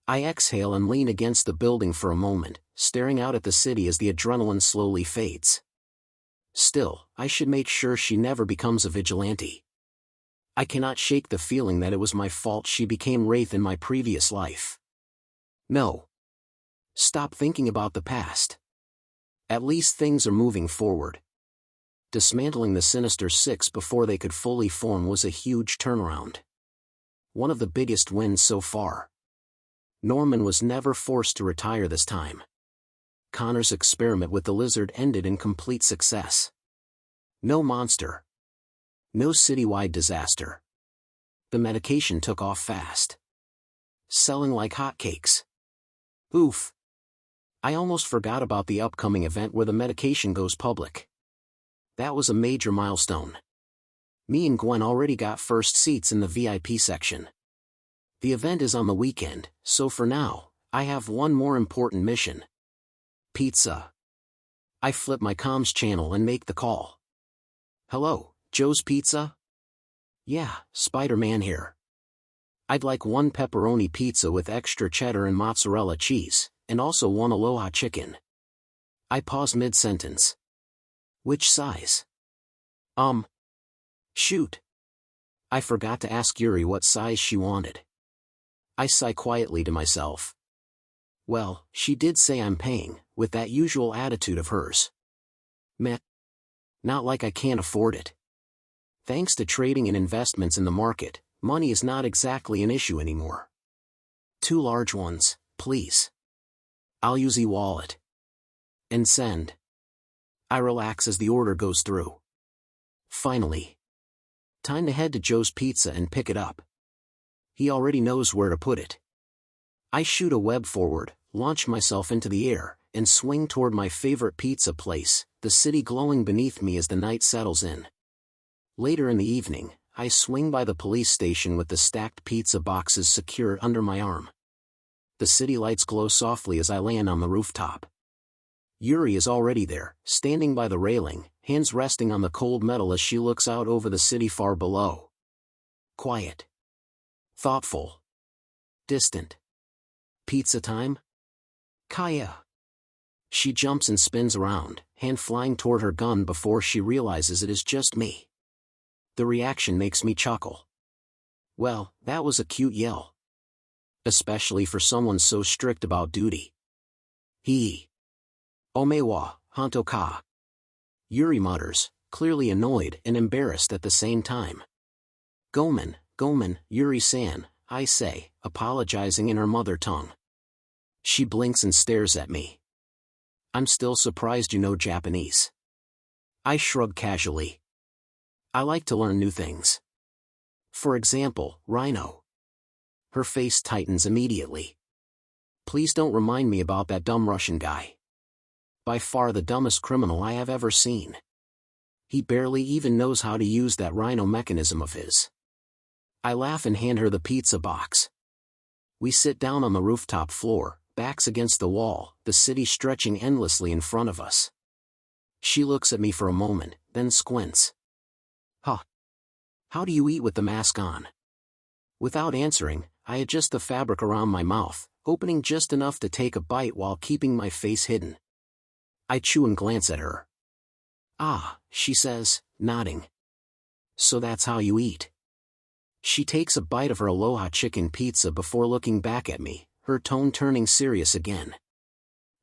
I exhale and lean against the building for a moment, staring out at the city as the adrenaline slowly fades. Still, I should make sure she never becomes a vigilante. I cannot shake the feeling that it was my fault she became Wraith in my previous life. No. Stop thinking about the past. At least things are moving forward. Dismantling the Sinister Six before they could fully form was a huge turnaround. One of the biggest wins so far. Norman was never forced to retire this time. Connor's experiment with the lizard ended in complete success. No monster. No citywide disaster. The medication took off fast. Selling like hotcakes. Oof. I almost forgot about the upcoming event where the medication goes public. That was a major milestone. Me and Gwen already got first seats in the VIP section. The event is on the weekend, so for now, I have one more important mission. Pizza. I flip my comms channel and make the call. Hello, Joe's Pizza? Yeah, Spider-Man here. I'd like one pepperoni pizza with extra cheddar and mozzarella cheese, and also one Aloha chicken. I pause mid-sentence. Which size? Shoot. I forgot to ask Yuri what size she wanted. I sigh quietly to myself. Well, she did say I'm paying, with that usual attitude of hers. Meh. Not like I can't afford it. Thanks to trading and investments in the market, money is not exactly an issue anymore. 2 large ones, please. I'll use e-wallet. And send. I relax as the order goes through. Finally. Time to head to Joe's Pizza and pick it up. He already knows where to put it. I shoot a web forward, launch myself into the air, and swing toward my favorite pizza place, the city glowing beneath me as the night settles in. Later in the evening, I swing by the police station with the stacked pizza boxes secured under my arm. The city lights glow softly as I land on the rooftop. Yuri is already there, standing by the railing, hands resting on the cold metal as she looks out over the city far below. Quiet. Thoughtful. Distant. Pizza time? Kaya. She jumps and spins around, hand flying toward her gun before she realizes it is just me. The reaction makes me chuckle. Well, that was a cute yell. Especially for someone so strict about duty. Omewa, Hanto ka. Yuri mutters, clearly annoyed and embarrassed at the same time. Gomen, Yuri-san, I say, apologizing in her mother tongue. She blinks and stares at me. I'm still surprised you know Japanese. I shrug casually. I like to learn new things. For example, rhino. Her face tightens immediately. Please don't remind me about that dumb Russian guy. By far the dumbest criminal I have ever seen. He barely even knows how to use that rhino mechanism of his. I laugh and hand her the pizza box. We sit down on the rooftop floor, backs against the wall, the city stretching endlessly in front of us. She looks at me for a moment, then squints. Huh. How do you eat with the mask on? Without answering, I adjust the fabric around my mouth, opening just enough to take a bite while keeping my face hidden. I chew and glance at her. Ah, she says, nodding. So that's how you eat. She takes a bite of her Aloha chicken pizza before looking back at me, her tone turning serious again.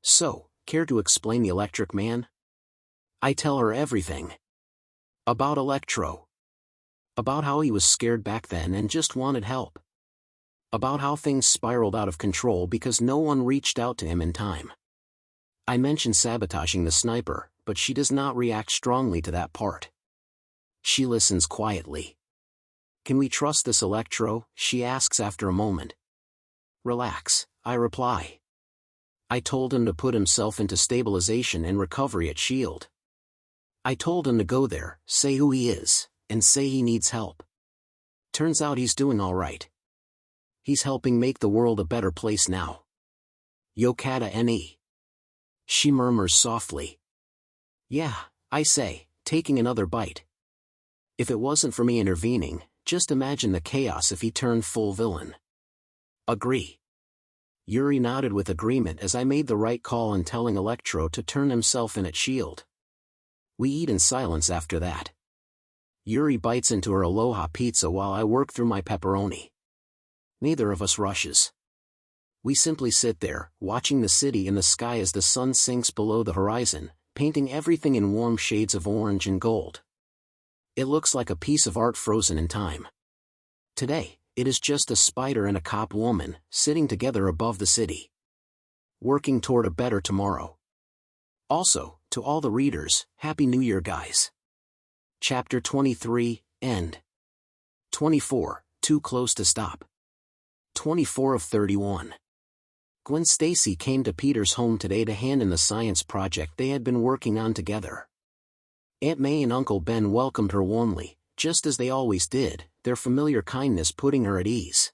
So, care to explain the Electric Man? I tell her everything. About Electro. About how he was scared back then and just wanted help. About how things spiraled out of control because no one reached out to him in time. I mention sabotaging the sniper, but she does not react strongly to that part. She listens quietly. Can we trust this Electro? She asks after a moment. Relax, I reply. I told him to put himself into stabilization and recovery at S.H.I.E.L.D. I told him to go there, say who he is, and say he needs help. Turns out he's doing all right. He's helping make the world a better place now. Yokata ne. She murmurs softly. Yeah, I say, taking another bite. If it wasn't for me intervening, just imagine the chaos if he turned full villain. Agree. Yuri nodded with agreement as I made the right call in telling Electro to turn himself in at S.H.I.E.L.D. We eat in silence after that. Yuri bites into her Aloha pizza while I work through my pepperoni. Neither of us rushes. We simply sit there, watching the city and the sky as the sun sinks below the horizon, painting everything in warm shades of orange and gold. It looks like a piece of art frozen in time. Today, it is just a spider and a cop woman, sitting together above the city. Working toward a better tomorrow. Also, to all the readers, Happy New Year guys. Chapter 23, End. 24, Too Close to Stop. 24 of 31. Gwen Stacy came to Peter's home today to hand in the science project they had been working on together. Aunt May and Uncle Ben welcomed her warmly, just as they always did, their familiar kindness putting her at ease.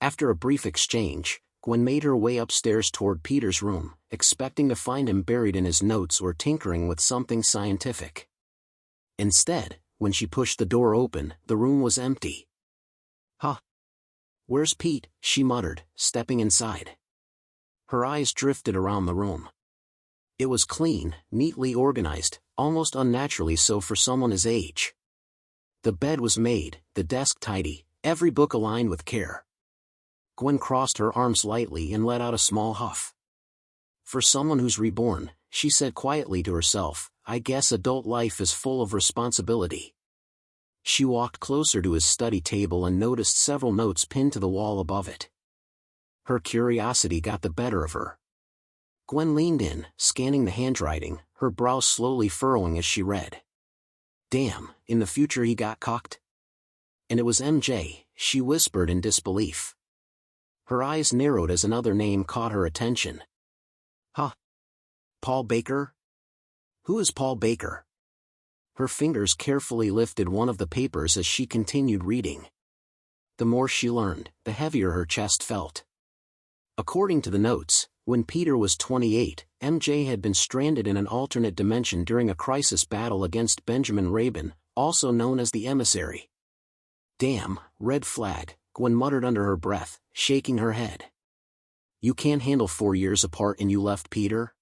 After a brief exchange, Gwen made her way upstairs toward Peter's room, expecting to find him buried in his notes or tinkering with something scientific. Instead, when she pushed the door open, the room was empty. Huh. Where's Pete? She muttered, stepping inside. Her eyes drifted around the room. It was clean, neatly organized, almost unnaturally so for someone his age. The bed was made, the desk tidy, every book aligned with care. Gwen crossed her arms lightly and let out a small huff. For someone who's reborn, she said quietly to herself, I guess adult life is full of responsibility. She walked closer to his study table and noticed several notes pinned to the wall above it. Her curiosity got the better of her. Gwen leaned in, scanning the handwriting, her brow slowly furrowing as she read. Damn, in the future he got cocked? And it was MJ, she whispered in disbelief. Her eyes narrowed as another name caught her attention. Huh? Paul Baker? Who is Paul Baker? Her fingers carefully lifted one of the papers as she continued reading. The more she learned, the heavier her chest felt. According to the notes, when Peter was 28, MJ had been stranded in an alternate dimension during a crisis battle against Benjamin Rabin, also known as the Emissary. Damn, red flag, Gwen muttered under her breath, shaking her head. You can't handle 4 years apart and you left Peter?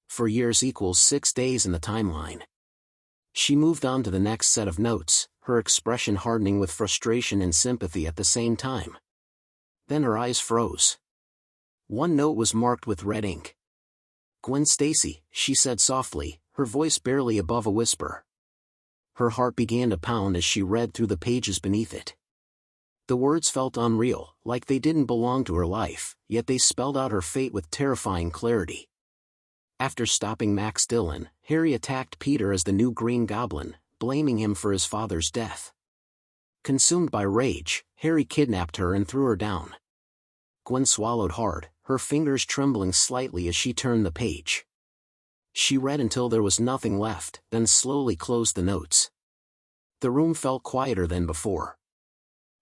4 years equals 6 days in the timeline. She moved on to the next set of notes, her expression hardening with frustration and sympathy at the same time. Then her eyes froze. One note was marked with red ink. Gwen Stacy, she said softly, her voice barely above a whisper. Her heart began to pound as she read through the pages beneath it. The words felt unreal, like they didn't belong to her life, yet they spelled out her fate with terrifying clarity. After stopping Max Dillon, Harry attacked Peter as the new Green Goblin, blaming him for his father's death. Consumed by rage, Harry kidnapped her and threw her down. Gwen swallowed hard, her fingers trembling slightly as she turned the page. She read until there was nothing left, then slowly closed the notes. The room felt quieter than before.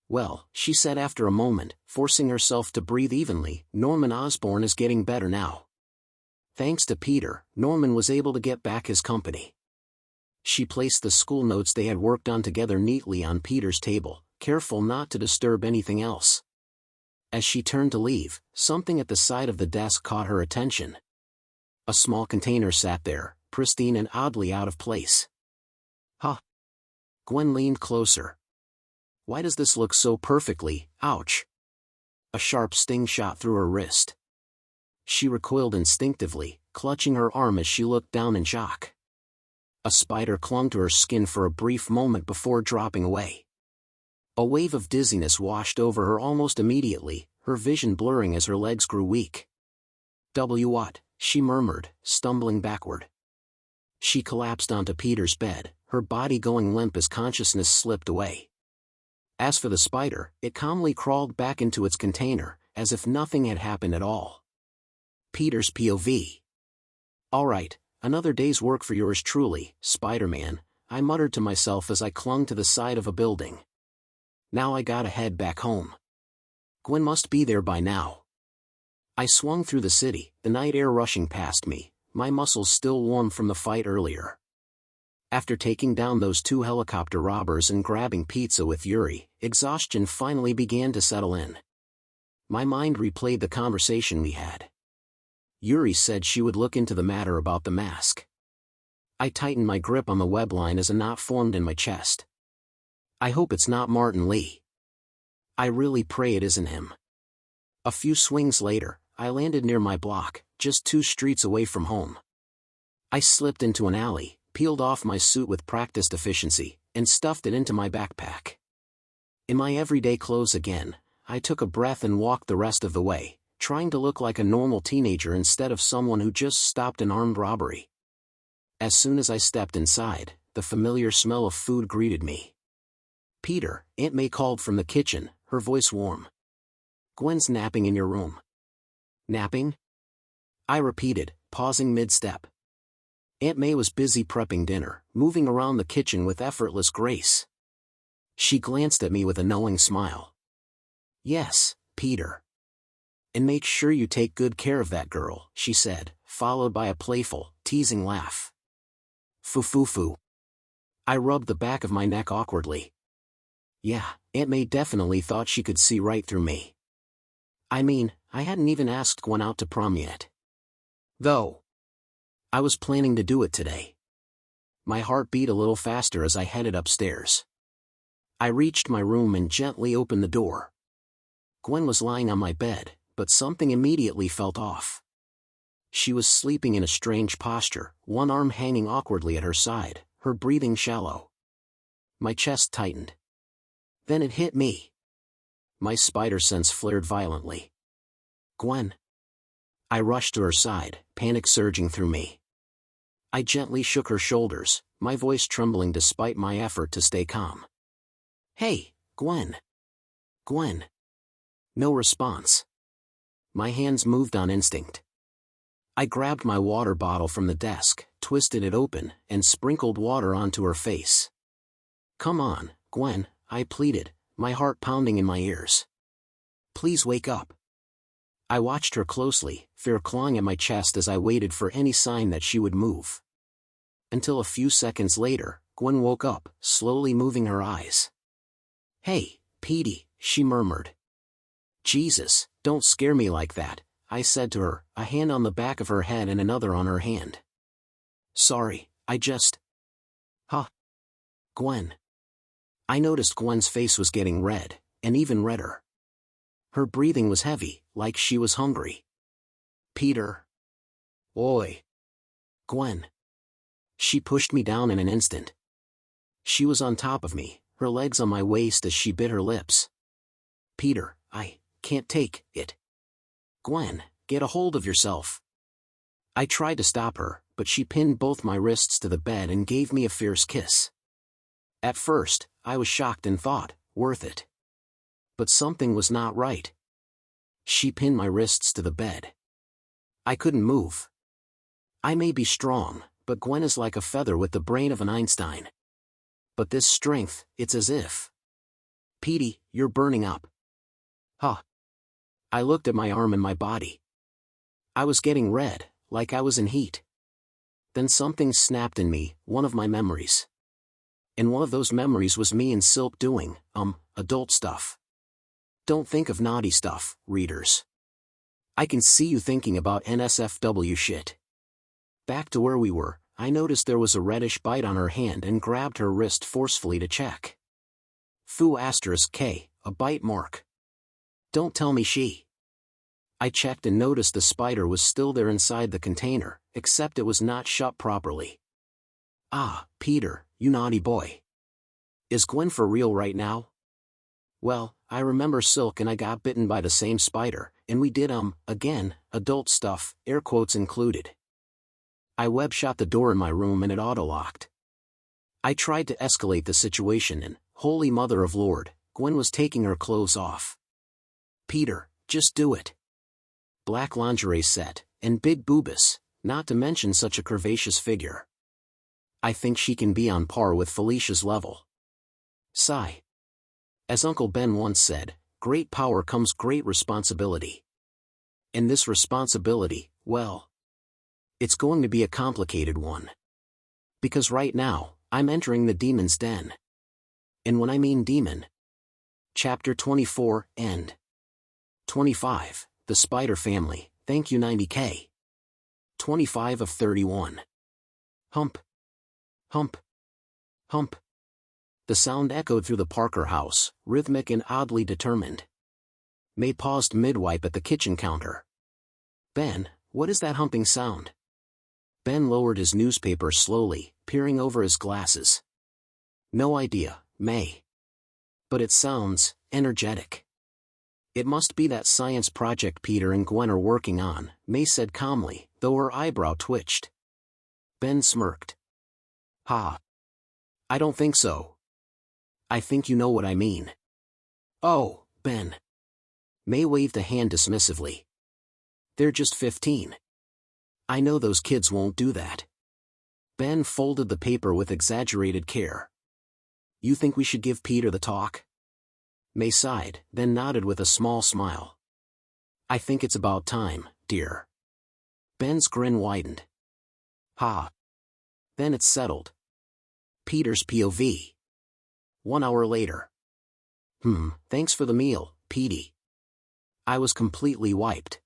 Well, she said after a moment, forcing herself to breathe evenly, Norman Osborn is getting better now. Thanks to Peter, Norman was able to get back his company. She placed the school notes they had worked on together neatly on Peter's table, careful not to disturb anything else. As she turned to leave, something at the side of the desk caught her attention. A small container sat there, pristine and oddly out of place. Huh? Gwen leaned closer. Why does this look so perfectly? Ouch! A sharp sting shot through her wrist. She recoiled instinctively, clutching her arm as she looked down in shock. A spider clung to her skin for a brief moment before dropping away. A wave of dizziness washed over her almost immediately, her vision blurring as her legs grew weak. What? She murmured, stumbling backward. She collapsed onto Peter's bed, her body going limp as consciousness slipped away. As for the spider, it calmly crawled back into its container, as if nothing had happened at all. Peter's POV. All right, another day's work for yours truly, Spider-Man, I muttered to myself as I clung to the side of a building. Now I gotta head back home. Gwen must be there by now. I swung through the city, the night air rushing past me, my muscles still warm from the fight earlier. After taking down those 2 helicopter robbers and grabbing pizza with Yuri, exhaustion finally began to settle in. My mind replayed the conversation we had. Yuri said she would look into the matter about the mask. I tightened my grip on the web line as a knot formed in my chest. I hope it's not Martin Lee. I really pray it isn't him. A few swings later, I landed near my block, just 2 streets away from home. I slipped into an alley, peeled off my suit with practiced efficiency, and stuffed it into my backpack. In my everyday clothes again, I took a breath and walked the rest of the way, trying to look like a normal teenager instead of someone who just stopped an armed robbery. As soon as I stepped inside, the familiar smell of food greeted me. "Peter," Aunt May called from the kitchen, her voice warm. "Gwen's napping in your room." "Napping?" I repeated, pausing mid-step. Aunt May was busy prepping dinner, moving around the kitchen with effortless grace. She glanced at me with a knowing smile. "Yes, Peter. And make sure you take good care of that girl," she said, followed by a playful, teasing laugh. Foo-foo-foo. I rubbed the back of my neck awkwardly. Yeah, Aunt May definitely thought she could see right through me. I mean, I hadn't even asked Gwen out to prom yet. Though I was planning to do it today. My heart beat a little faster as I headed upstairs. I reached my room and gently opened the door. Gwen was lying on my bed, but something immediately felt off. She was sleeping in a strange posture, one arm hanging awkwardly at her side, her breathing shallow. My chest tightened. Then it hit me. My spider sense flared violently. "Gwen." I rushed to her side, panic surging through me. I gently shook her shoulders, my voice trembling despite my effort to stay calm. "Hey, Gwen." "Gwen." No response. My hands moved on instinct. I grabbed my water bottle from the desk, twisted it open, and sprinkled water onto her face. "Come on, Gwen," I pleaded, my heart pounding in my ears. "Please wake up." I watched her closely, fear clawing at my chest as I waited for any sign that she would move. Until a few seconds later, Gwen woke up, slowly moving her eyes. "Hey, Petey," she murmured. "Jesus, don't scare me like that," I said to her, a hand on the back of her head and another on her hand. "Sorry, I just..." "Huh? Gwen." I noticed Gwen's face was getting red, and even redder. Her breathing was heavy, like she was hungry. "Peter." "Oi." "Gwen." She pushed me down in an instant. She was on top of me, her legs on my waist as she bit her lips. "Peter, I can't take it." "Gwen, get a hold of yourself." I tried to stop her, but she pinned both my wrists to the bed and gave me a fierce kiss. At first, I was shocked and thought, worth it. But something was not right. She pinned my wrists to the bed. I couldn't move. I may be strong, but Gwen is like a feather with the brain of an Einstein. But this strength, it's as if... "Petey, you're burning up." "Huh?" I looked at my arm and my body. I was getting red, like I was in heat. Then something snapped in me, one of my memories. And one of those memories was me and Silk doing, adult stuff. Don't think of naughty stuff, readers. I can see you thinking about NSFW shit. Back to where we were, I noticed there was a reddish bite on her hand and grabbed her wrist forcefully to check. *K, a bite mark. Don't tell me she... I checked and noticed the spider was still there inside the container, except it was not shut properly. "Ah, Peter, you naughty boy. Is Gwen for real right now?" Well, I remember Silk and I got bitten by the same spider, and we did again, adult stuff, air quotes included. I web shot the door in my room and it auto-locked. I tried to escalate the situation and, holy mother of Lord, Gwen was taking her clothes off. "Peter, just do it." Black lingerie set, and big boobas, not to mention such a curvaceous figure. I think she can be on par with Felicia's level. Sigh. As Uncle Ben once said, great power comes great responsibility. And this responsibility, well, it's going to be a complicated one. Because right now, I'm entering the demon's den. And when I mean demon. Chapter 24, End. 25, The Spider Family, thank you 90k. 25 of 31. Hump. Hump. Hump. The sound echoed through the Parker house, rhythmic and oddly determined. May paused mid-wipe at the kitchen counter. Ben, what is that humping sound? Ben lowered his newspaper slowly, peering over his glasses. No idea, May. But it sounds energetic. It must be that science project Peter and Gwen are working on, May said calmly, though her eyebrow twitched. Ben smirked. Ha. I don't think so. I think you know what I mean. Oh, Ben. May waved a hand dismissively. They're just 15. I know those kids won't do that. Ben folded the paper with exaggerated care. You think we should give Peter the talk? May sighed, then nodded with a small smile. I think it's about time, dear. Ben's grin widened. Ha. Then it's settled. Peter's POV. 1 hour later. Thanks for the meal, Petey. I was completely wiped.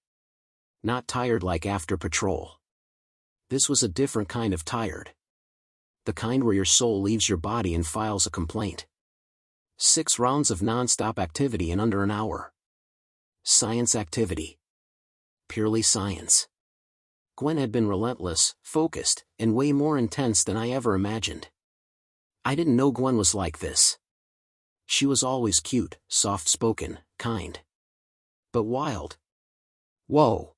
Not tired like after patrol. This was a different kind of tired. The kind where your soul leaves your body and files a complaint. 6 rounds of non-stop activity in under an hour. Science activity. Purely science. Gwen had been relentless, focused, and way more intense than I ever imagined. I didn't know Gwen was like this. She was always cute, soft-spoken, kind. But wild. Whoa.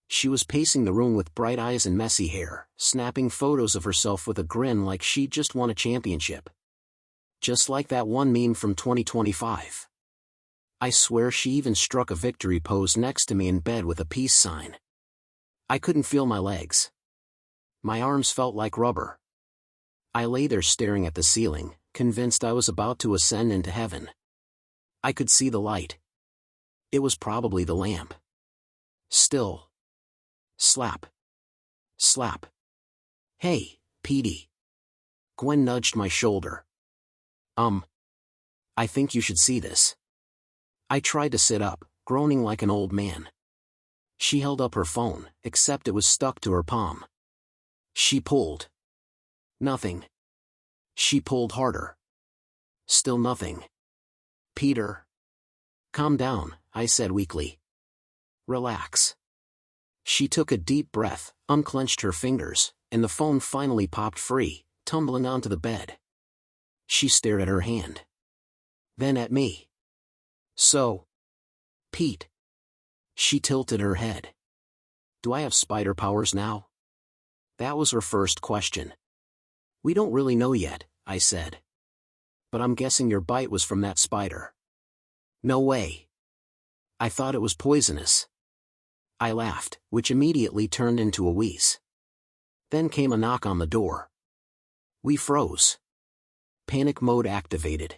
She was pacing the room with bright eyes and messy hair, snapping photos of herself with a grin like she'd just won a championship. Just like that one meme from 2025. I swear she even struck a victory pose next to me in bed with a peace sign. I couldn't feel my legs. My arms felt like rubber. I lay there staring at the ceiling, convinced I was about to ascend into heaven. I could see the light. It was probably the lamp. Still. Slap. Slap. Hey, Petey. Gwen nudged my shoulder. I think you should see this. I tried to sit up, groaning like an old man. She held up her phone, except it was stuck to her palm. She pulled. Nothing. She pulled harder. Still nothing. Peter. Calm down, I said weakly. Relax. She took a deep breath, unclenched her fingers, and the phone finally popped free, tumbling onto the bed. She stared at her hand. Then at me. So. Pete. She tilted her head. Do I have spider powers now? That was her first question. We don't really know yet, I said. But I'm guessing your bite was from that spider. No way. I thought it was poisonous. I laughed, which immediately turned into a wheeze. Then came a knock on the door. We froze. Panic mode activated.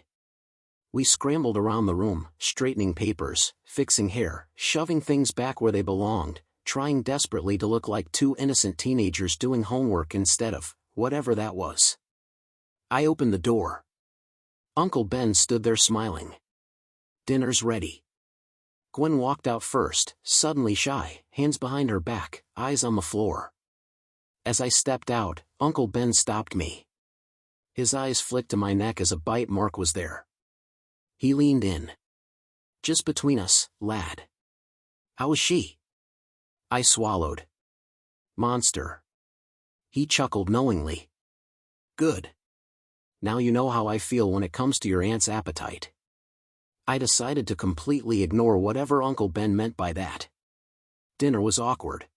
We scrambled around the room, straightening papers, fixing hair, shoving things back where they belonged, trying desperately to look like 2 innocent teenagers doing homework instead of whatever that was. I opened the door. Uncle Ben stood there smiling. Dinner's ready. Gwen walked out first, suddenly shy, hands behind her back, eyes on the floor. As I stepped out, Uncle Ben stopped me. His eyes flicked to my neck as a bite mark was there. He leaned in. Just between us, lad. How was she? I swallowed. Monster. He chuckled knowingly. Good. Now you know how I feel when it comes to your aunt's appetite. I decided to completely ignore whatever Uncle Ben meant by that. Dinner was awkward.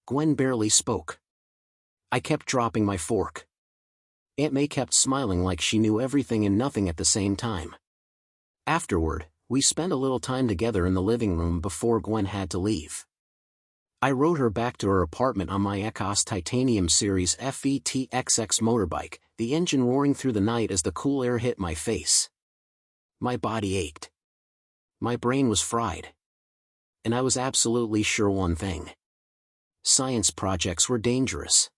Gwen barely spoke. I kept dropping my fork. Aunt May kept smiling like she knew everything and nothing at the same time. Afterward, we spent a little time together in the living room before Gwen had to leave. I rode her back to her apartment on my Ecos Titanium Series FETXX motorbike, the engine roaring through the night as the cool air hit my face. My body ached. My brain was fried. And I was absolutely sure one thing. Science projects were dangerous.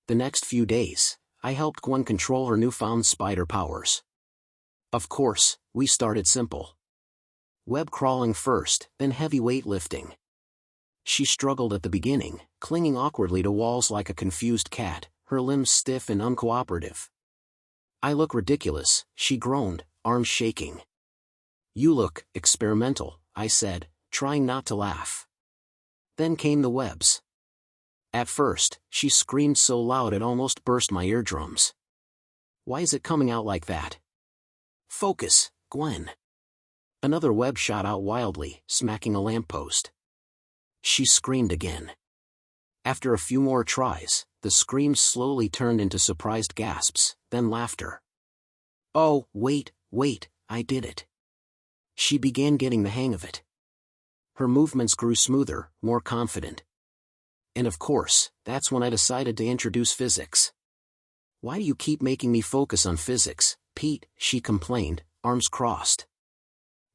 The next few days, I helped Gwen control her newfound spider powers. Of course, we started simple. Web crawling first, then heavy weightlifting. She struggled at the beginning, clinging awkwardly to walls like a confused cat, her limbs stiff and uncooperative. "I look ridiculous," she groaned, arms shaking. "You look experimental," I said, trying not to laugh. Then came the webs. At first, she screamed so loud it almost burst my eardrums. "Why is it coming out like that?" "Focus, Gwen." Another web shot out wildly, smacking a lamppost. She screamed again. After a few more tries, the screams slowly turned into surprised gasps, then laughter. "Oh, wait, I did it." She began getting the hang of it. Her movements grew smoother, more confident. And of course, that's when I decided to introduce physics. "Why do you keep making me focus on physics, Pete?" she complained, arms crossed.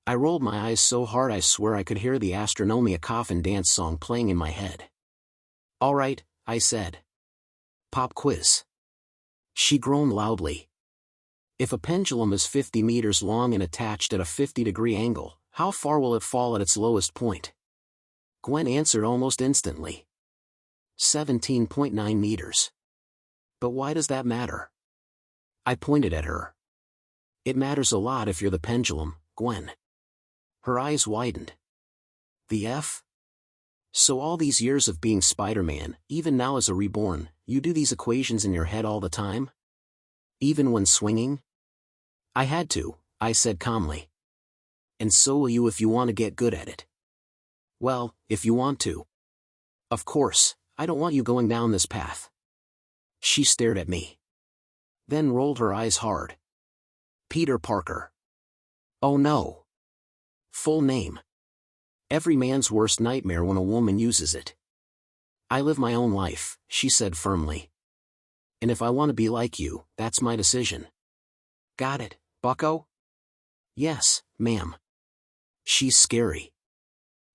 I rolled my eyes so hard I swear I could hear the Astronomia coffin dance song playing in my head. "All right," I said. "Pop quiz." She groaned loudly. "If a pendulum is 50 meters long and attached at a 50-degree angle, how far will it fall at its lowest point?" Gwen answered almost instantly. 17.9 meters. "But why does that matter?" I pointed at her. "It matters a lot if you're the pendulum, Gwen." Her eyes widened. "The F? So all these years of being Spider-Man, even now as a Reborn, you do these equations in your head all the time? Even when swinging?" "I had to," I said calmly. "And so will you if you want to get good at it." "Well, if you want to. Of course, I don't want you going down this path." She stared at me. Then rolled her eyes hard. "Peter Parker." Oh no. Full name. Every man's worst nightmare when a woman uses it. "I live my own life," she said firmly. "And if I want to be like you, that's my decision." "Got it, bucko?" "Yes, ma'am." "She's scary."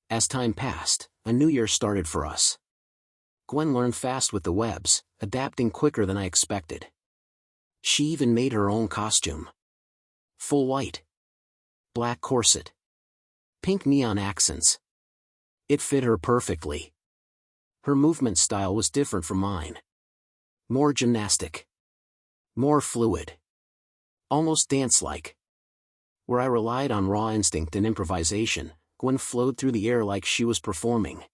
As time passed, a new year started for us. Gwen learned fast with the webs, adapting quicker than I expected. She even made her own costume. Full white. Black corset. Pink neon accents. It fit her perfectly. Her movement style was different from mine. More gymnastic. More fluid. Almost dance-like. Where I relied on raw instinct and improvisation, Gwen flowed through the air like she was performing.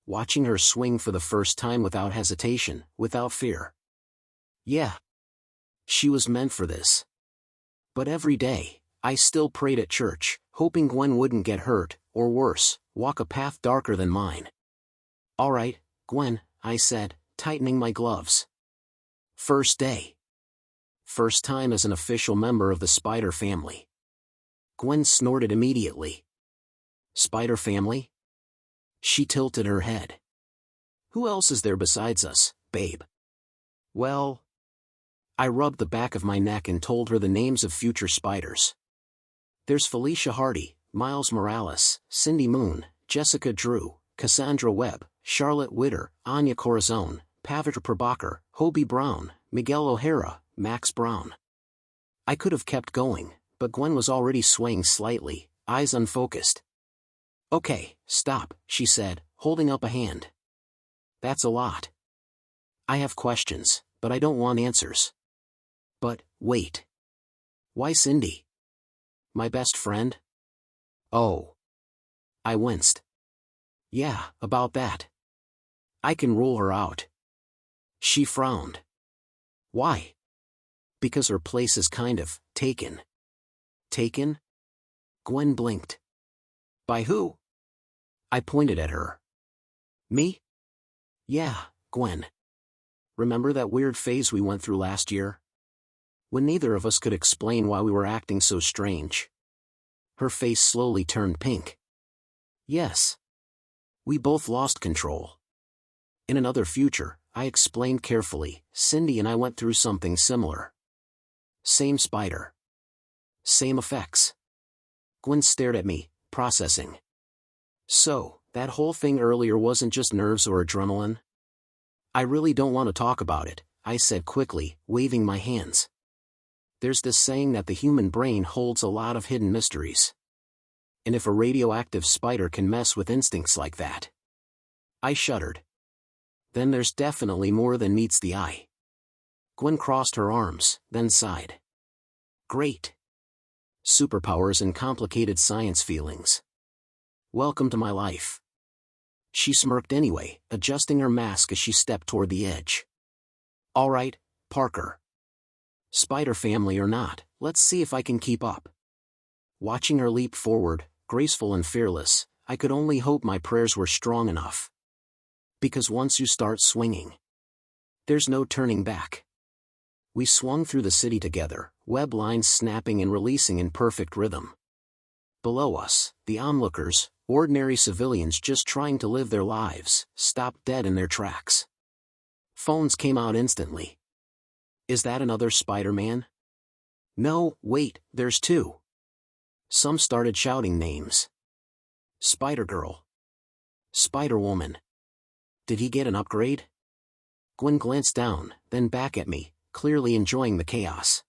Watching her swing for the first time without hesitation, without fear. Yeah. She was meant for this. But every day, I still prayed at church, hoping Gwen wouldn't get hurt, or worse, walk a path darker than mine. "All right, Gwen," I said, tightening my gloves. "First day. First time as an official member of the Spider family." Gwen snorted immediately. "Spider family?" She tilted her head. "Who else is there besides us, babe?" "Well..." I rubbed the back of my neck and told her the names of future spiders. "There's Felicia Hardy, Miles Morales, Cindy Moon, Jessica Drew, Cassandra Webb, Charlotte Witter, Anya Corazon, Pavitra Prabhakar, Hobie Brown, Miguel O'Hara, Max Brown." I could have kept going, but Gwen was already swaying slightly, eyes unfocused. "Okay, stop," she said, holding up a hand. "That's a lot. I have questions, but I don't want answers." "But, wait. Why Cindy? My best friend?" "Oh." I winced. "Yeah, about that. I can rule her out." She frowned. "Why?" "Because her place is kind of taken." "Taken?" Gwen blinked. "By who?" I pointed at her. "Me?" "Yeah, Gwen. Remember that weird phase we went through last year? When neither of us could explain why we were acting so strange." Her face slowly turned pink. "Yes. We both lost control. In another future," I explained carefully, "Cindy and I went through something similar. Same spider. Same effects." Gwen stared at me, processing. "So, that whole thing earlier wasn't just nerves or adrenaline?" "I really don't want to talk about it," I said quickly, waving my hands. There's this saying that the human brain holds a lot of hidden mysteries. And if a radioactive spider can mess with instincts like that. I shuddered. Then there's definitely more than meets the eye. Gwen crossed her arms, then sighed. Great. Superpowers and complicated science feelings. Welcome to my life. She smirked anyway, adjusting her mask as she stepped toward the edge. All right, Parker. Spider family or not, let's see if I can keep up. Watching her leap forward, graceful and fearless, I could only hope my prayers were strong enough. Because once you start swinging, there's no turning back. We swung through the city together, web lines snapping and releasing in perfect rhythm. Below us, the onlookers, ordinary civilians just trying to live their lives, stopped dead in their tracks. Phones came out instantly. Is that another Spider-Man? No, wait, there's two. Some started shouting names. Spider-Girl. Spider-Woman. Did he get an upgrade? Gwen glanced down, then back at me, clearly enjoying the chaos.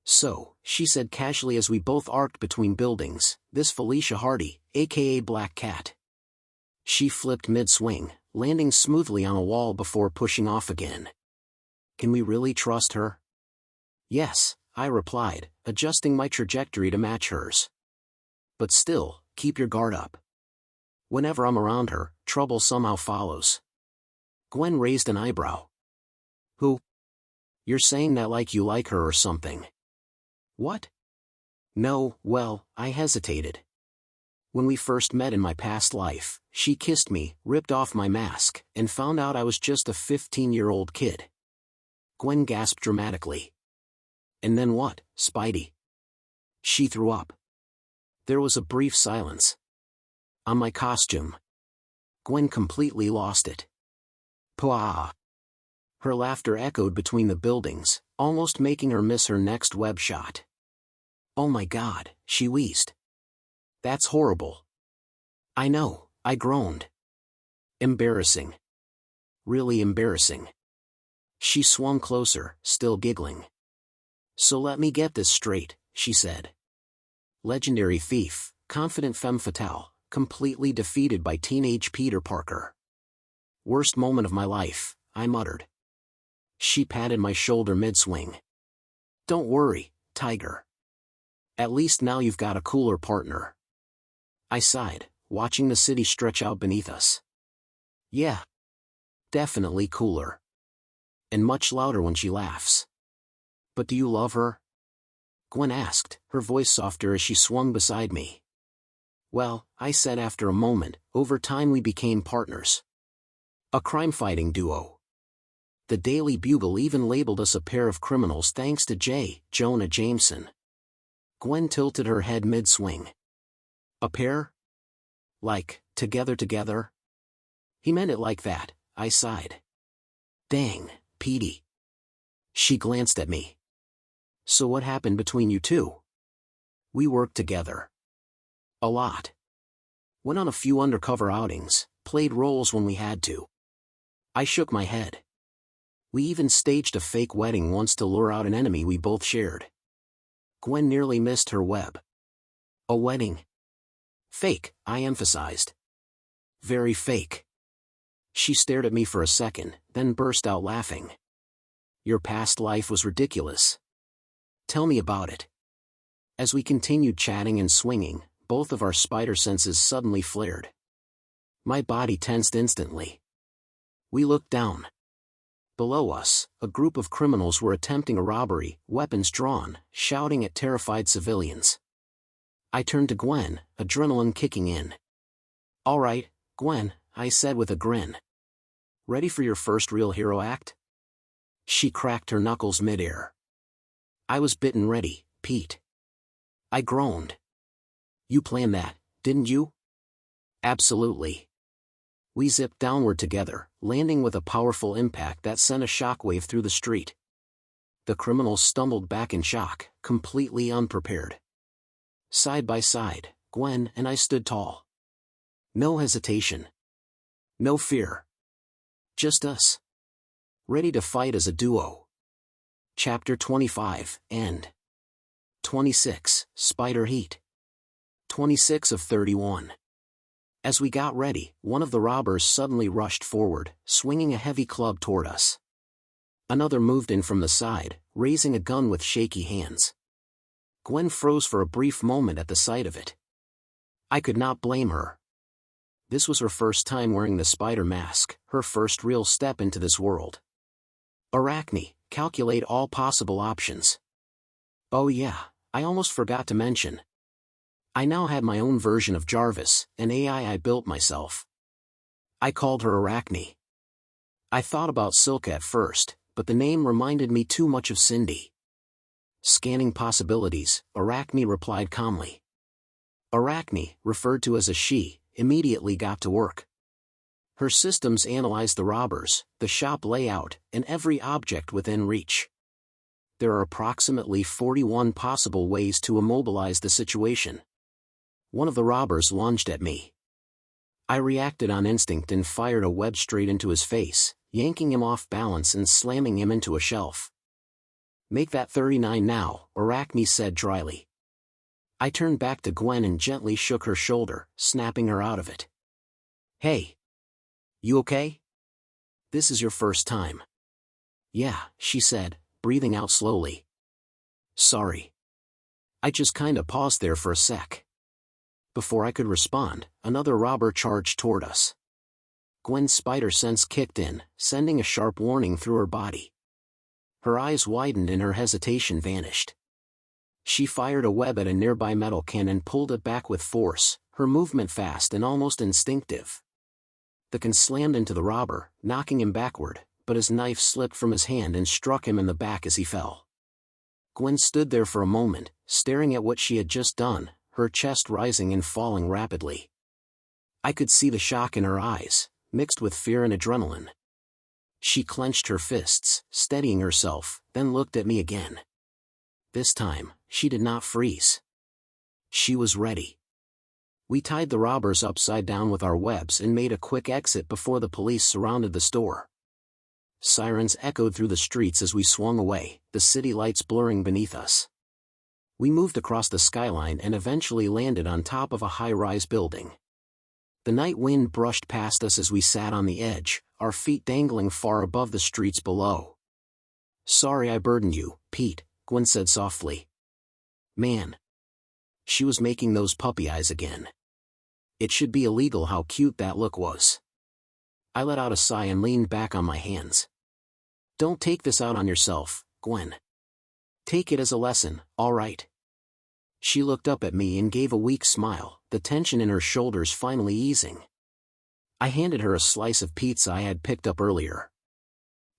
So, she said casually as we both arced between buildings, this Felicia Hardy, aka Black Cat. She flipped mid-swing, landing smoothly on a wall before pushing off again. Can we really trust her? Yes, I replied, adjusting my trajectory to match hers. But still, keep your guard up. Whenever I'm around her, trouble somehow follows. Gwen raised an eyebrow. Who? You're saying that like you like her or something. What? No, well, I hesitated. When we first met in my past life, she kissed me, ripped off my mask, and found out I was just a 15-year-old kid. Gwen gasped dramatically. And then what, Spidey? She threw up. There was a brief silence. On my costume. Gwen completely lost it. Pwah! Her laughter echoed between the buildings, almost making her miss her next web shot. Oh my God, she wheezed. That's horrible. I know, I groaned. Embarrassing. Really embarrassing. She swung closer, still giggling. So let me get this straight, she said. Legendary thief, confident femme fatale, completely defeated by teenage Peter Parker. Worst moment of my life, I muttered. She patted my shoulder mid-swing. Don't worry, Tiger. At least now you've got a cooler partner. I sighed, watching the city stretch out beneath us. Yeah. Definitely cooler. And much louder when she laughs. But do you love her? Gwen asked, her voice softer as she swung beside me. Well, I said after a moment, over time we became partners. A crime-fighting duo. The Daily Bugle even labeled us a pair of criminals thanks to J. Jonah Jameson. Gwen tilted her head mid-swing. A pair? Like, together? He meant it like that, I sighed. Dang, Petey. She glanced at me. So what happened between you two? We worked together. A lot. Went on a few undercover outings, played roles when we had to. I shook my head. We even staged a fake wedding once to lure out an enemy we both shared. Gwen nearly missed her web. A wedding? Fake, I emphasized. Very fake. She stared at me for a second, then burst out laughing. Your past life was ridiculous. Tell me about it. As we continued chatting and swinging, both of our spider senses suddenly flared. My body tensed instantly. We looked down. Below us, a group of criminals were attempting a robbery, weapons drawn, shouting at terrified civilians. I turned to Gwen, adrenaline kicking in. All right, Gwen, I said with a grin. Ready for your first real hero act? She cracked her knuckles midair. I was bitten ready, Pete. I groaned. You planned that, didn't you? Absolutely. We zipped downward together, landing with a powerful impact that sent a shockwave through the street. The criminals stumbled back in shock, completely unprepared. Side by side, Gwen and I stood tall. No hesitation. No fear. Just us. Ready to fight as a duo. Chapter 25, End. 26, Spider Heat. 26 of 31. As we got ready, one of the robbers suddenly rushed forward, swinging a heavy club toward us. Another moved in from the side, raising a gun with shaky hands. Gwen froze for a brief moment at the sight of it. I could not blame her. This was her first time wearing the spider mask, her first real step into this world. Arachne, calculate all possible options. Oh yeah, I almost forgot to mention. I now had my own version of Jarvis, an AI I built myself. I called her Arachne. I thought about Silka at first, but the name reminded me too much of Cindy. Scanning possibilities, Arachne replied calmly. Arachne, referred to as a she, immediately got to work. Her systems analyzed the robbers, the shop layout, and every object within reach. There are approximately 41 possible ways to immobilize the situation. One of the robbers lunged at me. I reacted on instinct and fired a web straight into his face, yanking him off balance and slamming him into a shelf. Make that 39 now, Arachne said dryly. I turned back to Gwen and gently shook her shoulder, snapping her out of it. Hey. You okay? This is your first time. Yeah, she said, breathing out slowly. Sorry. I just kinda paused there for a sec. Before I could respond, another robber charged toward us. Gwen's spider sense kicked in, sending a sharp warning through her body. Her eyes widened and her hesitation vanished. She fired a web at a nearby metal can and pulled it back with force, her movement fast and almost instinctive. The can slammed into the robber, knocking him backward, but his knife slipped from his hand and struck him in the back as he fell. Gwen stood there for a moment, staring at what she had just done, her chest rising and falling rapidly. I could see the shock in her eyes, mixed with fear and adrenaline. She clenched her fists, steadying herself, then looked at me again. This time, she did not freeze. She was ready. We tied the robbers upside down with our webs and made a quick exit before the police surrounded the store. Sirens echoed through the streets as we swung away, the city lights blurring beneath us. We moved across the skyline and eventually landed on top of a high-rise building. The night wind brushed past us as we sat on the edge, our feet dangling far above the streets below. Sorry I burdened you, Pete, Gwen said softly. Man. She was making those puppy eyes again. It should be illegal how cute that look was. I let out a sigh and leaned back on my hands. Don't take this out on yourself, Gwen. Take it as a lesson, all right? She looked up at me and gave a weak smile, the tension in her shoulders finally easing. I handed her a slice of pizza I had picked up earlier.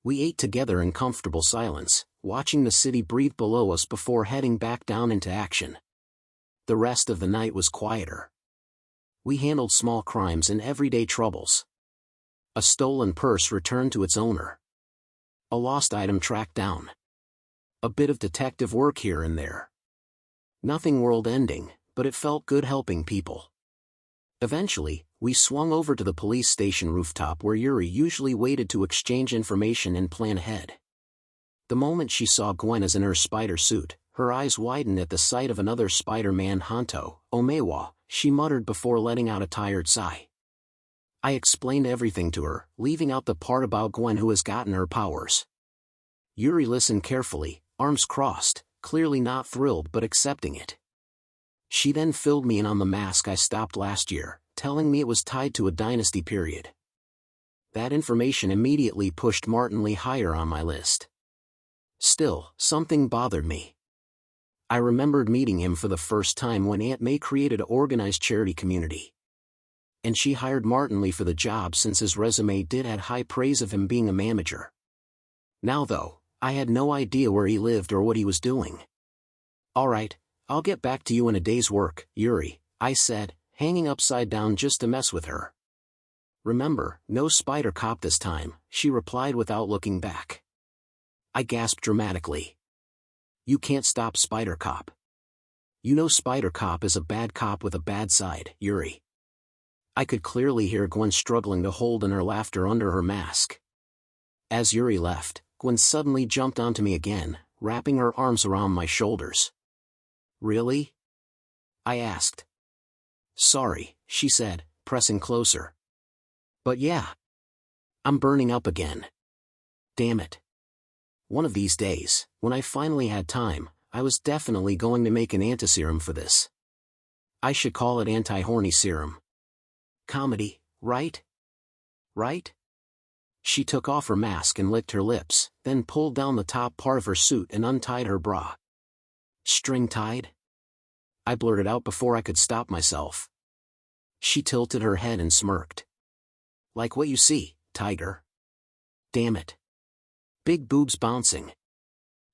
We ate together in comfortable silence, watching the city breathe below us before heading back down into action. The rest of the night was quieter. We handled small crimes and everyday troubles. A stolen purse returned to its owner. A lost item tracked down. A bit of detective work here and there. Nothing world-ending, but it felt good helping people. Eventually, we swung over to the police station rooftop where Yuri usually waited to exchange information and plan ahead. The moment she saw Gwen as in her spider suit, her eyes widened at the sight of another Spider-Man Hanto, Omewa, she muttered before letting out a tired sigh. I explained everything to her, leaving out the part about Gwen who has gotten her powers. Yuri listened carefully, arms crossed, clearly not thrilled but accepting it. She then filled me in on the mask I stopped last year, telling me it was tied to a dynasty period. That information immediately pushed Martin Lee higher on my list. Still, something bothered me. I remembered meeting him for the first time when Aunt May created an organized charity community. And she hired Martin Lee for the job since his resume did add high praise of him being a manager. Now though, I had no idea where he lived or what he was doing. All right, I'll get back to you in a day's work, Yuri, I said, hanging upside down just to mess with her. Remember, no spider cop this time, she replied without looking back. I gasped dramatically. You can't stop Spider Cop. You know Spider Cop is a bad cop with a bad side, Yuri. I could clearly hear Gwen struggling to hold in her laughter under her mask. As Yuri left, Gwen suddenly jumped onto me again, wrapping her arms around my shoulders. "Really?" I asked. "Sorry," she said, pressing closer. "But yeah. I'm burning up again. Damn it." One of these days, when I finally had time, I was definitely going to make an anti-serum for this. I should call it anti-horny serum. Comedy, right? Right? She took off her mask and licked her lips, then pulled down the top part of her suit and untied her bra. "String tied?" I blurted out before I could stop myself. She tilted her head and smirked. "Like what you see, tiger." Damn it. Big boobs bouncing.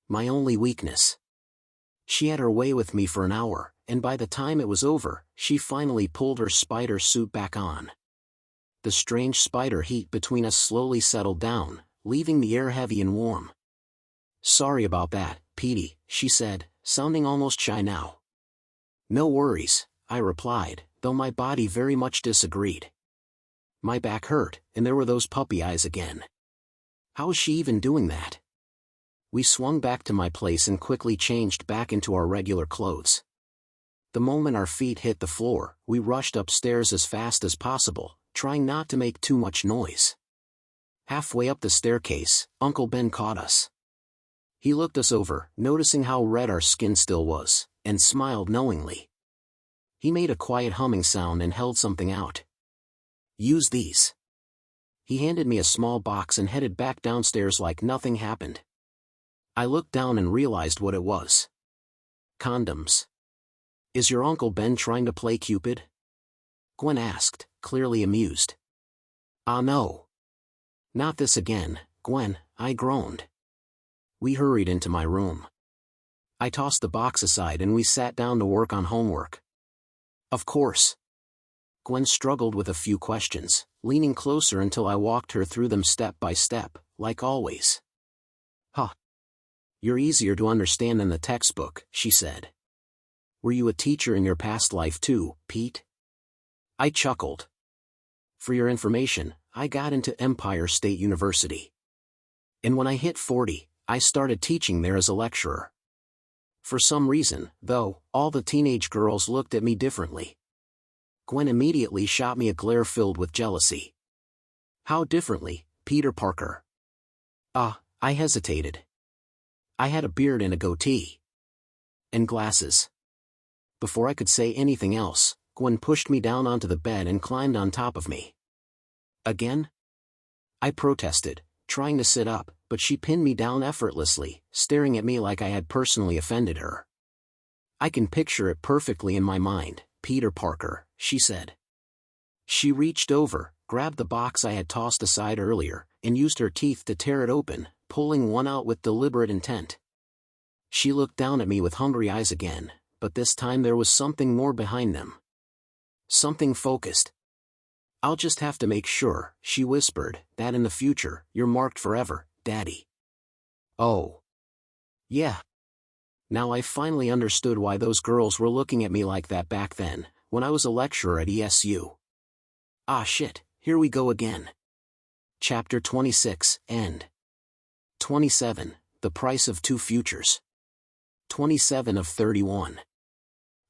My only weakness. She had her way with me for an hour, and by the time it was over, she finally pulled her spider suit back on. The strange spider heat between us slowly settled down, leaving the air heavy and warm. "Sorry about that, Petey," she said, sounding almost shy now. "No worries," I replied, though my body very much disagreed. My back hurt, and there were those puppy eyes again. How was she even doing that? We swung back to my place and quickly changed back into our regular clothes. The moment our feet hit the floor, we rushed upstairs as fast as possible, trying not to make too much noise. Halfway up the staircase, Uncle Ben caught us. He looked us over, noticing how red our skin still was, and smiled knowingly. He made a quiet humming sound and held something out. "Use these." He handed me a small box and headed back downstairs like nothing happened. I looked down and realized what it was. Condoms. "Is your Uncle Ben trying to play Cupid?" Gwen asked, clearly amused. "Ah no. Not this again, Gwen," I groaned. We hurried into my room. I tossed the box aside and we sat down to work on homework. "Of course." Gwen struggled with a few questions, leaning closer until I walked her through them step by step, like always. "Huh. You're easier to understand than the textbook," she said. "Were you a teacher in your past life too, Pete?" I chuckled. "For your information, I got into Empire State University. And when I hit 40, I started teaching there as a lecturer. For some reason, though, all the teenage girls looked at me differently." Gwen immediately shot me a glare filled with jealousy. "How differently, Peter Parker?" I hesitated. I had a beard and a goatee. "And glasses." Before I could say anything else, Gwen pushed me down onto the bed and climbed on top of me. "Again?" I protested, trying to sit up, but she pinned me down effortlessly, staring at me like I had personally offended her. "I can picture it perfectly in my mind, Peter Parker," she said. She reached over, grabbed the box I had tossed aside earlier, and used her teeth to tear it open, pulling one out with deliberate intent. She looked down at me with hungry eyes again, but this time there was something more behind them. Something focused. "I'll just have to make sure," she whispered, "that in the future, you're marked forever, Daddy." Oh. Yeah. Now I finally understood why those girls were looking at me like that back then, when I was a lecturer at ESU. Ah shit, here we go again. Chapter 26, End. 27, The Price of Two Futures. 27 of 31.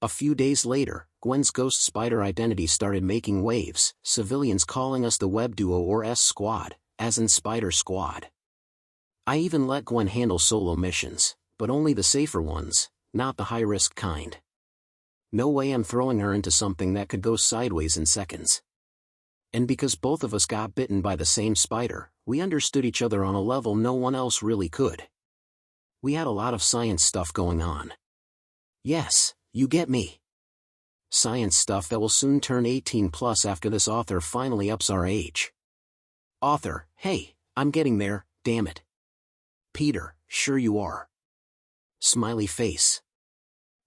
A few days later, Gwen's ghost spider identity started making waves, civilians calling us the Web Duo or S-Squad, as in Spider Squad. I even let Gwen handle solo missions, but only the safer ones, not the high-risk kind. No way I'm throwing her into something that could go sideways in seconds. And because both of us got bitten by the same spider, we understood each other on a level no one else really could. We had a lot of science stuff going on. Yes, you get me. Science stuff that will soon turn 18 plus after this author finally ups our age. Author, hey, I'm getting there, damn it. Peter, sure you are. Smiley face.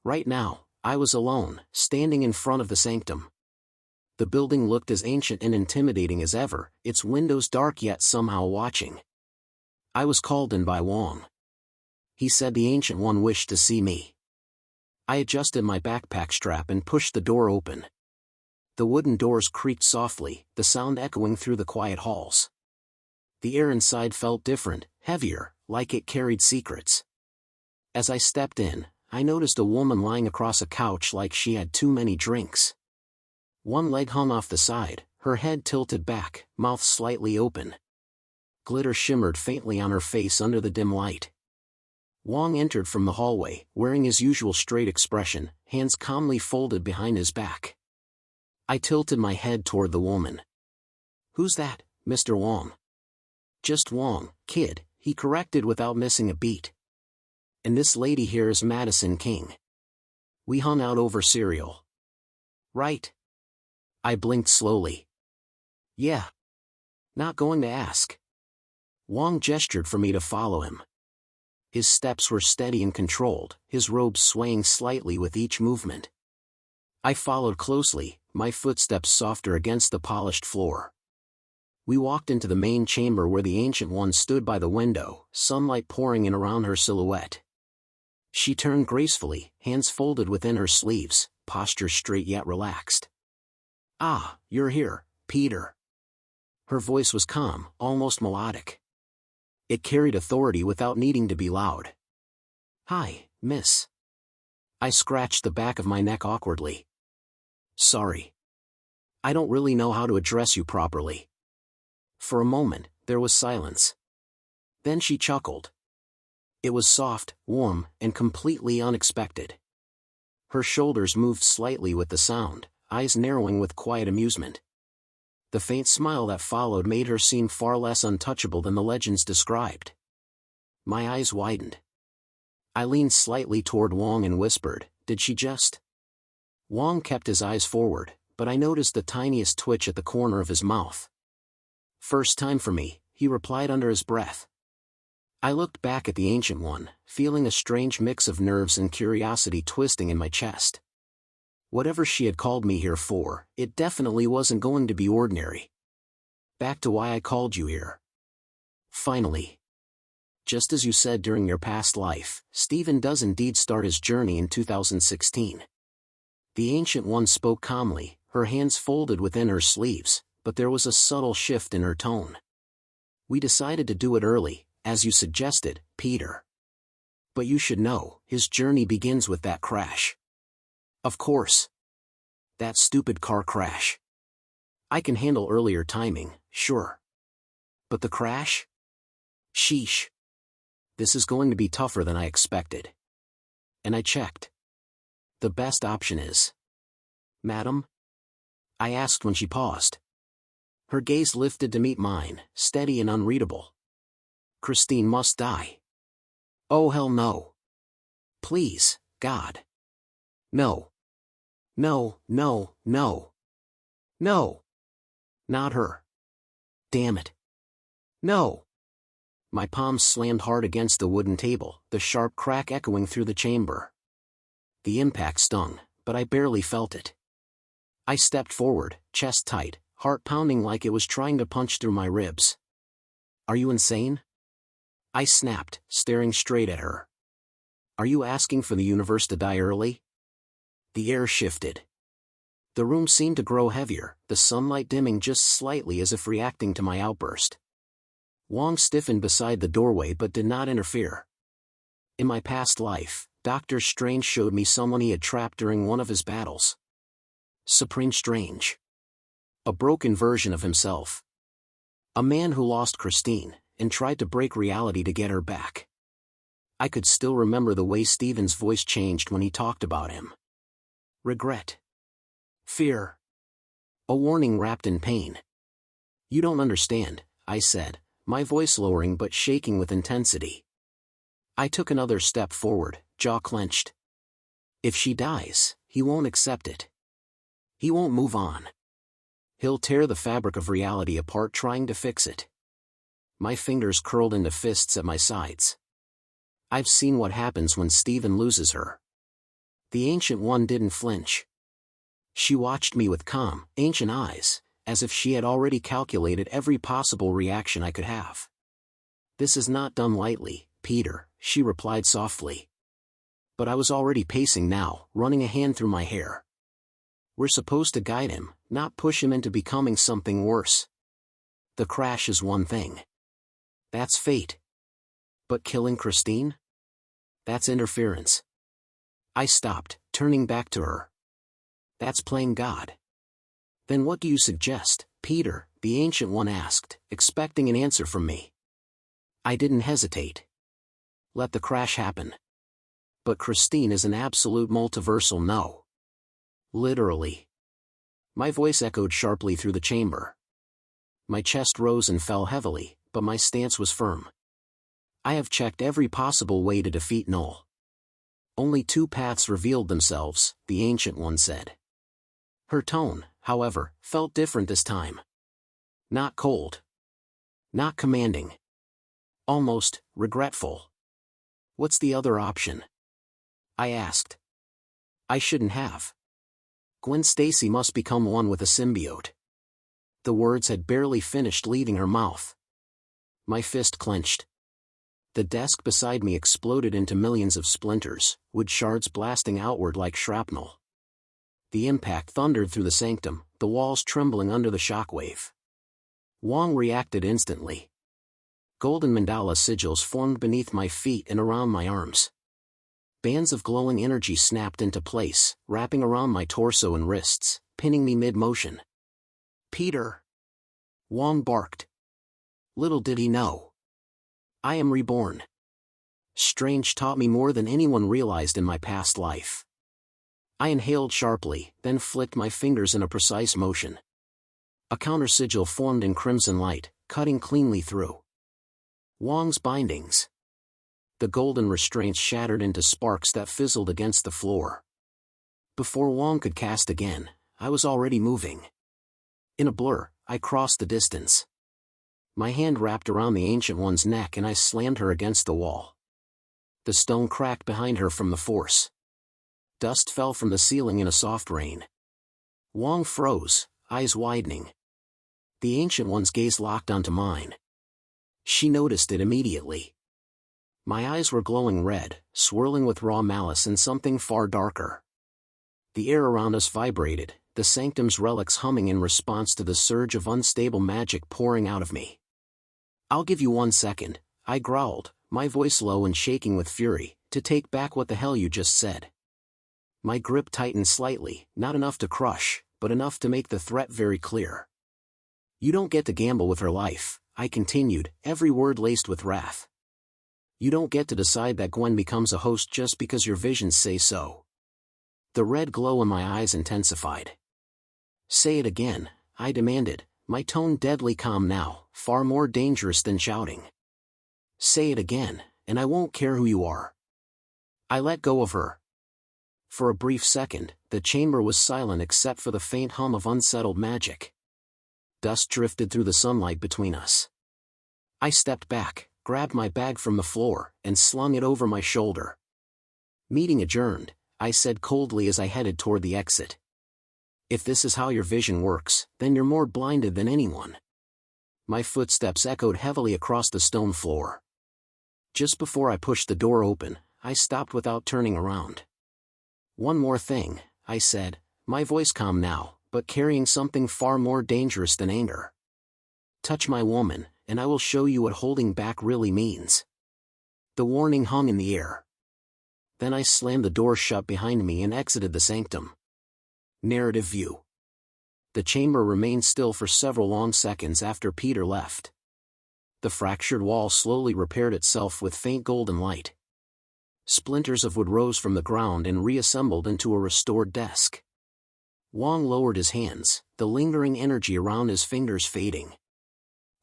Right now, I was alone, standing in front of the sanctum. The building looked as ancient and intimidating as ever, its windows dark yet somehow watching. I was called in by Wong. He said the Ancient One wished to see me. I adjusted my backpack strap and pushed the door open. The wooden doors creaked softly, the sound echoing through the quiet halls. The air inside felt different, heavier, like it carried secrets. As I stepped in, I noticed a woman lying across a couch like she had too many drinks. One leg hung off the side, her head tilted back, mouth slightly open. Glitter shimmered faintly on her face under the dim light. Wang entered from the hallway, wearing his usual straight expression, hands calmly folded behind his back. I tilted my head toward the woman. "Who's that, Mr. Wang?" "Just Wang, kid," he corrected without missing a beat. "And this lady here is Madison King. We hung out over cereal." "Right." I blinked slowly. "Yeah. Not going to ask." Wang gestured for me to follow him. His steps were steady and controlled, his robes swaying slightly with each movement. I followed closely, my footsteps softer against the polished floor. We walked into the main chamber where the Ancient One stood by the window, sunlight pouring in around her silhouette. She turned gracefully, hands folded within her sleeves, posture straight yet relaxed. "Ah, you're here, Peter." Her voice was calm, almost melodic. It carried authority without needing to be loud. "Hi, miss." I scratched the back of my neck awkwardly. "Sorry. I don't really know how to address you properly." For a moment, there was silence. Then she chuckled. It was soft, warm, and completely unexpected. Her shoulders moved slightly with the sound, eyes narrowing with quiet amusement. The faint smile that followed made her seem far less untouchable than the legends described. My eyes widened. I leaned slightly toward Wang and whispered, "Did she just?" Wang kept his eyes forward, but I noticed the tiniest twitch at the corner of his mouth. "First time for me," he replied under his breath. I looked back at the Ancient One, feeling a strange mix of nerves and curiosity twisting in my chest. Whatever she had called me here for, it definitely wasn't going to be ordinary. "Back to why I called you here. Finally. Just as you said during your past life, Stephen does indeed start his journey in 2016. The Ancient One spoke calmly, her hands folded within her sleeves, but there was a subtle shift in her tone. "We decided to do it early, as you suggested, Peter. But you should know, his journey begins with that crash." "Of course. That stupid car crash. I can handle earlier timing, sure. But the crash? Sheesh. This is going to be tougher than I expected." And I checked. "The best option is." "Madam?" I asked when she paused. Her gaze lifted to meet mine, steady and unreadable. "Christine must die." "Oh hell no. Please, God. No. No, no, no. No. Not her. Damn it. No." My palms slammed hard against the wooden table, the sharp crack echoing through the chamber. The impact stung, but I barely felt it. I stepped forward, chest tight, heart pounding like it was trying to punch through my ribs. "Are you insane?" I snapped, staring straight at her. "Are you asking for the universe to die early?" The air shifted. The room seemed to grow heavier, the sunlight dimming just slightly as if reacting to my outburst. Wang stiffened beside the doorway but did not interfere. In my past life, Dr. Strange showed me someone he had trapped during one of his battles. Supreme Strange. A broken version of himself. A man who lost Christine, and tried to break reality to get her back. I could still remember the way Stephen's voice changed when he talked about him. Regret. Fear. A warning wrapped in pain. "You don't understand," I said, my voice lowering but shaking with intensity. I took another step forward, jaw clenched. "If she dies, he won't accept it. He won't move on. He'll tear the fabric of reality apart trying to fix it." My fingers curled into fists at my sides. I've seen what happens when Stephen loses her. The Ancient One didn't flinch. She watched me with calm, ancient eyes, as if she had already calculated every possible reaction I could have. "This is not done lightly, Peter," she replied softly. But I was already pacing now, running a hand through my hair. "We're supposed to guide him, not push him into becoming something worse. The crash is one thing. That's fate. But killing Christine? That's interference. I stopped, turning back to her. That's playing God. Then what do you suggest, Peter? The Ancient One asked, expecting an answer from me. I didn't hesitate. Let the crash happen. But Christine is an absolute multiversal no. Literally. My voice echoed sharply through the chamber. My chest rose and fell heavily, but my stance was firm. I have checked every possible way to defeat Null. Only two paths revealed themselves, the Ancient One said. Her tone, however, felt different this time. Not cold. Not commanding. Almost regretful. What's the other option? I asked. I shouldn't have. Gwen Stacy must become one with a symbiote. The words had barely finished leaving her mouth. My fist clenched. The desk beside me exploded into millions of splinters, wood shards blasting outward like shrapnel. The impact thundered through the sanctum, the walls trembling under the shockwave. Wong reacted instantly. Golden mandala sigils formed beneath my feet and around my arms. Bands of glowing energy snapped into place, wrapping around my torso and wrists, pinning me mid-motion. Peter! Wong barked. Little did he know. I am reborn. Strange taught me more than anyone realized in my past life. I inhaled sharply, then flicked my fingers in a precise motion. A counter-sigil formed in crimson light, cutting cleanly through Wong's bindings. The golden restraints shattered into sparks that fizzled against the floor. Before Wong could cast again, I was already moving. In a blur, I crossed the distance. My hand wrapped around the Ancient One's neck and I slammed her against the wall. The stone cracked behind her from the force. Dust fell from the ceiling in a soft rain. Wong froze, eyes widening. The Ancient One's gaze locked onto mine. She noticed it immediately. My eyes were glowing red, swirling with raw malice and something far darker. The air around us vibrated, the sanctum's relics humming in response to the surge of unstable magic pouring out of me. I'll give you 1 second, I growled, my voice low and shaking with fury, to take back what the hell you just said. My grip tightened slightly, not enough to crush, but enough to make the threat very clear. You don't get to gamble with her life, I continued, every word laced with wrath. You don't get to decide that Gwen becomes a host just because your visions say so. The red glow in my eyes intensified. Say it again, I demanded, my tone deadly calm now, far more dangerous than shouting. Say it again, and I won't care who you are. I let go of her. For a brief second, the chamber was silent except for the faint hum of unsettled magic. Dust drifted through the sunlight between us. I stepped back, grabbed my bag from the floor, and slung it over my shoulder. Meeting adjourned, I said coldly as I headed toward the exit. If this is how your vision works, then you're more blinded than anyone. My footsteps echoed heavily across the stone floor. Just before I pushed the door open, I stopped without turning around. One more thing, I said, my voice calm now, but carrying something far more dangerous than anger. Touch my woman, and I will show you what holding back really means. The warning hung in the air. Then I slammed the door shut behind me and exited the sanctum. Narrative view. The chamber remained still for several long seconds after Peter left. The fractured wall slowly repaired itself with faint golden light. Splinters of wood rose from the ground and reassembled into a restored desk. Wong lowered his hands, the lingering energy around his fingers fading.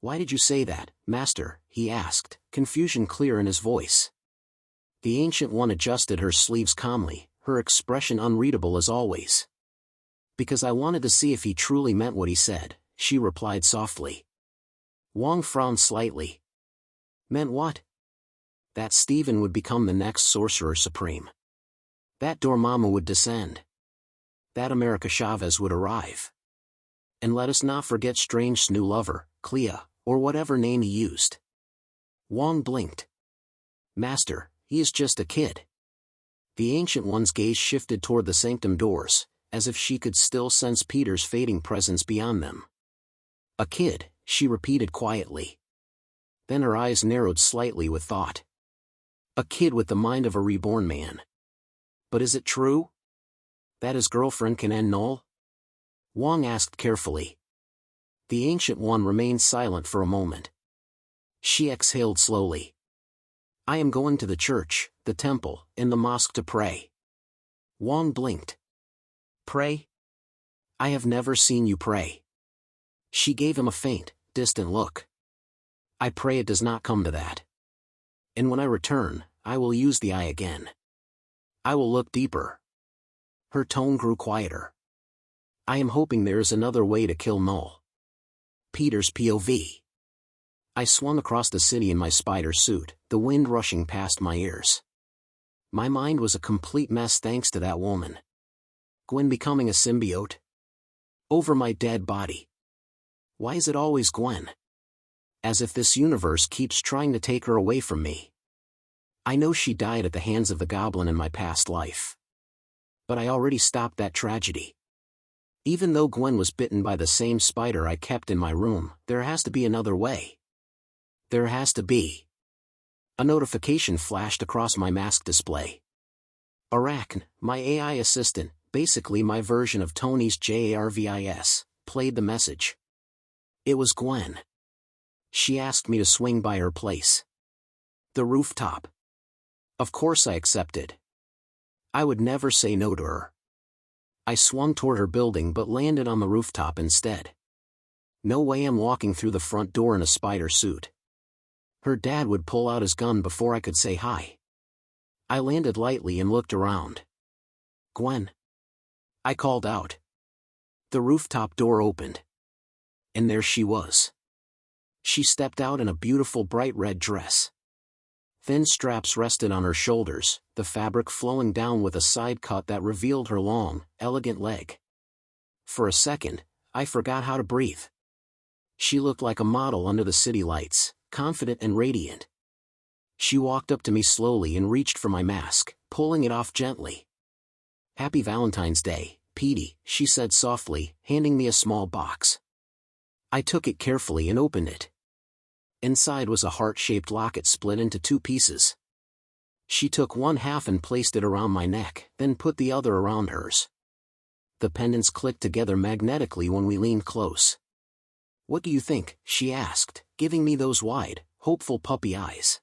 Why did you say that, Master? He asked, confusion clear in his voice. The Ancient One adjusted her sleeves calmly, her expression unreadable as always. Because I wanted to see if he truly meant what he said, she replied softly. Wong frowned slightly. Meant what? That Stephen would become the next Sorcerer Supreme. That Dormammu would descend. That America Chavez would arrive. And let us not forget Strange's new lover, Clea, or whatever name he used. Wong blinked. Master, he is just a kid. The Ancient One's gaze shifted toward the sanctum doors, as if she could still sense Peter's fading presence beyond them. A kid, she repeated quietly. Then her eyes narrowed slightly with thought. A kid with the mind of a reborn man. But is it true that his girlfriend can end null? Wang asked carefully. The Ancient One remained silent for a moment. She exhaled slowly. I am going to the church, the temple, and the mosque to pray. Wang blinked. Pray? I have never seen you pray. She gave him a faint, distant look. I pray it does not come to that. And when I return, I will use the eye again. I will look deeper. Her tone grew quieter. I am hoping there is another way to kill Null. Peter's POV. I swung across the city in my spider suit, the wind rushing past my ears. My mind was a complete mess thanks to that woman. Gwen becoming a symbiote? Over my dead body. Why is it always Gwen? As if this universe keeps trying to take her away from me. I know she died at the hands of the goblin in my past life. But I already stopped that tragedy. Even though Gwen was bitten by the same spider I kept in my room, there has to be another way. There has to be. A notification flashed across my mask display. Arachne, my AI assistant, basically my version of Tony's JARVIS, played the message. It was Gwen. She asked me to swing by her place. The rooftop. Of course I accepted. I would never say no to her. I swung toward her building but landed on the rooftop instead. No way I'm walking through the front door in a spider suit. Her dad would pull out his gun before I could say hi. I landed lightly and looked around. Gwen. I called out. The rooftop door opened. And there she was. She stepped out in a beautiful bright red dress. Thin straps rested on her shoulders, the fabric flowing down with a side cut that revealed her long, elegant leg. For a second, I forgot how to breathe. She looked like a model under the city lights, confident and radiant. She walked up to me slowly and reached for my mask, pulling it off gently. Happy Valentine's Day, Petey, she said softly, handing me a small box. I took it carefully and opened it. Inside was a heart-shaped locket split into two pieces. She took one half and placed it around my neck, then put the other around hers. The pendants clicked together magnetically when we leaned close. What do you think? She asked, giving me those wide, hopeful puppy eyes.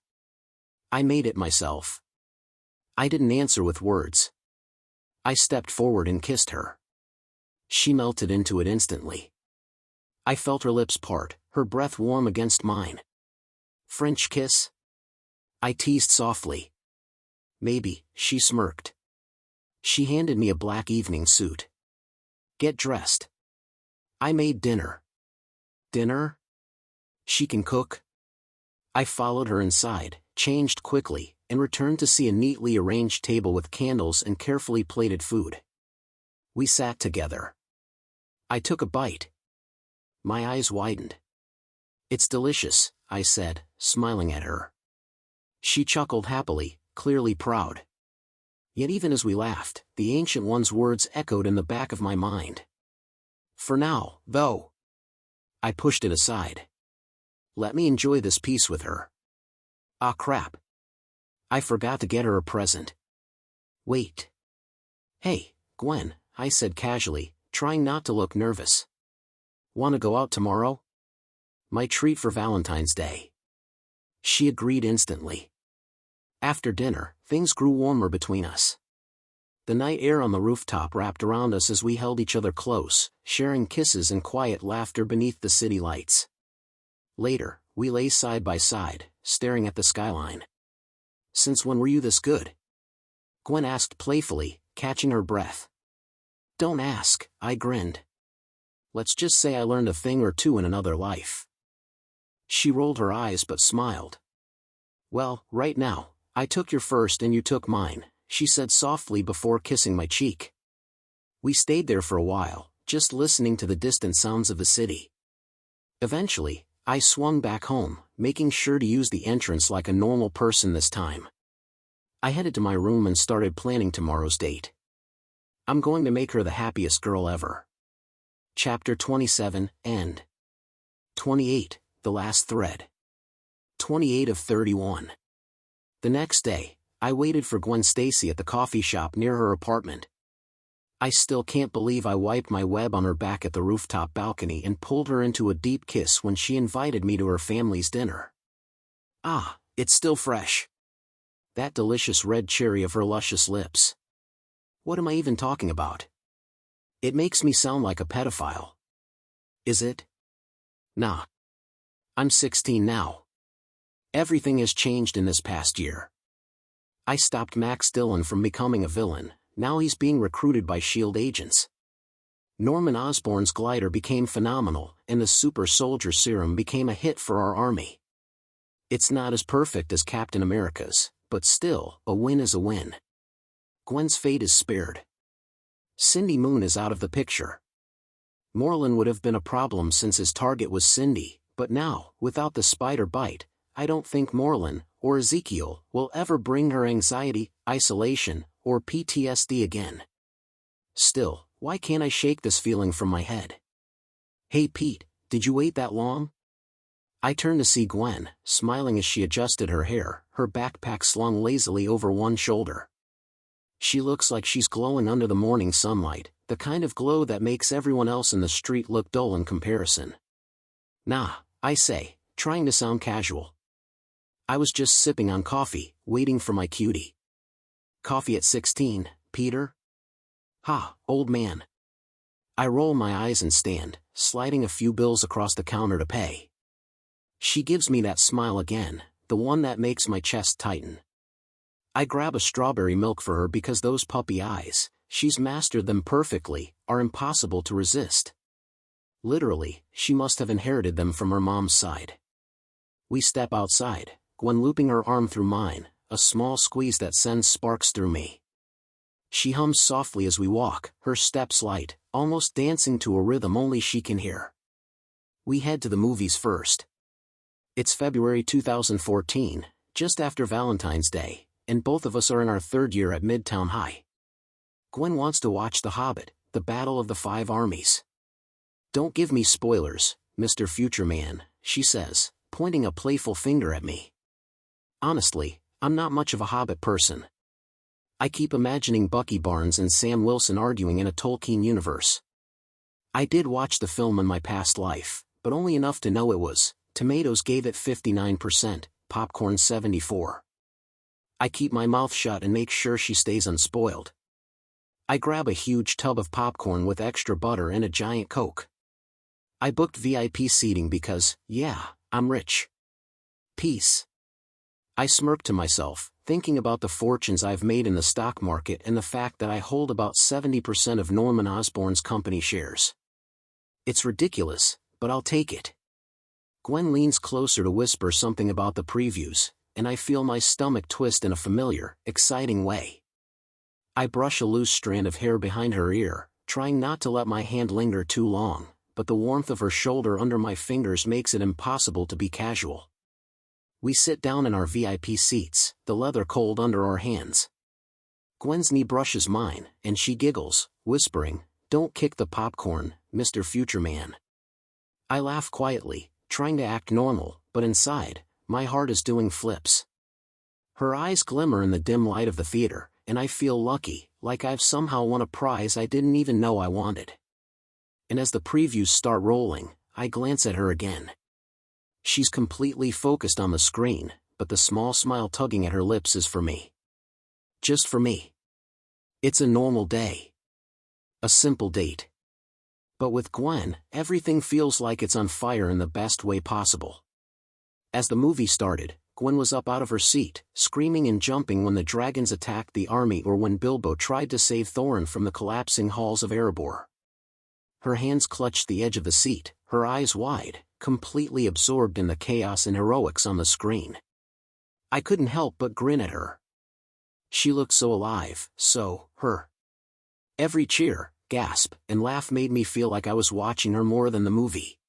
I made it myself. I didn't answer with words. I stepped forward and kissed her. She melted into it instantly. I felt her lips part, her breath warm against mine. French kiss? I teased softly. Maybe, she smirked. She handed me a black evening suit. Get dressed. I made dinner. Dinner? She can cook? I followed her inside, changed quickly, and returned to see a neatly arranged table with candles and carefully plated food. We sat together. I took a bite. My eyes widened. It's delicious, I said, smiling at her. She chuckled happily, clearly proud. Yet even as we laughed, the Ancient One's words echoed in the back of my mind. For now, though. I pushed it aside. Let me enjoy this peace with her. Ah crap. I forgot to get her a present. Wait. Hey, Gwen, I said casually, trying not to look nervous. Want to go out tomorrow? My treat for Valentine's Day. She agreed instantly. After dinner, things grew warmer between us. The night air on the rooftop wrapped around us as we held each other close, sharing kisses and quiet laughter beneath the city lights. Later, we lay side by side, staring at the skyline. Since when were you this good? Gwen asked playfully, catching her breath. Don't ask, I grinned. Let's just say I learned a thing or two in another life. She rolled her eyes but smiled. Well, right now, I took your first and you took mine, she said softly before kissing my cheek. We stayed there for a while, just listening to the distant sounds of the city. Eventually, I swung back home, making sure to use the entrance like a normal person this time. I headed to my room and started planning tomorrow's date. I'm going to make her the happiest girl ever. Chapter 27, End. 28, The Last Thread. 28 of 31. The next day, I waited for Gwen Stacy at the coffee shop near her apartment. I still can't believe I wiped my web on her back at the rooftop balcony and pulled her into a deep kiss when she invited me to her family's dinner. Ah, it's still fresh. That delicious red cherry of her luscious lips. What am I even talking about? It makes me sound like a pedophile. Is it? Nah. I'm 16 now. Everything has changed in this past year. I stopped Max Dillon from becoming a villain. Now he's being recruited by S.H.I.E.L.D. agents. Norman Osborn's glider became phenomenal, and the super soldier serum became a hit for our army. It's not as perfect as Captain America's, but still, a win is a win. Gwen's fate is spared. Cindy Moon is out of the picture. Morlun would have been a problem since his target was Cindy, but now, without the spider bite, I don't think Morlun, or Ezekiel, will ever bring her anxiety, isolation, or PTSD again. Still, why can't I shake this feeling from my head? Hey Pete, did you wait that long? I turned to see Gwen, smiling as she adjusted her hair, her backpack slung lazily over one shoulder. She looks like she's glowing under the morning sunlight, the kind of glow that makes everyone else in the street look dull in comparison. Nah, I say, trying to sound casual. I was just sipping on coffee, waiting for my cutie. Coffee at 16, Peter? Ha, old man. I roll my eyes and stand, sliding a few bills across the counter to pay. She gives me that smile again, the one that makes my chest tighten. I grab a strawberry milk for her because those puppy eyes, she's mastered them perfectly, are impossible to resist. Literally, she must have inherited them from her mom's side. We step outside, Gwen looping her arm through mine, a small squeeze that sends sparks through me. She hums softly as we walk, her steps light, almost dancing to a rhythm only she can hear. We head to the movies first. It's February 2014, just after Valentine's Day, and both of us are in our third year at Midtown High. Gwen wants to watch The Hobbit, The Battle of the Five Armies. Don't give me spoilers, Mr. Future Man, she says, pointing a playful finger at me. Honestly, I'm not much of a Hobbit person. I keep imagining Bucky Barnes and Sam Wilson arguing in a Tolkien universe. I did watch the film in my past life, but only enough to know it was. Tomatoes gave it 59%, popcorn 74%. I keep my mouth shut and make sure she stays unspoiled. I grab a huge tub of popcorn with extra butter and a giant Coke. I booked VIP seating because, yeah, I'm rich. Peace. I smirk to myself, thinking about the fortunes I've made in the stock market and the fact that I hold about 70% of Norman Osborn's company shares. It's ridiculous, but I'll take it. Gwen leans closer to whisper something about the previews, and I feel my stomach twist in a familiar, exciting way. I brush a loose strand of hair behind her ear, trying not to let my hand linger too long, but the warmth of her shoulder under my fingers makes it impossible to be casual. We sit down in our VIP seats, the leather cold under our hands. Gwen's knee brushes mine, and she giggles, whispering, "Don't kick the popcorn, Mr. Future Man." I laugh quietly, trying to act normal, but inside, my heart is doing flips. Her eyes glimmer in the dim light of the theater, and I feel lucky, like I've somehow won a prize I didn't even know I wanted. And as the previews start rolling, I glance at her again. She's completely focused on the screen, but the small smile tugging at her lips is for me. Just for me. It's a normal day. A simple date. But with Gwen, everything feels like it's on fire in the best way possible. As the movie started, Gwen was up out of her seat, screaming and jumping when the dragons attacked the army or when Bilbo tried to save Thorin from the collapsing halls of Erebor. Her hands clutched the edge of the seat, her eyes wide, completely absorbed in the chaos and heroics on the screen. I couldn't help but grin at her. She looked so alive, so her. Every cheer, gasp, and laugh made me feel like I was watching her more than the movie.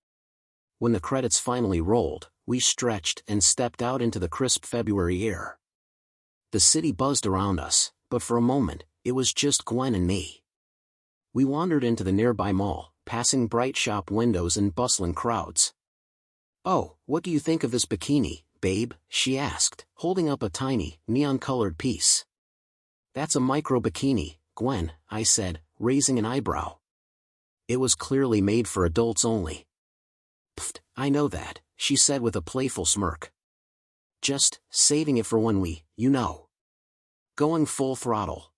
When the credits finally rolled, we stretched and stepped out into the crisp February air. The city buzzed around us, but for a moment, it was just Gwen and me. We wandered into the nearby mall, passing bright shop windows and bustling crowds. "Oh, what do you think of this bikini?" Babe, she asked, holding up a tiny, neon-colored piece. That's a micro-bikini, Gwen, I said, raising an eyebrow. It was clearly made for adults only. Pfft, I know that, she said with a playful smirk. Just saving it for when we, going full throttle.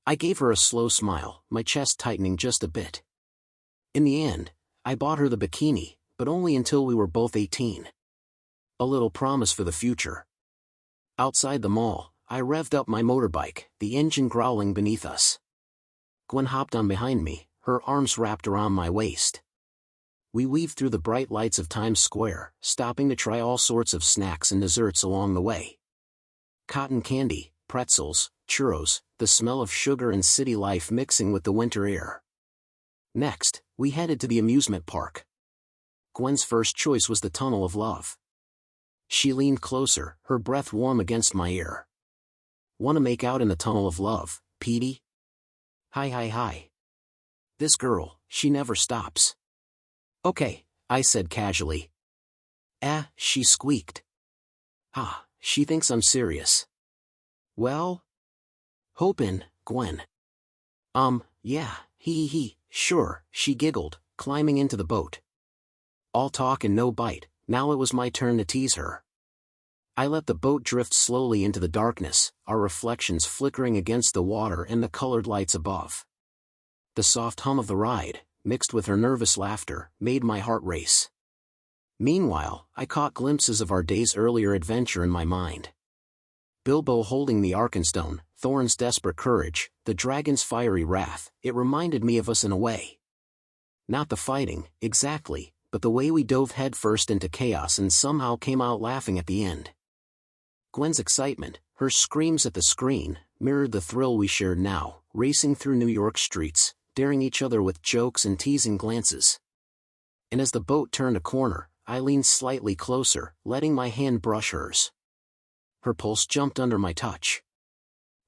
I gave her a slow smile, my chest tightening just a bit. In the end, I bought her the bikini, but only until we were both 18. A little promise for the future. Outside the mall, I revved up my motorbike, the engine growling beneath us. Gwen hopped on behind me, her arms wrapped around my waist. We weaved through the bright lights of Times Square, stopping to try all sorts of snacks and desserts along the way. Cotton candy, pretzels, churros, the smell of sugar and city life mixing with the winter air. Next, we headed to the amusement park. Gwen's first choice was the Tunnel of Love. She leaned closer, her breath warm against my ear. "Wanna make out in the Tunnel of Love, Petey?" Hi. This girl, she never stops. "Okay," I said casually. She squeaked. She thinks I'm serious. Well? Hopin', Gwen. Yeah, sure, she giggled, climbing into the boat. All talk and no bite, now it was my turn to tease her. I let the boat drift slowly into the darkness, our reflections flickering against the water and the colored lights above. The soft hum of the ride, mixed with her nervous laughter, made my heart race. Meanwhile, I caught glimpses of our day's earlier adventure in my mind. Bilbo holding the Arkenstone, Thorin's desperate courage, the dragon's fiery wrath, it reminded me of us in a way. Not the fighting, exactly, but the way we dove headfirst into chaos and somehow came out laughing at the end. Gwen's excitement, her screams at the screen, mirrored the thrill we shared now, racing through New York streets, daring each other with jokes and teasing glances. And as the boat turned a corner, I leaned slightly closer, letting my hand brush hers. Her pulse jumped under my touch.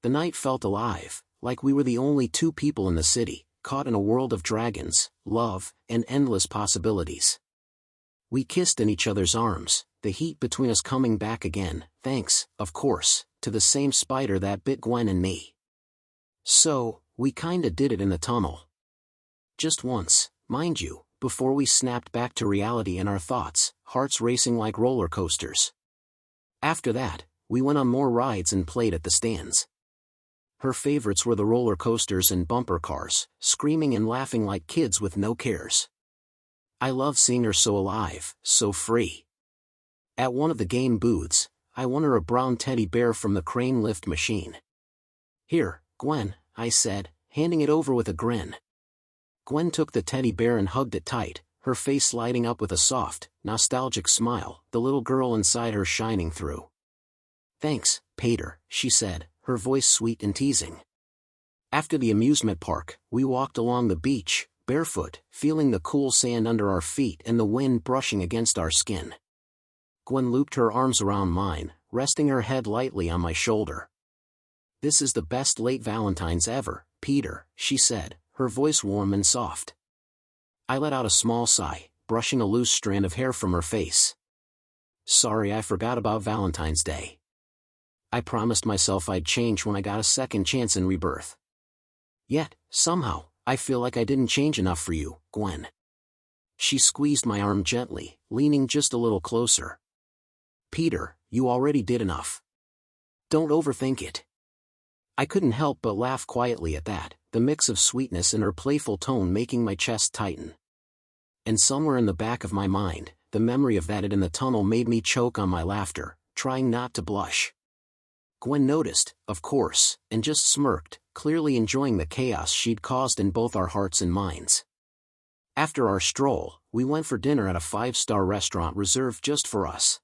The night felt alive, like we were the only two people in the city, caught in a world of dragons, love, and endless possibilities. We kissed in each other's arms, the heat between us coming back again, thanks, of course, to the same spider that bit Gwen and me. So, we kinda did it in the tunnel. Just once, mind you, before we snapped back to reality in our thoughts, hearts racing like roller coasters. After that, we went on more rides and played at the stands. Her favorites were the roller coasters and bumper cars, screaming and laughing like kids with no cares. I loved seeing her so alive, so free. At one of the game booths, I won her a brown teddy bear from the crane lift machine. "Here, Gwen," I said, handing it over with a grin. Gwen took the teddy bear and hugged it tight, her face lighting up with a soft, nostalgic smile, the little girl inside her shining through. "Thanks, Pater," she said, her voice sweet and teasing. After the amusement park, we walked along the beach, barefoot, feeling the cool sand under our feet and the wind brushing against our skin. Gwen looped her arms around mine, resting her head lightly on my shoulder. "This is the best late Valentine's ever, Peter," she said, her voice warm and soft. I let out a small sigh, brushing a loose strand of hair from her face. "Sorry, I forgot about Valentine's Day. I promised myself I'd change when I got a second chance in rebirth. Yet, somehow, I feel like I didn't change enough for you, Gwen." She squeezed my arm gently, leaning just a little closer. "Peter, you already did enough. Don't overthink it." I couldn't help but laugh quietly at that, the mix of sweetness in her playful tone making my chest tighten. And somewhere in the back of my mind, the memory of that in the tunnel made me choke on my laughter, trying not to blush. Gwen noticed, of course, and just smirked, clearly enjoying the chaos she'd caused in both our hearts and minds. After our stroll, we went for dinner at a 5-star restaurant reserved just for us.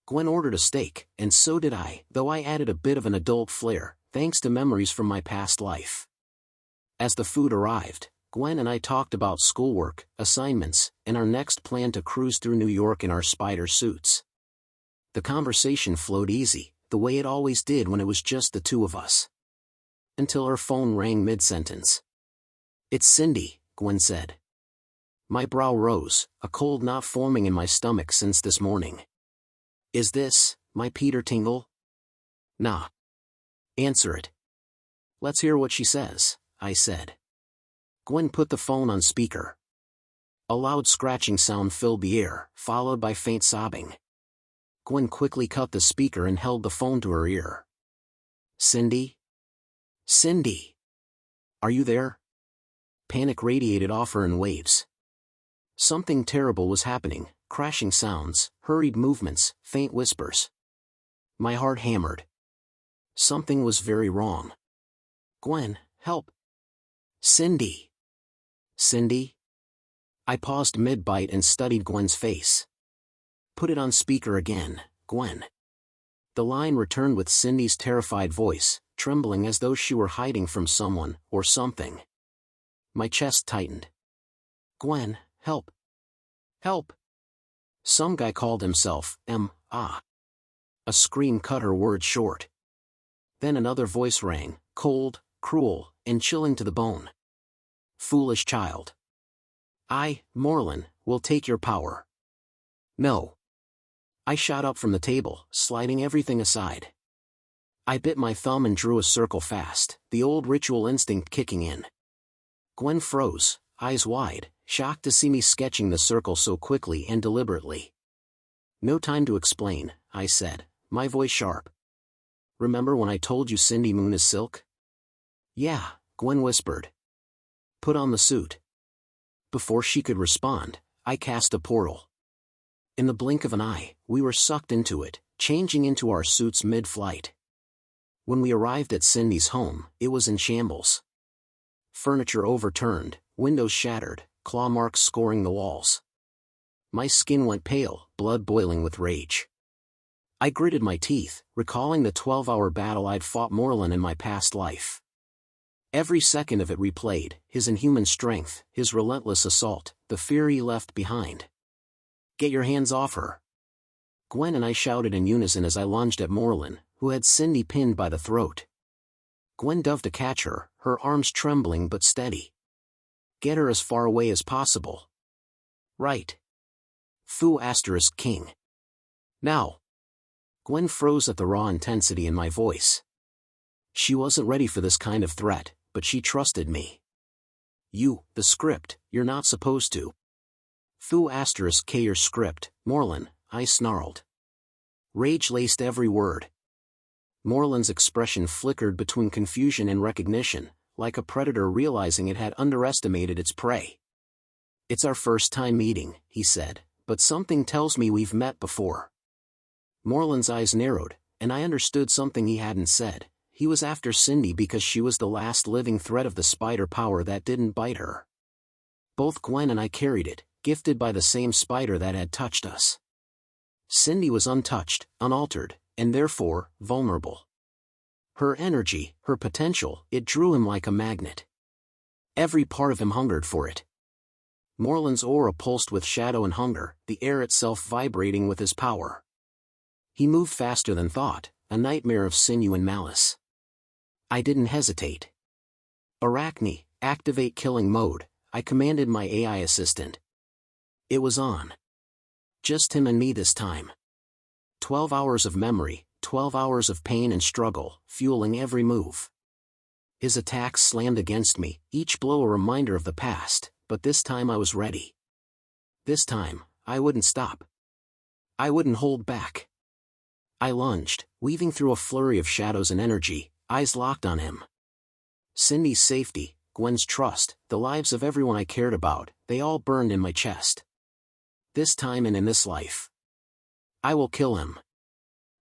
Gwen ordered a steak, and so did I, though I added a bit of an adult flair, thanks to memories from my past life. As the food arrived, Gwen and I talked about schoolwork, assignments, and our next plan to cruise through New York in our spider suits. The conversation flowed easy, the way it always did when it was just the two of us. Until her phone rang mid-sentence. "It's Cindy," Gwen said. My brow rose, a cold knot forming in my stomach since this morning. Is this, my Peter Tingle? Nah. Answer it. Let's hear what she says, I said. Gwen put the phone on speaker. A loud scratching sound filled the air, followed by faint sobbing. Gwen quickly cut the speaker and held the phone to her ear. Cindy? Cindy! Are you there? Panic radiated off her in waves. Something terrible was happening, crashing sounds, hurried movements, faint whispers. My heart hammered. Something was very wrong. Gwen, help! Cindy! Cindy? I paused mid-bite and studied Gwen's face. Put it on speaker again, Gwen. The line returned with Cindy's terrified voice, trembling as though she were hiding from someone, or something. My chest tightened. Gwen, help! Help! Some guy called himself, A scream cut her words short. Then another voice rang, cold, cruel, and chilling to the bone. Foolish child. I, Morlin, will take your power. No. I shot up from the table, sliding everything aside. I bit my thumb and drew a circle fast, the old ritual instinct kicking in. Gwen froze, eyes wide, shocked to see me sketching the circle so quickly and deliberately. No time to explain, I said, my voice sharp. Remember when I told you Cindy Moon is silk? Yeah, Gwen whispered. Put on the suit. Before she could respond, I cast a portal. In the blink of an eye, we were sucked into it, changing into our suits mid-flight. When we arrived at Cindy's home, it was in shambles. Furniture overturned, windows shattered, claw marks scoring the walls. My skin went pale, blood boiling with rage. I gritted my teeth, recalling the 12-hour battle I'd fought Morlin in my past life. Every second of it replayed, his inhuman strength, his relentless assault, the fear he left behind. Get your hands off her! Gwen and I shouted in unison as I lunged at Morlin, who had Cindy pinned by the throat. Gwen dove to catch her, her arms trembling but steady. Get her as far away as possible. Right. Fu * King. Now. Gwen froze at the raw intensity in my voice. She wasn't ready for this kind of threat, but she trusted me. You, the script, you're not supposed to. Fu * K your script, Morlin, I snarled. Rage laced every word. Morlin's expression flickered between confusion and recognition, like a predator realizing it had underestimated its prey. It's our first time meeting, he said, but something tells me we've met before. Morlin's eyes narrowed, and I understood something he hadn't said. He was after Cindy because she was the last living thread of the spider power that didn't bite her. Both Gwen and I carried it, gifted by the same spider that had touched us. Cindy was untouched, unaltered, and therefore, vulnerable. Her energy, her potential, it drew him like a magnet. Every part of him hungered for it. Morlin's aura pulsed with shadow and hunger, the air itself vibrating with his power. He moved faster than thought, a nightmare of sinew and malice. I didn't hesitate. Arachne, activate killing mode, I commanded my AI assistant. It was on. Just him and me this time. 12 hours of memory, 12 hours of pain and struggle, fueling every move. His attacks slammed against me, each blow a reminder of the past, but this time I was ready. This time, I wouldn't stop. I wouldn't hold back. I lunged, weaving through a flurry of shadows and energy, eyes locked on him. Cindy's safety, Gwen's trust, the lives of everyone I cared about, they all burned in my chest. This time and in this life. I will kill him.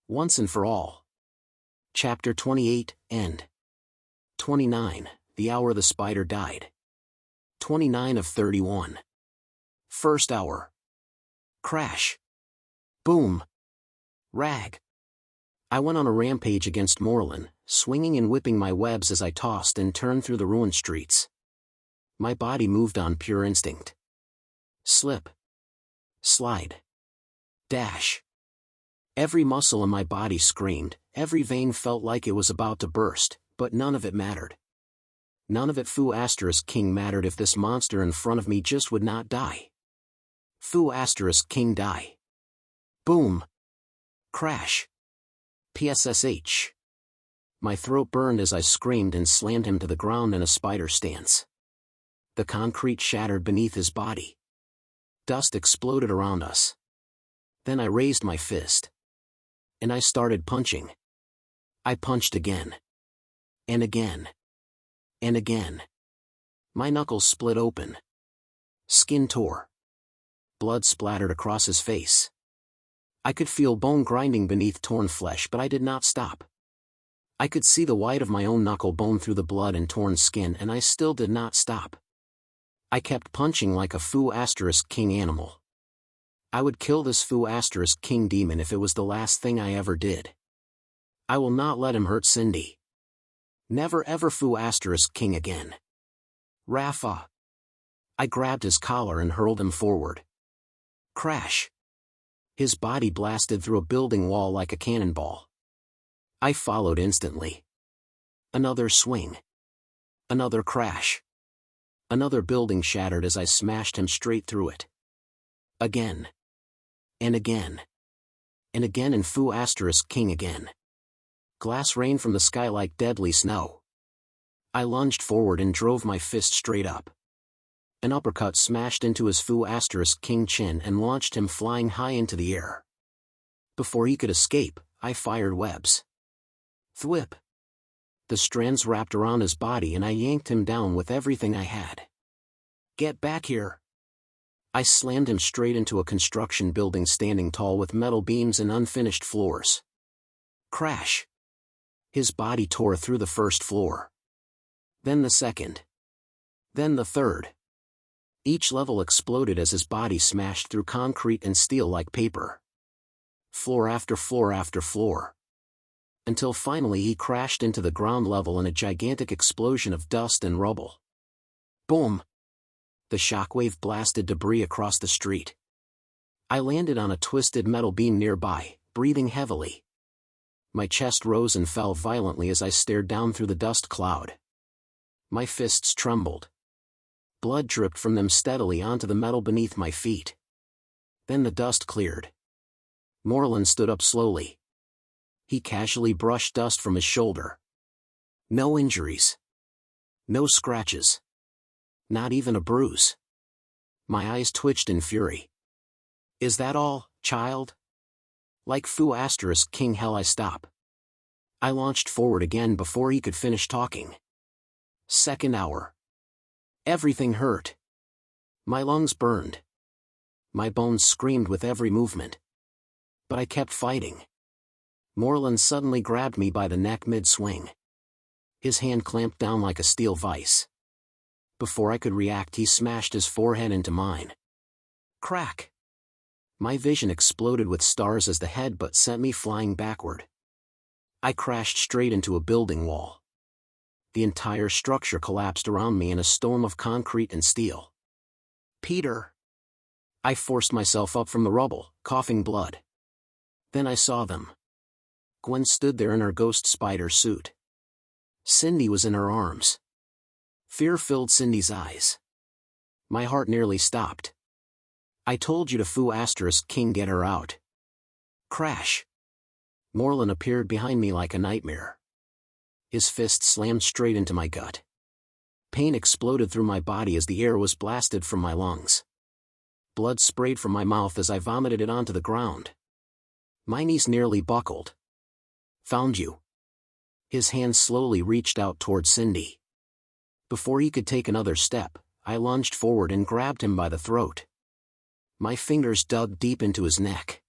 Once and for all. Chapter 28, End. 29, the hour the spider died. 29 of 31. First hour. Crash. Boom. Rag. I went on a rampage against Morlin, swinging and whipping my webs as I tossed and turned through the ruined streets. My body moved on pure instinct. Slip. Slide. Dash. Every muscle in my body screamed, every vein felt like it was about to burst, but none of it mattered. None of it Fu * King mattered if this monster in front of me just would not die. Fu * King die. Boom. Crash. PSSH. My throat burned as I screamed and slammed him to the ground in a spider stance. The concrete shattered beneath his body. Dust exploded around us. Then I raised my fist. And I started punching. I punched again. And again. And again. My knuckles split open. Skin tore. Blood splattered across his face. I could feel bone grinding beneath torn flesh, but I did not stop. I could see the white of my own knuckle bone through the blood and torn skin, and I still did not stop. I kept punching like a Fu*King animal. I would kill this Fu*King demon if it was the last thing I ever did. I will not let him hurt Cindy. Never ever Fu*King again. Rafa. I grabbed his collar and hurled him forward. Crash. His body blasted through a building wall like a cannonball. I followed instantly. Another swing. Another crash. Another building shattered as I smashed him straight through it. Again. And again. And again, and Fu*King again. Glass rained from the sky like deadly snow. I lunged forward and drove my fist straight up. An uppercut smashed into his Fu*King chin and launched him flying high into the air. Before he could escape, I fired webs. Thwip. The strands wrapped around his body and I yanked him down with everything I had. Get back here. I slammed him straight into a construction building standing tall with metal beams and unfinished floors. Crash. His body tore through the first floor. Then the second. Then the third. Each level exploded as his body smashed through concrete and steel like paper. Floor after floor after floor. Until finally he crashed into the ground level in a gigantic explosion of dust and rubble. Boom! The shockwave blasted debris across the street. I landed on a twisted metal beam nearby, breathing heavily. My chest rose and fell violently as I stared down through the dust cloud. My fists trembled. Blood dripped from them steadily onto the metal beneath my feet. Then the dust cleared. Moreland stood up slowly. He casually brushed dust from his shoulder. No injuries. No scratches. Not even a bruise. My eyes twitched in fury. Is that all, child? Like Fu*King hell, I stop. I launched forward again before he could finish talking. Second hour. Everything hurt. My lungs burned. My bones screamed with every movement. But I kept fighting. Moreland suddenly grabbed me by the neck mid-swing. His hand clamped down like a steel vise. Before I could react, he smashed his forehead into mine. Crack! My vision exploded with stars as the headbutt sent me flying backward. I crashed straight into a building wall. The entire structure collapsed around me in a storm of concrete and steel. Peter! I forced myself up from the rubble, coughing blood. Then I saw them. Gwen stood there in her ghost spider suit. Cindy was in her arms. Fear filled Cindy's eyes. My heart nearly stopped. I told you to Fu*King get her out. Crash. Moreland appeared behind me like a nightmare. His fist slammed straight into my gut. Pain exploded through my body as the air was blasted from my lungs. Blood sprayed from my mouth as I vomited it onto the ground. My knees nearly buckled. Found you. His hand slowly reached out toward Cindy. Before he could take another step, I lunged forward and grabbed him by the throat. My fingers dug deep into his neck.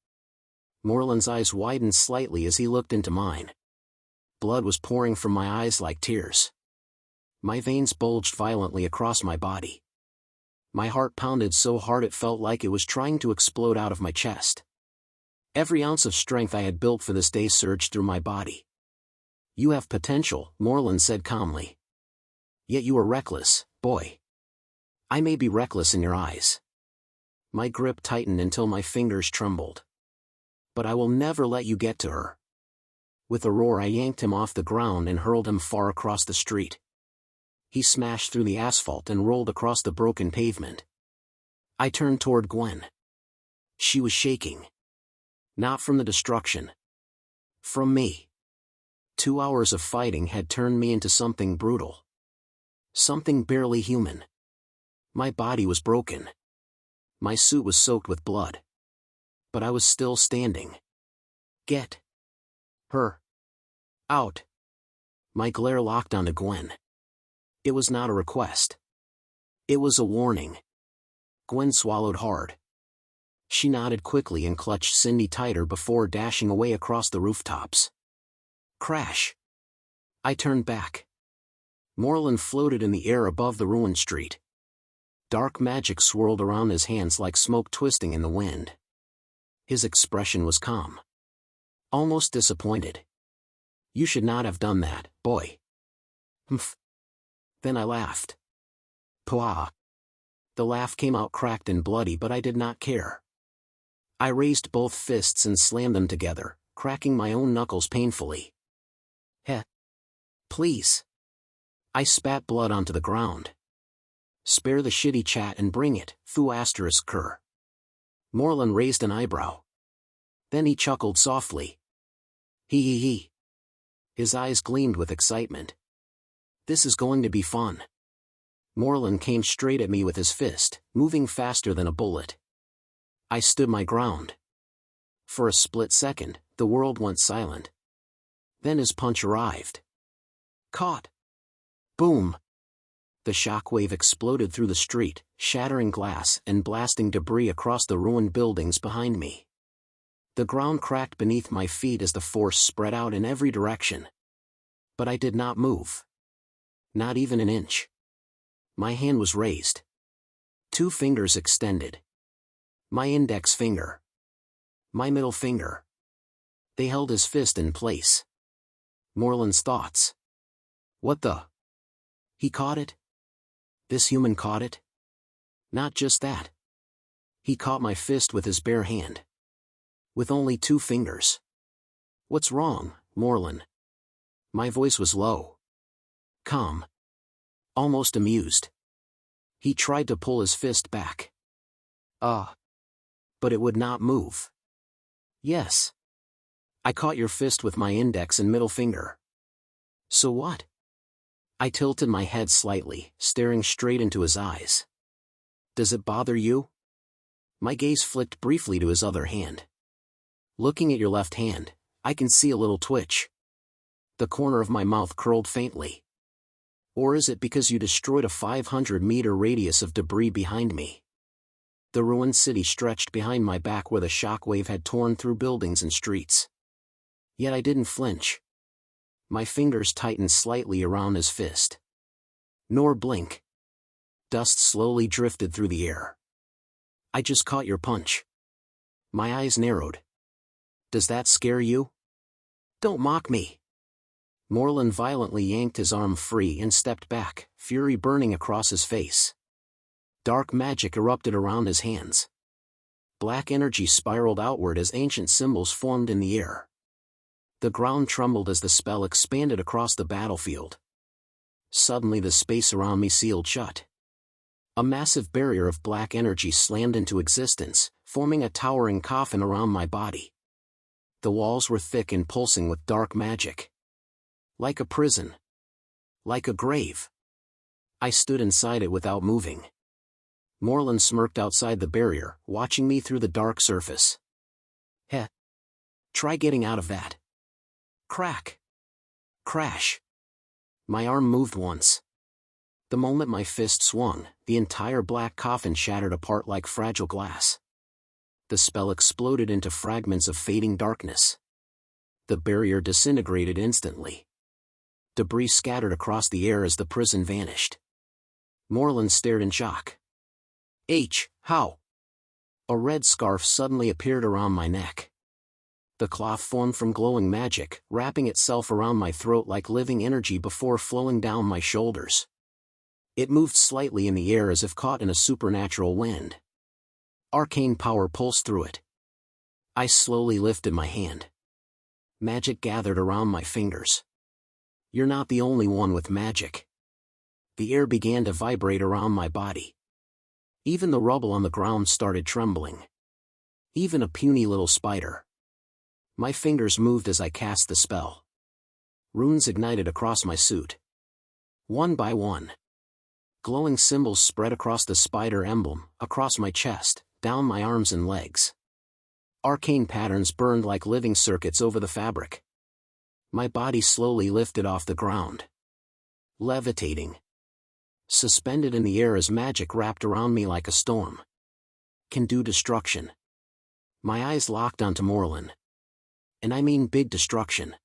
Moreland's eyes widened slightly as he looked into mine. Blood was pouring from my eyes like tears. My veins bulged violently across my body. My heart pounded so hard it felt like it was trying to explode out of my chest. Every ounce of strength I had built for this day surged through my body. You have potential, Moreland said calmly. Yet you are reckless, boy. I may be reckless in your eyes. My grip tightened until my fingers trembled. But I will never let you get to her. With a roar I yanked him off the ground and hurled him far across the street. He smashed through the asphalt and rolled across the broken pavement. I turned toward Gwen. She was shaking. Not from the destruction. From me. 2 hours of fighting had turned me into something brutal. Something barely human. My body was broken. My suit was soaked with blood. But I was still standing. Get her out. My glare locked onto Gwen. It was not a request. It was a warning. Gwen swallowed hard. She nodded quickly and clutched Cindy tighter before dashing away across the rooftops. Crash. I turned back. Moreland floated in the air above the ruined street. Dark magic swirled around his hands like smoke twisting in the wind. His expression was calm. Almost disappointed. You should not have done that, boy. Humph. Then I laughed. Pwah. The laugh came out cracked and bloody, but I did not care. I raised both fists and slammed them together, cracking my own knuckles painfully. Heh. Please. I spat blood onto the ground. Spare the shitty chat and bring it, Fu asterisk cur. Moreland raised an eyebrow. Then he chuckled softly. Hee hee hee. His eyes gleamed with excitement. This is going to be fun. Moreland came straight at me with his fist, moving faster than a bullet. I stood my ground. For a split second, the world went silent. Then his punch arrived. Caught. Boom. The shockwave exploded through the street, shattering glass and blasting debris across the ruined buildings behind me. The ground cracked beneath my feet as the force spread out in every direction. But I did not move. Not even an inch. My hand was raised. 2 fingers extended. My index finger. My middle finger. They held his fist in place. Moreland's thoughts. What the? He caught it? This human caught it? Not just that. He caught my fist with his bare hand. With only 2 fingers. What's wrong, Moreland? My voice was low. Calm. Almost amused. He tried to pull his fist back. But it would not move. Yes. I caught your fist with my index and middle finger. So what? I tilted my head slightly, staring straight into his eyes. Does it bother you? My gaze flicked briefly to his other hand. Looking at your left hand, I can see a little twitch. The corner of my mouth curled faintly. Or is it because you destroyed a 500-meter radius of debris behind me? The ruined city stretched behind my back where the shockwave had torn through buildings and streets. Yet I didn't flinch. My fingers tightened slightly around his fist. Nor blink. Dust slowly drifted through the air. I just caught your punch. My eyes narrowed. Does that scare you? Don't mock me. Moreland violently yanked his arm free and stepped back, fury burning across his face. Dark magic erupted around his hands. Black energy spiraled outward as ancient symbols formed in the air. The ground trembled as the spell expanded across the battlefield. Suddenly the space around me sealed shut. A massive barrier of black energy slammed into existence, forming a towering coffin around my body. The walls were thick and pulsing with dark magic. Like a prison. Like a grave. I stood inside it without moving. Moreland smirked outside the barrier, watching me through the dark surface. Heh. Try getting out of that. Crack. Crash. My arm moved once. The moment my fist swung, the entire black coffin shattered apart like fragile glass. The spell exploded into fragments of fading darkness. The barrier disintegrated instantly. Debris scattered across the air as the prison vanished. Moreland stared in shock. How? A red scarf suddenly appeared around my neck. The cloth formed from glowing magic, wrapping itself around my throat like living energy before flowing down my shoulders. It moved slightly in the air as if caught in a supernatural wind. Arcane power pulsed through it. I slowly lifted my hand. Magic gathered around my fingers. You're not the only one with magic. The air began to vibrate around my body. Even the rubble on the ground started trembling. Even a puny little spider. My fingers moved as I cast the spell. Runes ignited across my suit. One by one. Glowing symbols spread across the spider emblem, across my chest, down my arms and legs. Arcane patterns burned like living circuits over the fabric. My body slowly lifted off the ground. Levitating. Suspended in the air as magic wrapped around me like a storm. Can do destruction. My eyes locked onto Morlun. And I mean big destruction.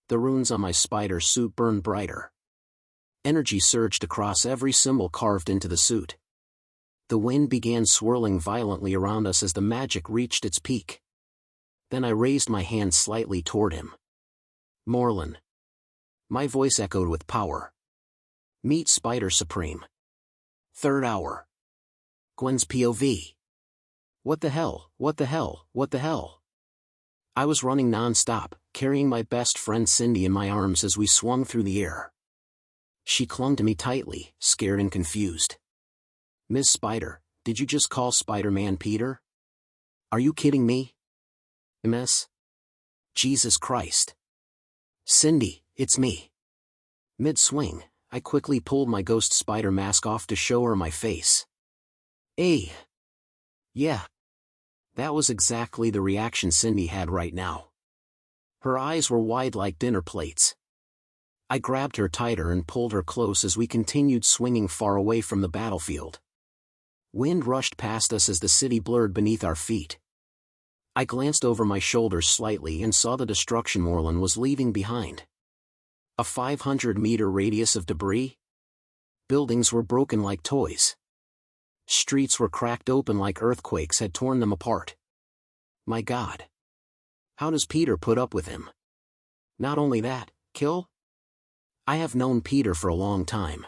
The runes on my spider suit burned brighter. Energy surged across every symbol carved into the suit. The wind began swirling violently around us as the magic reached its peak. Then I raised my hand slightly toward him. Morlun. My voice echoed with power. Meet Spider Supreme. Third hour. Gwen's POV. What the hell, what the hell, what the hell? I was running non-stop, carrying my best friend Cindy in my arms as we swung through the air. She clung to me tightly, scared and confused. Ms. Spider, did you just call Spider-Man Peter? Are you kidding me? Ms. Jesus Christ. Cindy, it's me. Mid-swing, I quickly pulled my ghost spider mask off to show her my face. Hey. Yeah. That was exactly the reaction Cindy had right now. Her eyes were wide like dinner plates. I grabbed her tighter and pulled her close as we continued swinging far away from the battlefield. Wind rushed past us as the city blurred beneath our feet. I glanced over my shoulders slightly and saw the destruction Morlun was leaving behind. A 500-meter radius of debris? Buildings were broken like toys. Streets were cracked open like earthquakes had torn them apart. My God. How does Peter put up with him? Not only that, kill? I have known Peter for a long time.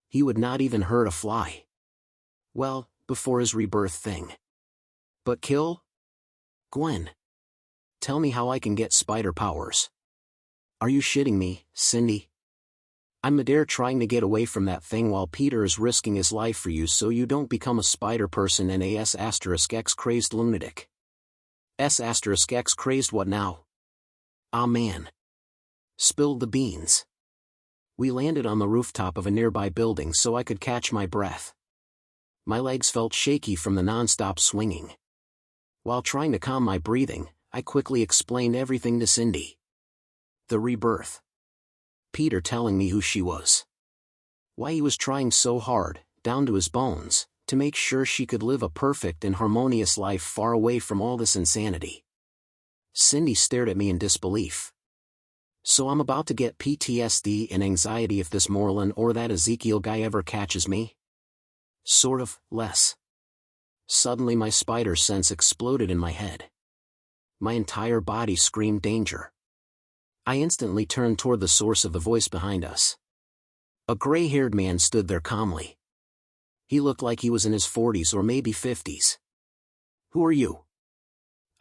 He would not even hurt a fly. Well, before his rebirth thing. But kill? Gwen. Tell me how I can get spider powers. Are you shitting me, Cindy? I'm midair trying to get away from that thing while Peter is risking his life for you so you don't become a spider person and a S*X crazed lunatic. S*X crazed what now? Ah man. Spilled the beans. We landed on the rooftop of a nearby building so I could catch my breath. My legs felt shaky from the non-stop swinging. While trying to calm my breathing, I quickly explained everything to Cindy. The rebirth. Peter telling me who she was. Why he was trying so hard, down to his bones, to make sure she could live a perfect and harmonious life far away from all this insanity. Cindy stared at me in disbelief. So I'm about to get PTSD and anxiety if this Morlun or that Ezekiel guy ever catches me? Sort of, less. Suddenly my spider sense exploded in my head. My entire body screamed danger. I instantly turned toward the source of the voice behind us. A gray-haired man stood there calmly. He looked like he was in his 40s or maybe 50s. Who are you?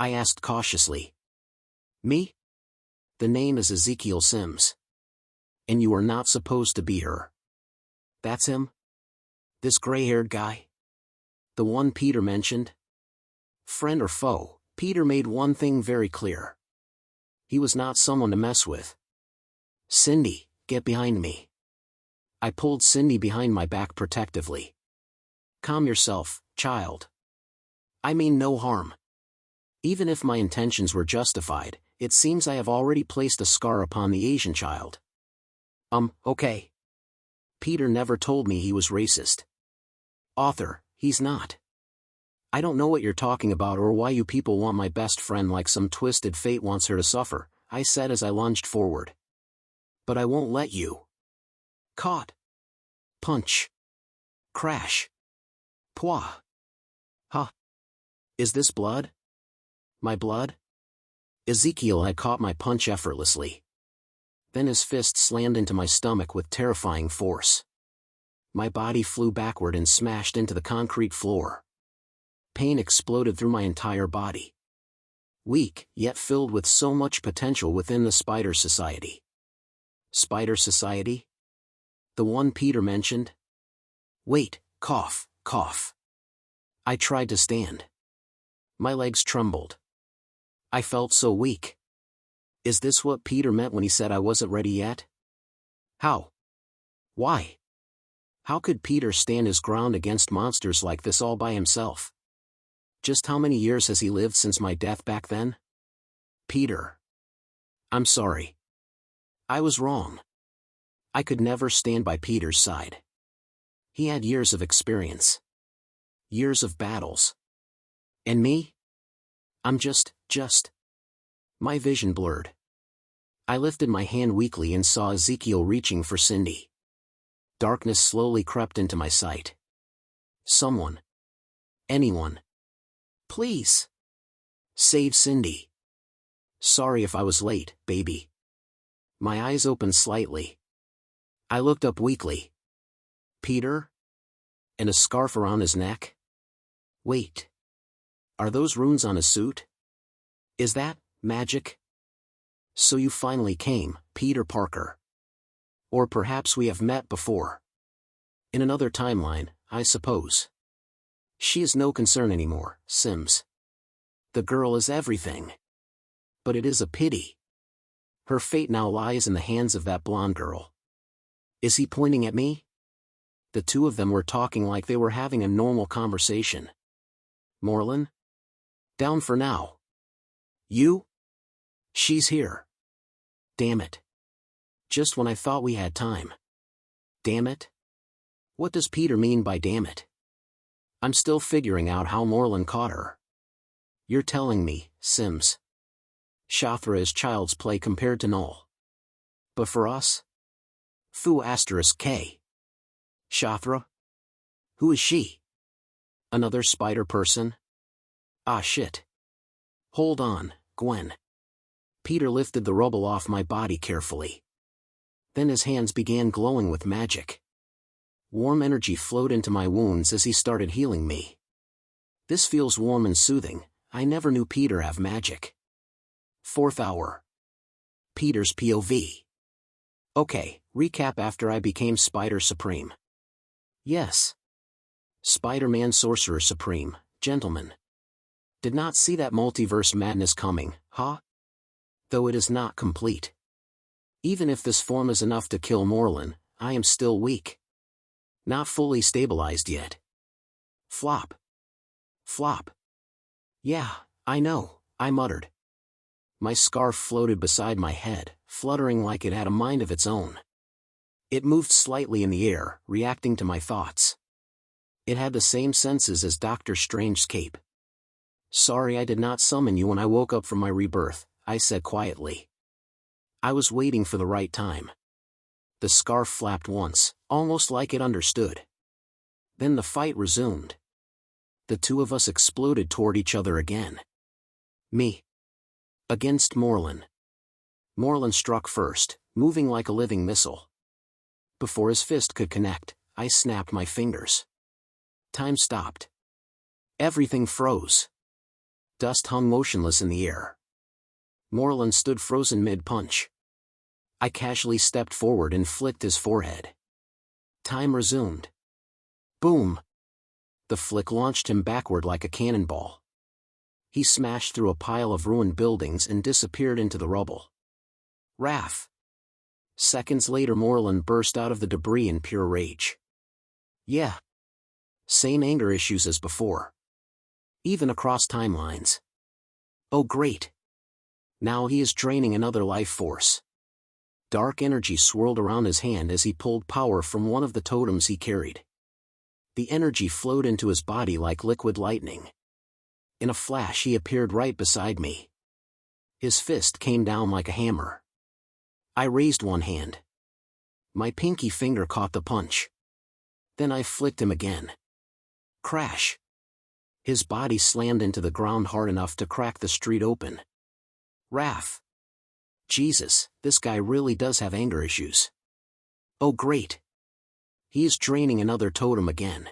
I asked cautiously. Me? The name is Ezekiel Sims. And you are not supposed to be her. That's him? This gray-haired guy? The one Peter mentioned? Friend or foe, Peter made one thing very clear. He was not someone to mess with. Cindy, get behind me. I pulled Cindy behind my back protectively. Calm yourself, child. I mean no harm. Even if my intentions were justified, it seems I have already placed a scar upon the Asian child. Okay. Peter never told me he was racist. Author, he's not. I don't know what you're talking about or why you people want my best friend like some twisted fate wants her to suffer, I said as I lunged forward. But I won't let you. Caught. Punch. Crash. Pwah. Huh. Is this blood? My blood? Ezekiel had caught my punch effortlessly. Then his fist slammed into my stomach with terrifying force. My body flew backward and smashed into the concrete floor. Pain exploded through my entire body. Weak, yet filled with so much potential within the Spider Society. Spider Society? The one Peter mentioned? Wait, cough, cough. I tried to stand. My legs trembled. I felt so weak. Is this what Peter meant when he said I wasn't ready yet? How? Why? How could Peter stand his ground against monsters like this all by himself? Just how many years has he lived since my death back then? Peter. I'm sorry. I was wrong. I could never stand by Peter's side. He had years of experience. Years of battles. And me? I'm just. My vision blurred. I lifted my hand weakly and saw Ezekiel reaching for Cindy. Darkness slowly crept into my sight. Someone. Anyone. Please. Save Cindy. Sorry if I was late, baby. My eyes opened slightly. I looked up weakly. Peter? And a scarf around his neck? Wait. Are those runes on his suit? Is that magic? So you finally came, Peter Parker. Or perhaps we have met before. In another timeline, I suppose. She is no concern anymore, Sims. The girl is everything. But it is a pity. Her fate now lies in the hands of that blonde girl. Is he pointing at me? The two of them were talking like they were having a normal conversation. Morlun? Down for now. You? She's here. Damn it. Just when I thought we had time. Damn it? What does Peter mean by damn it? I'm still figuring out how Morlun caught her. You're telling me, Sims. Shathra is child's play compared to Null. But for us? Fu asterisk K. Shathra? Who is she? Another spider person? Ah shit. Hold on, Gwen. Peter lifted the rubble off my body carefully. Then his hands began glowing with magic. Warm energy flowed into my wounds as he started healing me. This feels warm and soothing. I never knew Peter have magic. 4th hour. Peter's POV. Okay, recap after I became Spider Supreme. Yes. Spider-Man Sorcerer Supreme, gentlemen. Did not see that multiverse madness coming, huh? Though it is not complete. Even if this form is enough to kill Morlun, I am still weak. Not fully stabilized yet. Flop. Flop. Yeah, I know, I muttered. My scarf floated beside my head, fluttering like it had a mind of its own. It moved slightly in the air, reacting to my thoughts. It had the same senses as Doctor Strange's cape. Sorry I did not summon you when I woke up from my rebirth, I said quietly. I was waiting for the right time. The scarf flapped once, almost like it understood. Then the fight resumed. The two of us exploded toward each other again. Me. Against Morlun. Morlun struck first, moving like a living missile. Before his fist could connect, I snapped my fingers. Time stopped. Everything froze. Dust hung motionless in the air. Morlun stood frozen mid-punch. I casually stepped forward and flicked his forehead. Time resumed. Boom! The flick launched him backward like a cannonball. He smashed through a pile of ruined buildings and disappeared into the rubble. Wrath. Seconds later Morlun burst out of the debris in pure rage. Yeah. Same anger issues as before. Even across timelines. Oh great. Now he is draining another life force. Dark energy swirled around his hand as he pulled power from one of the totems he carried. The energy flowed into his body like liquid lightning. In a flash he appeared right beside me. His fist came down like a hammer. I raised one hand. My pinky finger caught the punch. Then I flicked him again. Crash. His body slammed into the ground hard enough to crack the street open. Wrath. Jesus, this guy really does have anger issues. Oh great. He is draining another totem again.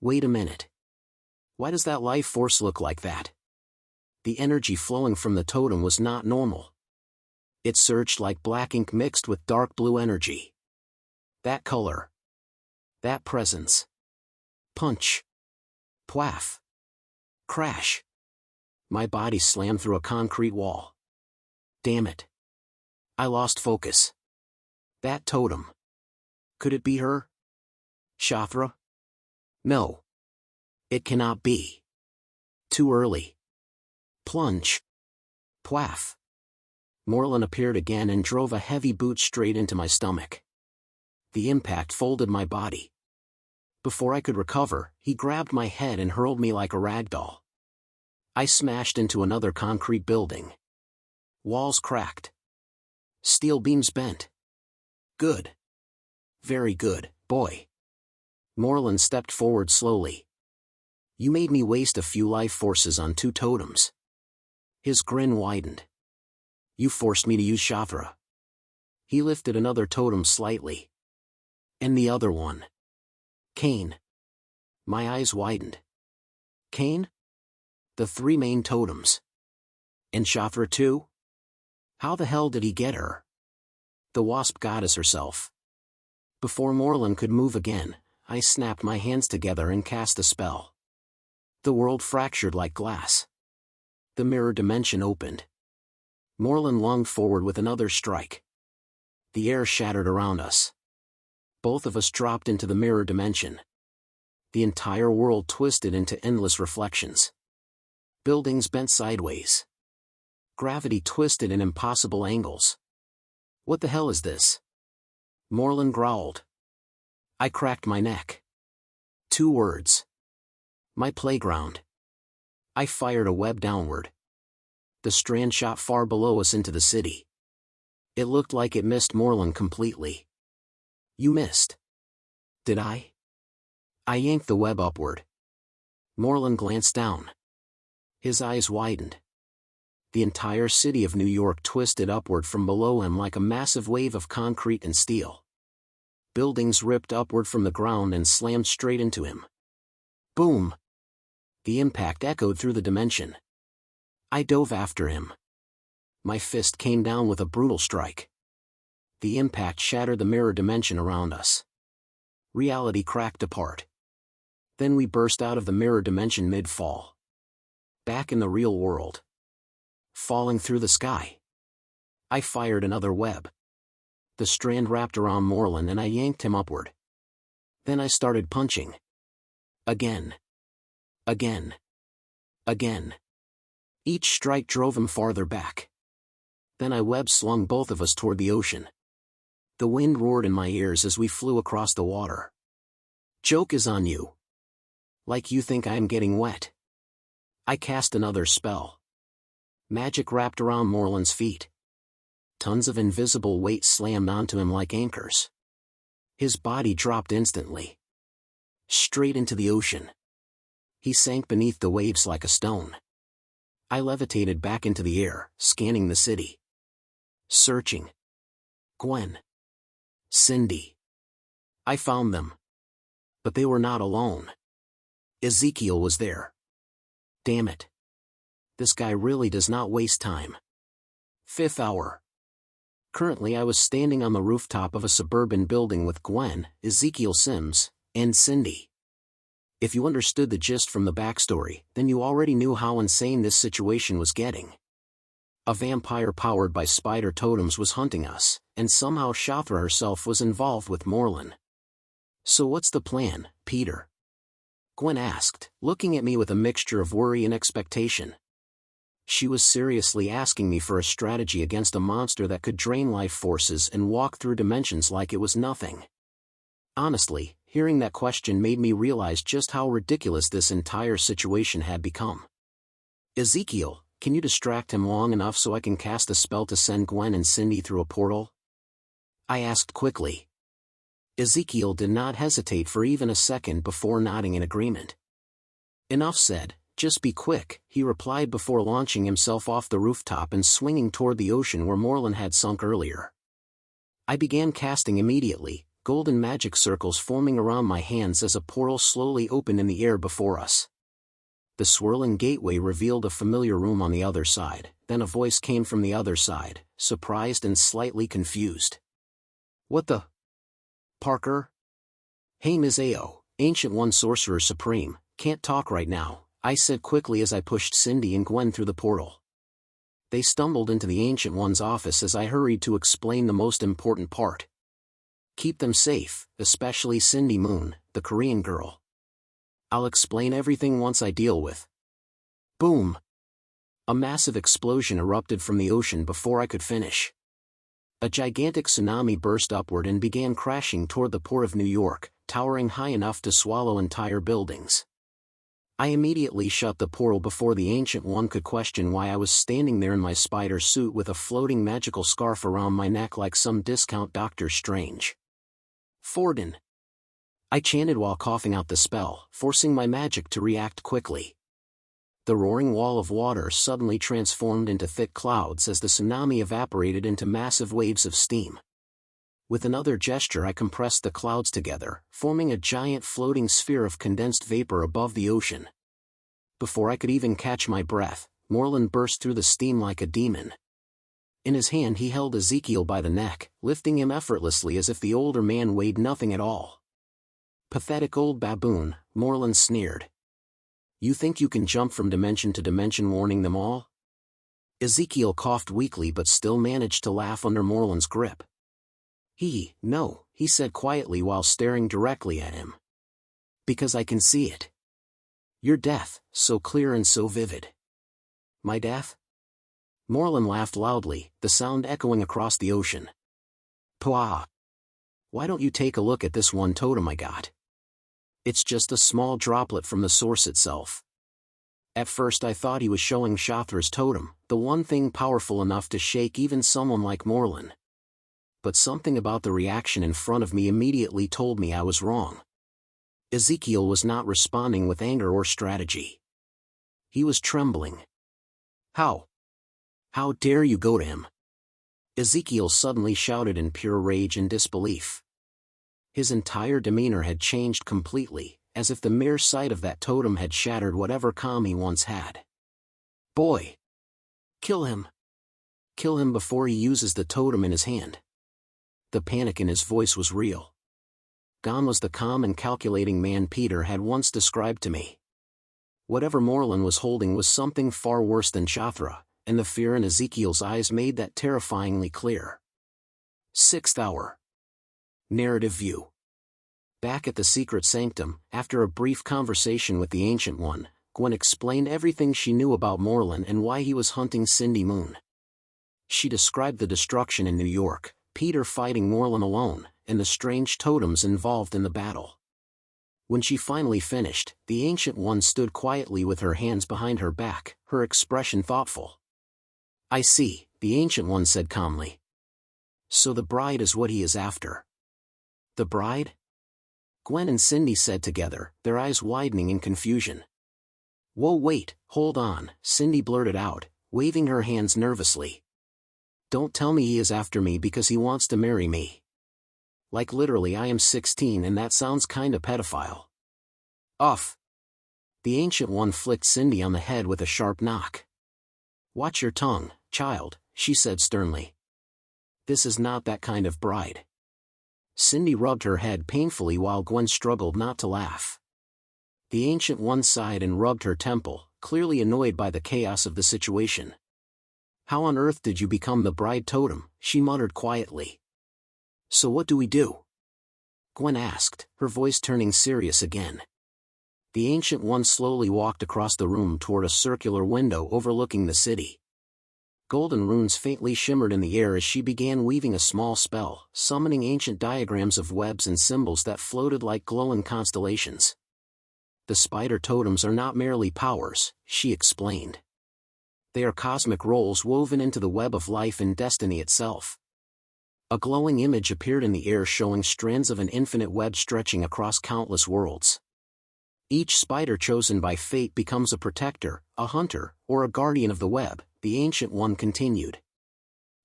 Wait a minute. Why does that life force look like that? The energy flowing from the totem was not normal. It surged like black ink mixed with dark blue energy. That color. That presence. Punch. Pwaff. Crash. My body slammed through a concrete wall. Damn it. I lost focus. That totem. Could it be her? Shafra? No. It cannot be. Too early. Plunge. Pwaff. Morlun appeared again and drove a heavy boot straight into my stomach. The impact folded my body. Before I could recover, he grabbed my head and hurled me like a rag doll. I smashed into another concrete building. Walls cracked. Steel beams bent. Good. Very good, boy. Morlun stepped forward slowly. You made me waste a few life forces on 2 totems. His grin widened. You forced me to use Shafra. He lifted another totem slightly. And the other one. Cain. My eyes widened. Cain? The 3 main totems. And Shafra too? How the hell did he get her? The wasp goddess herself. Before Morlun could move again, I snapped my hands together and cast a spell. The world fractured like glass. The mirror dimension opened. Morlun lunged forward with another strike. The air shattered around us. Both of us dropped into the mirror dimension. The entire world twisted into endless reflections. Buildings bent sideways. Gravity twisted in impossible angles. What the hell is this? Morlun growled. I cracked my neck. 2 words. My playground. I fired a web downward. The strand shot far below us into the city. It looked like it missed Morlun completely. You missed. Did I? I yanked the web upward. Morlun glanced down. His eyes widened. The entire city of New York twisted upward from below him like a massive wave of concrete and steel. Buildings ripped upward from the ground and slammed straight into him. Boom! The impact echoed through the dimension. I dove after him. My fist came down with a brutal strike. The impact shattered the mirror dimension around us. Reality cracked apart. Then we burst out of the mirror dimension mid-fall. Back in the real world. Falling through the sky. I fired another web. The strand wrapped around Morlun and I yanked him upward. Then I started punching. Again. Again. Again. Each strike drove him farther back. Then I web-slung both of us toward the ocean. The wind roared in my ears as we flew across the water. Joke is on you. Like you think I am getting wet. I cast another spell. Magic wrapped around Morlun's feet. Tons of invisible weight slammed onto him like anchors. His body dropped instantly. Straight into the ocean. He sank beneath the waves like a stone. I levitated back into the air, scanning the city. Searching. Gwen. Cindy. I found them. But they were not alone. Ezekiel was there. Damn it. This guy really does not waste time. 5th hour. Currently I was standing on the rooftop of a suburban building with Gwen, Ezekiel Sims, and Cindy. If you understood the gist from the backstory, then you already knew how insane this situation was getting. A vampire powered by spider totems was hunting us, and somehow Shafra herself was involved with Morlun. So what's the plan, Peter? Gwen asked, looking at me with a mixture of worry and expectation. She was seriously asking me for a strategy against a monster that could drain life forces and walk through dimensions like it was nothing. Honestly, hearing that question made me realize just how ridiculous this entire situation had become. Ezekiel, can you distract him long enough so I can cast a spell to send Gwen and Cindy through a portal? I asked quickly. Ezekiel did not hesitate for even a second before nodding in agreement. Enough said, just be quick, he replied before launching himself off the rooftop and swinging toward the ocean where Morlun had sunk earlier. I began casting immediately, golden magic circles forming around my hands as a portal slowly opened in the air before us. The swirling gateway revealed a familiar room on the other side, then a voice came from the other side, surprised and slightly confused. What the? Parker? Hey Ms. Ao, Ancient One Sorcerer Supreme, can't talk right now, I said quickly as I pushed Cindy and Gwen through the portal. They stumbled into the Ancient One's office as I hurried to explain the most important part. Keep them safe, especially Cindy Moon, the Korean girl. I'll explain everything once I deal with. Boom! A massive explosion erupted from the ocean before I could finish. A gigantic tsunami burst upward and began crashing toward the port of New York, towering high enough to swallow entire buildings. I immediately shut the portal before the Ancient One could question why I was standing there in my spider suit with a floating magical scarf around my neck like some discount Doctor Strange. Forden! I chanted while coughing out the spell, forcing my magic to react quickly. The roaring wall of water suddenly transformed into thick clouds as the tsunami evaporated into massive waves of steam. With another gesture I compressed the clouds together, forming a giant floating sphere of condensed vapor above the ocean. Before I could even catch my breath, Moreland burst through the steam like a demon. In his hand he held Ezekiel by the neck, lifting him effortlessly as if the older man weighed nothing at all. Pathetic old baboon, Moreland sneered. You think you can jump from dimension to dimension, warning them all? Ezekiel coughed weakly but still managed to laugh under Moreland's grip. No, he said quietly while staring directly at him. Because I can see it. Your death, so clear and so vivid. My death? Moreland laughed loudly, the sound echoing across the ocean. Pwah! Why don't you take a look at this one totem I got? It's just a small droplet from the source itself. At first I thought he was showing Shathra's totem, the one thing powerful enough to shake even someone like Moreland. But something about the reaction in front of me immediately told me I was wrong. Ezekiel was not responding with anger or strategy. He was trembling. How? How dare you go to him? Ezekiel suddenly shouted in pure rage and disbelief. His entire demeanor had changed completely, as if the mere sight of that totem had shattered whatever calm he once had. Boy! Kill him! Kill him before he uses the totem in his hand. The panic in his voice was real. Gone was the calm and calculating man Peter had once described to me. Whatever Moreland was holding was something far worse than Shathra, and the fear in Ezekiel's eyes made that terrifyingly clear. 6th hour. Narrative view. Back at the secret sanctum, after a brief conversation with the Ancient One, Gwen explained everything she knew about Moreland and why he was hunting Cindy Moon. She described the destruction in New York, Peter fighting Moreland alone, and the strange totems involved in the battle. When she finally finished, the Ancient One stood quietly with her hands behind her back, her expression thoughtful. I see, the Ancient One said calmly. So the bride is what he is after. The bride? Gwen and Cindy said together, their eyes widening in confusion. Whoa, wait, hold on, Cindy blurted out, waving her hands nervously. Don't tell me he is after me because he wants to marry me. Like literally I am 16 and that sounds kinda pedophile. Off. The Ancient One flicked Cindy on the head with a sharp knock. Watch your tongue, child, she said sternly. This is not that kind of bride. Cindy rubbed her head painfully while Gwen struggled not to laugh. The Ancient One sighed and rubbed her temple, clearly annoyed by the chaos of the situation. How on earth did you become the bride totem? She muttered quietly. So what do we do? Gwen asked, her voice turning serious again. The Ancient One slowly walked across the room toward a circular window overlooking the city. Golden runes faintly shimmered in the air as she began weaving a small spell, summoning ancient diagrams of webs and symbols that floated like glowing constellations. The spider totems are not merely powers, she explained. They are cosmic rolls woven into the web of life and destiny itself. A glowing image appeared in the air showing strands of an infinite web stretching across countless worlds. Each spider chosen by fate becomes a protector, a hunter, or a guardian of the web, the Ancient One continued.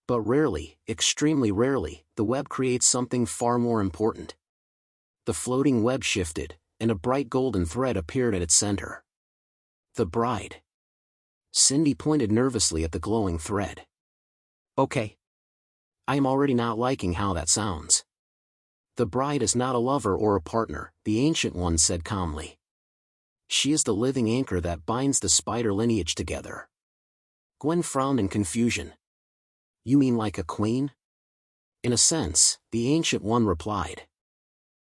But rarely, extremely rarely, the web creates something far more important. The floating web shifted, and a bright golden thread appeared at its center. The bride. Cindy pointed nervously at the glowing thread. Okay. I am already not liking how that sounds. The bride is not a lover or a partner, the Ancient One said calmly. She is the living anchor that binds the spider lineage together. Gwen frowned in confusion. You mean like a queen? In a sense, the Ancient One replied.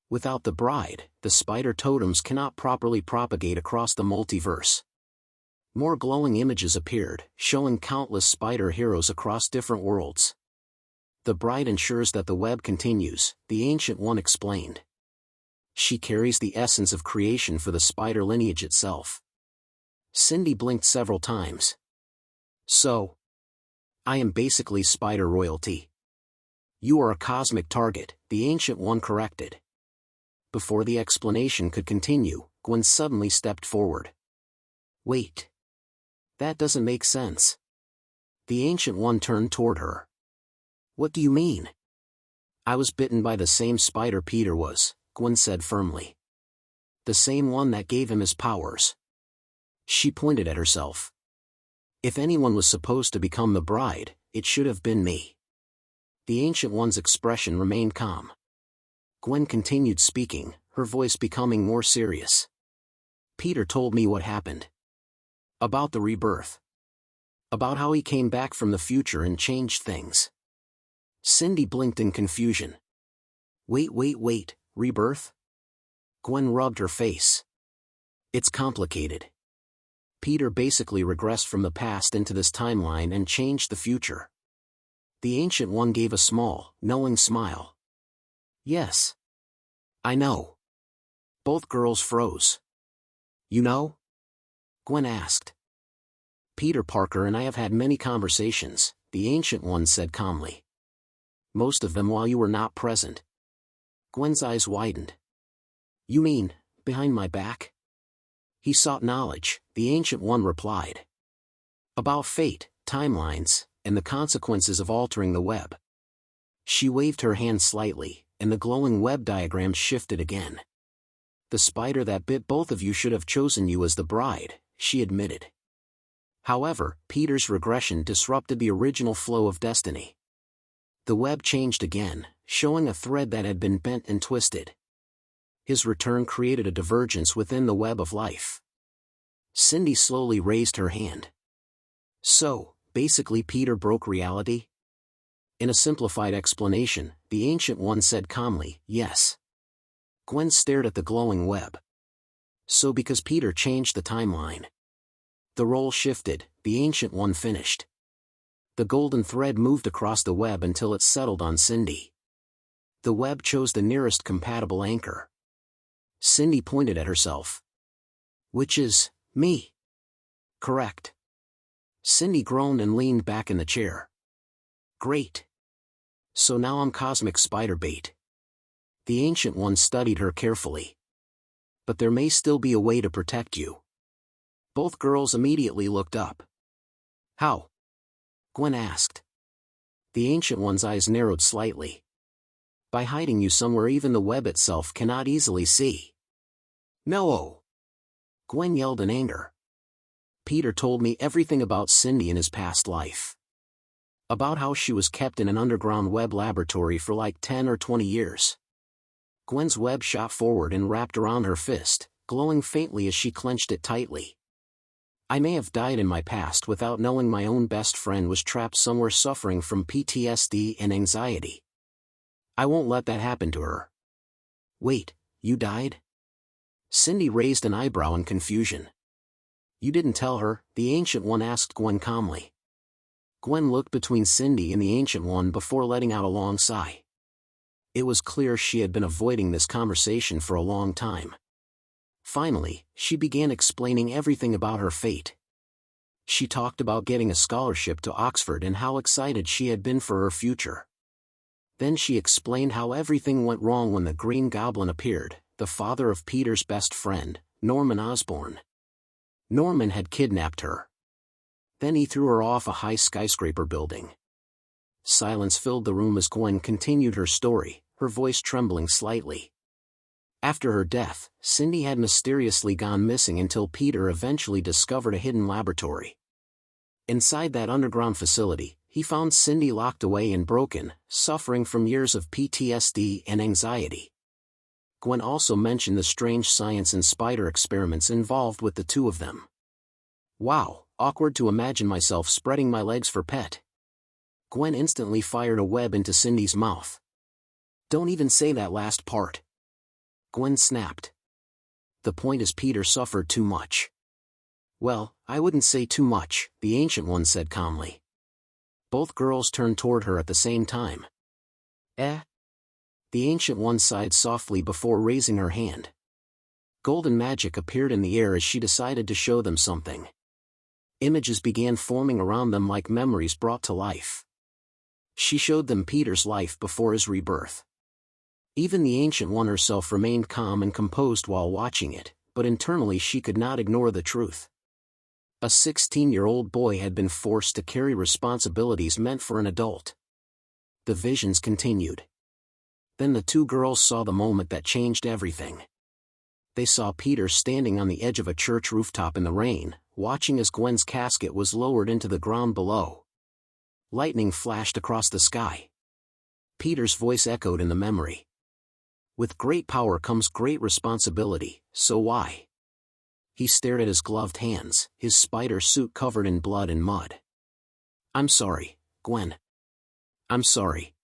Without the bride, the spider totems cannot properly propagate across the multiverse. More glowing images appeared, showing countless spider heroes across different worlds. The bride ensures that the web continues, the Ancient One explained. She carries the essence of creation for the spider lineage itself. Cindy blinked several times. So, I am basically spider royalty. You are a cosmic target, the Ancient One corrected. Before the explanation could continue, Gwen suddenly stepped forward. Wait. That doesn't make sense. The Ancient One turned toward her. What do you mean? I was bitten by the same spider Peter was, Gwen said firmly. The same one that gave him his powers. She pointed at herself. If anyone was supposed to become the bride, it should have been me. The Ancient One's expression remained calm. Gwen continued speaking, her voice becoming more serious. Peter told me what happened. About the rebirth. About how he came back from the future and changed things. Cindy blinked in confusion. Wait, rebirth? Gwen rubbed her face. It's complicated. Peter basically regressed from the past into this timeline and changed the future. The Ancient One gave a small, knowing smile. Yes. I know. Both girls froze. You know? Gwen asked. Peter Parker and I have had many conversations, the Ancient One said calmly. Most of them while you were not present. Gwen's eyes widened. You mean, behind my back? He sought knowledge, the Ancient One replied. About fate, timelines, and the consequences of altering the web. She waved her hand slightly, and the glowing web diagram shifted again. The spider that bit both of you should have chosen you as the bride, she admitted. However, Peter's regression disrupted the original flow of destiny. The web changed again, showing a thread that had been bent and twisted. His return created a divergence within the web of life. Cindy slowly raised her hand. So, basically Peter broke reality? In a simplified explanation, the Ancient One said calmly, yes. Gwen stared at the glowing web. So because Peter changed the timeline. The role shifted, the Ancient One finished. The golden thread moved across the web until it settled on Cindy. The web chose the nearest compatible anchor. Cindy pointed at herself. Which is, me. Correct. Cindy groaned and leaned back in the chair. Great. So now I'm cosmic spider bait. The Ancient One studied her carefully. But there may still be a way to protect you. Both girls immediately looked up. How? Gwen asked. The Ancient One's eyes narrowed slightly. By hiding you somewhere even the web itself cannot easily see. No! Gwen yelled in anger. Peter told me everything about Cindy in his past life. About how she was kept in an underground web laboratory for like 10 or 20 years. Gwen's web shot forward and wrapped around her fist, glowing faintly as she clenched it tightly. I may have died in my past without knowing my own best friend was trapped somewhere suffering from PTSD and anxiety. I won't let that happen to her. Wait, you died? Cindy raised an eyebrow in confusion. You didn't tell her, the Ancient One asked Gwen calmly. Gwen looked between Cindy and the Ancient One before letting out a long sigh. It was clear she had been avoiding this conversation for a long time. Finally, she began explaining everything about her fate. She talked about getting a scholarship to Oxford and how excited she had been for her future. Then she explained how everything went wrong when the Green Goblin appeared, the father of Peter's best friend, Norman Osborn. Norman had kidnapped her. Then he threw her off a high skyscraper building. Silence filled the room as Gwen continued her story, her voice trembling slightly. After her death, Cindy had mysteriously gone missing until Peter eventually discovered a hidden laboratory. Inside that underground facility, he found Cindy locked away and broken, suffering from years of PTSD and anxiety. Gwen also mentioned the strange science and spider experiments involved with the two of them. Wow, awkward to imagine myself spreading my legs for pet. Gwen instantly fired a web into Cindy's mouth. Don't even say that last part. Gwen snapped. The point is Peter suffered too much. Well, I wouldn't say too much, the Ancient One said calmly. Both girls turned toward her at the same time. Eh? The Ancient One sighed softly before raising her hand. Golden magic appeared in the air as she decided to show them something. Images began forming around them like memories brought to life. She showed them Peter's life before his rebirth. Even the Ancient One herself remained calm and composed while watching it, but internally she could not ignore the truth. A 16-year-old boy had been forced to carry responsibilities meant for an adult. The visions continued. Then the two girls saw the moment that changed everything. They saw Peter standing on the edge of a church rooftop in the rain, watching as Gwen's casket was lowered into the ground below. Lightning flashed across the sky. Peter's voice echoed in the memory. With great power comes great responsibility, so why? He stared at his gloved hands, his spider suit covered in blood and mud. I'm sorry, Gwen. I'm sorry.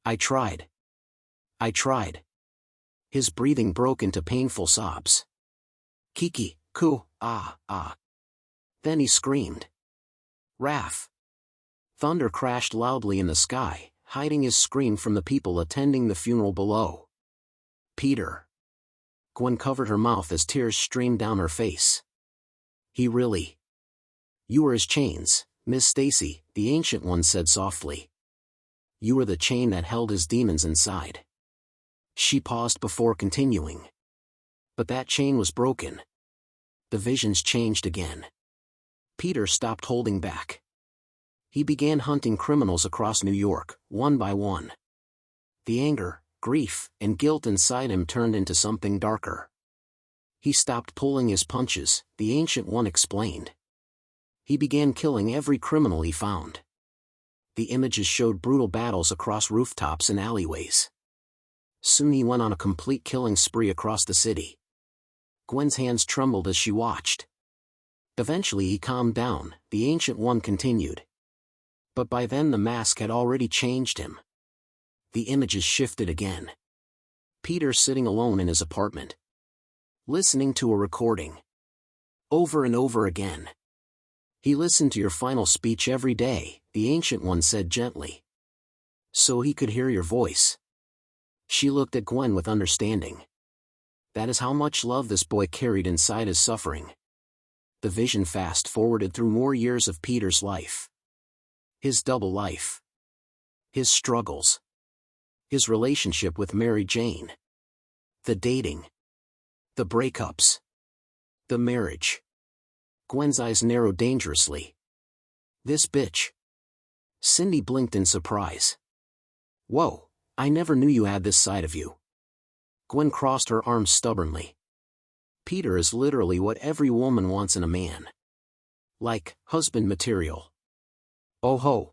I tried. His breathing broke into painful sobs. Kiki, ku, ah. Then he screamed. Wrath. Thunder crashed loudly in the sky, hiding his scream from the people attending the funeral below. Peter. Gwen covered her mouth as tears streamed down her face. He really. You were his chains, Miss Stacy, the Ancient One said softly. You were the chain that held his demons inside. She paused before continuing. But that chain was broken. The visions changed again. Peter stopped holding back. He began hunting criminals across New York, one by one. The anger, grief, and guilt inside him turned into something darker. He stopped pulling his punches, the Ancient One explained. He began killing every criminal he found. The images showed brutal battles across rooftops and alleyways. Soon he went on a complete killing spree across the city. Gwen's hands trembled as she watched. Eventually he calmed down, the Ancient One continued. But by then the mask had already changed him. The images shifted again. Peter sitting alone in his apartment. Listening to a recording. Over and over again. He listened to your final speech every day, the Ancient One said gently. So he could hear your voice. She looked at Gwen with understanding. That is how much love this boy carried inside his suffering. The vision fast-forwarded through more years of Peter's life. His double life. His struggles. His relationship with Mary Jane. The dating. The breakups. The marriage. Gwen's eyes narrowed dangerously. This bitch. Cindy blinked in surprise. Whoa, I never knew you had this side of you. Gwen crossed her arms stubbornly. Peter is literally what every woman wants in a man. Like, husband material. Oh ho.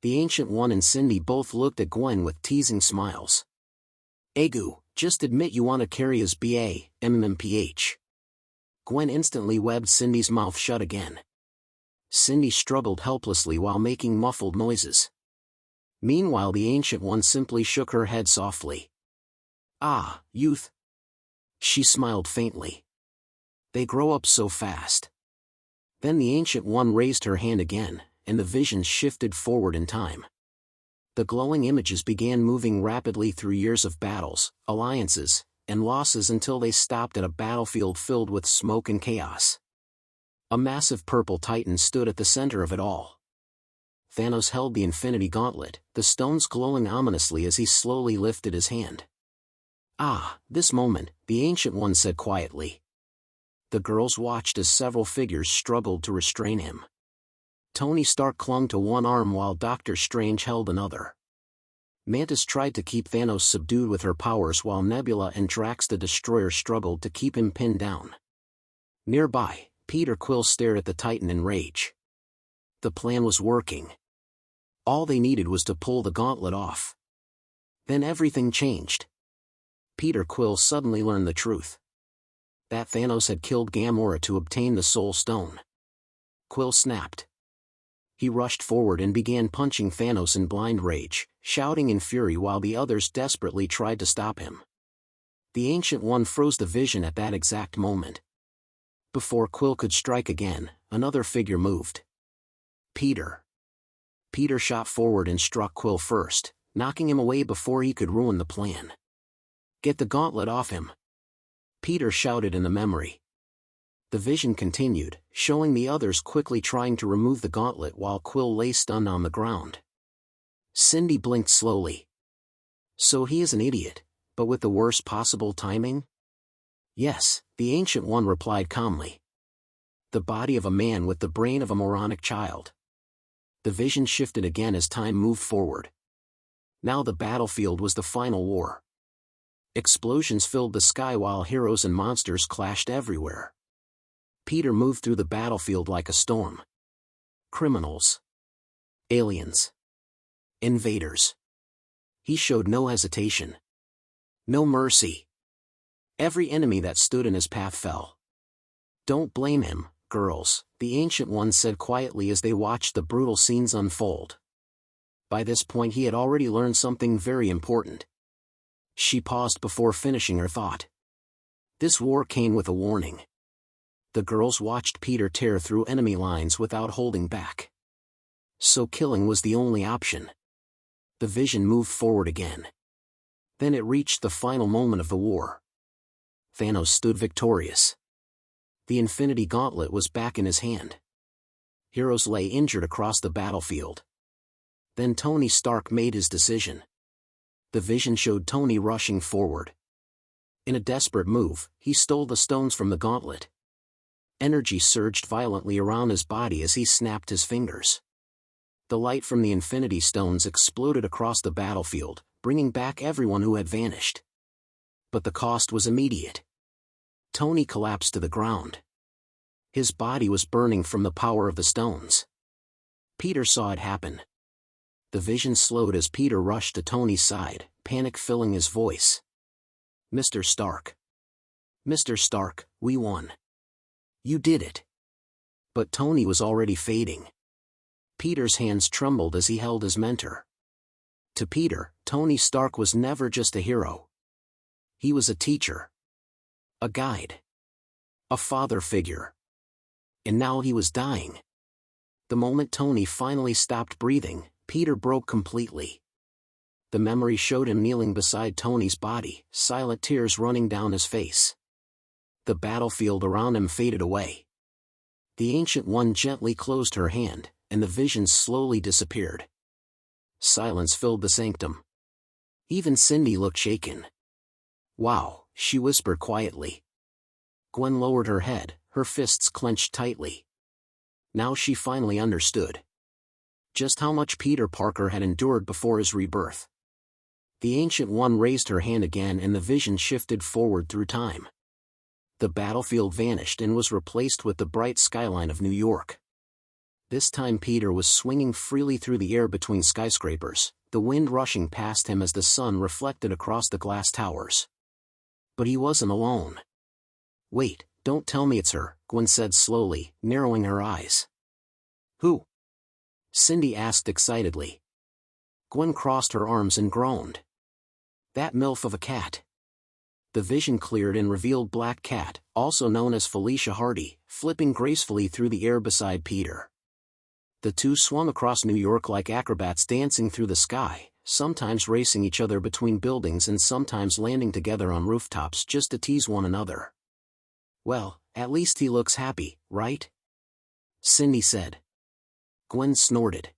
The Ancient One and Cindy both looked at Gwen with teasing smiles. Egu, just admit you want to carry his B.A., MMPH. Gwen instantly webbed Cindy's mouth shut again. Cindy struggled helplessly while making muffled noises. Meanwhile the Ancient One simply shook her head softly. Ah, youth. She smiled faintly. They grow up so fast. Then the Ancient One raised her hand again, and the visions shifted forward in time. The glowing images began moving rapidly through years of battles, alliances, and losses until they stopped at a battlefield filled with smoke and chaos. A massive purple titan stood at the center of it all. Thanos held the Infinity Gauntlet, the stones glowing ominously as he slowly lifted his hand. Ah, this moment, the Ancient One said quietly. The girls watched as several figures struggled to restrain him. Tony Stark clung to one arm while Doctor Strange held another. Mantis tried to keep Thanos subdued with her powers while Nebula and Drax the Destroyer struggled to keep him pinned down. Nearby, Peter Quill stared at the Titan in rage. The plan was working. All they needed was to pull the gauntlet off. Then everything changed. Peter Quill suddenly learned the truth. That Thanos had killed Gamora to obtain the Soul Stone. Quill snapped. He rushed forward and began punching Thanos in blind rage, shouting in fury while the others desperately tried to stop him. The Ancient One froze the vision at that exact moment. Before Quill could strike again, another figure moved. Peter. Peter shot forward and struck Quill first, knocking him away before he could ruin the plan. "Get the gauntlet off him!" Peter shouted in the memory. The vision continued, showing the others quickly trying to remove the gauntlet while Quill lay stunned on the ground. Cindy blinked slowly. So he is an idiot, but with the worst possible timing? Yes, the Ancient One replied calmly. The body of a man with the brain of a moronic child. The vision shifted again as time moved forward. Now the battlefield was the final war. Explosions filled the sky while heroes and monsters clashed everywhere. Peter moved through the battlefield like a storm. Criminals. Aliens. Invaders. He showed no hesitation. No mercy. Every enemy that stood in his path fell. "Don't blame him, girls," the Ancient One said quietly as they watched the brutal scenes unfold. By this point he had already learned something very important. She paused before finishing her thought. This war came with a warning. The girls watched Peter tear through enemy lines without holding back. So killing was the only option. The vision moved forward again. Then it reached the final moment of the war. Thanos stood victorious. The Infinity Gauntlet was back in his hand. Heroes lay injured across the battlefield. Then Tony Stark made his decision. The vision showed Tony rushing forward. In a desperate move, he stole the stones from the gauntlet. Energy surged violently around his body as he snapped his fingers. The light from the Infinity Stones exploded across the battlefield, bringing back everyone who had vanished. But the cost was immediate. Tony collapsed to the ground. His body was burning from the power of the stones. Peter saw it happen. The vision slowed as Peter rushed to Tony's side, panic filling his voice. "Mr. Stark. Mr. Stark, we won. You did it." But Tony was already fading. Peter's hands trembled as he held his mentor. To Peter, Tony Stark was never just a hero. He was a teacher. A guide. A father figure. And now he was dying. The moment Tony finally stopped breathing, Peter broke completely. The memory showed him kneeling beside Tony's body, silent tears running down his face. The battlefield around him faded away. The Ancient One gently closed her hand, and the vision slowly disappeared. Silence filled the sanctum. Even Cindy looked shaken. "Wow," she whispered quietly. Gwen lowered her head, her fists clenched tightly. Now she finally understood just how much Peter Parker had endured before his rebirth. The Ancient One raised her hand again and the vision shifted forward through time. The battlefield vanished and was replaced with the bright skyline of New York. This time Peter was swinging freely through the air between skyscrapers, the wind rushing past him as the sun reflected across the glass towers. But he wasn't alone. "Wait, don't tell me it's her," Gwen said slowly, narrowing her eyes. "Who?" Cindy asked excitedly. Gwen crossed her arms and groaned. "That MILF of a cat." The vision cleared and revealed Black Cat, also known as Felicia Hardy, flipping gracefully through the air beside Peter. The two swung across New York like acrobats dancing through the sky, sometimes racing each other between buildings and sometimes landing together on rooftops just to tease one another. "Well, at least he looks happy, right?" Cindy said. Gwen snorted.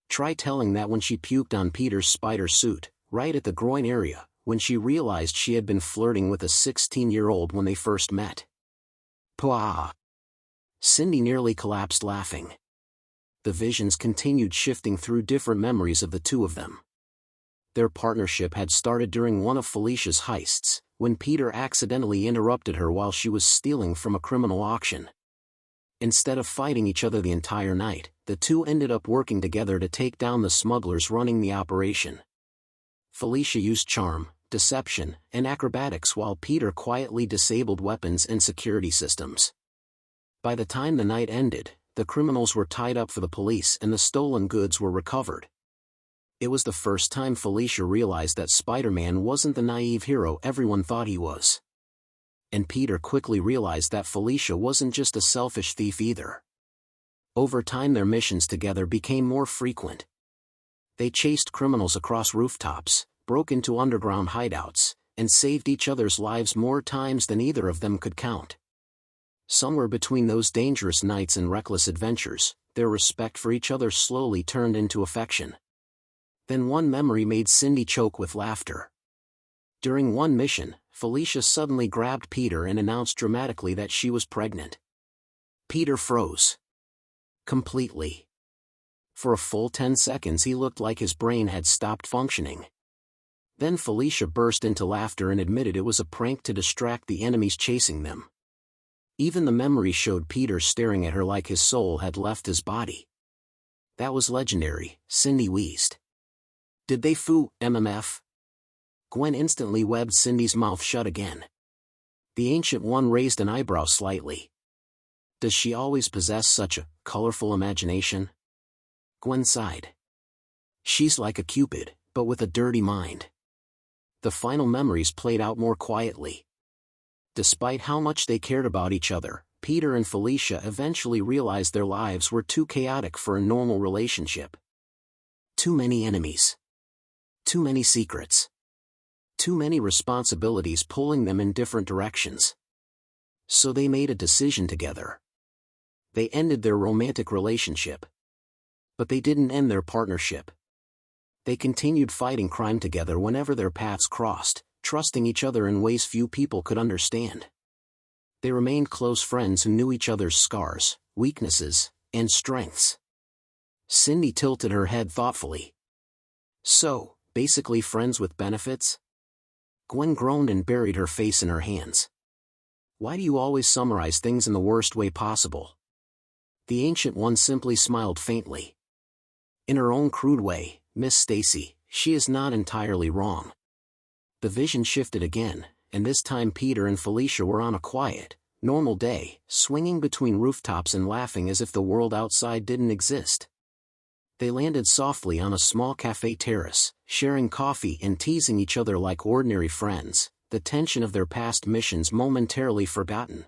Try telling that when she puked on Peter's spider suit, right at the groin area, when she realized she had been flirting with a 16-year-old when they first met. Pwah! Cindy nearly collapsed laughing. The visions continued shifting through different memories of the two of them. Their partnership had started during one of Felicia's heists, when Peter accidentally interrupted her while she was stealing from a criminal auction. Instead of fighting each other the entire night, the two ended up working together to take down the smugglers running the operation. Felicia used charm, deception, and acrobatics while Peter quietly disabled weapons and security systems. By the time the night ended, the criminals were tied up for the police and the stolen goods were recovered. It was the first time Felicia realized that Spider-Man wasn't the naive hero everyone thought he was. And Peter quickly realized that Felicia wasn't just a selfish thief either. Over time their missions together became more frequent. They chased criminals across rooftops, broke into underground hideouts, and saved each other's lives more times than either of them could count. Somewhere between those dangerous nights and reckless adventures, their respect for each other slowly turned into affection. Then one memory made Cindy choke with laughter. During one mission, Felicia suddenly grabbed Peter and announced dramatically that she was pregnant. Peter froze. Completely. For a full 10 seconds he looked like his brain had stopped functioning. Then Felicia burst into laughter and admitted it was a prank to distract the enemies chasing them. Even the memory showed Peter staring at her like his soul had left his body. That was legendary, Cindy wheezed. Did they foo MMF? Gwen instantly webbed Cindy's mouth shut again. The Ancient One raised an eyebrow slightly. Does she always possess such a colorful imagination? Gwen sighed. She's like a Cupid, but with a dirty mind. The final memories played out more quietly. Despite how much they cared about each other, Peter and Felicia eventually realized their lives were too chaotic for a normal relationship. Too many enemies. Too many secrets. Too many responsibilities pulling them in different directions. So they made a decision together. They ended their romantic relationship. But they didn't end their partnership. They continued fighting crime together whenever their paths crossed, trusting each other in ways few people could understand. They remained close friends who knew each other's scars, weaknesses, and strengths. Cindy tilted her head thoughtfully. So, basically friends with benefits? Gwen groaned and buried her face in her hands. Why do you always summarize things in the worst way possible? The Ancient One simply smiled faintly. In her own crude way, Miss Stacy, she is not entirely wrong. The vision shifted again, and this time Peter and Felicia were on a quiet, normal day, swinging between rooftops and laughing as if the world outside didn't exist. They landed softly on a small cafe terrace, sharing coffee and teasing each other like ordinary friends, the tension of their past missions momentarily forgotten.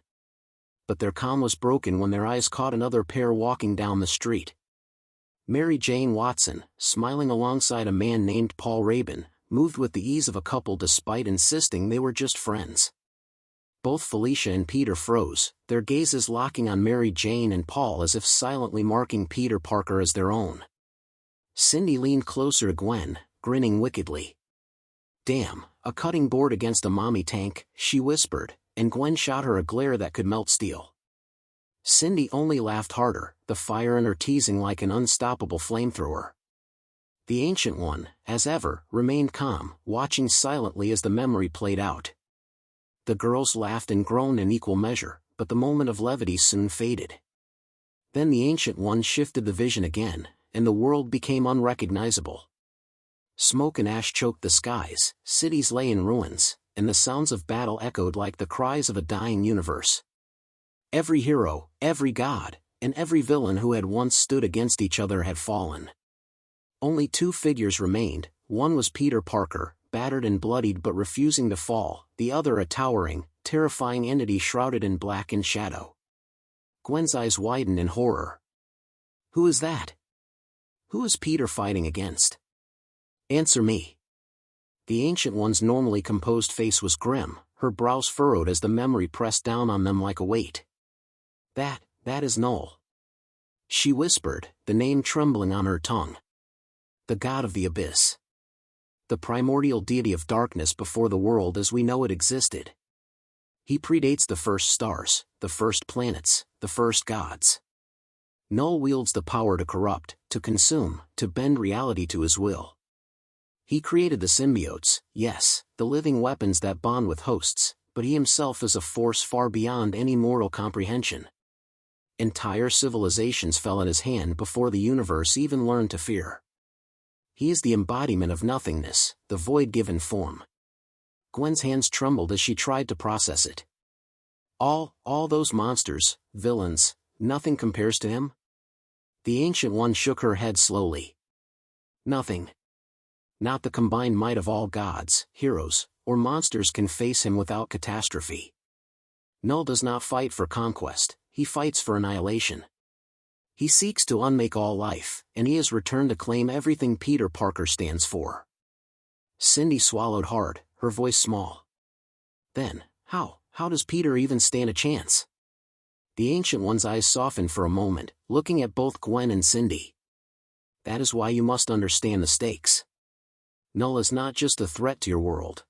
But their calm was broken when their eyes caught another pair walking down the street. Mary Jane Watson, smiling alongside a man named Paul Rabin, moved with the ease of a couple despite insisting they were just friends. Both Felicia and Peter froze, their gazes locking on Mary Jane and Paul as if silently marking Peter Parker as their own. Cindy leaned closer to Gwen, grinning wickedly. Damn, a cutting board against a mommy tank, she whispered, and Gwen shot her a glare that could melt steel. Cindy only laughed harder, the fire in her teasing like an unstoppable flamethrower. The Ancient One, as ever, remained calm, watching silently as the memory played out. The girls laughed and groaned in equal measure, but the moment of levity soon faded. Then the Ancient One shifted the vision again, and the world became unrecognizable. Smoke and ash choked the skies, cities lay in ruins, and the sounds of battle echoed like the cries of a dying universe. Every hero, every god, and every villain who had once stood against each other had fallen. Only two figures remained, one was Peter Parker, battered and bloodied but refusing to fall, the other a towering, terrifying entity shrouded in black and shadow. Gwen's eyes widened in horror. Who is that? Who is Peter fighting against? Answer me. The Ancient One's normally composed face was grim, her brows furrowed as the memory pressed down on them like a weight. That is Null. She whispered, the name trembling on her tongue. The god of the abyss. The primordial deity of darkness before the world as we know it existed. He predates the first stars, the first planets, the first gods. Null wields the power to corrupt, to consume, to bend reality to his will. He created the symbiotes, yes, the living weapons that bond with hosts, but he himself is a force far beyond any mortal comprehension. Entire civilizations fell in his hand before the universe even learned to fear. He is the embodiment of nothingness, the void given form. Gwen's hands trembled as she tried to process it. All those monsters, villains, nothing compares to him? The Ancient One shook her head slowly. Nothing. Not the combined might of all gods, heroes, or monsters can face him without catastrophe. Null does not fight for conquest, he fights for annihilation. He seeks to unmake all life, and he has returned to claim everything Peter Parker stands for. Cindy swallowed hard, her voice small. Then, how does Peter even stand a chance? The Ancient One's eyes softened for a moment, looking at both Gwen and Cindy. That is why you must understand the stakes. Null is not just a threat to your world.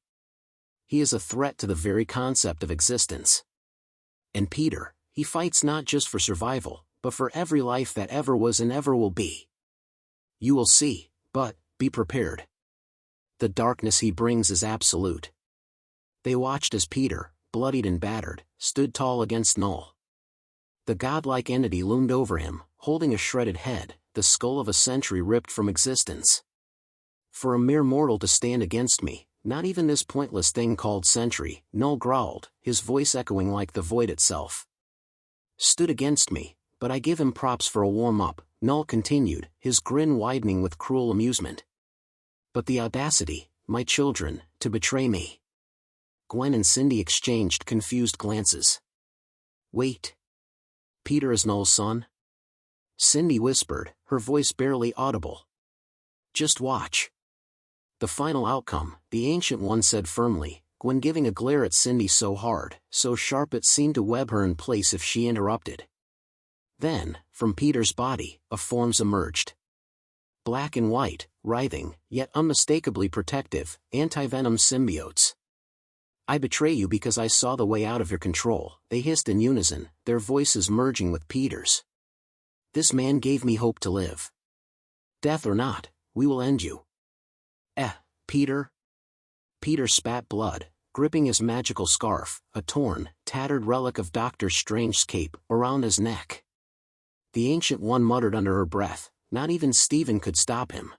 He is a threat to the very concept of existence. And Peter, he fights not just for survival, but for every life that ever was and ever will be. You will see, but be prepared. The darkness he brings is absolute. They watched as Peter, bloodied and battered, stood tall against Null. The godlike entity loomed over him, holding a shredded head, the skull of a century ripped from existence. For a mere mortal to stand against me, not even this pointless thing called century, Null growled, his voice echoing like the void itself. Stood against me, but I give him props for a warm-up, Null continued, his grin widening with cruel amusement. But the audacity, my children, to betray me. Gwen and Cindy exchanged confused glances. Wait. Peter is Null's son? Cindy whispered, her voice barely audible. Just watch. The final outcome, the Ancient One said firmly, Gwen giving a glare at Cindy so hard, so sharp it seemed to web her in place if she interrupted. Then, from Peter's body, a forms emerged. Black and white, writhing, yet unmistakably protective, anti-venom symbiotes. I betray you because I saw the way out of your control, they hissed in unison, their voices merging with Peter's. This man gave me hope to live. Death or not, we will end you. Peter? Peter spat blood, gripping his magical scarf, a torn, tattered relic of Doctor Strange's cape, around his neck. The Ancient One muttered under her breath, not even Stephen could stop him.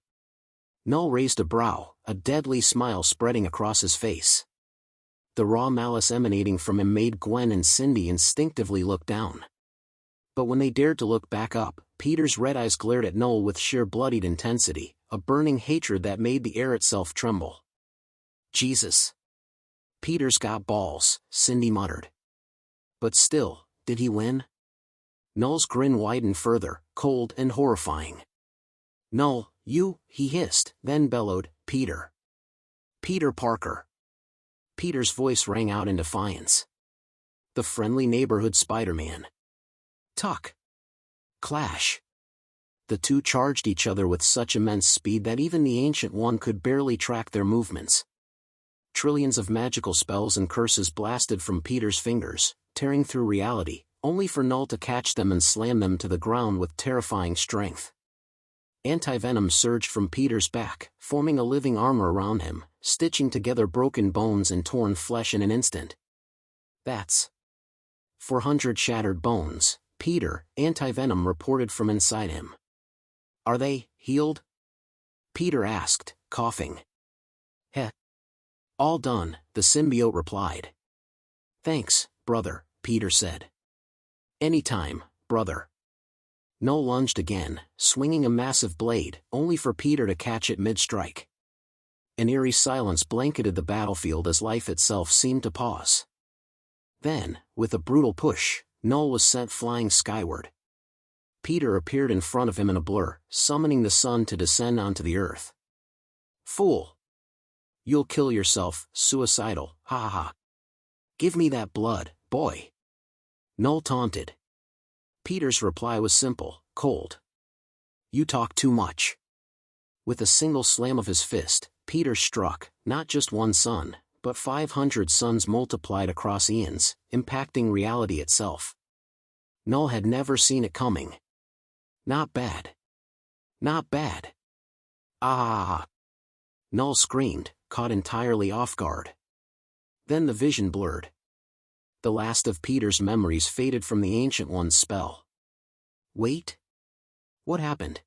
Null raised a brow, a deadly smile spreading across his face. The raw malice emanating from him made Gwen and Cindy instinctively look down. But when they dared to look back up, Peter's red eyes glared at Null with sheer bloodied intensity, a burning hatred that made the air itself tremble. Jesus. Peter's got balls, Cindy muttered. But still, did he win? Null's grin widened further, cold and horrifying. Null, you, he hissed, then bellowed, Peter. Peter Parker. Peter's voice rang out in defiance. The friendly neighborhood Spider-Man. Tuck. Clash. The two charged each other with such immense speed that even the Ancient One could barely track their movements. Trillions of magical spells and curses blasted from Peter's fingers, tearing through reality, only for Null to catch them and slam them to the ground with terrifying strength. Anti-venom surged from Peter's back, forming a living armor around him, stitching together broken bones and torn flesh in an instant. That's 400 shattered bones, Peter, anti-venom reported from inside him. Are they healed? Peter asked, coughing. Heh. All done, the symbiote replied. Thanks, brother, Peter said. Anytime, brother. Null lunged again, swinging a massive blade, only for Peter to catch it mid-strike. An eerie silence blanketed the battlefield as life itself seemed to pause. Then, with a brutal push, Null was sent flying skyward. Peter appeared in front of him in a blur, summoning the sun to descend onto the earth. Fool! You'll kill yourself, suicidal, ha ha ha. Give me that blood, boy. Null taunted. Peter's reply was simple, cold. You talk too much. With a single slam of his fist, Peter struck, not just one sun, but 500 suns multiplied across eons, impacting reality itself. Null had never seen it coming. Not bad. Not bad. Ah! Null screamed, caught entirely off guard. Then the vision blurred. The last of Peter's memories faded from the Ancient One's spell. Wait? What happened?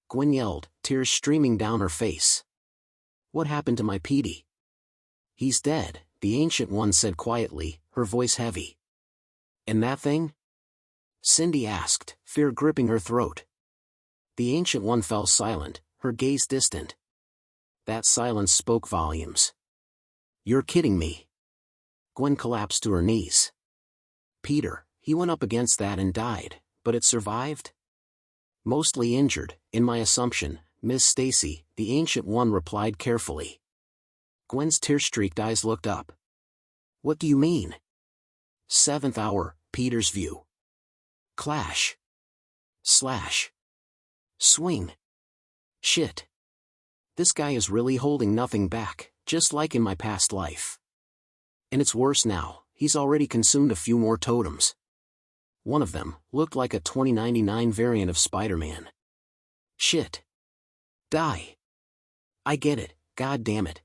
Gwen yelled, tears streaming down her face. What happened to my Petey? He's dead, the Ancient One said quietly, her voice heavy. And that thing? Cindy asked, fear gripping her throat. The Ancient One fell silent, her gaze distant. That silence spoke volumes. You're kidding me. Gwen collapsed to her knees. Peter, he went up against that and died, but it survived? Mostly injured, in my assumption, Miss Stacy, the Ancient One replied carefully. Gwen's tear-streaked eyes looked up. What do you mean? 7th hour, Peter's view. Clash. Slash. Swing. Shit. This guy is really holding nothing back, just like in my past life. And it's worse now, he's already consumed a few more totems. One of them looked like a 2099 variant of Spider-Man. Shit. Die. I get it, god damn it.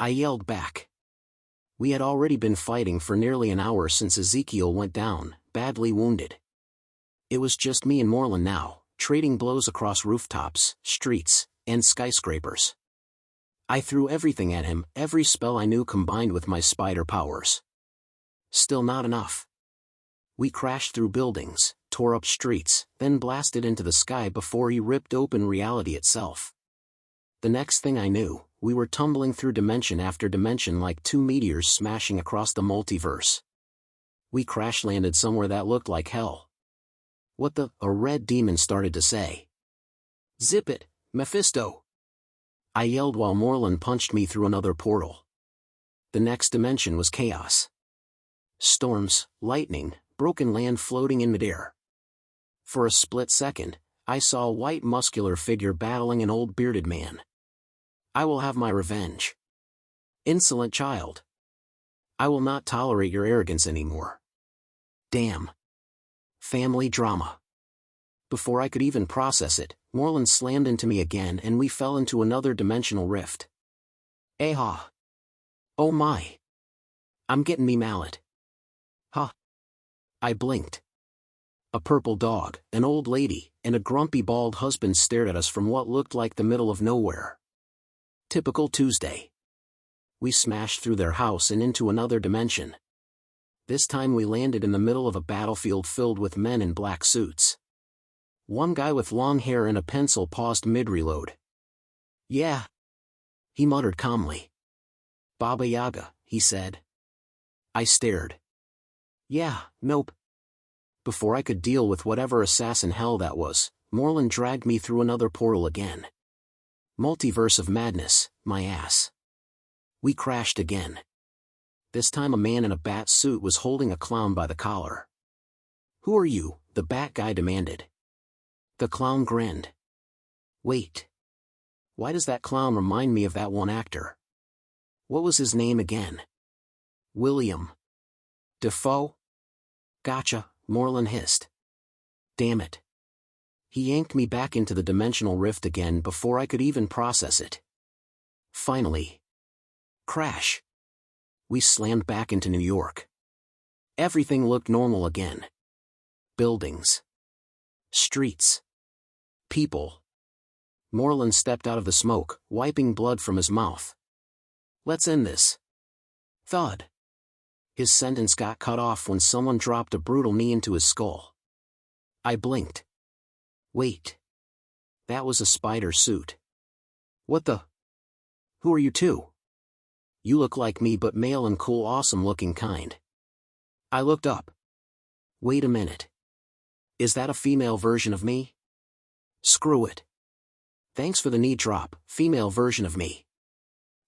I yelled back. We had already been fighting for nearly an hour since Ezekiel went down, badly wounded. It was just me and Moreland now, trading blows across rooftops, streets, and skyscrapers. I threw everything at him, every spell I knew combined with my spider powers. Still not enough. We crashed through buildings, tore up streets, then blasted into the sky before he ripped open reality itself. The next thing I knew, we were tumbling through dimension after dimension like two meteors smashing across the multiverse. We crash-landed somewhere that looked like hell. What the? A red demon started to say. Zip it, Mephisto! I yelled while Moreland punched me through another portal. The next dimension was chaos. Storms, lightning, broken land floating in midair. For a split second, I saw a white muscular figure battling an old bearded man. I will have my revenge. Insolent child. I will not tolerate your arrogance anymore. Damn. Family drama. Before I could even process it, Moreland slammed into me again and we fell into another dimensional rift. Aha. Oh my. I'm getting me mallet. Huh. I blinked. A purple dog, an old lady, and a grumpy bald husband stared at us from what looked like the middle of nowhere. Typical Tuesday. We smashed through their house and into another dimension. This time we landed in the middle of a battlefield filled with men in black suits. One guy with long hair and a pencil paused mid-reload. Yeah. He muttered calmly. Baba Yaga, he said. I stared. Yeah, nope. Before I could deal with whatever assassin hell that was, Moreland dragged me through another portal again. Multiverse of madness, my ass. We crashed again. This time a man in a bat suit was holding a clown by the collar. Who are you? The bat guy demanded. The clown grinned. Wait. Why does that clown remind me of that one actor? What was his name again? William Dafoe? Gotcha, Moreland hissed. Damn it. He yanked me back into the dimensional rift again before I could even process it. Finally. Crash. We slammed back into New York. Everything looked normal again. Buildings. Streets. People. Moreland stepped out of the smoke, wiping blood from his mouth. Let's end this. Thud. His sentence got cut off when someone dropped a brutal knee into his skull. I blinked. Wait. That was a spider suit. What the? Who are you two? You look like me but male and cool, awesome looking kind. I looked up. Wait a minute. Is that a female version of me? Screw it. Thanks for the knee drop, female version of me.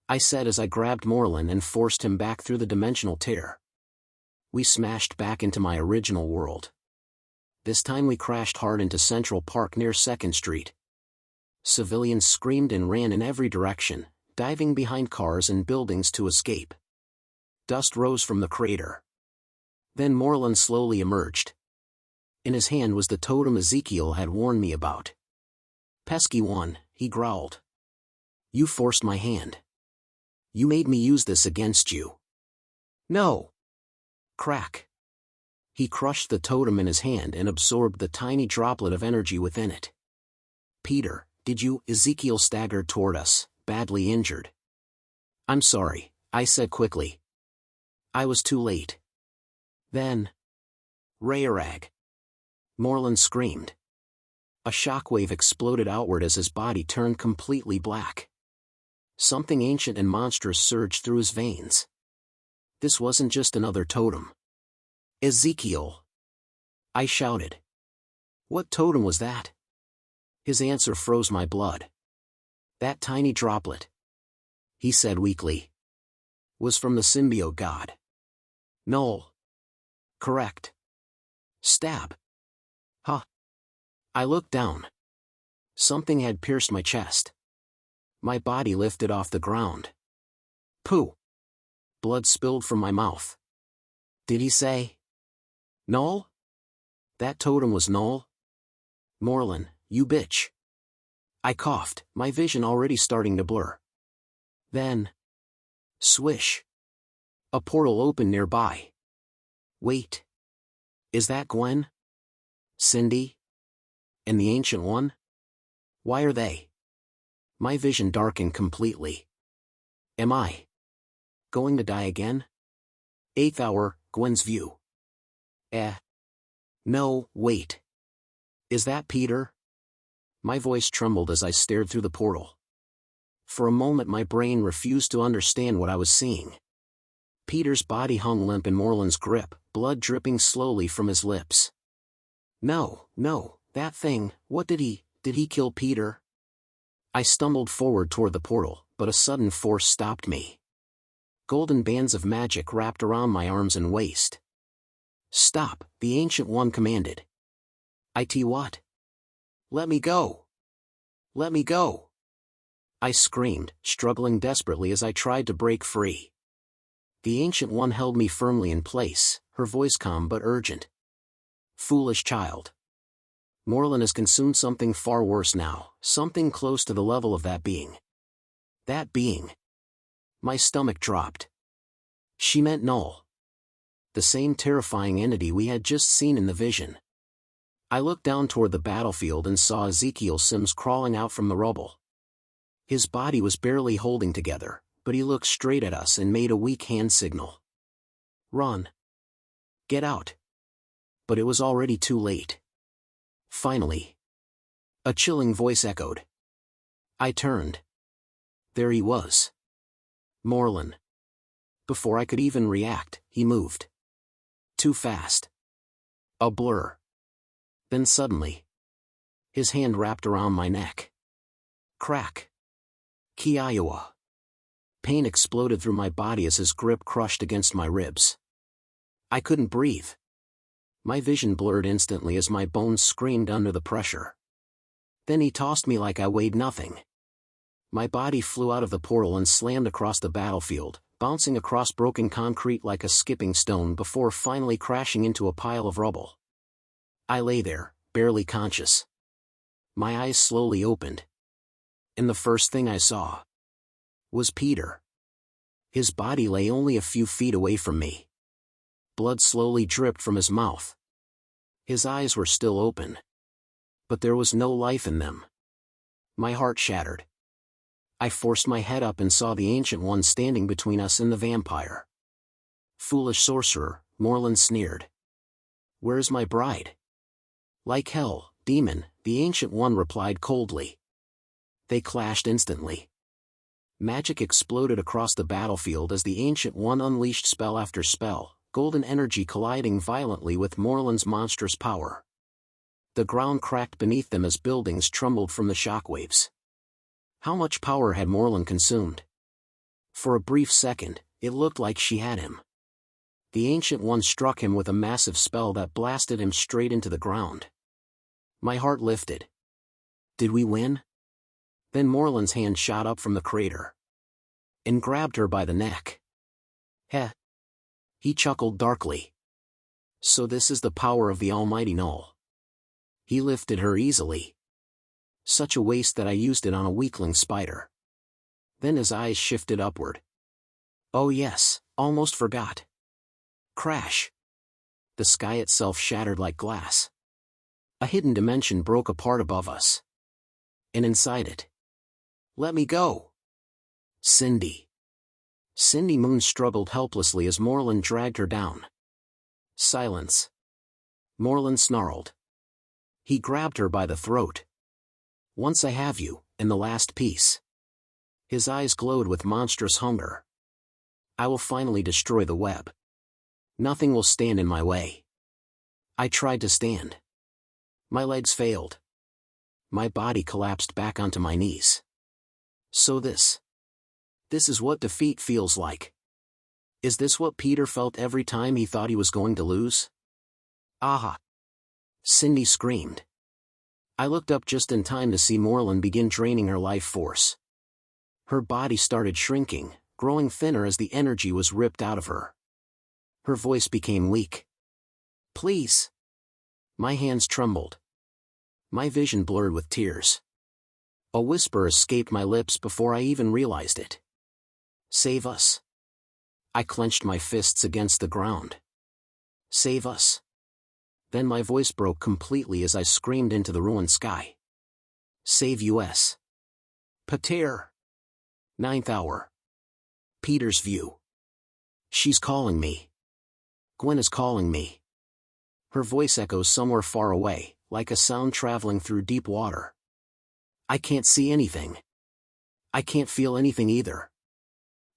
I said as I grabbed Moreland and forced him back through the dimensional tear. We smashed back into my original world. This time we crashed hard into Central Park near 2nd Street. Civilians screamed and ran in every direction, diving behind cars and buildings to escape. Dust rose from the crater. Then Moreland slowly emerged. In his hand was the totem Ezekiel had warned me about. Pesky one, he growled. You forced my hand. You made me use this against you. No. Crack. He crushed the totem in his hand and absorbed the tiny droplet of energy within it. Peter, did you? Ezekiel staggered toward us, badly injured. I'm sorry, I said quickly. I was too late. Then. Rayarag. Moreland screamed. A shockwave exploded outward as his body turned completely black. Something ancient and monstrous surged through his veins. This wasn't just another totem. Ezekiel! I shouted. What totem was that? His answer froze my blood. That tiny droplet, he said weakly, was from the symbiote god. Null. Correct. Stab. Huh. I looked down. Something had pierced my chest. My body lifted off the ground. Pooh. Blood spilled from my mouth. Did he say? Null? That totem was Null? Moreland, you bitch. I coughed, my vision already starting to blur. Then. Swish. A portal opened nearby. Wait. Is that Gwen? Cindy? And the Ancient One? Why are they? My vision darkened completely. Am I going to die again? 8th hour, Gwen's view. No, wait. Is that Peter? My voice trembled as I stared through the portal. For a moment my brain refused to understand what I was seeing. Peter's body hung limp in Moreland's grip, blood dripping slowly from his lips. No, that thing, what did he kill Peter? I stumbled forward toward the portal, but a sudden force stopped me. Golden bands of magic wrapped around my arms and waist. Stop, the Ancient One commanded. What? Let me go. Let me go. I screamed, struggling desperately as I tried to break free. The Ancient One held me firmly in place, her voice calm but urgent. Foolish child. Moreland has consumed something far worse now, something close to the level of that being. That being. My stomach dropped. She meant Null. The same terrifying entity we had just seen in the vision. I looked down toward the battlefield and saw Ezekiel Sims crawling out from the rubble. His body was barely holding together, but he looked straight at us and made a weak hand signal. Run. Get out. But it was already too late. Finally. A chilling voice echoed. I turned. There he was. Moreland. Before I could even react, he moved. Too fast. A blur. Then suddenly. His hand wrapped around my neck. Crack. Kiowa. Pain exploded through my body as his grip crushed against my ribs. I couldn't breathe. My vision blurred instantly as my bones screamed under the pressure. Then he tossed me like I weighed nothing. My body flew out of the portal and slammed across the battlefield, bouncing across broken concrete like a skipping stone before finally crashing into a pile of rubble. I lay there, barely conscious. My eyes slowly opened. And the first thing I saw was Peter. His body lay only a few feet away from me. Blood slowly dripped from his mouth. His eyes were still open. But there was no life in them. My heart shattered. I forced my head up and saw the Ancient One standing between us and the vampire. Foolish sorcerer, Moreland sneered. Where's my bride? Like hell, demon, the Ancient One replied coldly. They clashed instantly. Magic exploded across the battlefield as the Ancient One unleashed spell after spell, golden energy colliding violently with Moreland's monstrous power. The ground cracked beneath them as buildings trembled from the shockwaves. How much power had Moreland consumed? For a brief second, it looked like she had him. The Ancient One struck him with a massive spell that blasted him straight into the ground. My heart lifted. Did we win? Then Moreland's hand shot up from the crater and grabbed her by the neck. Heh. He chuckled darkly. So this is the power of the almighty Null. He lifted her easily. Such a waste that I used it on a weakling spider. Then his eyes shifted upward. Oh yes, almost forgot. Crash. The sky itself shattered like glass. A hidden dimension broke apart above us. And inside it. Let me go. Cindy. Cindy Moon struggled helplessly as Moreland dragged her down. Silence. Moreland snarled. He grabbed her by the throat. Once I have you, in the last piece. His eyes glowed with monstrous hunger. I will finally destroy the web. Nothing will stand in my way. I tried to stand. My legs failed. My body collapsed back onto my knees. So this is what defeat feels like. Is this what Peter felt every time he thought he was going to lose? Aha! Cindy screamed. I looked up just in time to see Moreland begin draining her life force. Her body started shrinking, growing thinner as the energy was ripped out of her. Her voice became weak. Please. My hands trembled. My vision blurred with tears. A whisper escaped my lips before I even realized it. Save us. I clenched my fists against the ground. Save us. Then my voice broke completely as I screamed into the ruined sky. Save us. Pater. 9th hour. Peter's view. She's calling me. Gwen is calling me. Her voice echoes somewhere far away, like a sound traveling through deep water. I can't see anything. I can't feel anything either.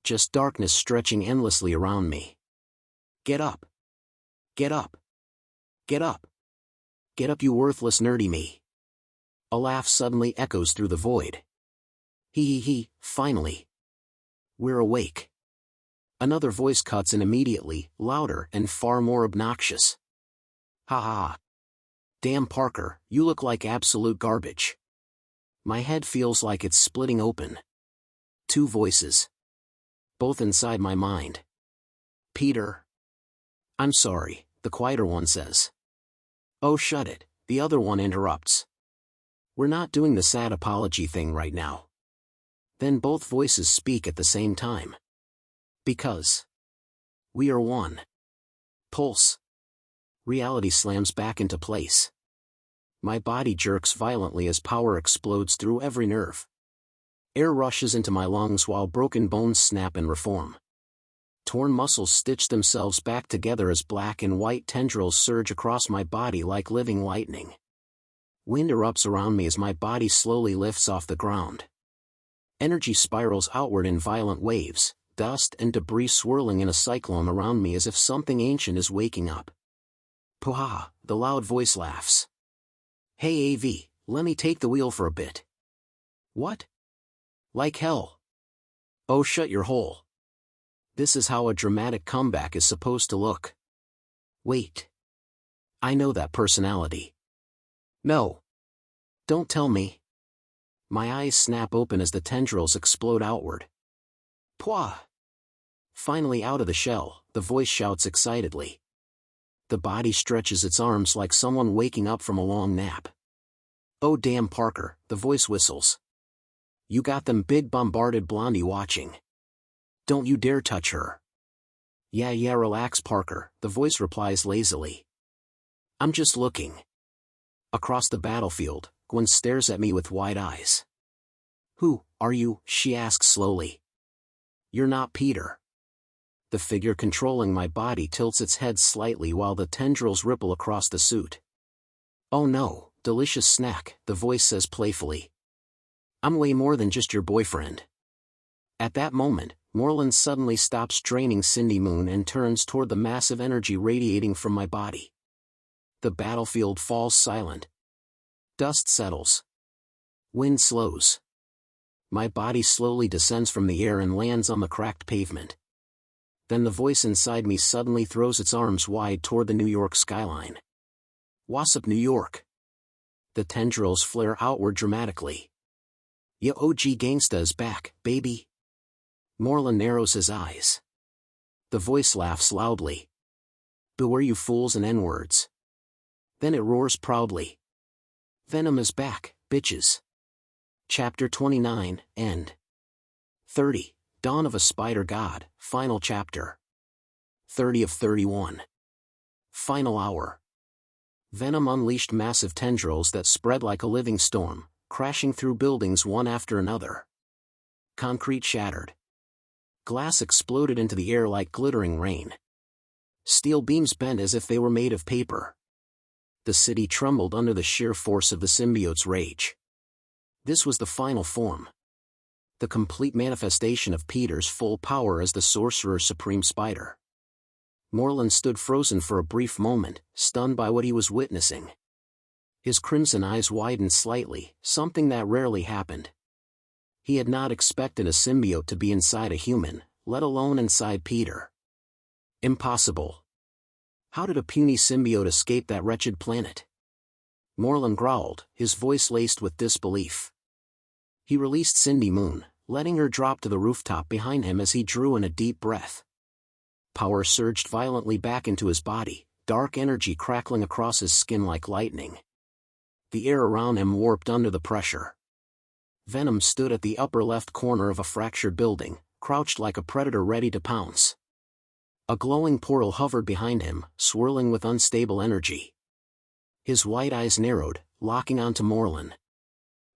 Just darkness stretching endlessly around me. Get up. Get up. Get up. Get up, you worthless nerdy me. A laugh suddenly echoes through the void. He, finally. We're awake. Another voice cuts in immediately, louder and far more obnoxious. Ha ha. Damn Parker, you look like absolute garbage. My head feels like it's splitting open. Two voices. Both inside my mind. Peter. I'm sorry, the quieter one says. Oh, shut it, the other one interrupts. We're not doing the sad apology thing right now. Then both voices speak at the same time. Because we are one. Pulse. Reality slams back into place. My body jerks violently as power explodes through every nerve. Air rushes into my lungs while broken bones snap and reform. Torn muscles stitch themselves back together as black and white tendrils surge across my body like living lightning. Wind erupts around me as my body slowly lifts off the ground. Energy spirals outward in violent waves, dust and debris swirling in a cyclone around me as if something ancient is waking up. Puha, the loud voice laughs. Hey AV, let me take the wheel for a bit. What? Like hell. Oh, shut your hole. This is how a dramatic comeback is supposed to look. Wait. I know that personality. No. Don't tell me. My eyes snap open as the tendrils explode outward. Pwah! Finally out of the shell, the voice shouts excitedly. The body stretches its arms like someone waking up from a long nap. Oh damn Parker, the voice whistles. You got them big bombarded blondie watching. Don't you dare touch her. Yeah, relax Parker, the voice replies lazily. I'm just looking. Across the battlefield, Gwen stares at me with wide eyes. Who are you? She asks slowly. You're not Peter. The figure controlling my body tilts its head slightly while the tendrils ripple across the suit. Oh no, delicious snack, the voice says playfully. I'm way more than just your boyfriend. At that moment, Moreland suddenly stops draining Cindy Moon and turns toward the massive energy radiating from my body. The battlefield falls silent. Dust settles. Wind slows. My body slowly descends from the air and lands on the cracked pavement. Then the voice inside me suddenly throws its arms wide toward the New York skyline. Wassup, New York. The tendrils flare outward dramatically. Ya OG gangsta is back, baby. Moreland narrows his eyes. The voice laughs loudly. Beware you fools and N-words. Then it roars proudly. Venom is back, bitches. Chapter 29, End. 30, Dawn of a Spider God, Final Chapter. 30 of 31. Final Hour. Venom unleashed massive tendrils that spread like a living storm, crashing through buildings one after another. Concrete shattered. Glass exploded into the air like glittering rain. Steel beams bent as if they were made of paper. The city trembled under the sheer force of the symbiote's rage. This was the final form. The complete manifestation of Peter's full power as the Sorcerer's Supreme Spider. Moreland stood frozen for a brief moment, stunned by what he was witnessing. His crimson eyes widened slightly, something that rarely happened. He had not expected a symbiote to be inside a human, let alone inside Peter. Impossible. How did a puny symbiote escape that wretched planet? Moreland growled, his voice laced with disbelief. He released Cindy Moon, letting her drop to the rooftop behind him as he drew in a deep breath. Power surged violently back into his body, dark energy crackling across his skin like lightning. The air around him warped under the pressure. Venom stood at the upper left corner of a fractured building, crouched like a predator ready to pounce. A glowing portal hovered behind him, swirling with unstable energy. His white eyes narrowed, locking onto Moreland.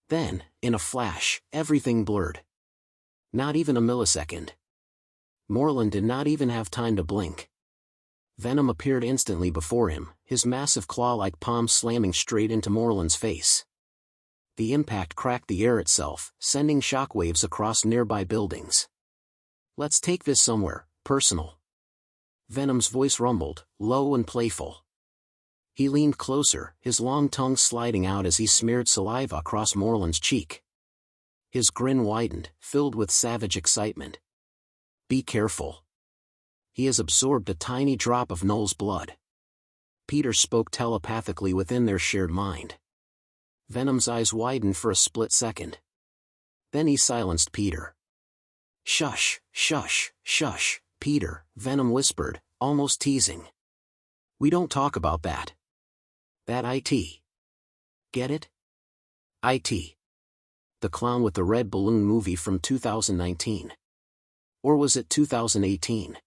Then, in a flash, everything blurred. Not even a millisecond. Moreland did not even have time to blink. Venom appeared instantly before him, his massive claw-like palm slamming straight into Moreland's face. The impact cracked the air itself, sending shockwaves across nearby buildings. "Let's take this somewhere, personal." Venom's voice rumbled, low and playful. He leaned closer, his long tongue sliding out as he smeared saliva across Moreland's cheek. His grin widened, filled with savage excitement. "Be careful. He has absorbed a tiny drop of Null's blood." Peter spoke telepathically within their shared mind. Venom's eyes widened for a split second. Then he silenced Peter. "Shush, shush, shush, Peter," Venom whispered, almost teasing. "We don't talk about that. That IT. Get it? IT. The clown with the red balloon movie from 2019. Or was it 2018?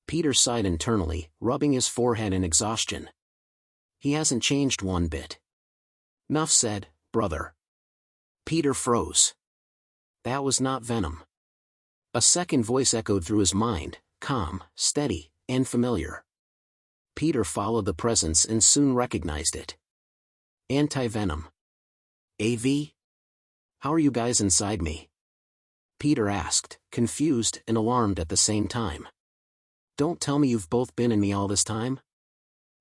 Peter sighed internally, rubbing his forehead in exhaustion. He hasn't changed one bit. "'Nuff said, brother." Peter froze. That was not Venom. A second voice echoed through his mind, calm, steady, and familiar. Peter followed the presence and soon recognized it. "Anti-Venom. AV? How are you guys inside me?" Peter asked, confused and alarmed at the same time. "Don't tell me you've both been in me all this time?"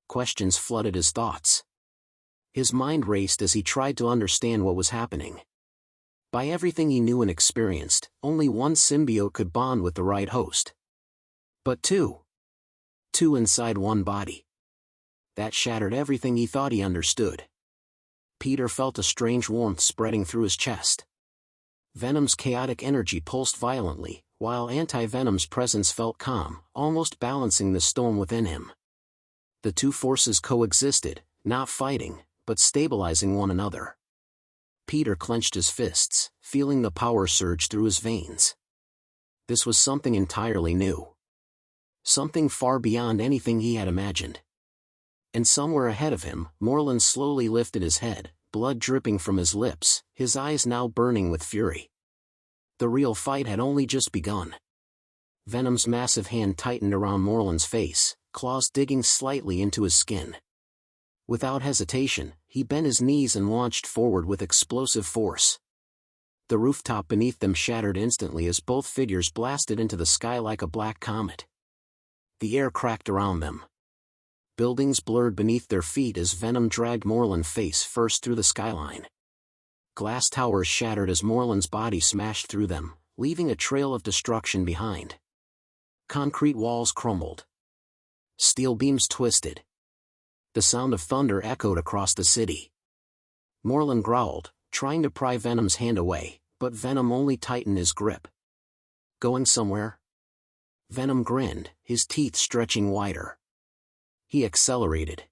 Questions flooded his thoughts. His mind raced as he tried to understand what was happening. By everything he knew and experienced, only one symbiote could bond with the right host. But two. Two inside one body. That shattered everything he thought he understood. Peter felt a strange warmth spreading through his chest. Venom's chaotic energy pulsed violently, while Anti-Venom's presence felt calm, almost balancing the storm within him. The two forces coexisted, not fighting, but stabilizing one another. Peter clenched his fists, feeling the power surge through his veins. This was something entirely new. Something far beyond anything he had imagined. And somewhere ahead of him, Moreland slowly lifted his head, blood dripping from his lips, his eyes now burning with fury. The real fight had only just begun. Venom's massive hand tightened around Moreland's face, claws digging slightly into his skin. Without hesitation, he bent his knees and launched forward with explosive force. The rooftop beneath them shattered instantly as both figures blasted into the sky like a black comet. The air cracked around them. Buildings blurred beneath their feet as Venom dragged Moreland face first through the skyline. Glass towers shattered as Moreland's body smashed through them, leaving a trail of destruction behind. Concrete walls crumbled. Steel beams twisted. The sound of thunder echoed across the city. Moreland growled, trying to pry Venom's hand away, but Venom only tightened his grip. "Going somewhere?" Venom grinned, his teeth stretching wider. He accelerated.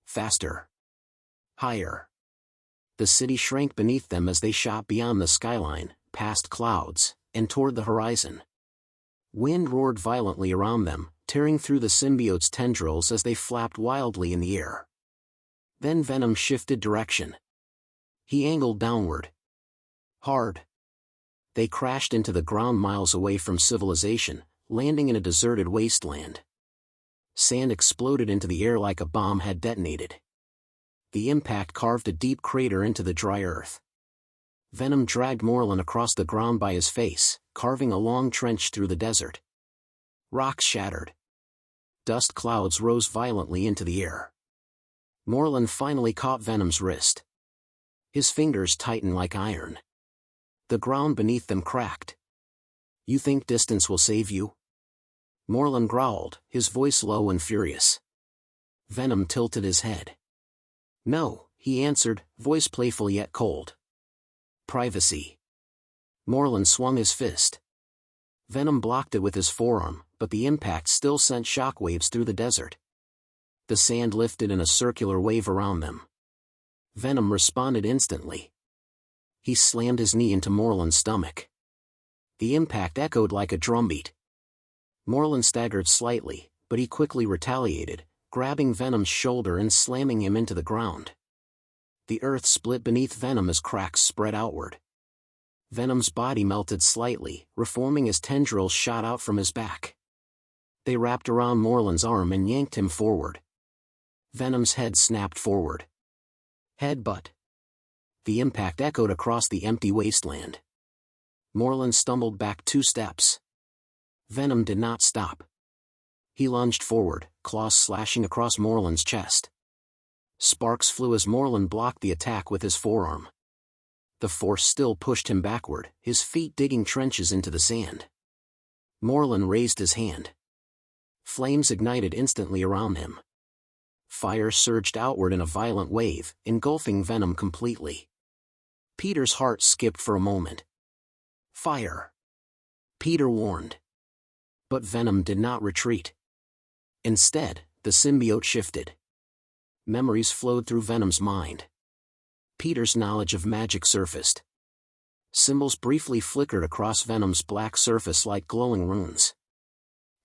Faster. Higher. The city shrank beneath them as they shot beyond the skyline, past clouds, and toward the horizon. Wind roared violently around them, tearing through the symbiote's tendrils as they flapped wildly in the air. Then Venom shifted direction. He angled downward. Hard. They crashed into the ground miles away from civilization, landing in a deserted wasteland. Sand exploded into the air like a bomb had detonated. The impact carved a deep crater into the dry earth. Venom dragged Morlun across the ground by his face, carving a long trench through the desert. Rocks shattered. Dust clouds rose violently into the air. Morlun finally caught Venom's wrist. His fingers tightened like iron. The ground beneath them cracked. "You think distance will save you?" Morlun growled, his voice low and furious. Venom tilted his head. "No," he answered, voice playful yet cold. "Privacy." Morlun swung his fist. Venom blocked it with his forearm, but the impact still sent shockwaves through the desert. The sand lifted in a circular wave around them. Venom responded instantly. He slammed his knee into Morlun's stomach. The impact echoed like a drumbeat. Morlun staggered slightly, but he quickly retaliated, grabbing Venom's shoulder and slamming him into the ground. The earth split beneath Venom as cracks spread outward. Venom's body melted slightly, reforming as tendrils shot out from his back. They wrapped around Morlun's arm and yanked him forward. Venom's head snapped forward. Headbutt. The impact echoed across the empty wasteland. Morlun stumbled back 2 steps. Venom did not stop. He lunged forward, claws slashing across Morlun's chest. Sparks flew as Morlun blocked the attack with his forearm. The force still pushed him backward, his feet digging trenches into the sand. Morlun raised his hand. Flames ignited instantly around him. Fire surged outward in a violent wave, engulfing Venom completely. Peter's heart skipped for a moment. "Fire!" Peter warned. But Venom did not retreat. Instead, the symbiote shifted. Memories flowed through Venom's mind. Peter's knowledge of magic surfaced. Symbols briefly flickered across Venom's black surface like glowing runes.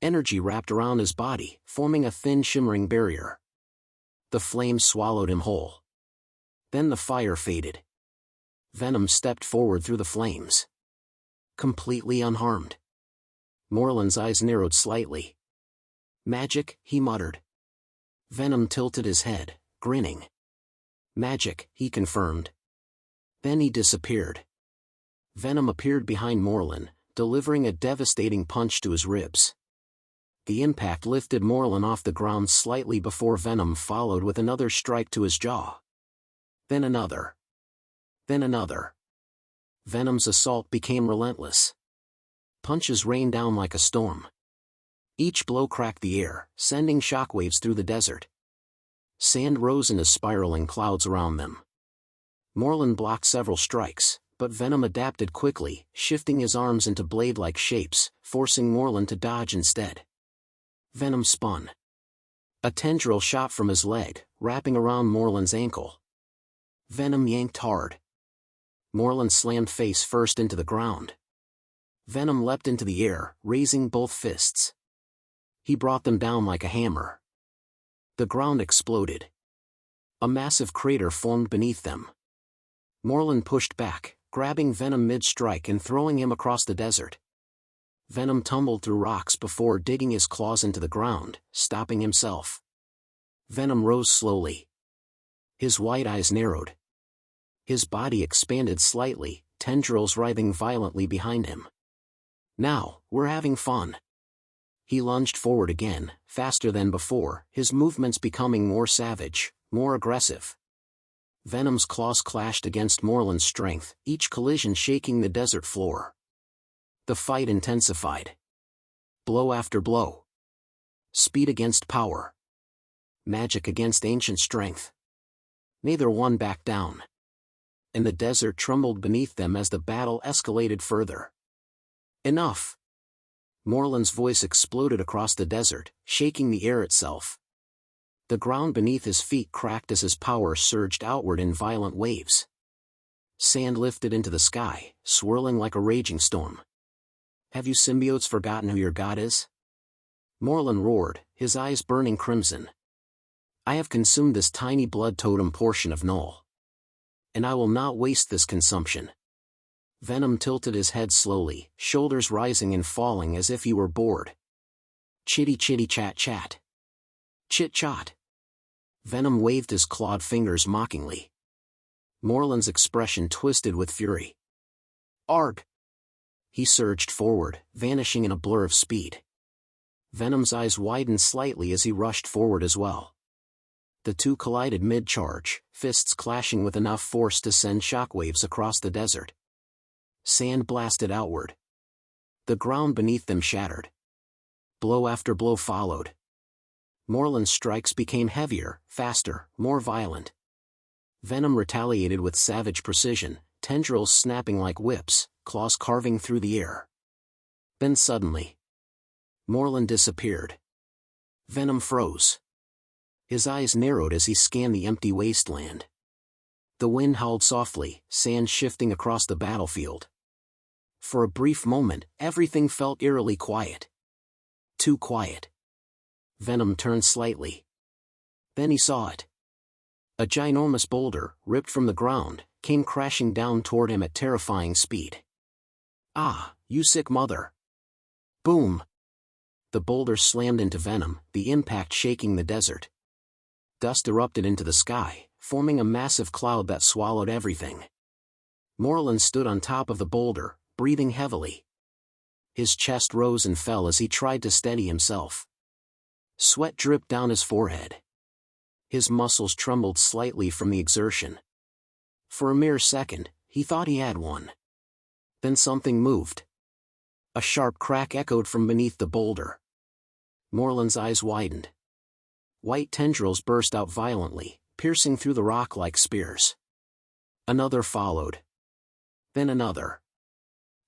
Energy wrapped around his body, forming a thin shimmering barrier. The flames swallowed him whole. Then the fire faded. Venom stepped forward through the flames. Completely unharmed. Morlun's eyes narrowed slightly. "Magic," he muttered. Venom tilted his head, grinning. "Magic," he confirmed. Then he disappeared. Venom appeared behind Morlun, delivering a devastating punch to his ribs. The impact lifted Morlun off the ground slightly before Venom followed with another strike to his jaw. Then another. Then another. Venom's assault became relentless. Punches rained down like a storm. Each blow cracked the air, sending shockwaves through the desert. Sand rose into spiraling clouds around them. Morlun blocked several strikes, but Venom adapted quickly, shifting his arms into blade-like shapes, forcing Morlun to dodge instead. Venom spun. A tendril shot from his leg, wrapping around Morlun's ankle. Venom yanked hard. Morlun slammed face first into the ground. Venom leapt into the air, raising both fists. He brought them down like a hammer. The ground exploded. A massive crater formed beneath them. Morlun pushed back, grabbing Venom mid-strike and throwing him across the desert. Venom tumbled through rocks before digging his claws into the ground, stopping himself. Venom rose slowly. His white eyes narrowed. His body expanded slightly, tendrils writhing violently behind him. "Now, we're having fun." He lunged forward again, faster than before, his movements becoming more savage, more aggressive. Venom's claws clashed against Morlun's strength, each collision shaking the desert floor. The fight intensified. Blow after blow. Speed against power. Magic against ancient strength. Neither one backed down. And the desert trembled beneath them as the battle escalated further. "Enough!" Morlun's voice exploded across the desert, shaking the air itself. The ground beneath his feet cracked as his power surged outward in violent waves. Sand lifted into the sky, swirling like a raging storm. "Have you symbiotes forgotten who your god is?" Morlun roared, his eyes burning crimson. "I have consumed this tiny blood totem portion of Null. And I will not waste this consumption." Venom tilted his head slowly, shoulders rising and falling as if he were bored. Chitty chitty chat chat. Chit chot. Venom waved his clawed fingers mockingly. Morland's expression twisted with fury. Arg! He surged forward, vanishing in a blur of speed. Venom's eyes widened slightly as he rushed forward as well. The two collided mid-charge, fists clashing with enough force to send shockwaves across the desert. Sand blasted outward. The ground beneath them shattered. Blow after blow followed. Morland's strikes became heavier, faster, more violent. Venom retaliated with savage precision, tendrils snapping like whips, claws carving through the air. Then suddenly, Morland disappeared. Venom froze. His eyes narrowed as he scanned the empty wasteland. The wind howled softly, sand shifting across the battlefield. For a brief moment, everything felt eerily quiet. Too quiet. Venom turned slightly. Then he saw it. A ginormous boulder, ripped from the ground, came crashing down toward him at terrifying speed. Ah, you sick mother! Boom! The boulder slammed into Venom, the impact shaking the desert. Dust erupted into the sky, forming a massive cloud that swallowed everything. Morland stood on top of the boulder, breathing heavily. His chest rose and fell as he tried to steady himself. Sweat dripped down his forehead. His muscles trembled slightly from the exertion. For a mere second, he thought he had won. Then something moved. A sharp crack echoed from beneath the boulder. Morland's eyes widened. White tendrils burst out violently, piercing through the rock like spears. Another followed. Then another.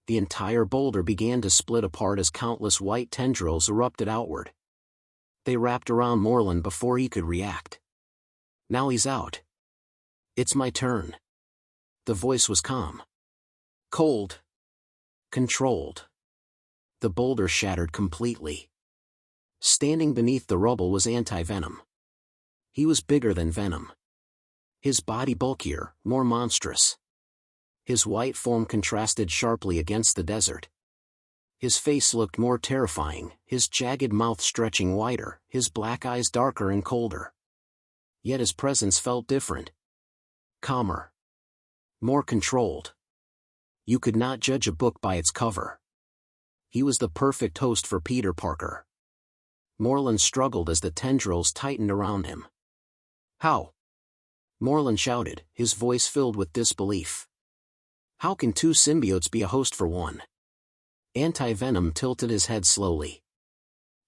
The entire boulder began to split apart as countless white tendrils erupted outward. They wrapped around Morland before he could react. Now he's out. It's my turn. The voice was calm. Cold. Controlled. The boulder shattered completely. Standing beneath the rubble was Anti-Venom. He was bigger than Venom. His body bulkier, more monstrous. His white form contrasted sharply against the desert. His face looked more terrifying, his jagged mouth stretching wider, his black eyes darker and colder. Yet his presence felt different. Calmer. More controlled. You could not judge a book by its cover. He was the perfect host for Peter Parker. Morland struggled as the tendrils tightened around him. How? Morland shouted, his voice filled with disbelief. How can two symbiotes be a host for one? Anti-Venom tilted his head slowly.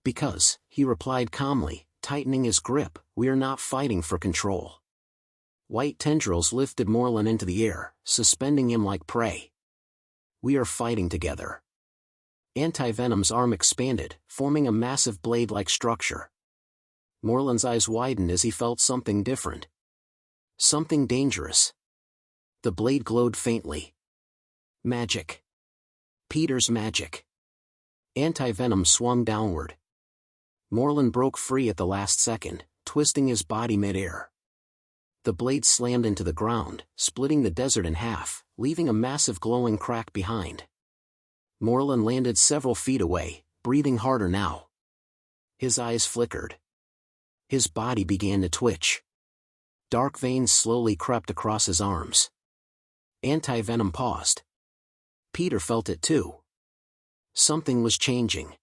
Because, he replied calmly, tightening his grip, we are not fighting for control. White tendrils lifted Morland into the air, suspending him like prey. We are fighting together. Anti-Venom's arm expanded, forming a massive blade-like structure. Morland's eyes widened as he felt something different. Something dangerous. The blade glowed faintly. Magic. Peter's magic. Anti-Venom swung downward. Morland broke free at the last second, twisting his body mid-air. The blade slammed into the ground, splitting the desert in half, leaving a massive glowing crack behind. Morland landed several feet away, breathing harder now. His eyes flickered. His body began to twitch. Dark veins slowly crept across his arms. Anti-Venom paused. Peter felt it too. Something was changing.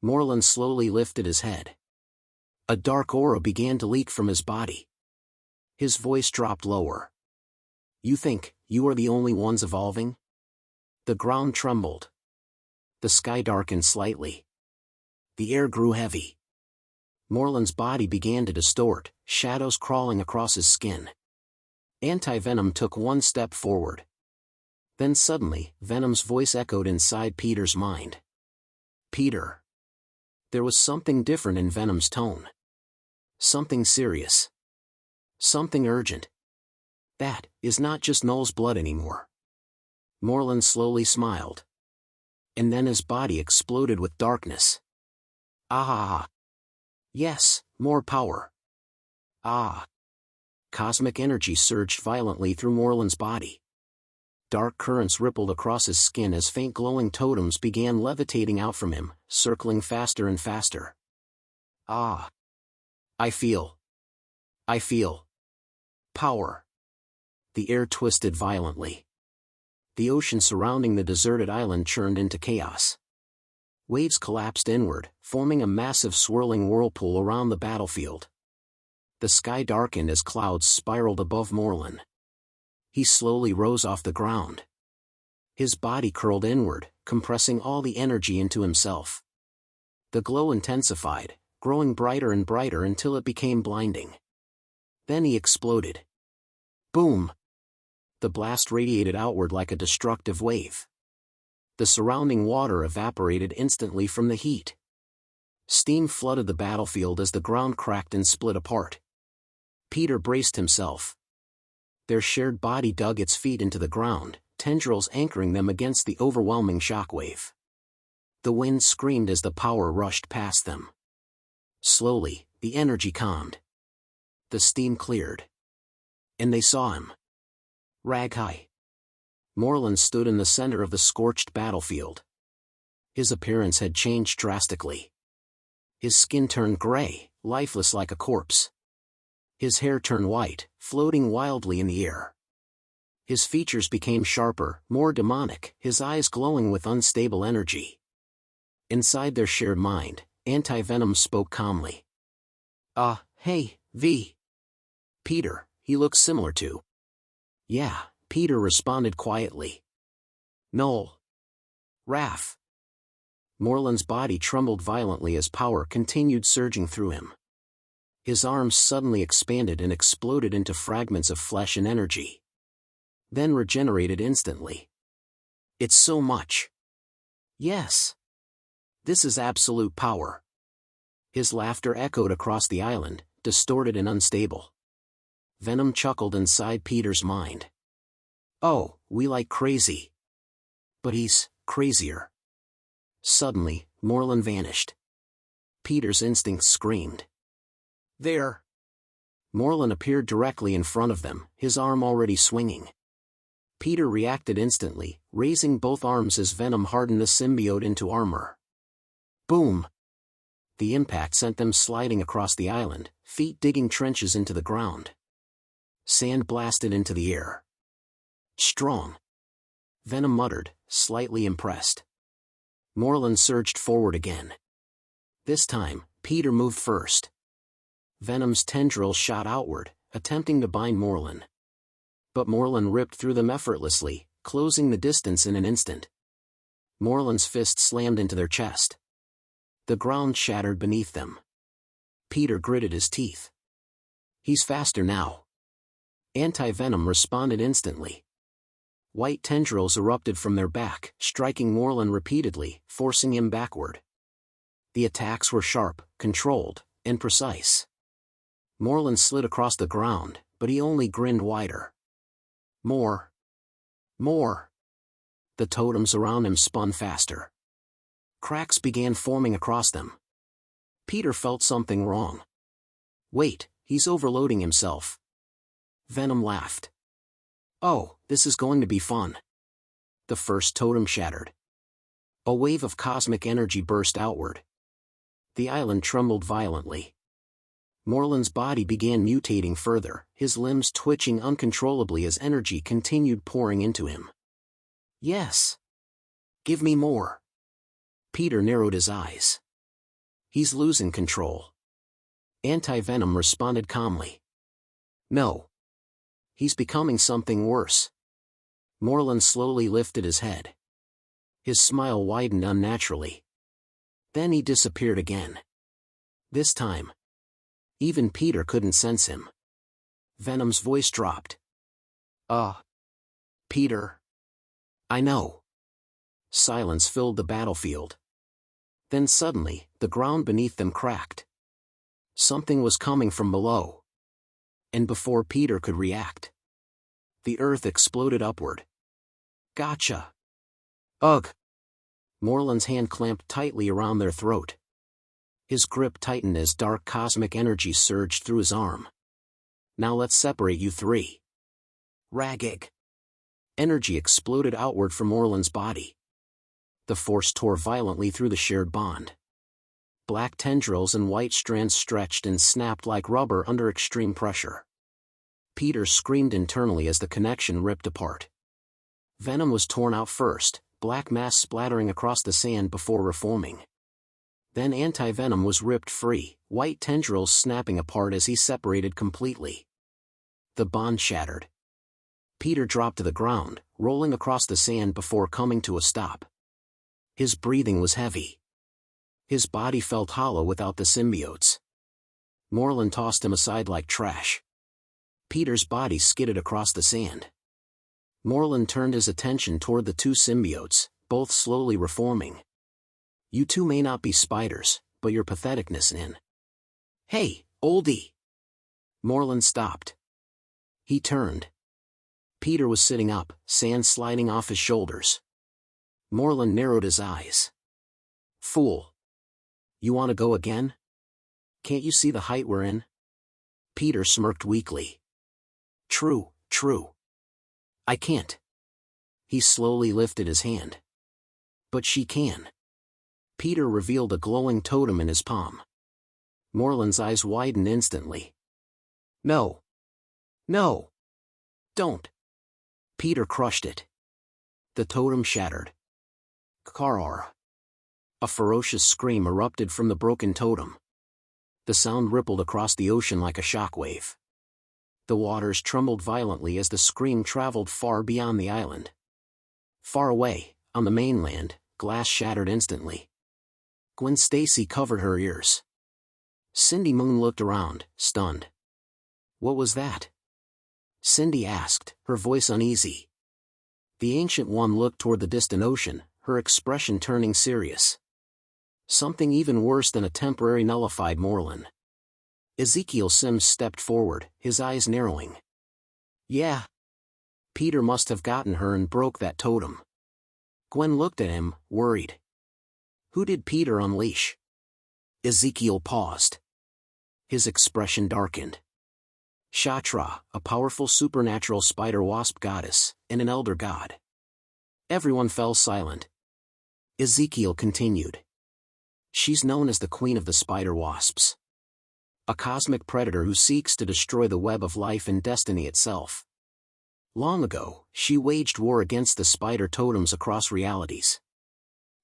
Morland slowly lifted his head. A dark aura began to leak from his body. His voice dropped lower. You think, you are the only ones evolving? The ground trembled. The sky darkened slightly. The air grew heavy. Morland's body began to distort, shadows crawling across his skin. Anti-Venom took one step forward. Then suddenly, Venom's voice echoed inside Peter's mind. Peter. There was something different in Venom's tone. Something serious. Something urgent. That is not just Null's blood anymore. Morland slowly smiled. And then his body exploded with darkness. Ah! Yes, more power. Ah! Cosmic energy surged violently through Morland's body. Dark currents rippled across his skin as faint glowing totems began levitating out from him, circling faster and faster. Ah! I feel power. The air twisted violently. The ocean surrounding the deserted island churned into chaos. Waves collapsed inward, forming a massive swirling whirlpool around the battlefield. The sky darkened as clouds spiraled above Morlun. He slowly rose off the ground. His body curled inward, compressing all the energy into himself. The glow intensified, growing brighter and brighter until it became blinding. Then he exploded. Boom! The blast radiated outward like a destructive wave. The surrounding water evaporated instantly from the heat. Steam flooded the battlefield as the ground cracked and split apart. Peter braced himself. Their shared body dug its feet into the ground, tendrils anchoring them against the overwhelming shockwave. The wind screamed as the power rushed past them. Slowly, the energy calmed. The steam cleared. And they saw him. Raghai. Morlun stood in the center of the scorched battlefield. His appearance had changed drastically. His skin turned gray, lifeless like a corpse. His hair turned white, floating wildly in the air. His features became sharper, more demonic, his eyes glowing with unstable energy. Inside their shared mind, Anti-Venom spoke calmly. Hey, V. Peter, he looks similar to. Yeah, Peter responded quietly. Null. Raph. Morlun's body trembled violently as power continued surging through him. His arms suddenly expanded and exploded into fragments of flesh and energy. Then regenerated instantly. It's so much. Yes. This is absolute power. His laughter echoed across the island, distorted and unstable. Venom chuckled inside Peter's mind. Oh, we like crazy. But he's crazier. Suddenly, Morlun vanished. Peter's instincts screamed. There! Morlun appeared directly in front of them, his arm already swinging. Peter reacted instantly, raising both arms as Venom hardened the symbiote into armor. Boom! The impact sent them sliding across the island, feet digging trenches into the ground. Sand blasted into the air. Strong! Venom muttered, slightly impressed. Morlun surged forward again. This time, Peter moved first. Venom's tendrils shot outward, attempting to bind Morlun. But Morlun ripped through them effortlessly, closing the distance in an instant. Morlun's fist slammed into their chest. The ground shattered beneath them. Peter gritted his teeth. He's faster now. Anti-Venom responded instantly. White tendrils erupted from their back, striking Morlun repeatedly, forcing him backward. The attacks were sharp, controlled, and precise. Morlun slid across the ground, but he only grinned wider. More. More. The totems around him spun faster. Cracks began forming across them. Peter felt something wrong. Wait, he's overloading himself. Venom laughed. Oh, this is going to be fun. The first totem shattered. A wave of cosmic energy burst outward. The island trembled violently. Morlun's body began mutating further, his limbs twitching uncontrollably as energy continued pouring into him. Yes. Give me more. Peter narrowed his eyes. He's losing control. Anti-Venom responded calmly. No. He's becoming something worse. Morlun slowly lifted his head. His smile widened unnaturally. Then he disappeared again. This time, even Peter couldn't sense him. Venom's voice dropped. Peter. I know. Silence filled the battlefield. Then suddenly, the ground beneath them cracked. Something was coming from below. And before Peter could react, the earth exploded upward. Gotcha. Ugh. Morlun's hand clamped tightly around their throat. His grip tightened as dark cosmic energy surged through his arm. Now let's separate you three. Ragig. Energy exploded outward from Orlan's body. The force tore violently through the shared bond. Black tendrils and white strands stretched and snapped like rubber under extreme pressure. Peter screamed internally as the connection ripped apart. Venom was torn out first, black mass splattering across the sand before reforming. Then anti-venom was ripped free, white tendrils snapping apart as he separated completely. The bond shattered. Peter dropped to the ground, rolling across the sand before coming to a stop. His breathing was heavy. His body felt hollow without the symbiotes. Morlun tossed him aside like trash. Peter's body skidded across the sand. Morlun turned his attention toward the two symbiotes, both slowly reforming. You two may not be spiders, but your patheticness in. Hey, oldie! Morlun stopped. He turned. Peter was sitting up, sand sliding off his shoulders. Morlun narrowed his eyes. Fool! You want to go again? Can't you see the height we're in? Peter smirked weakly. True. I can't. He slowly lifted his hand. But she can. Peter revealed a glowing totem in his palm. Morlun's eyes widened instantly. No. Don't. Peter crushed it. The totem shattered. Karar. A ferocious scream erupted from the broken totem. The sound rippled across the ocean like a shockwave. The waters trembled violently as the scream traveled far beyond the island. Far away, on the mainland, glass shattered instantly. Gwen Stacy covered her ears. Cindy Moon looked around, stunned. What was that? Cindy asked, her voice uneasy. The Ancient One looked toward the distant ocean, her expression turning serious. Something even worse than a temporary nullified Morlun. Ezekiel Sims stepped forward, his eyes narrowing. Yeah. Peter must have gotten her and broke that totem. Gwen looked at him, worried. Who did Peter unleash? Ezekiel paused. His expression darkened. Shatra, a powerful supernatural spider-wasp goddess, and an elder god. Everyone fell silent. Ezekiel continued. She's known as the Queen of the Spider-Wasps. A cosmic predator who seeks to destroy the web of life and destiny itself. Long ago, she waged war against the spider totems across realities.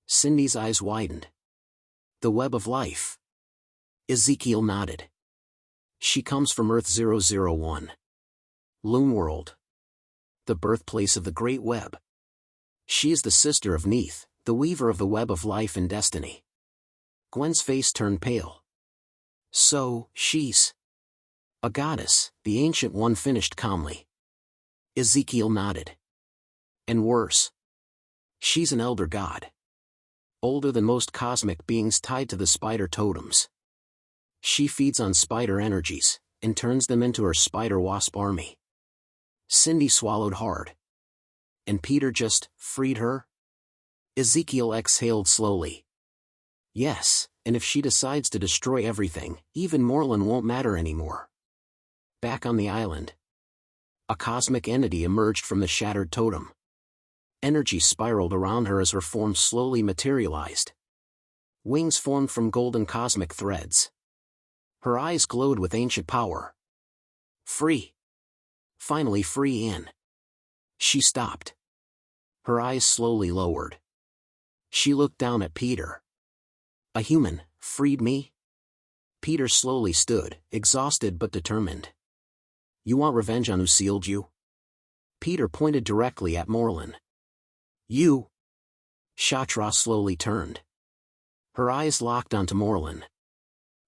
Cindy's eyes widened. The web of life. Ezekiel nodded. She comes from Earth-001. Loomworld. The birthplace of the Great Web. She is the sister of Neith, the weaver of the web of life and destiny. Gwen's face turned pale. So, she's a goddess, the Ancient One finished calmly. Ezekiel nodded. And worse. She's an elder god. Older than most cosmic beings tied to the spider totems. She feeds on spider energies, and turns them into her spider-wasp army. Cindy swallowed hard. And Peter just freed her? Ezekiel exhaled slowly. Yes, and if she decides to destroy everything, even Morlun won't matter anymore. Back on the island. A cosmic entity emerged from the shattered totem. Energy spiraled around her as her form slowly materialized. Wings formed from golden cosmic threads. Her eyes glowed with ancient power. Free. Finally free in. She stopped. Her eyes slowly lowered. She looked down at Peter. A human, freed me? Peter slowly stood, exhausted but determined. You want revenge on who sealed you? Peter pointed directly at Morlun. You. Shatra slowly turned. Her eyes locked onto Morlun.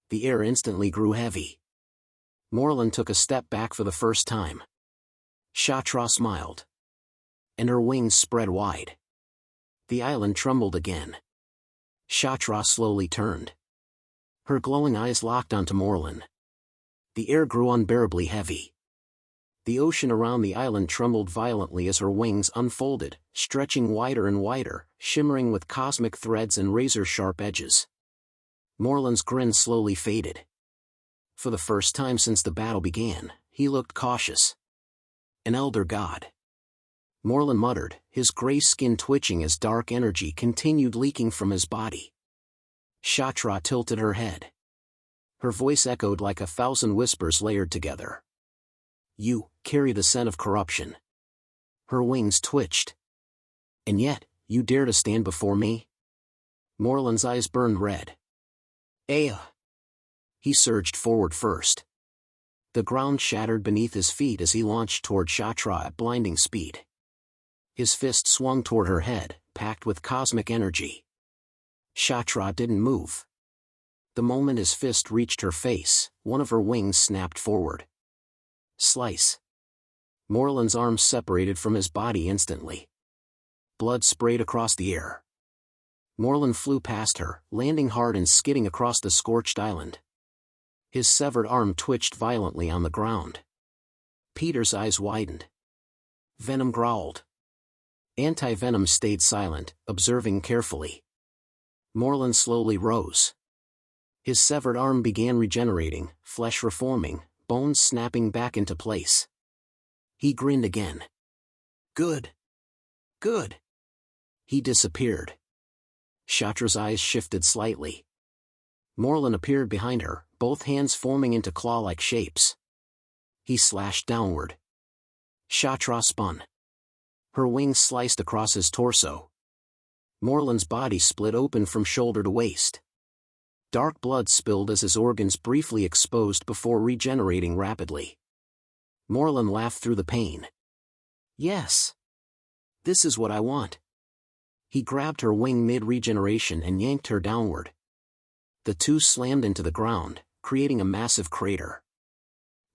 The air instantly grew heavy. Morlun took a step back for the first time. Shatra smiled. And her wings spread wide. The island trembled again. Shatra slowly turned. Her glowing eyes locked onto Morlun. The air grew unbearably heavy. The ocean around the island trembled violently as her wings unfolded, stretching wider and wider, shimmering with cosmic threads and razor-sharp edges. Morlun's grin slowly faded. For the first time since the battle began, he looked cautious. An elder god. Morlun muttered, his gray skin twitching as dark energy continued leaking from his body. Shatra tilted her head. Her voice echoed like 1,000 whispers layered together. You carry the scent of corruption. Her wings twitched. And yet, you dare to stand before me? Morlun's eyes burned red. Aya! He surged forward first. The ground shattered beneath his feet as he launched toward Shatra at blinding speed. His fist swung toward her head, packed with cosmic energy. Shatra didn't move. The moment his fist reached her face, one of her wings snapped forward. Slice. Morlun's arms separated from his body instantly. Blood sprayed across the air. Morlun flew past her, landing hard and skidding across the scorched island. His severed arm twitched violently on the ground. Peter's eyes widened. Venom growled. Anti-Venom stayed silent, observing carefully. Morlun slowly rose. His severed arm began regenerating, flesh reforming, bones snapping back into place. He grinned again. Good. Good. He disappeared. Shatra's eyes shifted slightly. Morlun appeared behind her, both hands forming into claw-like shapes. He slashed downward. Shatra spun. Her wings sliced across his torso. Morlun's body split open from shoulder to waist. Dark blood spilled as his organs briefly exposed before regenerating rapidly. Morlun laughed through the pain. Yes. This is what I want. He grabbed her wing mid-regeneration and yanked her downward. The two slammed into the ground, creating a massive crater.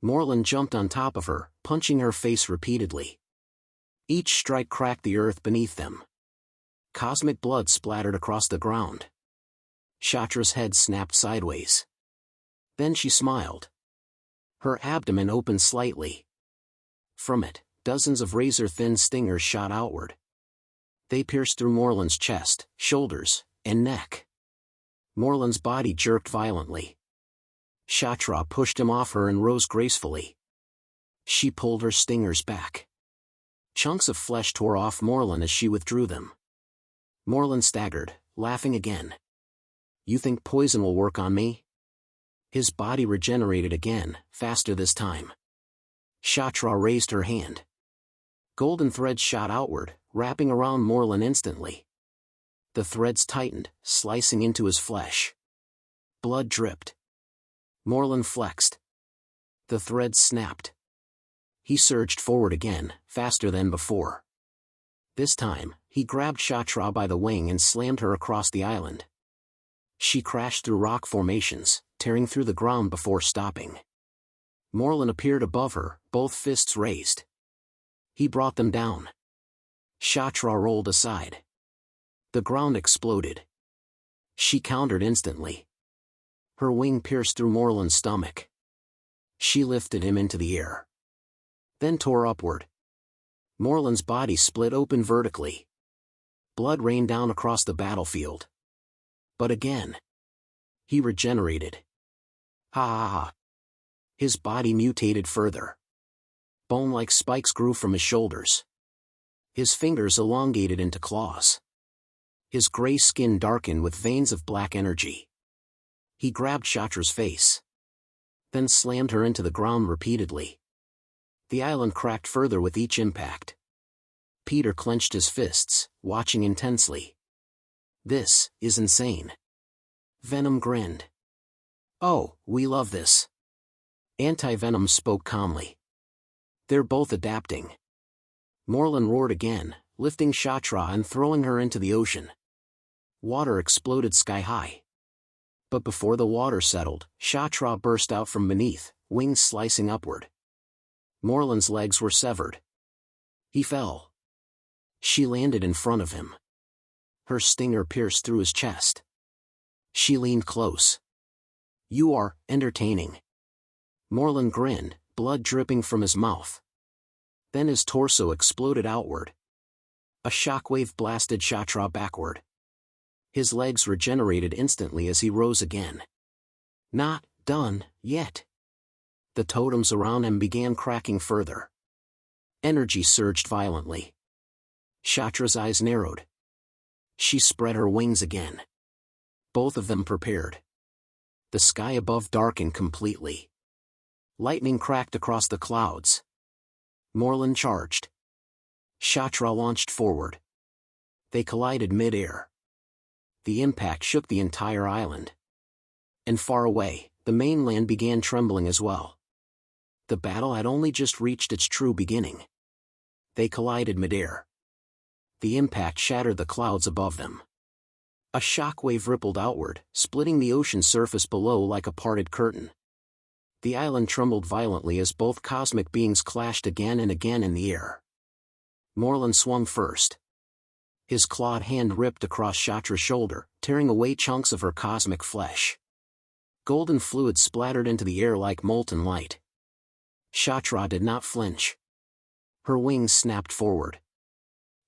Morlun jumped on top of her, punching her face repeatedly. Each strike cracked the earth beneath them. Cosmic blood splattered across the ground. Shatra's head snapped sideways. Then she smiled. Her abdomen opened slightly. From it, dozens of razor-thin stingers shot outward. They pierced through Morlun's chest, shoulders, and neck. Morlun's body jerked violently. Shatra pushed him off her and rose gracefully. She pulled her stingers back. Chunks of flesh tore off Morlun as she withdrew them. Morlun staggered, laughing again. You think poison will work on me? His body regenerated again, faster this time. Shatra raised her hand. Golden threads shot outward, wrapping around Morlun instantly. The threads tightened, slicing into his flesh. Blood dripped. Morlun flexed. The threads snapped. He surged forward again, faster than before. This time, he grabbed Shatra by the wing and slammed her across the island. She crashed through rock formations, tearing through the ground before stopping. Morlun appeared above her, both fists raised. He brought them down. Shatra rolled aside. The ground exploded. She countered instantly. Her wing pierced through Morlun's stomach. She lifted him into the air. Then tore upward. Morlun's body split open vertically. Blood rained down across the battlefield. But again. He regenerated. Ha ha ha. His body mutated further. Bone-like spikes grew from his shoulders. His fingers elongated into claws. His gray skin darkened with veins of black energy. He grabbed Shatra's face. Then slammed her into the ground repeatedly. The island cracked further with each impact. Peter clenched his fists, watching intensely. This is insane. Venom grinned. Oh, we love this. Anti-Venom spoke calmly. They're both adapting. Morlun roared again, lifting Shatra and throwing her into the ocean. Water exploded sky-high. But before the water settled, Shatra burst out from beneath, wings slicing upward. Morlun's legs were severed. He fell. She landed in front of him. Her stinger pierced through his chest. She leaned close. You are entertaining. Morlun grinned, blood dripping from his mouth. Then his torso exploded outward. A shockwave blasted Shatra backward. His legs regenerated instantly as he rose again. Not done yet. The totems around him began cracking further. Energy surged violently. Kshatra's eyes narrowed. She spread her wings again. Both of them prepared. The sky above darkened completely. Lightning cracked across the clouds. Morlun charged. Kshatra launched forward. They collided mid-air. The impact shook the entire island. And far away, the mainland began trembling as well. The battle had only just reached its true beginning. They collided mid-air. The impact shattered the clouds above them. A shockwave rippled outward, splitting the ocean surface below like a parted curtain. The island trembled violently as both cosmic beings clashed again and again in the air. Morlun swung first. His clawed hand ripped across Kshatra's shoulder, tearing away chunks of her cosmic flesh. Golden fluid splattered into the air like molten light. Kshatra did not flinch. Her wings snapped forward.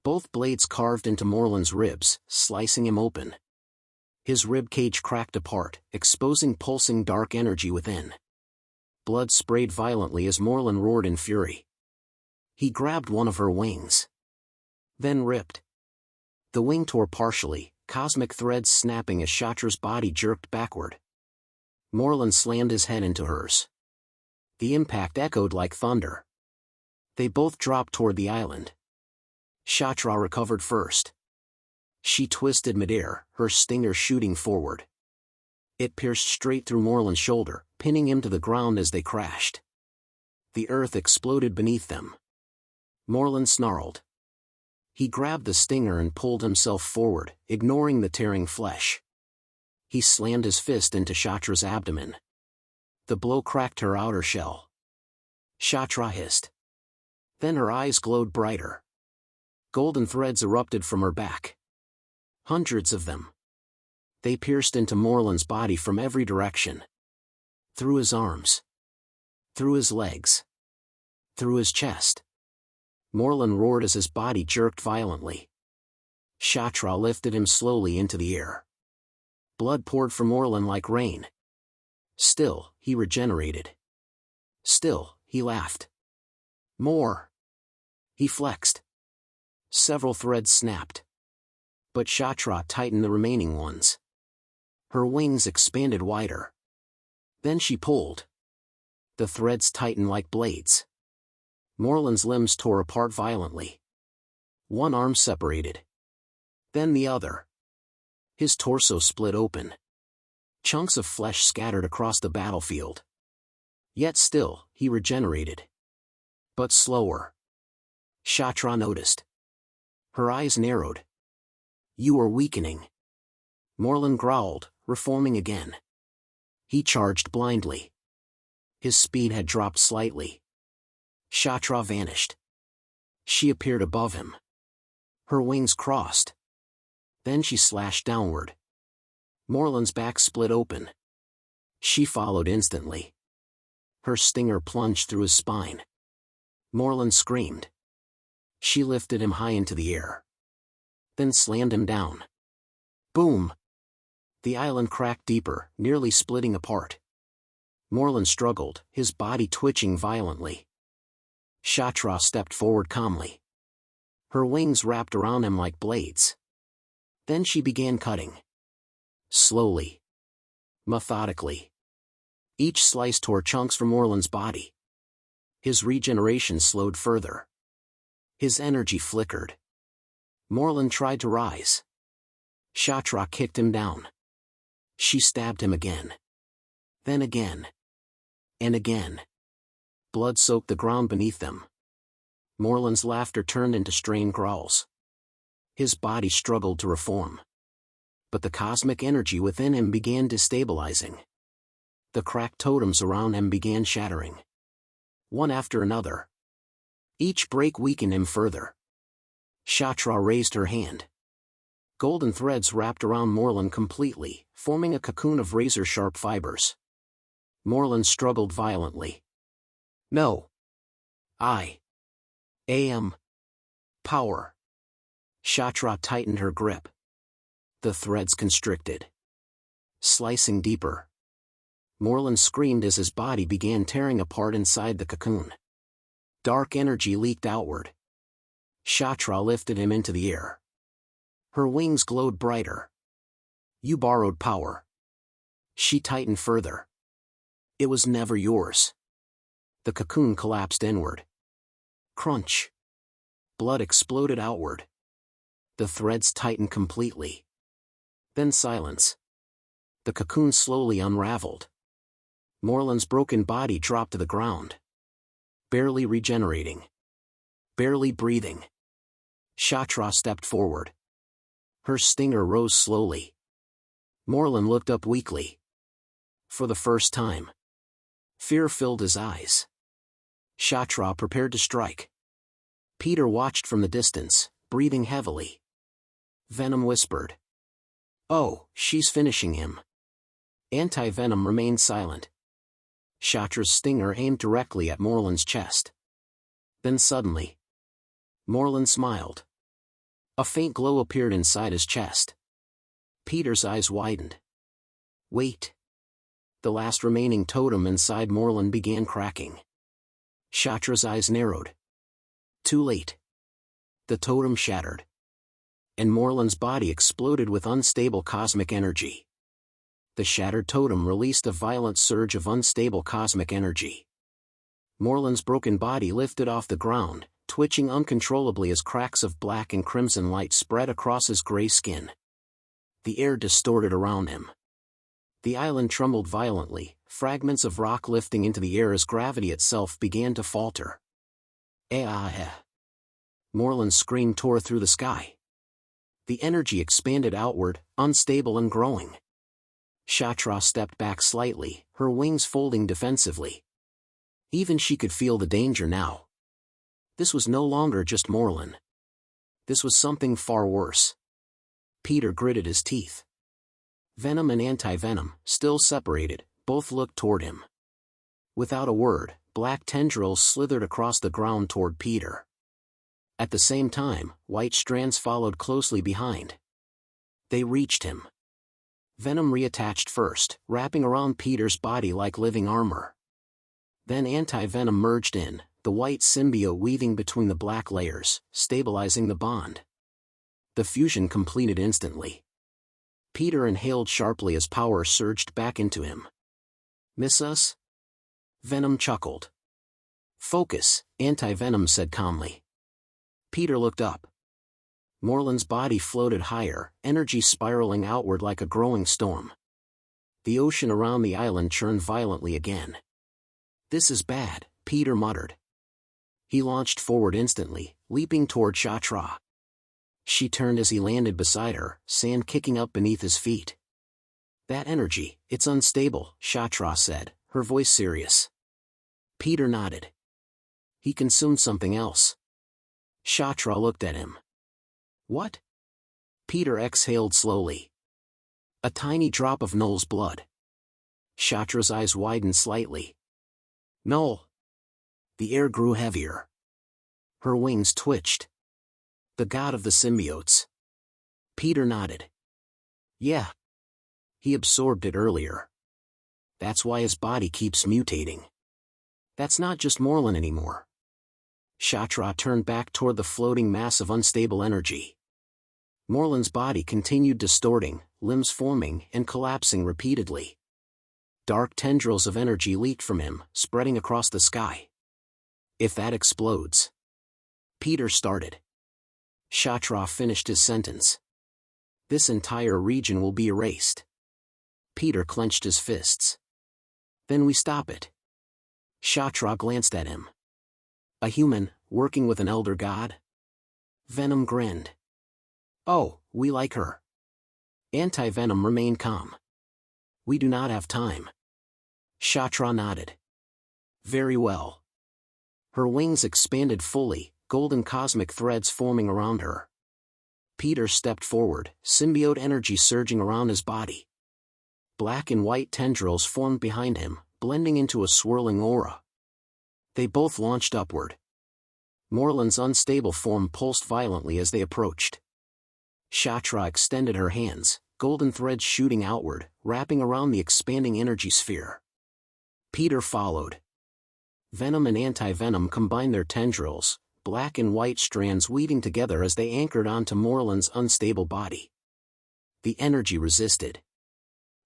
Both blades carved into Morlun's ribs, slicing him open. His rib cage cracked apart, exposing pulsing dark energy within. Blood sprayed violently as Morlun roared in fury. He grabbed one of her wings. Then ripped. The wing tore partially, cosmic threads snapping as Kshatra's body jerked backward. Morlun slammed his head into hers. The impact echoed like thunder. They both dropped toward the island. Kshatra recovered first. She twisted midair, her stinger shooting forward. It pierced straight through Morlun's shoulder, pinning him to the ground as they crashed. The earth exploded beneath them. Morlun snarled. He grabbed the stinger and pulled himself forward, ignoring the tearing flesh. He slammed his fist into Kshatra's abdomen. The blow cracked her outer shell. Kshatra hissed. Then her eyes glowed brighter. Golden threads erupted from her back. Hundreds of them. They pierced into Morlun's body from every direction. Through his arms. Through his legs. Through his chest. Morlun roared as his body jerked violently. Kshatra lifted him slowly into the air. Blood poured from Morlun like rain. Still, he regenerated. Still, he laughed. More. He flexed. Several threads snapped. But Kshatra tightened the remaining ones. Her wings expanded wider. Then she pulled. The threads tightened like blades. Morlun's limbs tore apart violently. One arm separated. Then the other. His torso split open. Chunks of flesh scattered across the battlefield. Yet still, he regenerated. But slower. Kshatra noticed. Her eyes narrowed. You are weakening. Morlun growled, reforming again. He charged blindly. His speed had dropped slightly. Kshatra vanished. She appeared above him. Her wings crossed. Then she slashed downward. Morlun's back split open. She followed instantly. Her stinger plunged through his spine. Morlun screamed. She lifted him high into the air. Then slammed him down. Boom! The island cracked deeper, nearly splitting apart. Morlun struggled, his body twitching violently. Kshatra stepped forward calmly. Her wings wrapped around him like blades. Then she began cutting. Slowly. Methodically. Each slice tore chunks from Morlun's body. His regeneration slowed further. His energy flickered. Morlun tried to rise. Kshatra kicked him down. She stabbed him again. Then again. And again. Blood soaked the ground beneath them. Morlun's laughter turned into strained growls. His body struggled to reform. But the cosmic energy within him began destabilizing. The cracked totems around him began shattering. One after another. Each break weakened him further. Kshatra raised her hand. Golden threads wrapped around Morlun completely, forming a cocoon of razor-sharp fibers. Morlun struggled violently. No. I am power. Kshatra tightened her grip. The threads constricted. Slicing deeper. Morlun screamed as his body began tearing apart inside the cocoon. Dark energy leaked outward. Shatra lifted him into the air. Her wings glowed brighter. You borrowed power. She tightened further. It was never yours. The cocoon collapsed inward. Crunch. Blood exploded outward. The threads tightened completely. Then silence. The cocoon slowly unraveled. Morland's broken body dropped to the ground. Barely regenerating. Barely breathing. Shatra stepped forward. Her stinger rose slowly. Morland looked up weakly. For the first time. Fear filled his eyes. Shatra prepared to strike. Peter watched from the distance, breathing heavily. Venom whispered. Oh, she's finishing him. Anti-Venom remained silent. Shatra's stinger aimed directly at Morland's chest. Then suddenly, Morland smiled. A faint glow appeared inside his chest. Peter's eyes widened. Wait. The last remaining totem inside Morland began cracking. Shatra's eyes narrowed. Too late. The totem shattered. And Morland's body exploded with unstable cosmic energy. The shattered totem released a violent surge of unstable cosmic energy. Morland's broken body lifted off the ground, twitching uncontrollably as cracks of black and crimson light spread across his gray skin. The air distorted around him. The island trembled violently, fragments of rock lifting into the air as gravity itself began to falter. Morland's scream tore through the sky. The energy expanded outward, unstable and growing. Shatra stepped back slightly, her wings folding defensively. Even she could feel the danger now. This was no longer just Morland. This was something far worse. Peter gritted his teeth. Venom and Anti-Venom, still separated, both looked toward him. Without a word, black tendrils slithered across the ground toward Peter. At the same time, white strands followed closely behind. They reached him. Venom reattached first, wrapping around Peter's body like living armor. Then Anti-Venom merged in, the white symbiote weaving between the black layers, stabilizing the bond. The fusion completed instantly. Peter inhaled sharply as power surged back into him. Miss us? Venom chuckled. Focus, Anti-Venom said calmly. Peter looked up. Morland's body floated higher, energy spiraling outward like a growing storm. The ocean around the island churned violently again. This is bad, Peter muttered. He launched forward instantly, leaping toward Shatra. She turned as he landed beside her, sand kicking up beneath his feet. That energy, it's unstable, Shatra said, her voice serious. Peter nodded. He consumed something else. Shatra looked at him. What? Peter exhaled slowly. A tiny drop of Null's blood. Shatra's eyes widened slightly. Null. The air grew heavier. Her wings twitched. The god of the symbiotes. Peter nodded. Yeah. He absorbed it earlier. That's why his body keeps mutating. That's not just Morland anymore. Shatra turned back toward the floating mass of unstable energy. Morland's body continued distorting, limbs forming and collapsing repeatedly. Dark tendrils of energy leaked from him, spreading across the sky. If that explodes. Peter started. Shatra finished his sentence. This entire region will be erased. Peter clenched his fists. Then we stop it. Shatra glanced at him. A human, working with an elder god? Venom grinned. Oh, we like her. Anti-Venom remained calm. We do not have time. Shatra nodded. Very well. Her wings expanded fully, golden cosmic threads forming around her. Peter stepped forward, symbiote energy surging around his body. Black and white tendrils formed behind him, blending into a swirling aura. They both launched upward. Morland's unstable form pulsed violently as they approached. Shatra extended her hands, golden threads shooting outward, wrapping around the expanding energy sphere. Peter followed. Venom and Anti-Venom combined their tendrils, black and white strands weaving together as they anchored onto Moreland's unstable body. The energy resisted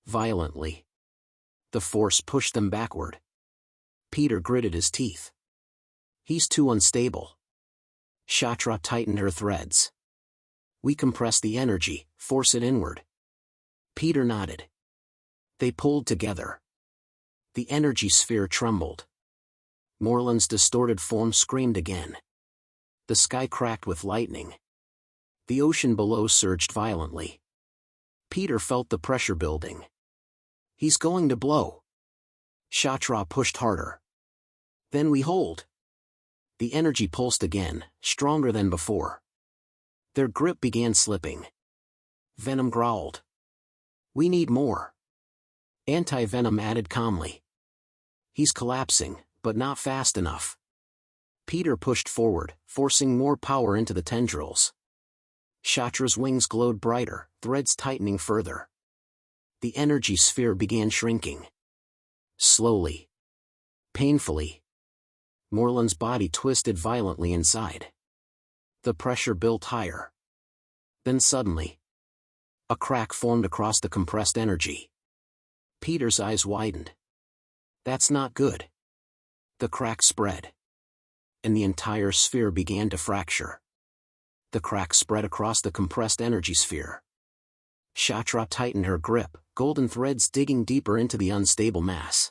violently. The force pushed them backward. Peter gritted his teeth. He's too unstable. Shatra tightened her threads. We compress the energy, force it inward. Peter nodded. They pulled together. The energy sphere trembled. Moreland's distorted form screamed again. The sky cracked with lightning. The ocean below surged violently. Peter felt the pressure building. He's going to blow. Shatra pushed harder. Then we hold. The energy pulsed again, stronger than before. Their grip began slipping. Venom growled. We need more. Anti-Venom added calmly. He's collapsing, but not fast enough. Peter pushed forward, forcing more power into the tendrils. Shatra's wings glowed brighter, threads tightening further. The energy sphere began shrinking. Slowly. Painfully. Moreland's body twisted violently inside. The pressure built higher. Then suddenly, a crack formed across the compressed energy. Peter's eyes widened. That's not good. The crack spread. And the entire sphere began to fracture. The crack spread across the compressed energy sphere. Shatra tightened her grip, golden threads digging deeper into the unstable mass.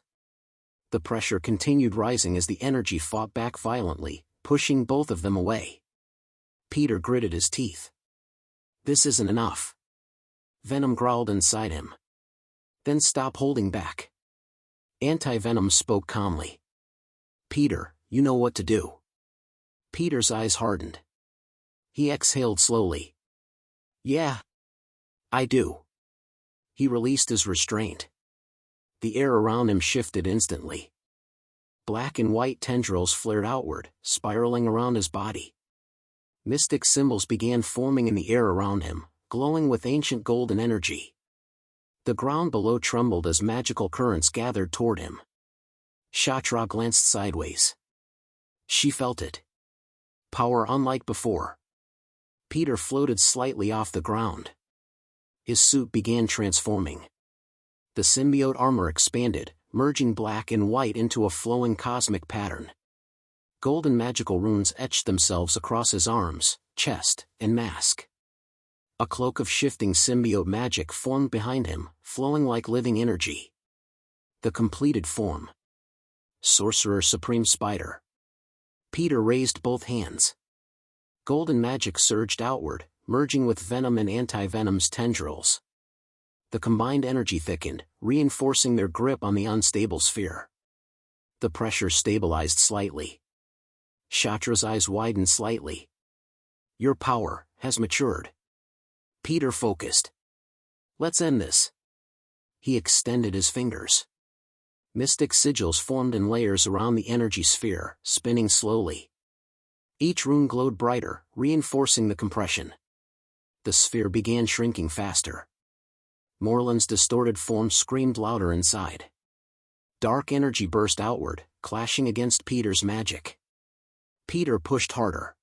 The pressure continued rising as the energy fought back violently, pushing both of them away. Peter gritted his teeth. This isn't enough. Venom growled inside him. Then stop holding back. Anti-Venom spoke calmly. Peter, you know what to do. Peter's eyes hardened. He exhaled slowly. Yeah. I do. He released his restraint. The air around him shifted instantly. Black and white tendrils flared outward, spiraling around his body. Mystic symbols began forming in the air around him, glowing with ancient golden energy. The ground below trembled as magical currents gathered toward him. Shatra glanced sideways. She felt it. Power unlike before. Peter floated slightly off the ground. His suit began transforming. The symbiote armor expanded, merging black and white into a flowing cosmic pattern. Golden magical runes etched themselves across his arms, chest, and mask. A cloak of shifting symbiote magic formed behind him, flowing like living energy. The completed form. Sorcerer Supreme Spider. Peter raised both hands. Golden magic surged outward, merging with Venom and Anti-Venom's tendrils. The combined energy thickened, reinforcing their grip on the unstable sphere. The pressure stabilized slightly. Shatra's eyes widened slightly. Your power has matured. Peter focused. Let's end this. He extended his fingers. Mystic sigils formed in layers around the energy sphere, spinning slowly. Each rune glowed brighter, reinforcing the compression. The sphere began shrinking faster. Moreland's distorted form screamed louder inside. Dark energy burst outward, clashing against Peter's magic. Peter pushed harder.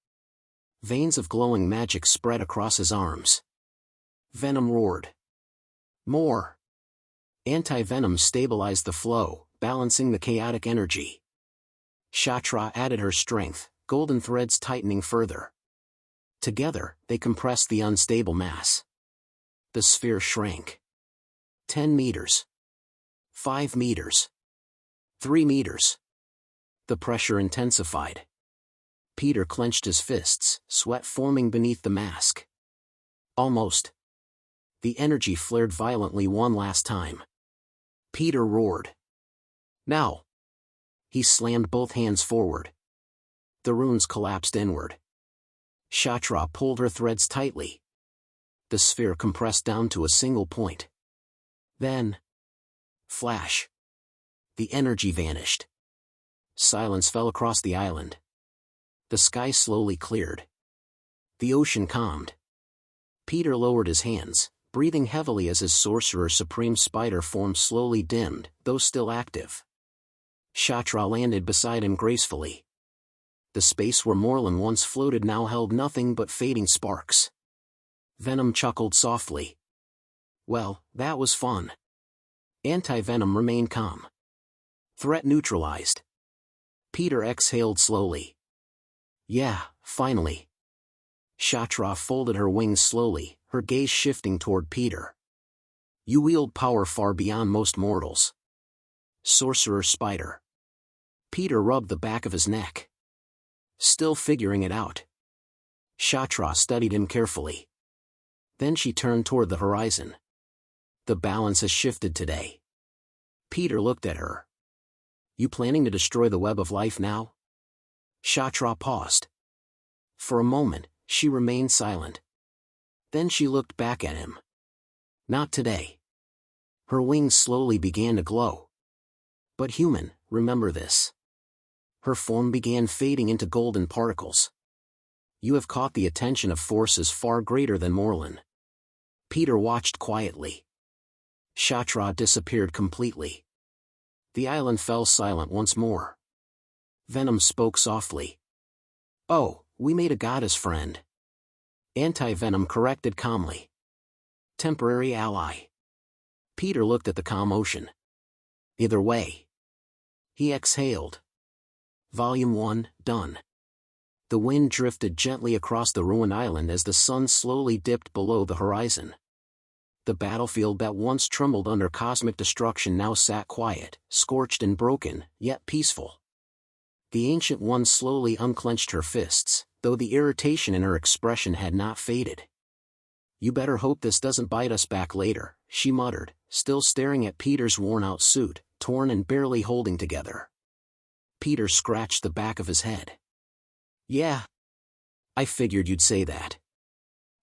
Veins of glowing magic spread across his arms. Venom roared. More. Anti-Venom stabilized the flow, balancing the chaotic energy. Shatra added her strength, golden threads tightening further. Together, they compressed the unstable mass. The sphere shrank. 10 meters. 5 meters. 3 meters. The pressure intensified. Peter clenched his fists, sweat forming beneath the mask. Almost. The energy flared violently one last time. Peter roared. Now. He slammed both hands forward. The runes collapsed inward. Shatra pulled her threads tightly. The sphere compressed down to a single point. Then. Flash. The energy vanished. Silence fell across the island. The sky slowly cleared. The ocean calmed. Peter lowered his hands, breathing heavily as his Sorcerer Supreme Spider form slowly dimmed, though still active. Shatra landed beside him gracefully. The space where Moreland once floated now held nothing but fading sparks. Venom chuckled softly. Well, that was fun. Anti-Venom remained calm. Threat neutralized. Peter exhaled slowly. Yeah, finally. Shatra folded her wings slowly, her gaze shifting toward Peter. You wield power far beyond most mortals. Sorcerer Spider. Peter rubbed the back of his neck. Still figuring it out. Shatra studied him carefully. Then she turned toward the horizon. The balance has shifted today. Peter looked at her. You planning to destroy the web of life now? Shatra paused. For a moment, she remained silent. Then she looked back at him. Not today. Her wings slowly began to glow. But human, remember this. Her form began fading into golden particles. You have caught the attention of forces far greater than Moreland. Peter watched quietly. Shatra disappeared completely. The island fell silent once more. Venom spoke softly. Oh, we made a goddess friend. Anti-Venom corrected calmly. Temporary ally. Peter looked at the calm ocean. Either way. He exhaled. Volume 1, done. The wind drifted gently across the ruined island as the sun slowly dipped below the horizon. The battlefield that once trembled under cosmic destruction now sat quiet, scorched and broken, yet peaceful. The Ancient One slowly unclenched her fists, though the irritation in her expression had not faded. You better hope this doesn't bite us back later, she muttered, still staring at Peter's worn-out suit, torn and barely holding together. Peter scratched the back of his head. Yeah. I figured you'd say that.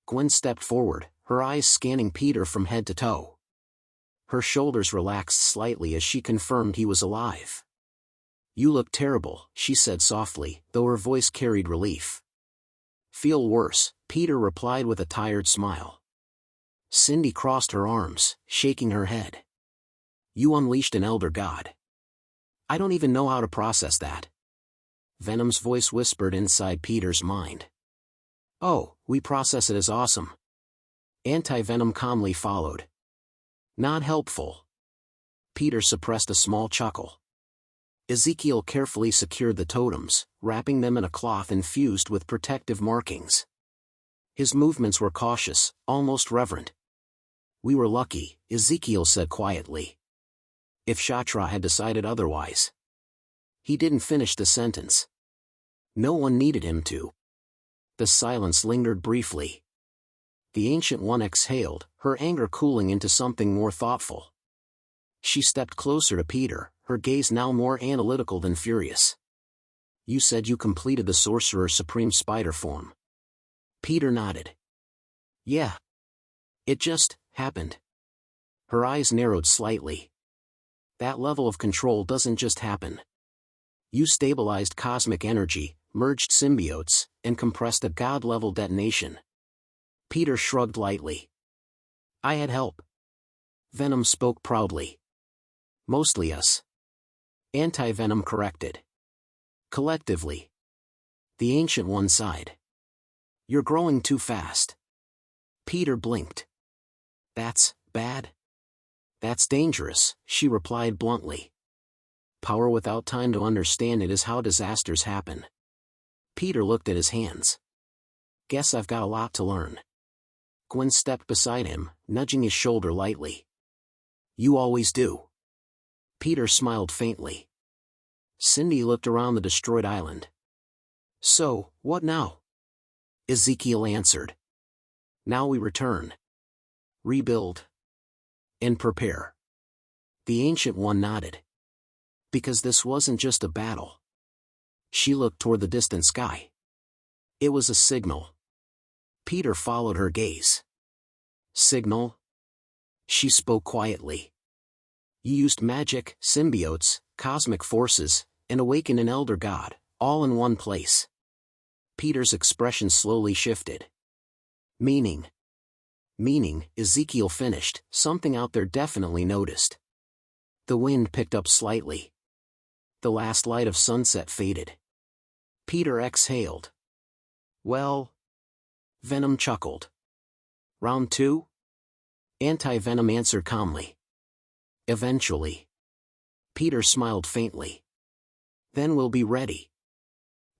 Gwen stepped forward, her eyes scanning Peter from head to toe. Her shoulders relaxed slightly as she confirmed he was alive. You look terrible, she said softly, though her voice carried relief. Feel worse, Peter replied with a tired smile. Cindy crossed her arms, shaking her head. You unleashed an elder god. I don't even know how to process that. Venom's voice whispered inside Peter's mind. Oh, we process it as awesome. Anti-Venom calmly followed. Not helpful. Peter suppressed a small chuckle. Ezekiel carefully secured the totems, wrapping them in a cloth infused with protective markings. His movements were cautious, almost reverent. We were lucky, Ezekiel said quietly. If Shatra had decided otherwise. He didn't finish the sentence. No one needed him to. The silence lingered briefly. The Ancient One exhaled, her anger cooling into something more thoughtful. She stepped closer to Peter, her gaze now more analytical than furious. You said you completed the Sorcerer Supreme Spider form. Peter nodded. Yeah. It just happened. Her eyes narrowed slightly. That level of control doesn't just happen. You stabilized cosmic energy, merged symbiotes, and compressed a god-level detonation. Peter shrugged lightly. I had help. Venom spoke proudly. Mostly us. Anti-Venom corrected. Collectively. The Ancient One sighed. You're growing too fast. Peter blinked. That's bad? That's dangerous, she replied bluntly. Power without time to understand it is how disasters happen. Peter looked at his hands. Guess I've got a lot to learn. Gwen stepped beside him, nudging his shoulder lightly. You always do. Peter smiled faintly. Cindy looked around the destroyed island. So, what now? Ezekiel answered. Now we return. Rebuild. And prepare. The Ancient One nodded. Because this wasn't just a battle. She looked toward the distant sky. It was a signal. Peter followed her gaze. Signal? She spoke quietly. You used magic, symbiotes, cosmic forces, and awakened an elder god, all in one place. Peter's expression slowly shifted. Meaning. Meaning, Ezekiel finished, something out there definitely noticed. The wind picked up slightly. The last light of sunset faded. Peter exhaled. Well? Venom chuckled. Round 2? Anti-Venom answered calmly. Eventually. Peter smiled faintly. Then we'll be ready.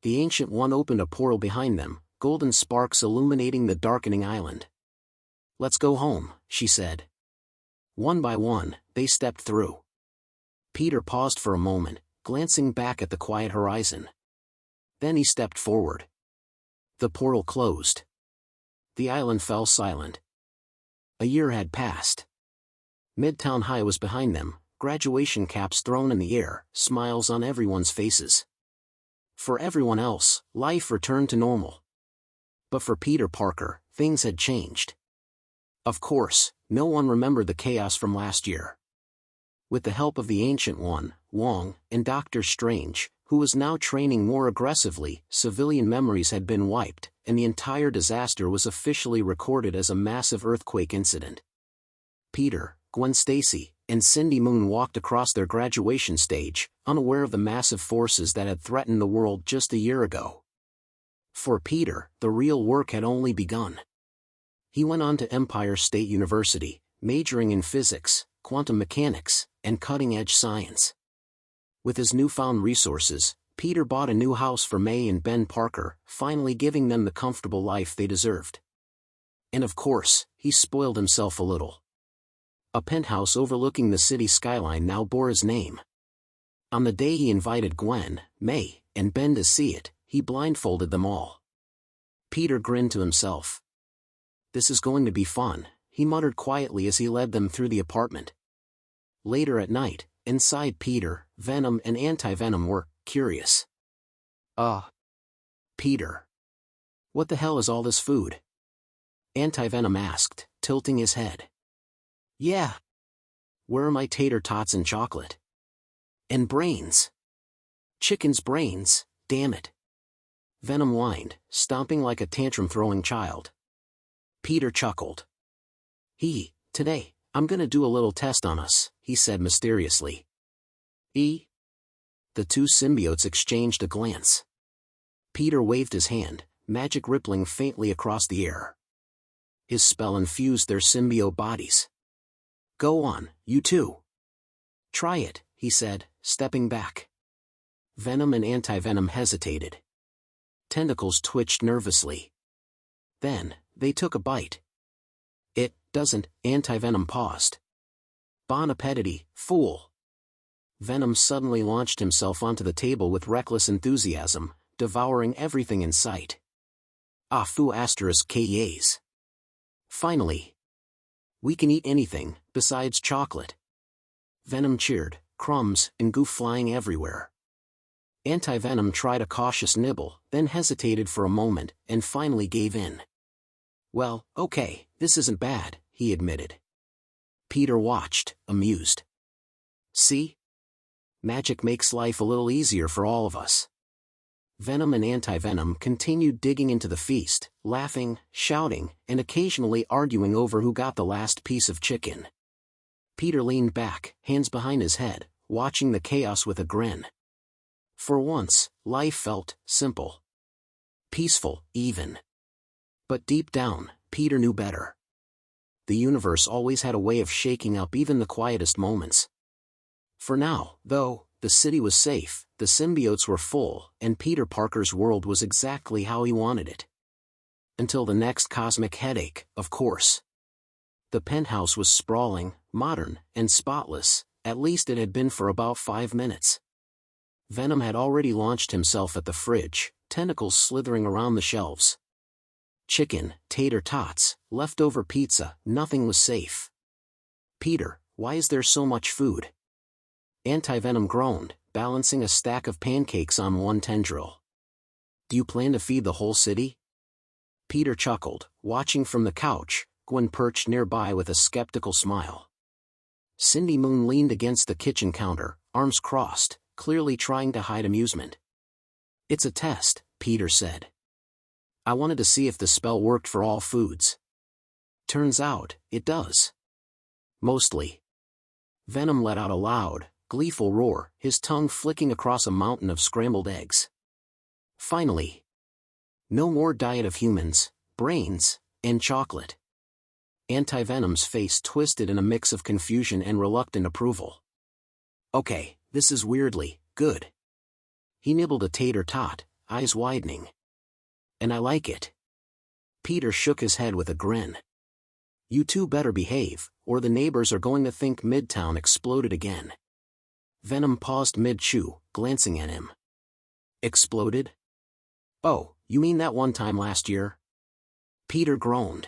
The Ancient One opened a portal behind them, golden sparks illuminating the darkening island. Let's go home, she said. One by one, they stepped through. Peter paused for a moment, glancing back at the quiet horizon. Then he stepped forward. The portal closed. The island fell silent. A year had passed. Midtown High was behind them, graduation caps thrown in the air, smiles on everyone's faces. For everyone else, life returned to normal. But for Peter Parker, things had changed. Of course, no one remembered the chaos from last year. With the help of the Ancient One, Wong, and Doctor Strange, who was now training more aggressively, civilian memories had been wiped, and the entire disaster was officially recorded as a massive earthquake incident. Peter, Gwen Stacy, and Cindy Moon walked across their graduation stage, unaware of the massive forces that had threatened the world just a year ago. For Peter, the real work had only begun. He went on to Empire State University, majoring in physics, quantum mechanics, and cutting-edge science. With his newfound resources, Peter bought a new house for May and Ben Parker, finally giving them the comfortable life they deserved. And of course, he spoiled himself a little. A penthouse overlooking the city skyline now bore his name. On the day he invited Gwen, May, and Ben to see it, he blindfolded them all. Peter grinned to himself. This is going to be fun, he muttered quietly as he led them through the apartment. Later at night, inside Peter, Venom and Anti-Venom were curious. Peter. What the hell is all this food? Anti-Venom asked, tilting his head. Yeah. Where are my tater tots and chocolate? And brains. Chicken's brains, damn it. Venom whined, stomping like a tantrum-throwing child. Peter chuckled. Today, I'm gonna do a little test on us, he said mysteriously. The two symbiotes exchanged a glance. Peter waved his hand, magic rippling faintly across the air. His spell infused their symbiote bodies. Go on, you two. Try it, he said, stepping back. Venom and Anti-Venom hesitated. Tentacles twitched nervously. Then, they took a bite. It doesn't, Anti-Venom paused. Bon appetit, fool. Venom suddenly launched himself onto the table with reckless enthusiasm, devouring everything in sight. Foo asterisk Kes. Finally. We can eat anything, besides chocolate. Venom cheered, crumbs and goo flying everywhere. Anti-Venom tried a cautious nibble, then hesitated for a moment, and finally gave in. Well, okay, this isn't bad, he admitted. Peter watched, amused. See? Magic makes life a little easier for all of us. Venom and Anti-Venom continued digging into the feast, laughing, shouting, and occasionally arguing over who got the last piece of chicken. Peter leaned back, hands behind his head, watching the chaos with a grin. For once, life felt simple. Peaceful, even. But deep down, Peter knew better. The universe always had a way of shaking up even the quietest moments. For now, though, the city was safe, the symbiotes were full, and Peter Parker's world was exactly how he wanted it. Until the next cosmic headache, of course. The penthouse was sprawling, modern, and spotless, at least it had been for about 5 minutes. Venom had already launched himself at the fridge, tentacles slithering around the shelves. Chicken, tater tots, leftover pizza, nothing was safe. Peter, why is there so much food? Anti-Venom groaned, balancing a stack of pancakes on one tendril. Do you plan to feed the whole city? Peter chuckled, watching from the couch, Gwen perched nearby with a skeptical smile. Cindy Moon leaned against the kitchen counter, arms crossed, clearly trying to hide amusement. It's a test, Peter said. I wanted to see if the spell worked for all foods. Turns out, it does. Mostly. Venom let out a loud, gleeful roar, his tongue flicking across a mountain of scrambled eggs. Finally. No more diet of humans, brains, and chocolate. Anti-Venom's face twisted in a mix of confusion and reluctant approval. Okay, this is weirdly good. He nibbled a tater tot, eyes widening. And I like it. Peter shook his head with a grin. You two better behave, or the neighbors are going to think Midtown exploded again. Venom paused mid-chew, glancing at him. Exploded? Oh, you mean that one time last year? Peter groaned.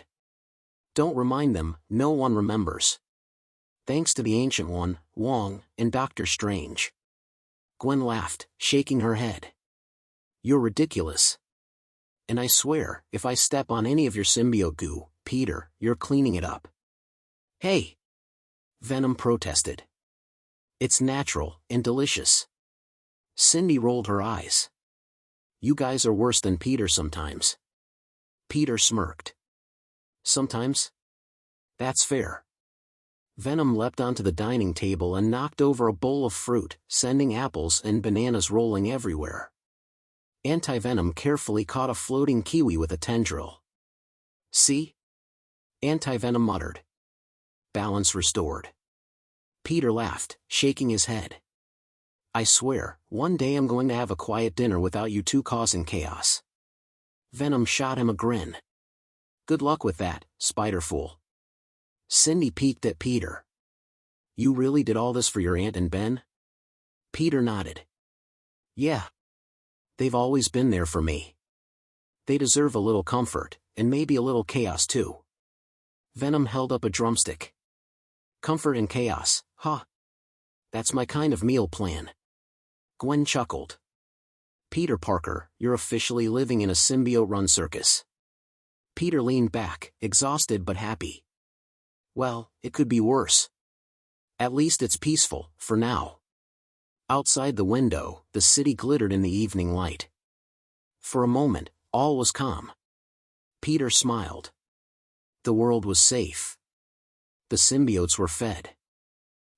Don't remind them, no one remembers. Thanks to the Ancient One, Wong, and Dr. Strange. Gwen laughed, shaking her head. You're ridiculous. And I swear, if I step on any of your symbiote goo, Peter, you're cleaning it up. Hey! Venom protested. It's natural and delicious. Cindy rolled her eyes. You guys are worse than Peter sometimes. Peter smirked. Sometimes? That's fair. Venom leapt onto the dining table and knocked over a bowl of fruit, sending apples and bananas rolling everywhere. Anti-Venom carefully caught a floating kiwi with a tendril. See? Anti-Venom muttered. Balance restored. Peter laughed, shaking his head. I swear, one day I'm going to have a quiet dinner without you two causing chaos. Venom shot him a grin. Good luck with that, Spider-Fool. Cindy peeked at Peter. You really did all this for your aunt and Ben? Peter nodded. Yeah. They've always been there for me. They deserve a little comfort, and maybe a little chaos too. Venom held up a drumstick. Comfort and chaos, huh? That's my kind of meal plan. Gwen chuckled. Peter Parker, you're officially living in a symbiote-run circus. Peter leaned back, exhausted but happy. Well, it could be worse. At least it's peaceful, for now. Outside the window, the city glittered in the evening light. For a moment, all was calm. Peter smiled. The world was safe. The symbiotes were fed.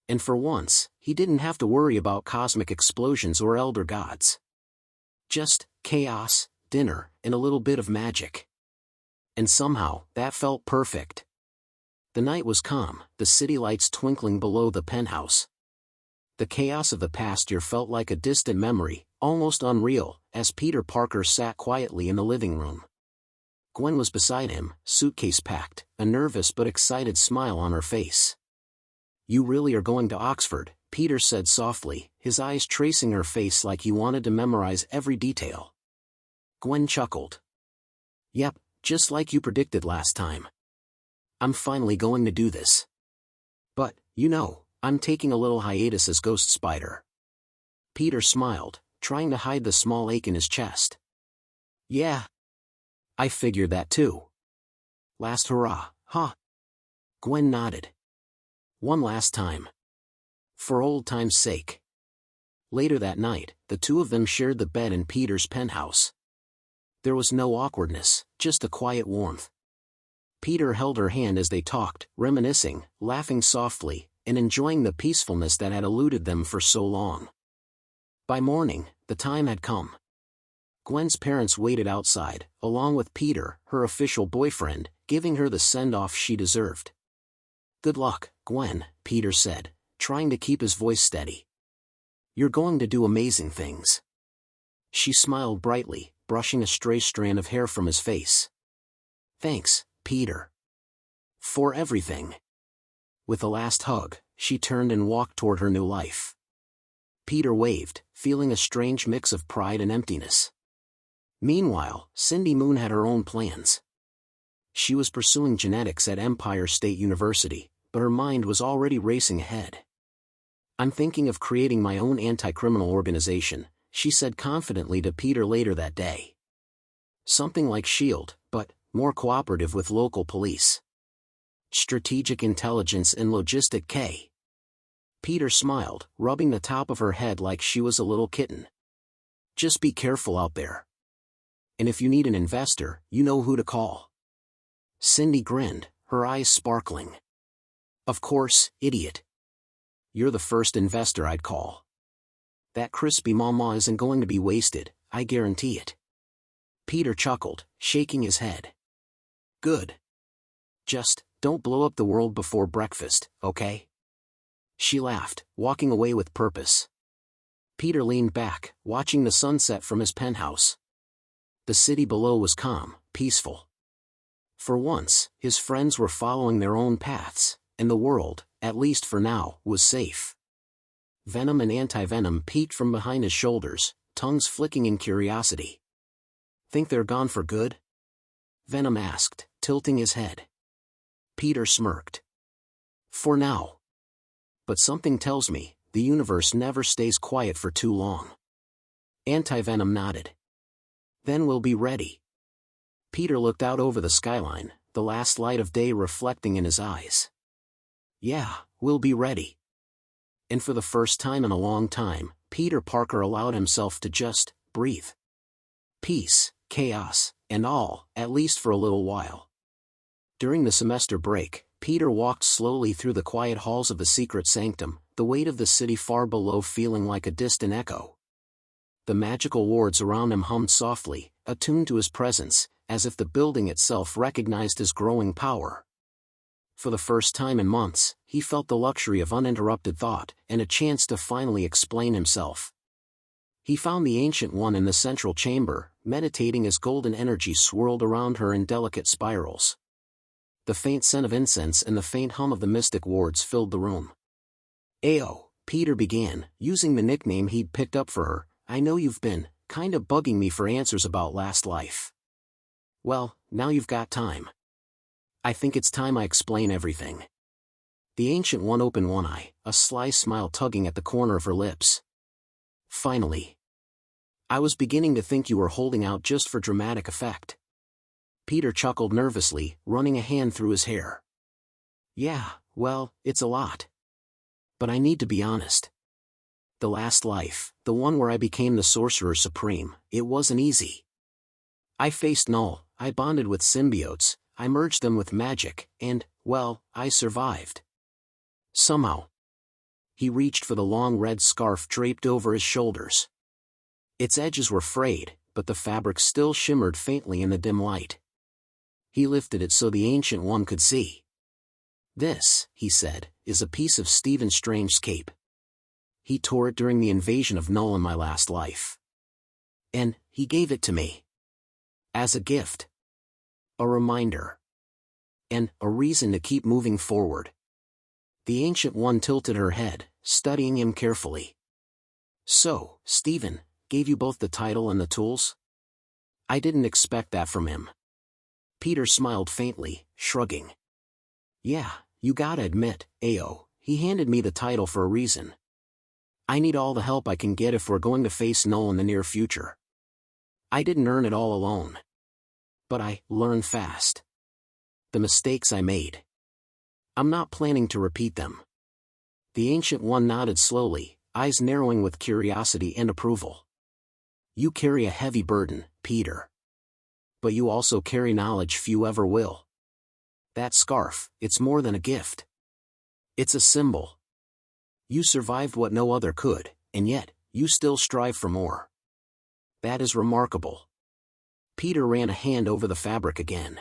And for once, he didn't have to worry about cosmic explosions or elder gods. Just chaos, dinner, and a little bit of magic. And somehow, that felt perfect. The night was calm, the city lights twinkling below the penthouse. The chaos of the past year felt like a distant memory, almost unreal, as Peter Parker sat quietly in the living room. Gwen was beside him, suitcase packed, a nervous but excited smile on her face. You really are going to Oxford, Peter said softly, his eyes tracing her face like he wanted to memorize every detail. Gwen chuckled. Yep, just like you predicted last time. I'm finally going to do this. But, you know, I'm taking a little hiatus as Ghost Spider. Peter smiled, trying to hide the small ache in his chest. Yeah. I figured that too. Last hurrah, huh? Gwen nodded. One last time. For old time's sake. Later that night, the two of them shared the bed in Peter's penthouse. There was no awkwardness, just a quiet warmth. Peter held her hand as they talked, reminiscing, laughing softly, and enjoying the peacefulness that had eluded them for so long. By morning, the time had come. Gwen's parents waited outside, along with Peter, her official boyfriend, giving her the send-off she deserved. Good luck, Gwen, Peter said, trying to keep his voice steady. You're going to do amazing things. She smiled brightly, brushing a stray strand of hair from his face. Thanks, Peter. For everything. With a last hug, she turned and walked toward her new life. Peter waved, feeling a strange mix of pride and emptiness. Meanwhile, Cindy Moon had her own plans. She was pursuing genetics at Empire State University, but her mind was already racing ahead. I'm thinking of creating my own anti-criminal organization, she said confidently to Peter later that day. Something like S.H.I.E.L.D., but more cooperative with local police. Strategic Intelligence and Logistic K. Peter smiled, rubbing the top of her head like she was a little kitten. Just be careful out there. And if you need an investor, you know who to call. Cindy grinned, her eyes sparkling. Of course, idiot. You're the first investor I'd call. That crispy mama isn't going to be wasted, I guarantee it. Peter chuckled, shaking his head. Good. Just, don't blow up the world before breakfast, okay? She laughed, walking away with purpose. Peter leaned back, watching the sunset from his penthouse. The city below was calm, peaceful. For once, his friends were following their own paths, and the world, at least for now, was safe. Venom and Anti-Venom peeked from behind his shoulders, tongues flicking in curiosity. Think they're gone for good? Venom asked, tilting his head. Peter smirked. For now. But something tells me, the universe never stays quiet for too long. Anti-Venom nodded. Then we'll be ready. Peter looked out over the skyline, the last light of day reflecting in his eyes. Yeah, we'll be ready. And for the first time in a long time, Peter Parker allowed himself to just breathe. Peace, chaos, and all, at least for a little while. During the semester break, Peter walked slowly through the quiet halls of the secret sanctum, the weight of the city far below feeling like a distant echo. The magical wards around him hummed softly, attuned to his presence, as if the building itself recognized his growing power. For the first time in months, he felt the luxury of uninterrupted thought, and a chance to finally explain himself. He found the Ancient One in the central chamber, meditating as golden energy swirled around her in delicate spirals. The faint scent of incense and the faint hum of the mystic wards filled the room. Ayo, Peter began, using the nickname he'd picked up for her, I know you've been, kinda bugging me for answers about last life. Well, now you've got time. I think it's time I explain everything. The Ancient One opened one eye, a sly smile tugging at the corner of her lips. Finally. I was beginning to think you were holding out just for dramatic effect. Peter chuckled nervously, running a hand through his hair. Yeah, well, it's a lot. But I need to be honest. The last life, the one where I became the Sorcerer Supreme, it wasn't easy. I faced Null, I bonded with symbiotes, I merged them with magic, and, well, I survived. Somehow. He reached for the long red scarf draped over his shoulders. Its edges were frayed, but the fabric still shimmered faintly in the dim light. He lifted it so the Ancient One could see. This, he said, is a piece of Stephen Strange's cape. He tore it during the invasion of Null in my last life. And, he gave it to me. As a gift. A reminder. And, a reason to keep moving forward. The Ancient One tilted her head, studying him carefully. So, Stephen, gave you both the title and the tools? I didn't expect that from him. Peter smiled faintly, shrugging. Yeah, you gotta admit, Ayo, he handed me the title for a reason. I need all the help I can get if we're going to face Null in the near future. I didn't earn it all alone. But I learned fast. The mistakes I made. I'm not planning to repeat them. The Ancient One nodded slowly, eyes narrowing with curiosity and approval. You carry a heavy burden, Peter. But you also carry knowledge few ever will. That scarf, it's more than a gift. It's a symbol. You survived what no other could, and yet, you still strive for more. That is remarkable. Peter ran a hand over the fabric again.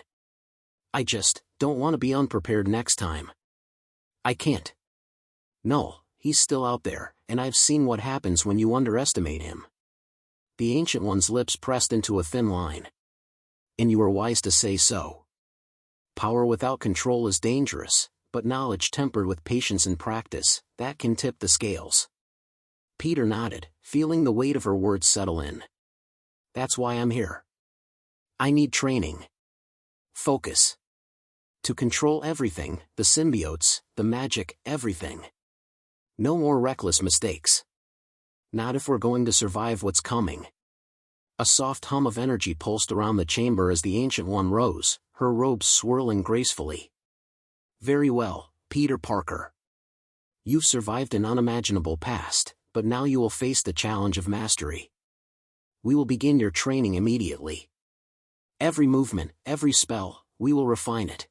I just don't want to be unprepared next time. I can't. No, he's still out there, and I've seen what happens when you underestimate him. The Ancient One's lips pressed into a thin line. And you were wise to say so. Power without control is dangerous, but knowledge tempered with patience and practice, that can tip the scales. Peter nodded, feeling the weight of her words settle in. That's why I'm here. I need training. Focus. To control everything, the symbiotes, the magic, everything. No more reckless mistakes. Not if we're going to survive what's coming. A soft hum of energy pulsed around the chamber as the Ancient One rose, her robes swirling gracefully. Very well, Peter Parker. You've survived an unimaginable past, but now you will face the challenge of mastery. We will begin your training immediately. Every movement, every spell, we will refine it.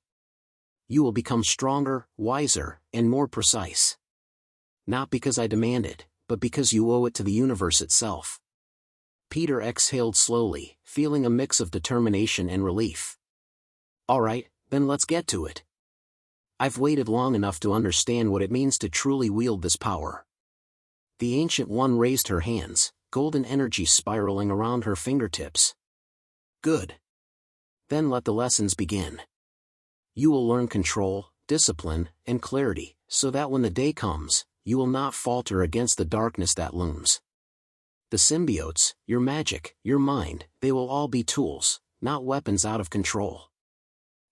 You will become stronger, wiser, and more precise. Not because I demand it, but because you owe it to the universe itself. Peter exhaled slowly, feeling a mix of determination and relief. All right, then let's get to it. I've waited long enough to understand what it means to truly wield this power. The Ancient One raised her hands, golden energy spiraling around her fingertips. Good. Then let the lessons begin. You will learn control, discipline, and clarity, so that when the day comes, you will not falter against the darkness that looms. The symbiotes, your magic, your mind, they will all be tools, not weapons out of control.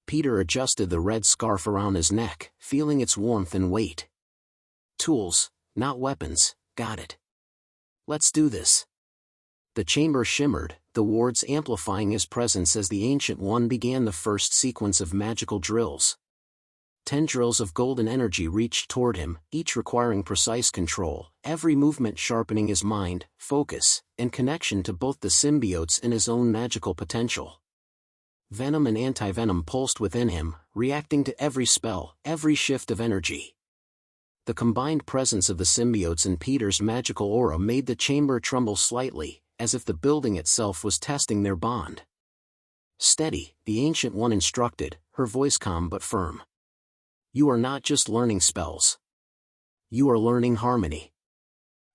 Peter adjusted the red scarf around his neck, feeling its warmth and weight. Tools, not weapons, got it. Let's do this. The chamber shimmered, the wards amplifying his presence as the Ancient One began the first sequence of magical drills. 10 drills of golden energy reached toward him, each requiring precise control, every movement sharpening his mind, focus, and connection to both the symbiotes and his own magical potential. Venom and anti-venom pulsed within him, reacting to every spell, every shift of energy. The combined presence of the symbiotes in Peter's magical aura made the chamber tremble slightly, as if the building itself was testing their bond. Steady, the Ancient One instructed, her voice calm but firm. You are not just learning spells. You are learning harmony.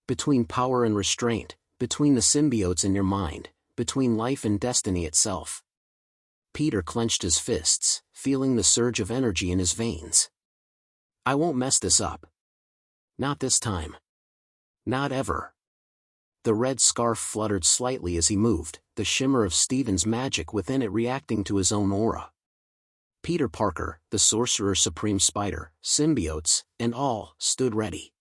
Between power and restraint, between the symbiotes in your mind, between life and destiny itself. Peter clenched his fists, feeling the surge of energy in his veins. I won't mess this up. Not this time. Not ever. The red scarf fluttered slightly as he moved, the shimmer of Stephen's magic within it reacting to his own aura. Peter Parker, the Sorcerer Supreme Spider, symbiotes, and all, stood ready.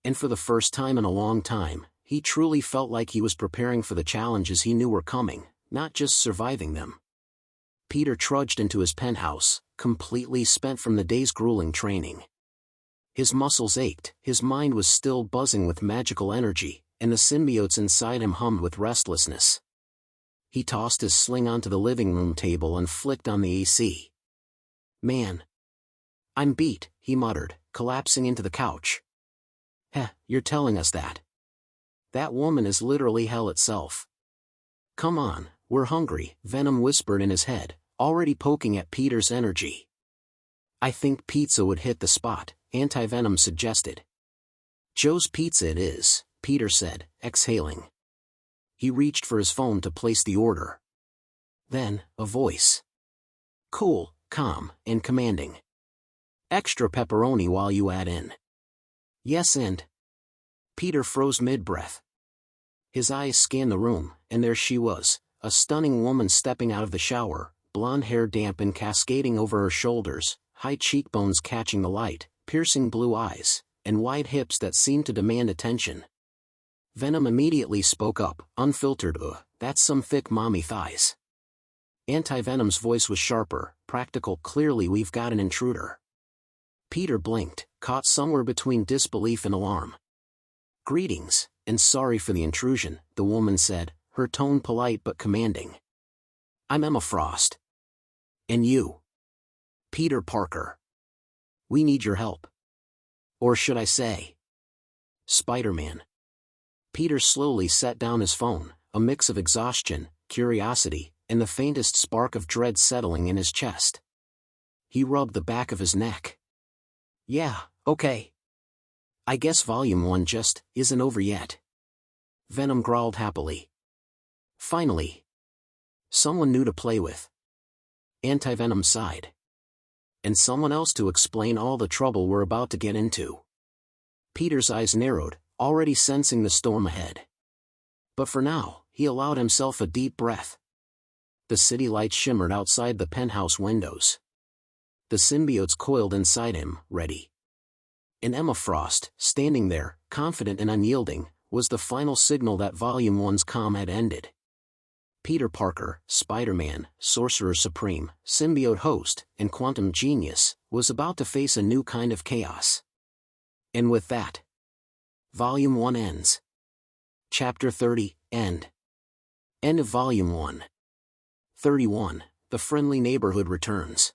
And for the first time in a long time, he truly felt like he was preparing for the challenges he knew were coming, not just surviving them. Peter trudged into his penthouse, completely spent from the day's grueling training. His muscles ached, his mind was still buzzing with magical energy, and the symbiotes inside him hummed with restlessness. He tossed his sling onto the living room table and flicked on the AC. Man. I'm beat, he muttered, collapsing into the couch. Heh, you're telling us that. That woman is literally hell itself. Come on, we're hungry, Venom whispered in his head, already poking at Peter's energy. I think pizza would hit the spot, Anti-Venom suggested. Joe's Pizza it is, Peter said, exhaling. He reached for his phone to place the order. Then, a voice. Cool, calm, and commanding. Extra pepperoni while you add in. Yes and... Peter froze mid-breath. His eyes scanned the room, and there she was, a stunning woman stepping out of the shower, blonde hair damp and cascading over her shoulders, high cheekbones catching the light, piercing blue eyes, and wide hips that seemed to demand attention. Venom immediately spoke up, unfiltered, that's some thick mommy thighs. Anti-Venom's voice was sharper, practical, clearly we've got an intruder. Peter blinked, caught somewhere between disbelief and alarm. Greetings, and sorry for the intrusion, the woman said, her tone polite but commanding. I'm Emma Frost. And you? Peter Parker. We need your help. Or should I say? Spider-Man. Peter slowly set down his phone, a mix of exhaustion, curiosity, and the faintest spark of dread settling in his chest. He rubbed the back of his neck. Yeah, okay. I guess Volume 1 just isn't over yet. Venom growled happily. Finally. Someone new to play with. Anti-Venom sighed. And someone else to explain all the trouble we're about to get into. Peter's eyes narrowed, already sensing the storm ahead. But for now, he allowed himself a deep breath. The city lights shimmered outside the penthouse windows. The symbiotes coiled inside him, ready. And Emma Frost, standing there, confident and unyielding, was the final signal that Volume 1's calm had ended. Peter Parker, Spider-Man, Sorcerer Supreme, Symbiote Host, and Quantum Genius, was about to face a new kind of chaos. And with that, Volume 1 ends. Chapter 30, End. End of Volume 1. 31, The Friendly Neighborhood returns.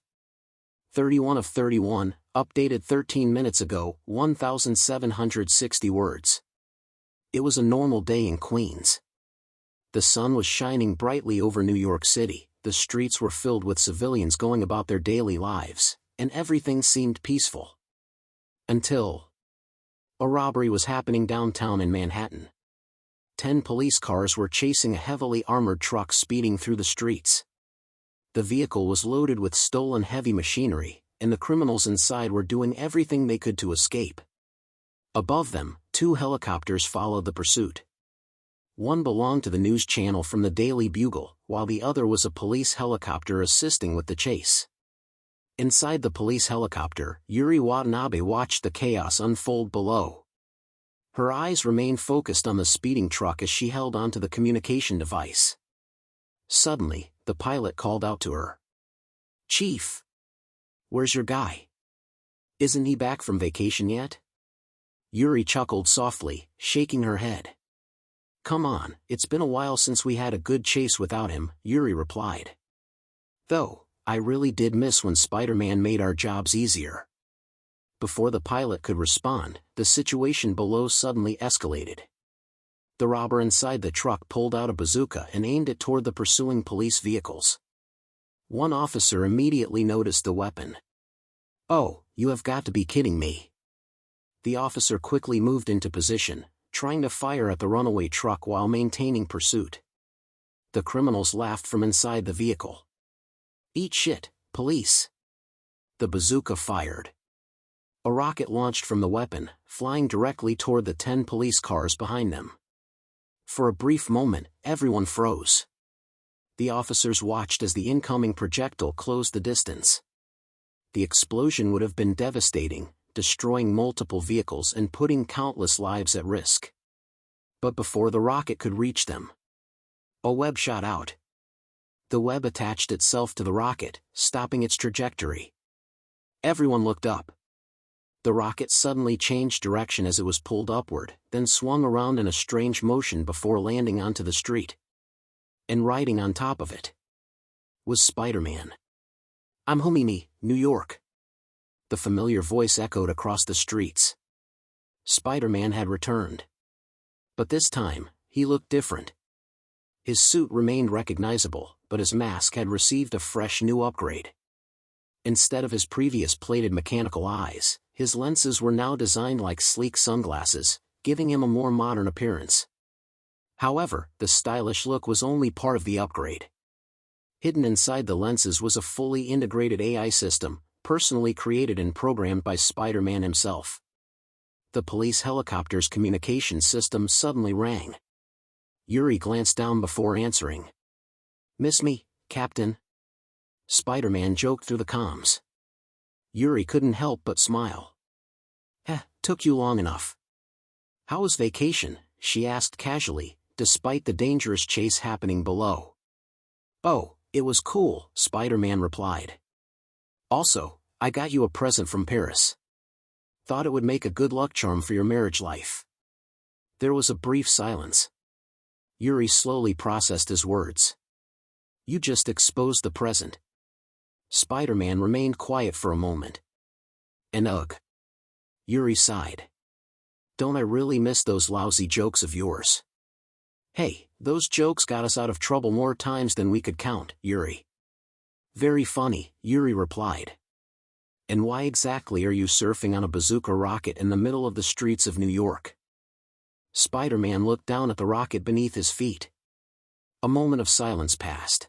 31 of 31, updated 13 minutes ago, 1,760 words. It was a normal day in Queens. The sun was shining brightly over New York City, the streets were filled with civilians going about their daily lives, and everything seemed peaceful. Until a robbery was happening downtown in Manhattan. 10 police cars were chasing a heavily armored truck speeding through the streets. The vehicle was loaded with stolen heavy machinery, and the criminals inside were doing everything they could to escape. Above them, 2 helicopters followed the pursuit. One belonged to the news channel from the Daily Bugle, while the other was a police helicopter assisting with the chase. Inside the police helicopter, Yuri Watanabe watched the chaos unfold below. Her eyes remained focused on the speeding truck as she held onto the communication device. Suddenly, the pilot called out to her. "Chief! Where's your guy? Isn't he back from vacation yet?" Yuri chuckled softly, shaking her head. "Come on, it's been a while since we had a good chase without him," Yuri replied. "Though, I really did miss when Spider-Man made our jobs easier." Before the pilot could respond, the situation below suddenly escalated. The robber inside the truck pulled out a bazooka and aimed it toward the pursuing police vehicles. One officer immediately noticed the weapon. "Oh, you have got to be kidding me." The officer quickly moved into position, trying to fire at the runaway truck while maintaining pursuit. The criminals laughed from inside the vehicle. "Eat shit, police." The bazooka fired. A rocket launched from the weapon, flying directly toward the 10 police cars behind them. For a brief moment, everyone froze. The officers watched as the incoming projectile closed the distance. The explosion would have been devastating, destroying multiple vehicles and putting countless lives at risk. But before the rocket could reach them, a web shot out. The web attached itself to the rocket, stopping its trajectory. Everyone looked up. The rocket suddenly changed direction as it was pulled upward, then swung around in a strange motion before landing onto the street. And riding on top of it was Spider-Man. "I'm Homini, New York." The familiar voice echoed across the streets. Spider-Man had returned. But this time, he looked different. His suit remained recognizable, but his mask had received a fresh new upgrade. Instead of his previous plated mechanical eyes, his lenses were now designed like sleek sunglasses, giving him a more modern appearance. However, the stylish look was only part of the upgrade. Hidden inside the lenses was a fully integrated AI system, personally created and programmed by Spider-Man himself. The police helicopter's communication system suddenly rang. Yuri glanced down before answering. "Miss me, Captain?" Spider-Man joked through the comms. Yuri couldn't help but smile. Took you long enough." "How was vacation?" she asked casually, despite the dangerous chase happening below. "Oh, it was cool," Spider-Man replied. "Also, I got you a present from Paris. Thought it would make a good luck charm for your marriage life." There was a brief silence. Yuri slowly processed his words. "You just exposed the present." Spider-Man remained quiet for a moment. "And ugh." Yuri sighed. "Don't I really miss those lousy jokes of yours." "Hey, those jokes got us out of trouble more times than we could count, Yuri." "Very funny," Yuri replied. "And why exactly are you surfing on a bazooka rocket in the middle of the streets of New York?" Spider-Man looked down at the rocket beneath his feet. A moment of silence passed.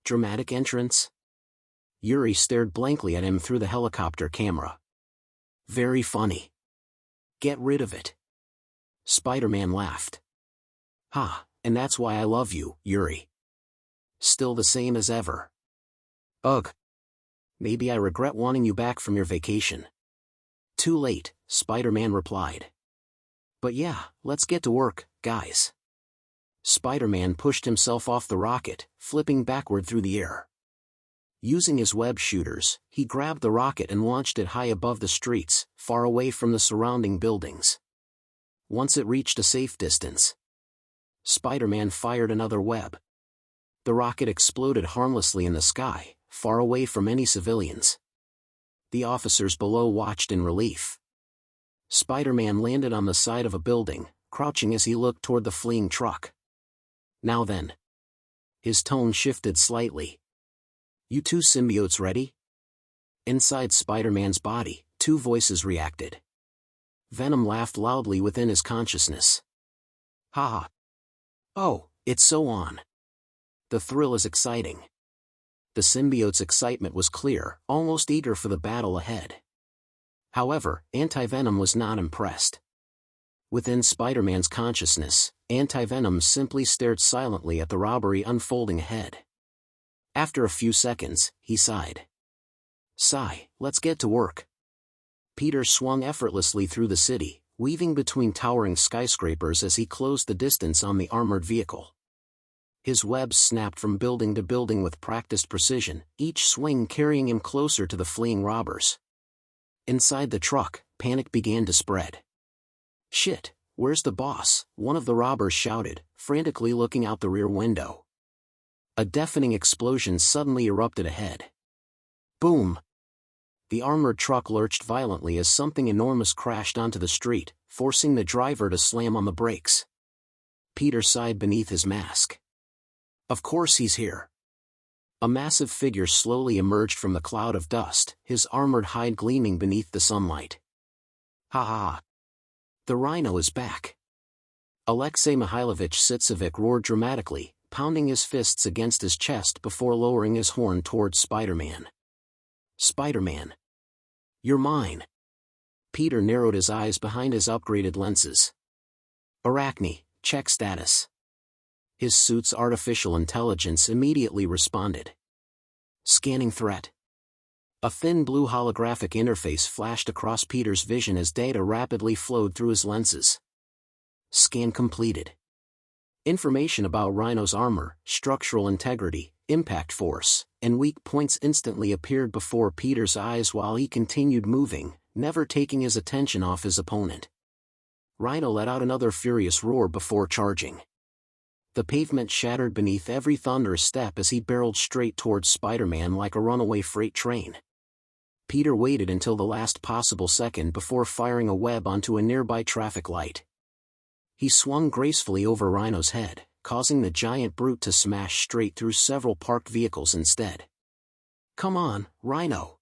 "Dramatic entrance?" Yuri stared blankly at him through the helicopter camera. "Very funny. Get rid of it." Spider-Man laughed. "Ha, and that's why I love you, Yuri." "Still the same as ever." "Ugh. Maybe I regret wanting you back from your vacation." "Too late," Spider-Man replied. "But yeah, let's get to work, guys." Spider-Man pushed himself off the rocket, flipping backward through the air. Using his web shooters, he grabbed the rocket and launched it high above the streets, far away from the surrounding buildings. Once it reached a safe distance, Spider-Man fired another web. The rocket exploded harmlessly in the sky, far away from any civilians. The officers below watched in relief. Spider-Man landed on the side of a building, crouching as he looked toward the fleeing truck. Now then. His tone shifted slightly. You two symbiotes ready? Inside Spider-Man's body, two voices reacted. Venom laughed loudly within his consciousness. Ha ha. Oh, it's so on. The thrill is exciting. The symbiote's excitement was clear, almost eager for the battle ahead. However, Anti-Venom was not impressed. Within Spider-Man's consciousness, Anti-Venom simply stared silently at the robbery unfolding ahead. After a few seconds, he sighed. Sigh, let's get to work. Peter swung effortlessly through the city, weaving between towering skyscrapers as he closed the distance on the armored vehicle. His webs snapped from building to building with practiced precision, each swing carrying him closer to the fleeing robbers. Inside the truck, panic began to spread. Shit, where's the boss? One of the robbers shouted, frantically looking out the rear window. A deafening explosion suddenly erupted ahead. Boom! The armored truck lurched violently as something enormous crashed onto the street, forcing the driver to slam on the brakes. Peter sighed beneath his mask. Of course he's here. A massive figure slowly emerged from the cloud of dust, his armored hide gleaming beneath the sunlight. Ha ha! The Rhino is back. Alexei Mihailovich Sitsovic roared dramatically, pounding his fists against his chest before lowering his horn towards Spider-Man. Spider-Man. You're mine. Peter narrowed his eyes behind his upgraded lenses. Arachne, check status. His suit's artificial intelligence immediately responded. Scanning threat. A thin blue holographic interface flashed across Peter's vision as data rapidly flowed through his lenses. Scan completed. Information about Rhino's armor, structural integrity, impact force, and weak points instantly appeared before Peter's eyes while he continued moving, never taking his attention off his opponent. Rhino let out another furious roar before charging. The pavement shattered beneath every thunderous step as he barreled straight towards Spider-Man like a runaway freight train. Peter waited until the last possible second before firing a web onto a nearby traffic light. He swung gracefully over Rhino's head, causing the giant brute to smash straight through several parked vehicles instead. Come on, Rhino!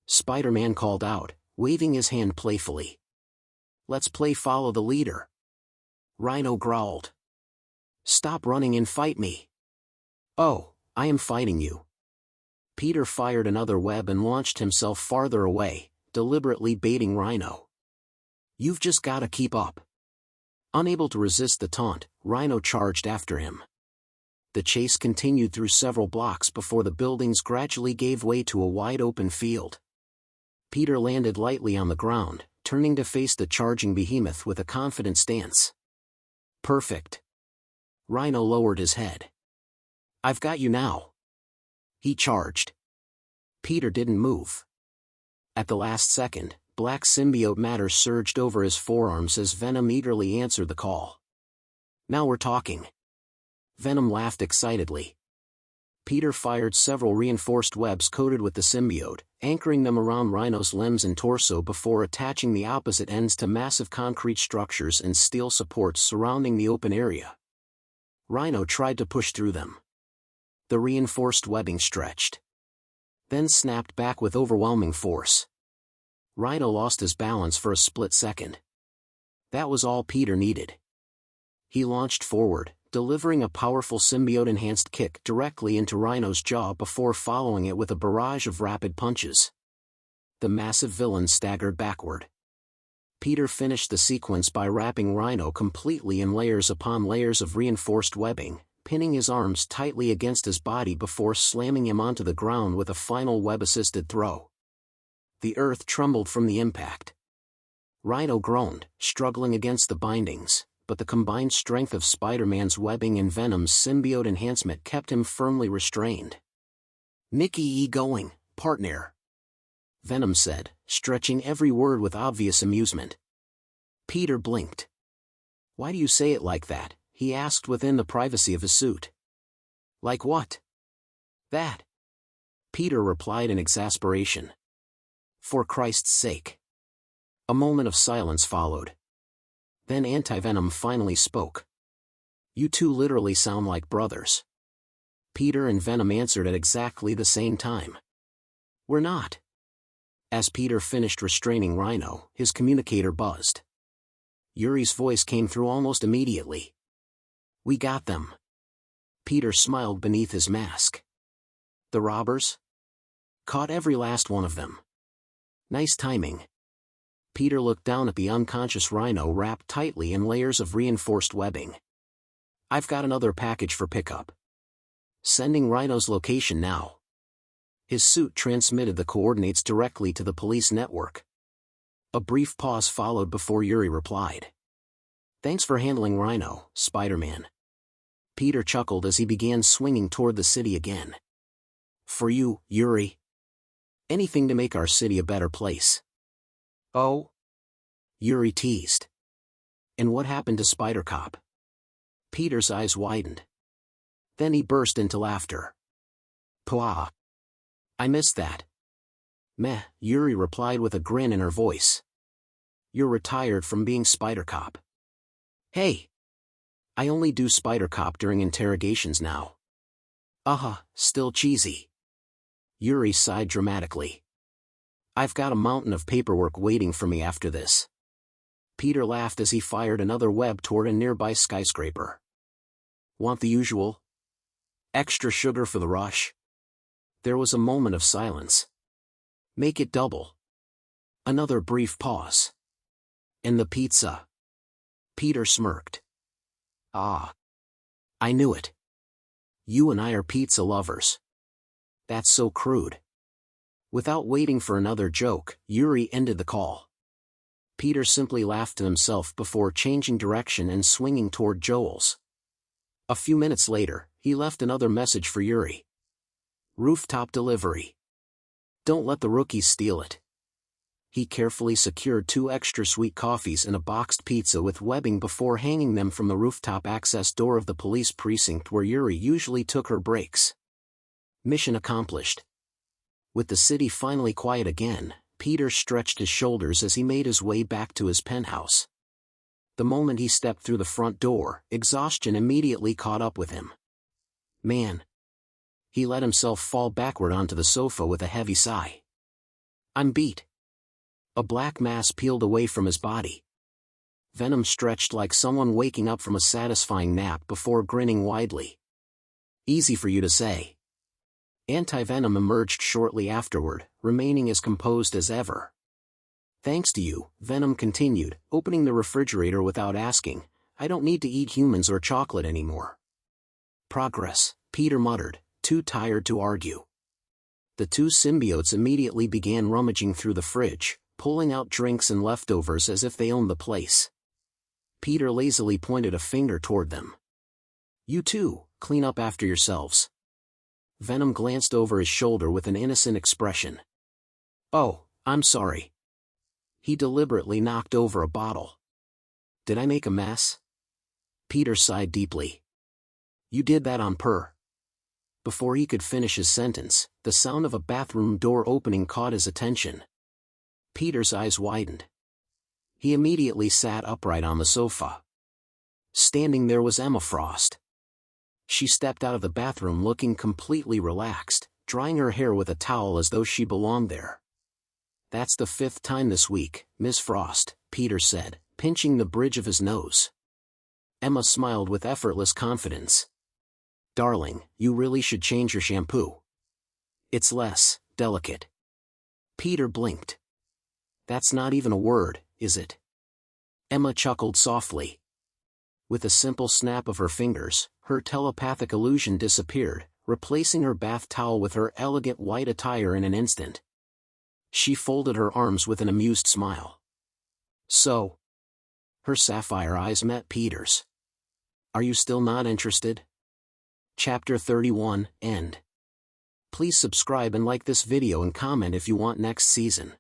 Spider-Man called out, waving his hand playfully. Let's play follow the leader. Rhino growled. Stop running and fight me. Oh, I am fighting you. Peter fired another web and launched himself farther away, deliberately baiting Rhino. You've just gotta keep up. Unable to resist the taunt, Rhino charged after him. The chase continued through several blocks before the buildings gradually gave way to a wide-open field. Peter landed lightly on the ground, turning to face the charging behemoth with a confident stance. Perfect. Rhino lowered his head. I've got you now. He charged. Peter didn't move. At the last second, black symbiote matter surged over his forearms as Venom eagerly answered the call. Now we're talking. Venom laughed excitedly. Peter fired several reinforced webs coated with the symbiote, anchoring them around Rhino's limbs and torso before attaching the opposite ends to massive concrete structures and steel supports surrounding the open area. Rhino tried to push through them. The reinforced webbing stretched, then snapped back with overwhelming force. Rhino lost his balance for a split second. That was all Peter needed. He launched forward, delivering a powerful symbiote-enhanced kick directly into Rhino's jaw before following it with a barrage of rapid punches. The massive villain staggered backward. Peter finished the sequence by wrapping Rhino completely in layers upon layers of reinforced webbing, pinning his arms tightly against his body before slamming him onto the ground with a final web-assisted throw. The earth trembled from the impact. Rhino groaned, struggling against the bindings, but the combined strength of Spider-Man's webbing and Venom's symbiote enhancement kept him firmly restrained. Nicky ye going, partner, Venom said, stretching every word with obvious amusement. Peter blinked. Why do you say it like that? He asked within the privacy of his suit. Like what? That. Peter replied in exasperation. For Christ's sake. A moment of silence followed. Then Anti-Venom finally spoke. You two literally sound like brothers. Peter and Venom answered at exactly the same time. We're not. As Peter finished restraining Rhino, his communicator buzzed. Yuri's voice came through almost immediately. We got them. Peter smiled beneath his mask. The robbers? Caught every last one of them. Nice timing. Peter looked down at the unconscious Rhino wrapped tightly in layers of reinforced webbing. I've got another package for pickup. Sending Rhino's location now. His suit transmitted the coordinates directly to the police network. A brief pause followed before Yuri replied. Thanks for handling Rhino, Spider-Man. Peter chuckled as he began swinging toward the city again. For you, Yuri. Anything to make our city a better place. Oh? Yuri teased. And what happened to Spider-Cop? Peter's eyes widened. Then he burst into laughter. Pwah. I missed that. Meh, Yuri replied with a grin in her voice. You're retired from being Spider-Cop. Hey! I only do Spider-Cop during interrogations now. Still cheesy. Yuri sighed dramatically. I've got a mountain of paperwork waiting for me after this. Peter laughed as he fired another web toward a nearby skyscraper. Want the usual? Extra sugar for the rush? There was a moment of silence. Make it double. Another brief pause. And the pizza. Peter smirked. Ah. I knew it. You and I are pizza lovers. That's so crude. Without waiting for another joke, Yuri ended the call. Peter simply laughed to himself before changing direction and swinging toward Joel's. A few minutes later, he left another message for Yuri. Rooftop delivery. Don't let the rookies steal it. He carefully secured 2 extra sweet coffees and a boxed pizza with webbing before hanging them from the rooftop access door of the police precinct where Yuri usually took her breaks. Mission accomplished. With the city finally quiet again, Peter stretched his shoulders as he made his way back to his penthouse. The moment he stepped through the front door, exhaustion immediately caught up with him. Man. He let himself fall backward onto the sofa with a heavy sigh. I'm beat. A black mass peeled away from his body. Venom stretched like someone waking up from a satisfying nap before grinning widely. Easy for you to say. Anti-Venom emerged shortly afterward, remaining as composed as ever. Thanks to you, Venom continued, opening the refrigerator without asking, I don't need to eat humans or chocolate anymore. Progress, Peter muttered, too tired to argue. The 2 symbiotes immediately began rummaging through the fridge, pulling out drinks and leftovers as if they owned the place. Peter lazily pointed a finger toward them. You two, clean up after yourselves. Venom glanced over his shoulder with an innocent expression. Oh, I'm sorry. He deliberately knocked over a bottle. Did I make a mess? Peter sighed deeply. You did that on purpose. Before he could finish his sentence, the sound of a bathroom door opening caught his attention. Peter's eyes widened. He immediately sat upright on the sofa. Standing there was Emma Frost. She stepped out of the bathroom looking completely relaxed, drying her hair with a towel as though she belonged there. That's the 5th time this week, Miss Frost, Peter said, pinching the bridge of his nose. Emma smiled with effortless confidence. Darling, you really should change your shampoo. It's less delicate. Peter blinked. That's not even a word, is it? Emma chuckled softly. With a simple snap of her fingers, her telepathic illusion disappeared, replacing her bath towel with her elegant white attire in an instant. She folded her arms with an amused smile. So? Her sapphire eyes met Peter's. Are you still not interested? Chapter 31, End. Please subscribe and like this video and comment if you want next season.